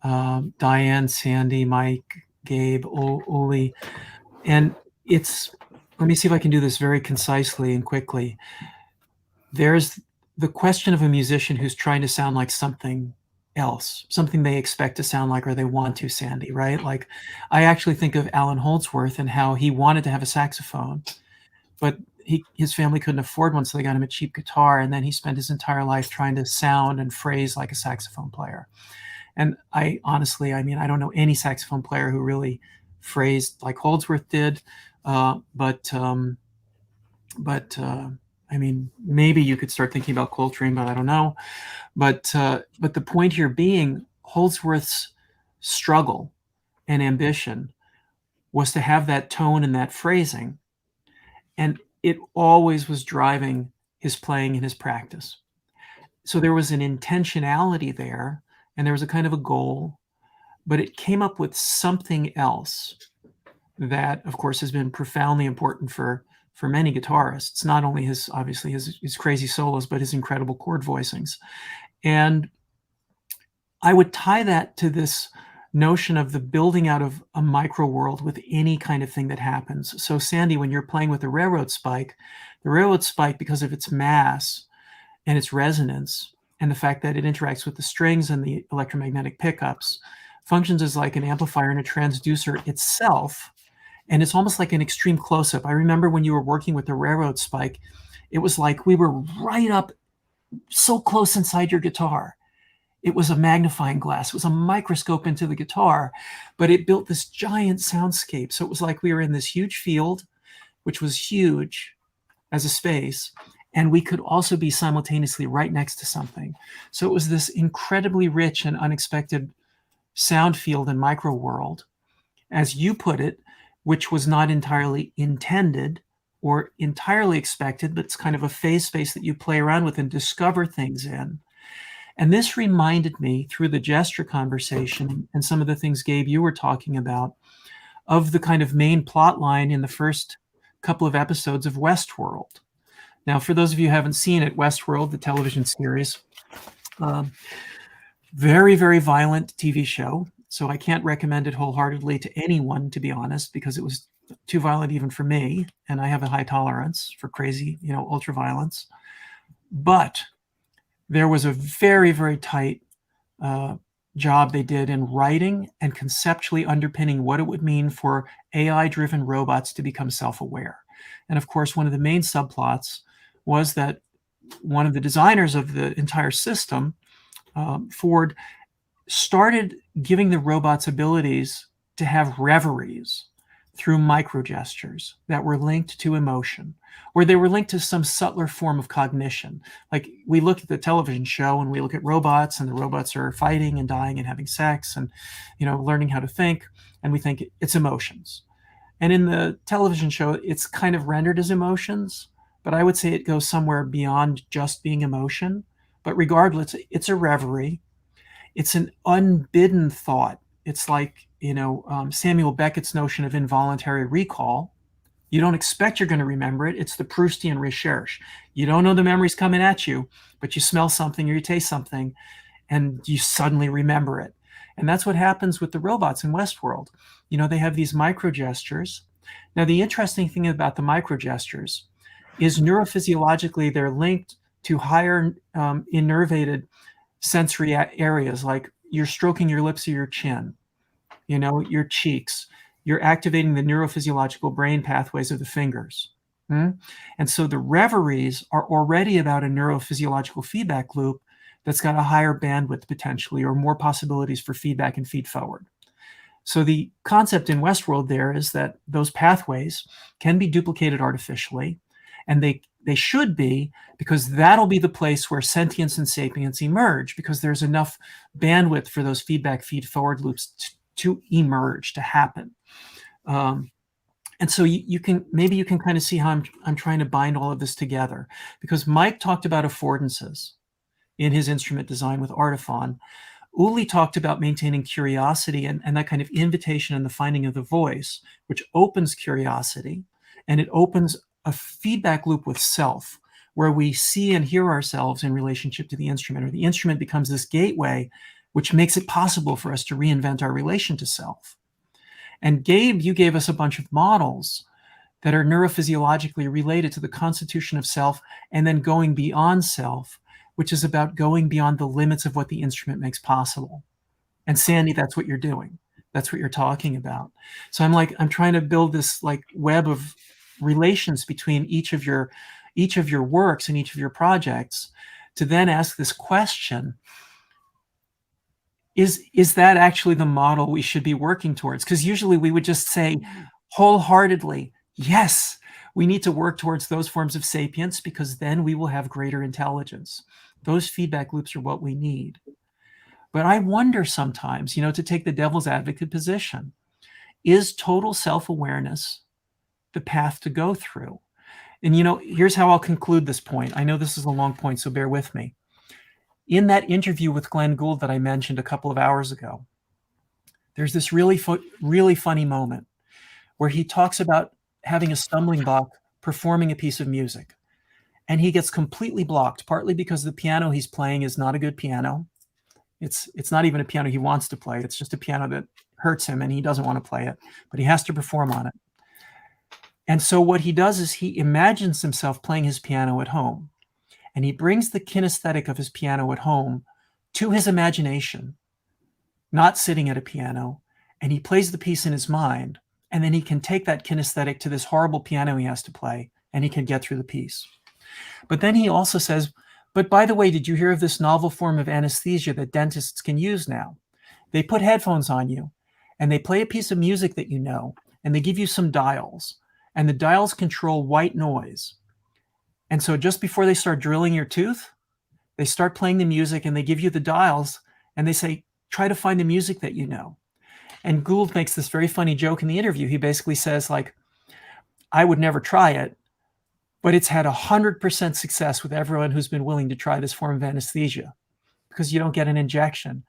Diane, Sandy, Mike, Gabe, Uli. And let me see if I can do this very concisely and quickly. There's the question of a musician who's trying to sound like something else, something they expect to sound like, or they want to, Sandy, right? Like, I actually think of Alan Holdsworth and how he wanted to have a saxophone, but his family couldn't afford one, so they got him a cheap guitar, and then he spent his entire life trying to sound and phrase like a saxophone player. And I honestly, I don't know any saxophone player who really phrased like Holdsworth did, but maybe you could start thinking about Coltrane, but I don't know. But the point here being, Holdsworth's struggle and ambition was to have that tone and that phrasing, and it always was driving his playing and his practice. So there was an intentionality there, and there was a kind of a goal, but it came up with something else that, of course, has been profoundly important for many guitarists, not only his crazy solos, but his incredible chord voicings. And I would tie that to this notion of the building out of a micro world with any kind of thing that happens. So Sandy, when you're playing with the railroad spike, because of its mass and its resonance and the fact that it interacts with the strings and the electromagnetic pickups, functions as like an amplifier and a transducer itself. And it's almost like an extreme close-up. I remember when you were working with the railroad spike, it was like we were right up so close inside your guitar. It was a magnifying glass. It was a microscope into the guitar, but it built this giant soundscape. So it was like we were in this huge field, which was huge as a space, and we could also be simultaneously right next to something. So it was this incredibly rich and unexpected sound field and micro world, as you put it, which was not entirely intended or entirely expected, but it's kind of a phase space that you play around with and discover things in. And this reminded me, through the gesture conversation and some of the things, Gabe, you were talking about, of the kind of main plot line in the first couple of episodes of Westworld. Now, for those of you who haven't seen it, Westworld, the television series, very, very violent TV show. So I can't recommend it wholeheartedly to anyone, to be honest, because it was too violent even for me. And I have a high tolerance for crazy, ultra violence. But there was a very, very tight job they did in writing and conceptually underpinning what it would mean for AI-driven robots to become self-aware. And of course, one of the main subplots was that one of the designers of the entire system, Ford, started giving the robots abilities to have reveries, through microgestures that were linked to emotion, or they were linked to some subtler form of cognition. Like we look at the television show and we look at robots, and the robots are fighting and dying and having sex and, you know, learning how to think, and we think it's emotions. And in the television show, it's kind of rendered as emotions, but I would say it goes somewhere beyond just being emotion. But regardless, it's a reverie. It's an unbidden thought. It's like, you know, Samuel Beckett's notion of involuntary recall. You don't expect you're going to remember it. It's the Proustian recherche. You don't know the memory's coming at you, but you smell something or you taste something and you suddenly remember it. And that's what happens with the robots in Westworld. You know, they have these micro gestures. Now, the interesting thing about the micro gestures is neurophysiologically, they're linked to higher innervated sensory areas, like you're stroking your lips or your chin, you know, your cheeks. You're activating the neurophysiological brain pathways of the fingers. And so the reveries are already about a neurophysiological feedback loop that's got a higher bandwidth potentially, or more possibilities for feedback and feed forward. So the concept in Westworld there is that those pathways can be duplicated artificially, and they should be, because that'll be the place where sentience and sapience emerge, because there's enough bandwidth for those feedback feed forward loops to emerge, to happen. And so you can kind of see how I'm trying to bind all of this together, because Mike talked about affordances in his instrument design with Artifon. Uli talked about maintaining curiosity and that kind of invitation and the finding of the voice, which opens curiosity, and it opens a feedback loop with self, where we see and hear ourselves in relationship to the instrument, or the instrument becomes this gateway, which makes it possible for us to reinvent our relation to self. And Gabe, you gave us a bunch of models that are neurophysiologically related to the constitution of self, and then going beyond self, which is about going beyond the limits of what the instrument makes possible. And Sandy, that's what you're doing. That's what you're talking about. So I'm trying to build this like web of relations between each of your works and each of your projects, to then ask this question: is that actually the model we should be working towards? Because usually we would just say wholeheartedly, yes, we need to work towards those forms of sapience, because then we will have greater intelligence. Those feedback loops are what we need. But I wonder sometimes, you know, to take the devil's advocate position, is total self-awareness the path to go through? And, you know, here's how I'll conclude this point. I know this is a long point, so bear with me. In that interview with Glenn Gould that I mentioned a couple of hours ago, there's this really funny moment where he talks about having a stumbling block performing a piece of music. And he gets completely blocked, partly because the piano he's playing is not a good piano. It's not even a piano he wants to play. It's just a piano that hurts him and he doesn't want to play it, but he has to perform on it. And so what he does is he imagines himself playing his piano at home, and he brings the kinesthetic of his piano at home to his imagination, not sitting at a piano, and he plays the piece in his mind, and then he can take that kinesthetic to this horrible piano he has to play, and he can get through the piece. But then he also says, but by the way, did you hear of this novel form of anesthesia that dentists can use now? They put headphones on you, and they play a piece of music that you know, and they give you some dials, and the dials control white noise. And so just before they start drilling your tooth, they start playing the music and they give you the dials and they say, try to find the music that you know. And Gould makes this very funny joke in the interview. He basically says, like, I would never try it, but it's had 100% success with everyone who's been willing to try this form of anesthesia, because you don't get an injection.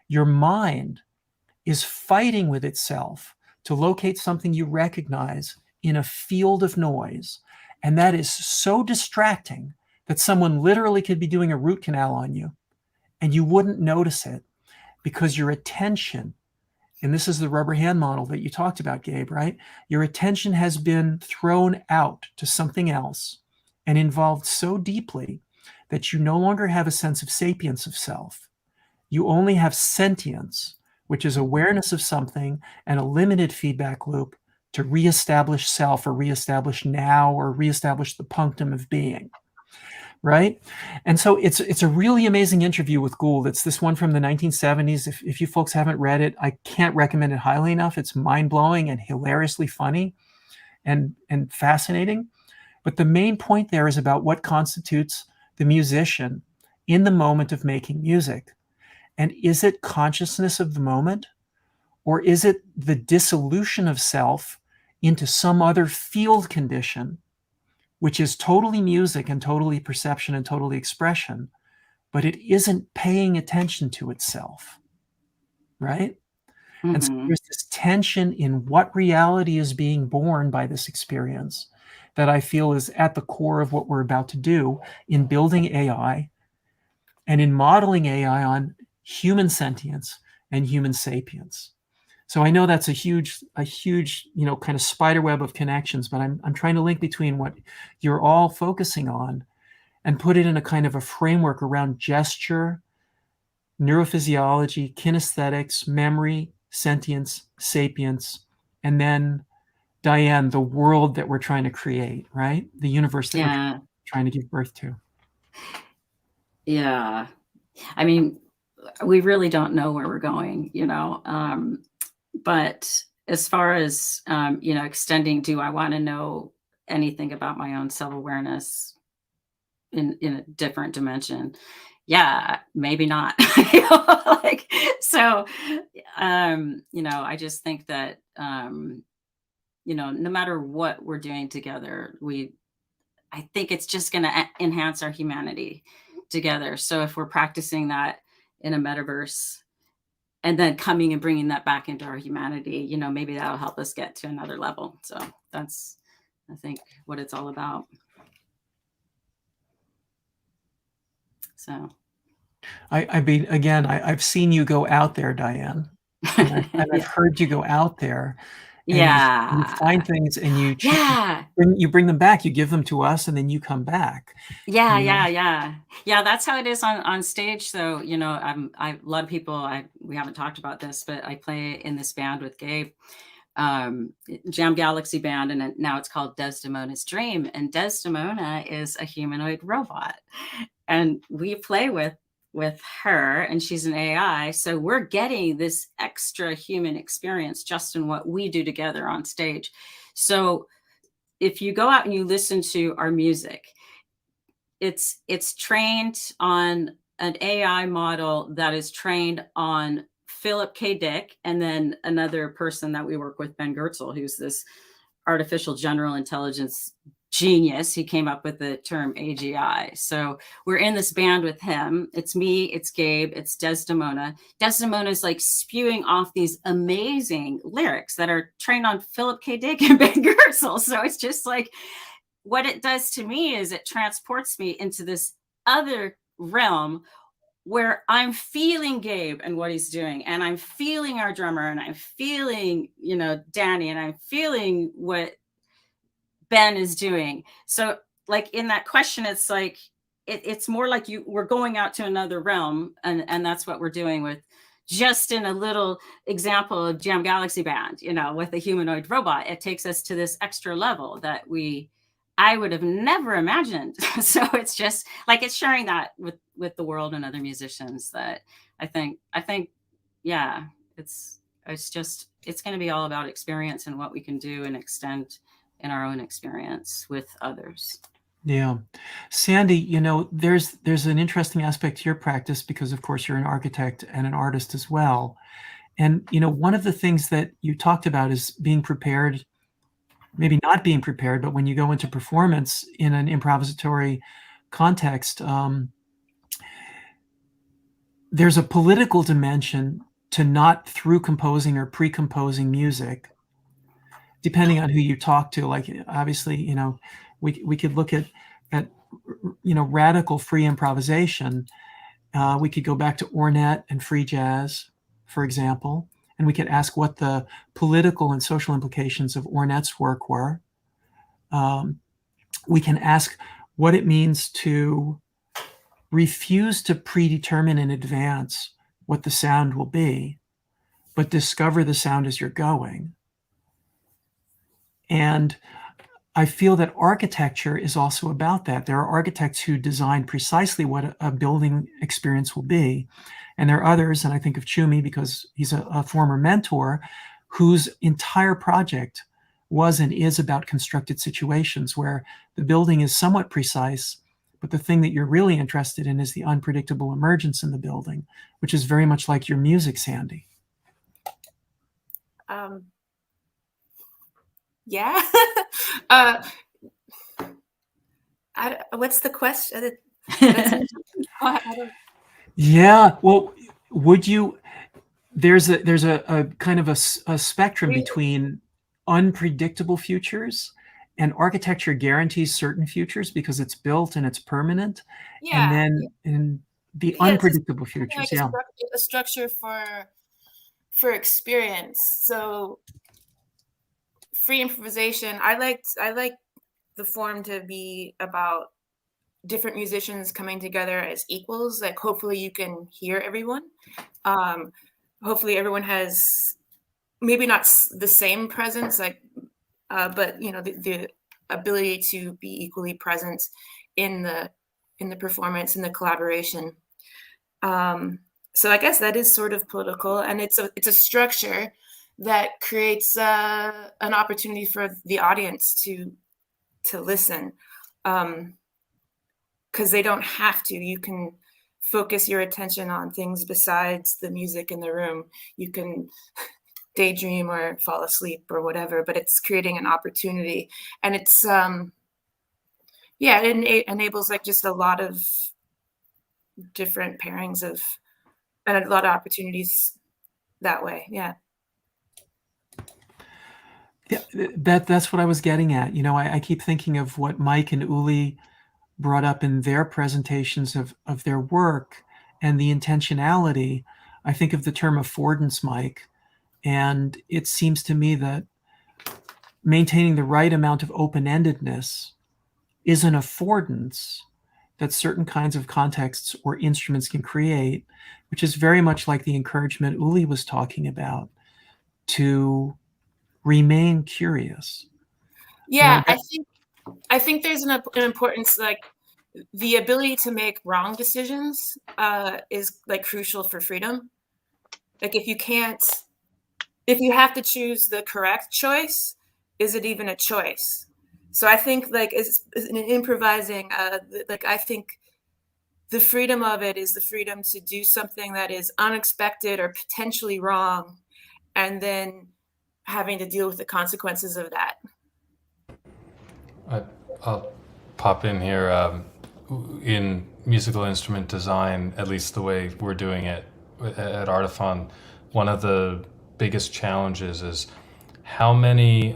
Your mind is fighting with itself to locate something you recognize in a field of noise. And that is so distracting that someone literally could be doing a root canal on you and you wouldn't notice it, because your attention, and this is the rubber hand model that you talked about, Gabe, right? Your attention has been thrown out to something else and involved so deeply that you no longer have a sense of sapience of self. You only have sentience, which is awareness of something and a limited feedback loop to reestablish self, or reestablish now, or reestablish the punctum of being. right? And so it's a really amazing interview with Gould. It's this one from the 1970s. If you folks haven't read it, I can't recommend it highly enough. It's mind-blowing and hilariously funny and fascinating. But the main point there is about what constitutes the musician in the moment of making music. And is it consciousness of the moment, or is it the dissolution of self into some other field condition, which is totally music and totally perception and totally expression, but it isn't paying attention to itself, right? And so there's this tension in what reality is being born by this experience that I feel is at the core of what we're about to do in building AI and in modeling AI on human sentience and human sapience. So I know that's a huge, kind of spider web of connections, but I'm trying to link between what you're all focusing on and put it in a kind of a framework around gesture, neurophysiology, kinesthetics, memory, sentience, sapience, and then, Diane, the world that we're trying to create, right? The universe that we're trying to give birth to. Yeah. I mean, we really don't know where we're going, but as far as, extending, do I want to know anything about my own self-awareness in a different dimension? Yeah, maybe not. I just think that, no matter what we're doing together, I think it's just going to enhance our humanity together. So if we're practicing that in a metaverse and then coming and bringing that back into our humanity, maybe that'll help us get to another level. So that's, I think, what it's all about. So I mean, again, I've seen you go out there, Diane, and I've heard you go out there. And you find things and you bring them back, you give them to us, and then you come back. Yeah. That's how it is on stage. So, a lot of people, we haven't talked about this, but I play in this band with Gabe, Jam Galaxy Band, and now it's called Desdemona's Dream. And Desdemona is a humanoid robot, and we play with her, and she's an AI. So we're getting this extra human experience just in what we do together on stage. So if you go out and you listen to our music, it's trained on an AI model that is trained on Philip K. Dick, and then another person that we work with, Ben Goertzel, who's this artificial general intelligence genius. He came up with the term AGI. So we're in this band with him. It's me, it's Gabe, it's Desdemona. Desdemona is like spewing off these amazing lyrics that are trained on Philip K. Dick and Ben Goertzel. So it's just like, what it does to me is it transports me into this other realm where I'm feeling Gabe and what he's doing, and I'm feeling our drummer, and I'm feeling, Danny, and I'm feeling what Ben is doing. So like in that question, it's like, it's more like we're going out to another realm. And that's what we're doing with just in a little example of Jam Galaxy Band, with a humanoid robot. It takes us to this extra level that I would have never imagined. So it's just like, it's sharing that with the world and other musicians that I think, yeah, it's going to be all about experience and what we can do and extend in our own experience with others. Yeah. Sandy, there's an interesting aspect to your practice because, of course, you're an architect and an artist as well. And, one of the things that you talked about is being prepared, maybe not being prepared, but when you go into performance in an improvisatory context, there's a political dimension to not through composing or pre-composing music, depending on who you talk to. Like, obviously, we could look at radical free improvisation. We could go back to Ornette and free jazz, for example, and we could ask what the political and social implications of Ornette's work were. We can ask what it means to refuse to predetermine in advance what the sound will be, but discover the sound as you're going. And I feel that architecture is also about that. There are architects who design precisely what a building experience will be. And there are others, and I think of Chumi because he's a former mentor, whose entire project was and is about constructed situations where the building is somewhat precise, but the thing that you're really interested in is the unpredictable emergence in the building, which is very much like your music, Sandy. Yeah. What's the question? Yeah. Well, would you? There's a kind of a spectrum between unpredictable futures, and architecture guarantees certain futures because it's built and it's permanent. Yeah. And then in the unpredictable futures, like yeah. a structure for experience. So free improvisation. I like the form to be about different musicians coming together as equals. Like hopefully you can hear everyone. Hopefully everyone has maybe not the same presence, like, but you know, the ability to be equally present in the performance, in the collaboration. So I guess that is sort of political, and it's a structure that creates an opportunity for the audience to listen, because they don't have to. You can focus your attention on things besides the music in the room. You can daydream or fall asleep or whatever, but it's creating an opportunity, and it's yeah, it enables like just a lot of different pairings of, and a lot of opportunities that way. Yeah. Yeah, that's what I was getting at. You know, I keep thinking of what Mike and Uli brought up in their presentations of their work and the intentionality. I think of the term affordance, Mike, and it seems to me that maintaining the right amount of open-endedness is an affordance that certain kinds of contexts or instruments can create, which is very much like the encouragement Uli was talking about to remain curious. Yeah, I think there's an importance, like the ability to make wrong decisions is like crucial for freedom. Like if you have to choose the correct choice, is it even a choice? So I think like in improvising, like I think the freedom of it is the freedom to do something that is unexpected or potentially wrong, and then having to deal with the consequences of that. I'll pop in here. In musical instrument design, at least the way we're doing it at Artifon, one of the biggest challenges is how many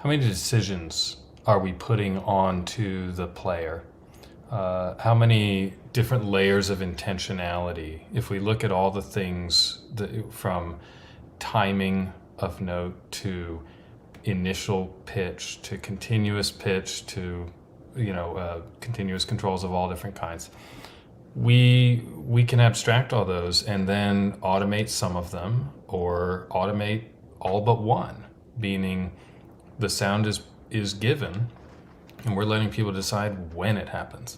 decisions are we putting onto the player? How many different layers of intentionality? If we look at all the things from timing of note to initial pitch to continuous pitch to continuous controls of all different kinds, we can abstract all those and then automate some of them, or automate all but one, meaning the sound is given and we're letting people decide when it happens.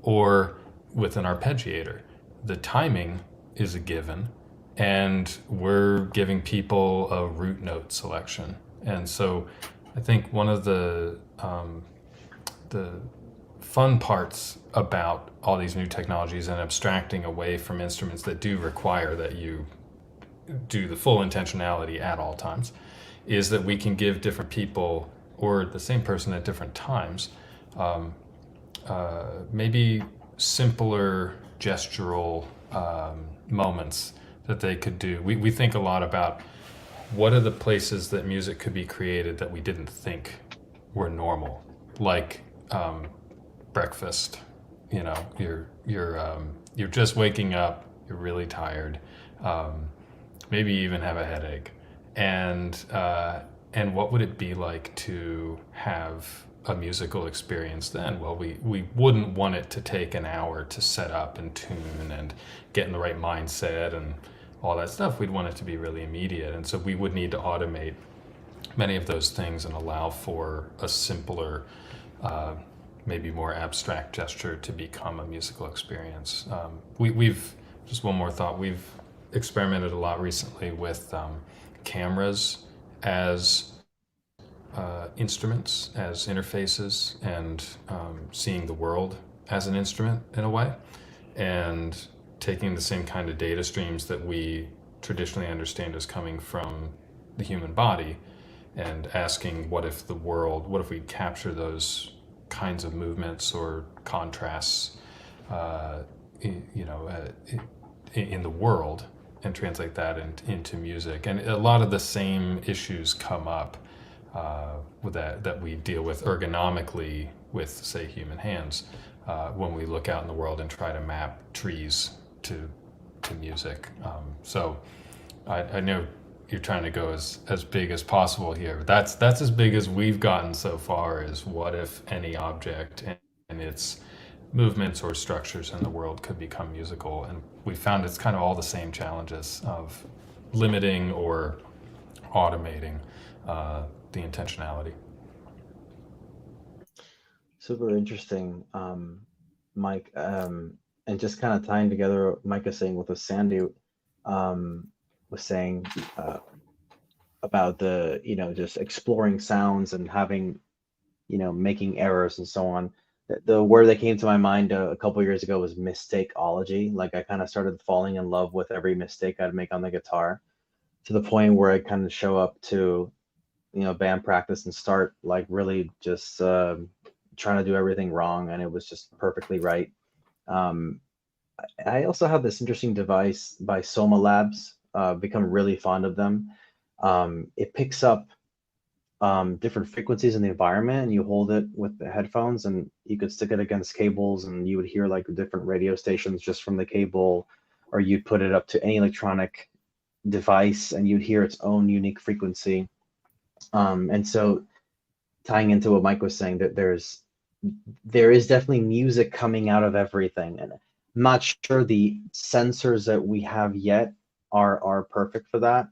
Or with an arpeggiator, the timing is a given and we're giving people a root note selection. And so I think one of the fun parts about all these new technologies and abstracting away from instruments that do require that you do the full intentionality at all times is that we can give different people, or the same person at different times, maybe simpler gestural moments that they could do. We think a lot about what are the places that music could be created that we didn't think were normal, like breakfast. You know, you're just waking up, you're really tired, maybe you even have a headache, and what would it be like to have a musical experience then? Well, we wouldn't want it to take an hour to set up and tune and get in the right mindset and all that stuff. We'd want it to be really immediate, and so we would need to automate many of those things and allow for a simpler, maybe more abstract gesture to become a musical experience. We've, just one more thought, we've experimented a lot recently with cameras as instruments, as interfaces, and seeing the world as an instrument in a way, and taking the same kind of data streams that we traditionally understand as coming from the human body and asking what if we capture those kinds of movements or contrasts in the world and translate that into music. And a lot of the same issues come up with that we deal with ergonomically with, say, human hands when we look out in the world and try to map trees to music. So I know you're trying to go as big as possible here, but that's as big as we've gotten so far, is what if any object and its movements or structures in the world could become musical. And we found it's kind of all the same challenges of limiting or automating the intentionality. Super interesting, Mike. And just kind of tying together what Mike is saying with what Sandy was saying about the, just exploring sounds and having, making errors and so on. The word that came to my mind a couple years ago was mistakeology. Like, I kind of started falling in love with every mistake I'd make on the guitar, to the point where I kind of show up to, band practice and start like really just trying to do everything wrong, and it was just perfectly right. I also have this interesting device by Soma Labs, become really fond of them. It picks up different frequencies in the environment, and you hold it with the headphones, and you could stick it against cables, and you would hear like different radio stations just from the cable, or you'd put it up to any electronic device and you'd hear its own unique frequency. And so, tying into what Mike was saying, that there is definitely music coming out of everything, and I'm not sure the sensors that we have yet are perfect for that.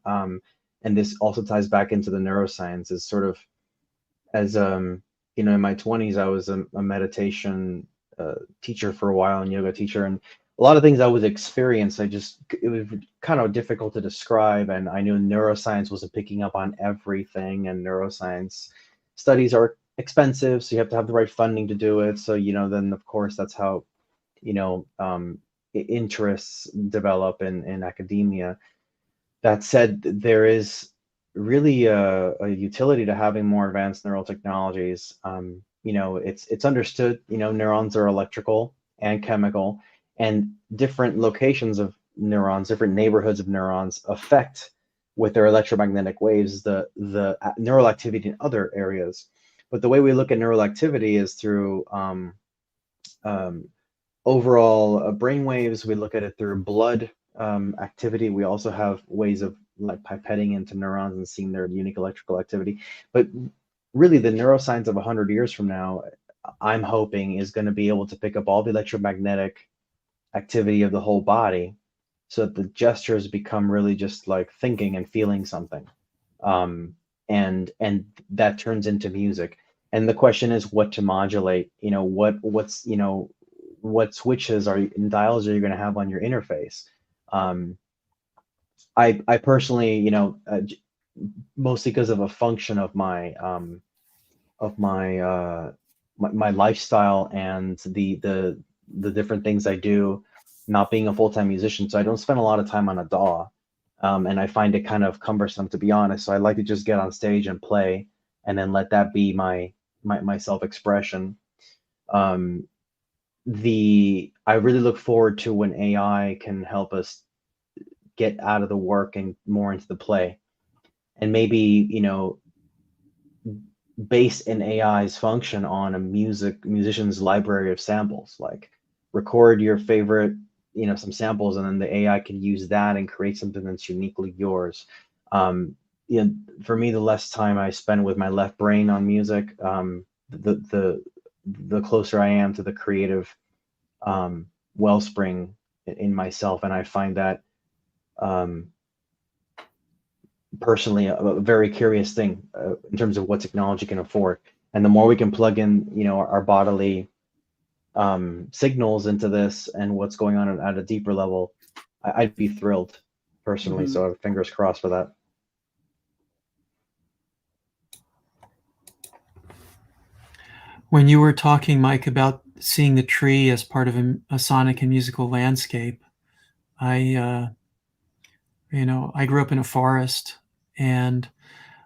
And this also ties back into the neuroscience, is sort of, as in my 20s, I was a meditation teacher for a while, and yoga teacher, and a lot of things I was experiencing, it was kind of difficult to describe, and I knew neuroscience wasn't picking up on everything, and neuroscience studies are expensive, so you have to have the right funding to do it. So, then of course that's how, interests develop in academia. That said, there is really a utility to having more advanced neural technologies. It's understood, neurons are electrical and chemical, and different locations of neurons, different neighborhoods of neurons affect with their electromagnetic waves the neural activity in other areas. But the way we look at neural activity is through overall brain waves. We look at it through blood activity. We also have ways of like pipetting into neurons and seeing their unique electrical activity. But really, the neuroscience of 100 years from now, I'm hoping, is going to be able to pick up all the electromagnetic activity of the whole body, so that the gestures become really just like thinking and feeling something, and that turns into music. And the question is what to modulate. What switches and dials are you going to have on your interface? I personally, mostly because of a function of my my lifestyle and the different things I do, not being a full-time musician, so I don't spend a lot of time on a DAW, and I find it kind of cumbersome, to be honest. So I like to just get on stage and play, and then let that be my self-expression. I really look forward to when AI can help us get out of the work and more into the play, and maybe base an AI's function on a musician's library of samples. Like, record your favorite, some samples, and then the AI can use that and create something that's uniquely yours. For me, the less time I spend with my left brain on music, the closer I am to the creative wellspring in myself. And I find that personally a very curious thing in terms of what technology can afford. And the more we can plug in, you know, our bodily signals into this and what's going on at a deeper level, I'd be thrilled personally. Mhm. So fingers crossed for that. When you were talking, Mike, about seeing the tree as part of a sonic and musical landscape, I grew up in a forest, and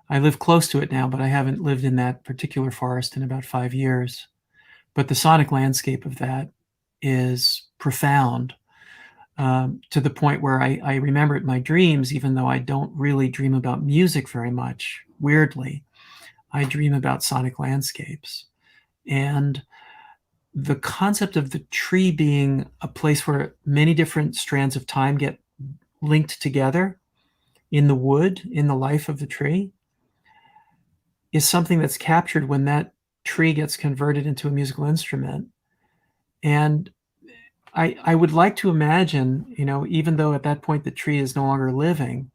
I live close to it now, but I haven't lived in that particular forest in about 5 years. But the sonic landscape of that is profound, to the point where I remember it in my dreams, even though I don't really dream about music very much. Weirdly, I dream about sonic landscapes. And the concept of the tree being a place where many different strands of time get linked together in the wood, in the life of the tree, is something that's captured when that tree gets converted into a musical instrument. And I would like to imagine, you know, even though at that point the tree is no longer living,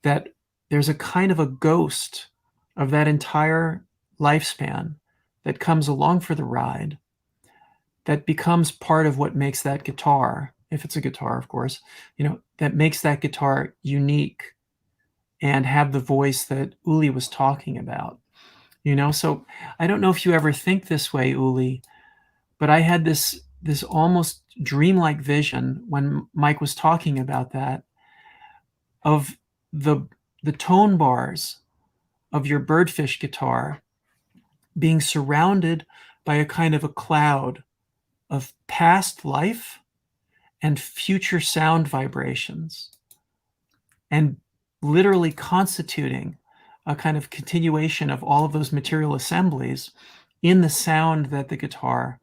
that there's a kind of a ghost of that entire lifespan that comes along for the ride, that becomes part of what makes that guitar, if it's a guitar, of course, you know, that makes that guitar unique and have the voice that Uli was talking about, you know? So I don't know if you ever think this way, Uli, but I had this almost dreamlike vision when Mike was talking about that, of the tone bars of your birdfish guitar being surrounded by a kind of a cloud of past life and future sound vibrations, and literally constituting a kind of continuation of all of those material assemblies in the sound that the guitar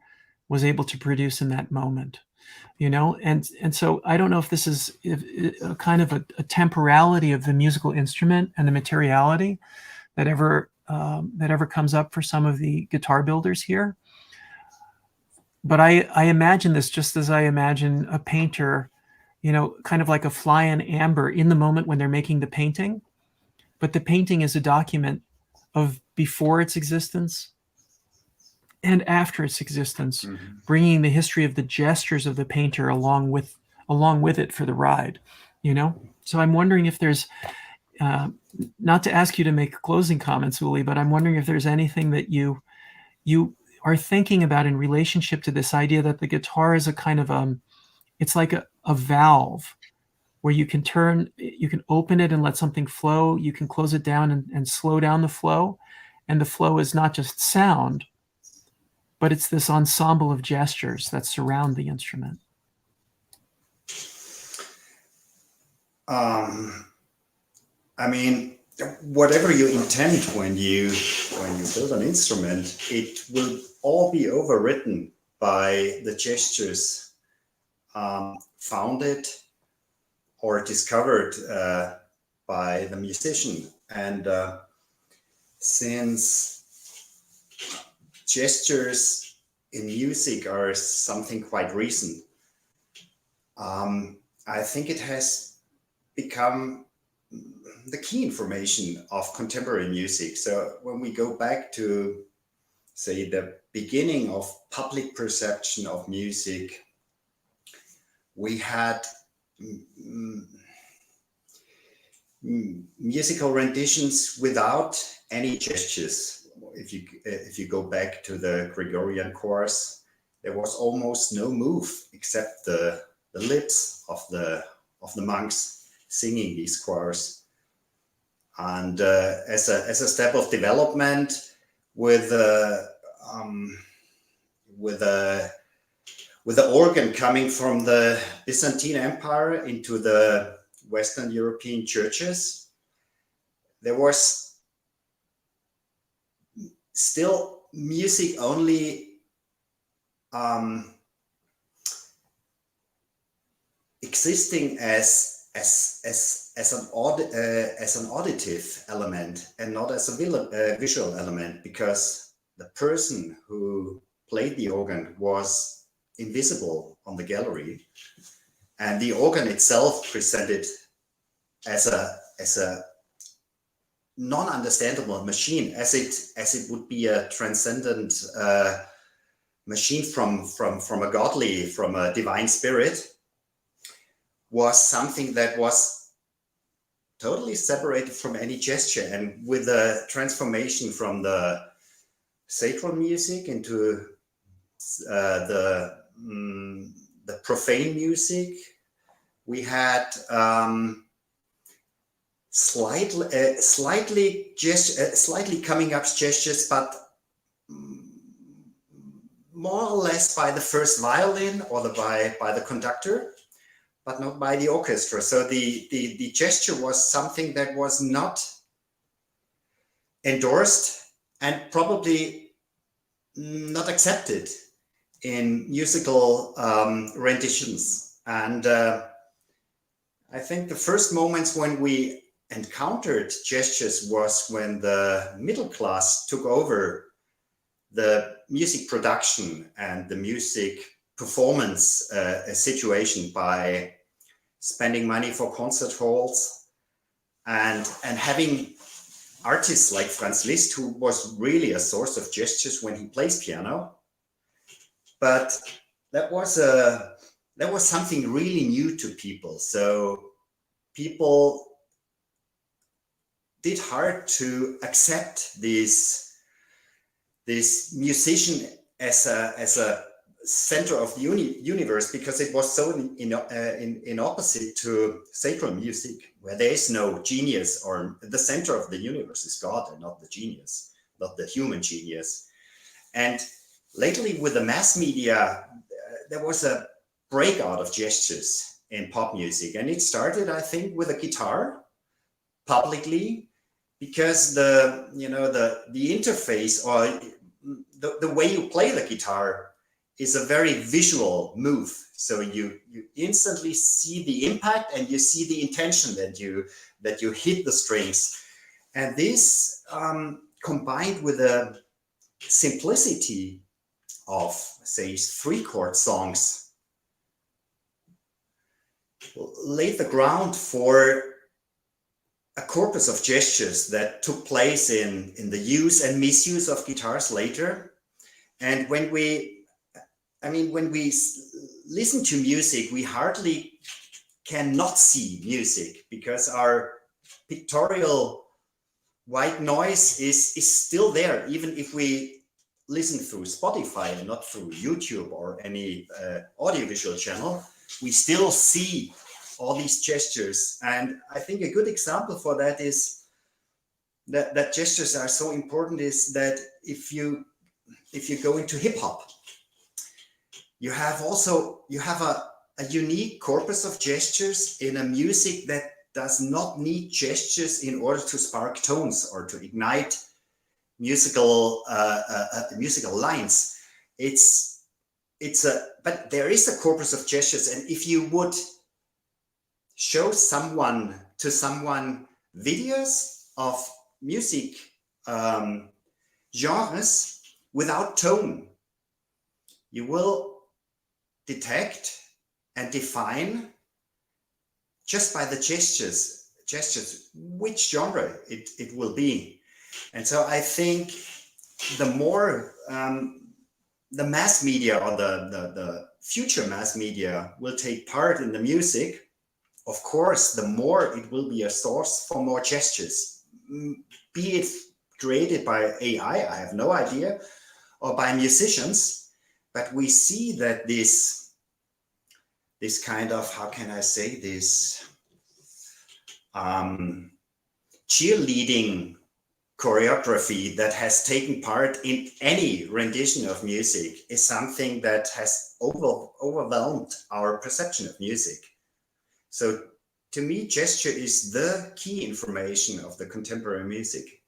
was able to produce in that moment, you know? And so I don't know if this is a kind of a temporality of the musical instrument and the materiality that ever comes up for some of the guitar builders here. But I imagine this just as I imagine a painter, you know, kind of like a fly in amber in the moment when they're making the painting. But the painting is a document of before its existence and after its existence, bringing the history of the gestures of the painter along with it for the ride, you know? So I'm wondering if there's, not to ask you to make closing comments, Uli, but I'm wondering if there's anything that you are thinking about in relationship to this idea that the guitar is a kind of, it's like a valve where you can open it and let something flow. You can close it down and slow down the flow. And the flow is not just sound, but it's this ensemble of gestures that surround the instrument. I mean, whatever you intend when you build an instrument, it will all be overwritten by the gestures founded or discovered by the musician. And since gestures in music are something quite recent, I think it has become the key information of contemporary music. So when we go back to, say, the beginning of public perception of music, we had musical renditions without any gestures. If you go back to the Gregorian chorus, there was almost no move except the lips of the monks singing these choirs. And as a step of development, with the organ coming from the Byzantine Empire into the Western European churches, there was still music only existing as an auditive element and not as a visual element, because the person who played the organ was invisible on the gallery, and the organ itself presented as a non-understandable machine, as it would be a transcendent machine from a divine spirit, was something that was totally separated from any gesture. And with the transformation from the sacral music into the profane music, we had slightly coming up gestures, but more or less by the first violin or by the conductor, but not by the orchestra. So the gesture was something that was not endorsed and probably not accepted in musical renditions. And I think the first moments when we encountered gestures was when the middle class took over the music production and the music performance situation by spending money for concert halls and having artists like Franz Liszt, who was really a source of gestures when he plays piano. But that was something really new to people. So people did hard to accept this musician as a center of the universe, because it was so in opposite to sacral music, where there is no genius, or the center of the universe is God and not the genius, not the human genius. And lately with the mass media, there was a breakout of gestures in pop music, and it started, I think, with a guitar publicly, because the interface, or the way you play the guitar is a very visual move. So you instantly see the impact and you see the intention that you hit the strings. And this combined with the simplicity of, say, 3-chord songs laid the ground for a corpus of gestures that took place in the use and misuse of guitars later. And when we listen to music, we hardly cannot see music, because our pictorial white noise is still there, even if we listen through Spotify and not through YouTube or any audiovisual channel. We still see all these gestures. And I think a good example for that is that gestures are so important is that if you go into hip hop, you have a unique corpus of gestures in a music that does not need gestures in order to spark tones or to ignite musical lines. But there is a corpus of gestures, and if you would show someone videos of music genres without tone, you will detect and define just by the gestures which genre it will be. And so I think the more the mass media, or the future mass media, will take part in the music, of course, the more it will be a source for more gestures, be it created by AI, I have no idea, or by musicians. But we see that this kind of, how can I say this, cheerleading choreography that has taken part in any rendition of music is something that has overwhelmed our perception of music. So to me, gesture is the key information of the contemporary music.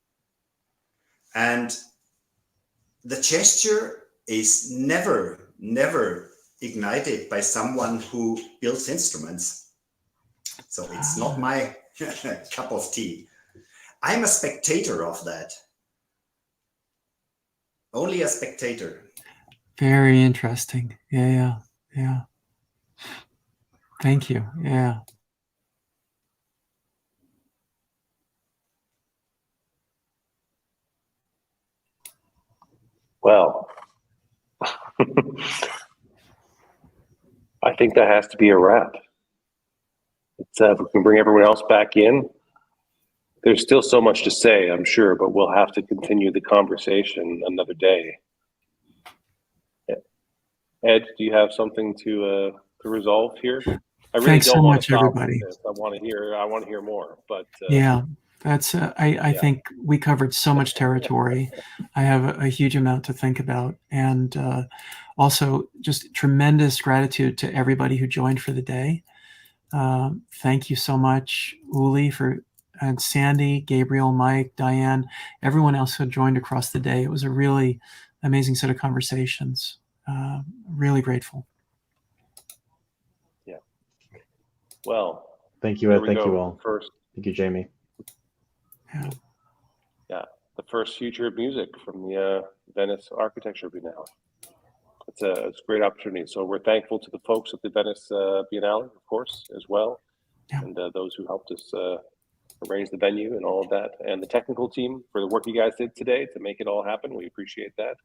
And the gesture is never ignited by someone who builds instruments. So it's not my cup of tea. I'm a spectator of that. Only a spectator. Very interesting. Yeah. Thank you. Yeah. Well, I think that has to be a wrap. If we can bring everyone else back in, there's still so much to say, I'm sure, but we'll have to continue the conversation another day. Ed, do you have something to resolve here? I really Thanks don't so want much, to stop everybody. with this. I want to hear more. But Yeah, that's. I think we covered so much territory. I have a huge amount to think about, and also just tremendous gratitude to everybody who joined for the day. Thank you so much, Uli, and Sandy, Gabriel, Mike, Diane, everyone else who joined across the day. It was a really amazing set of conversations. Really grateful. Yeah. Well, thank you, Ed. Thank you all. Thank you, Jamie. Yeah, the first Future of Music from the Venice Architecture Biennale. It's a great opportunity. So we're thankful to the folks at the Venice Biennale, of course, as well, and those who helped us arrange the venue and all of that, and the technical team for the work you guys did today to make it all happen. We appreciate that.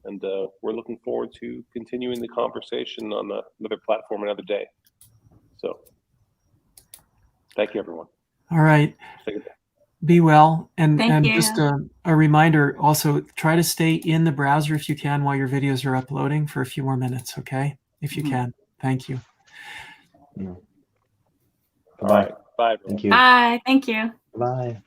And we're looking forward to continuing the conversation on another platform another day. So thank you, everyone. All right. Be well. And just a reminder, also try to stay in the browser if you can while your videos are uploading for a few more minutes, okay? If you can. Thank you. Bye. All right. Bye, everyone. Thank you. Bye. Thank you. Bye.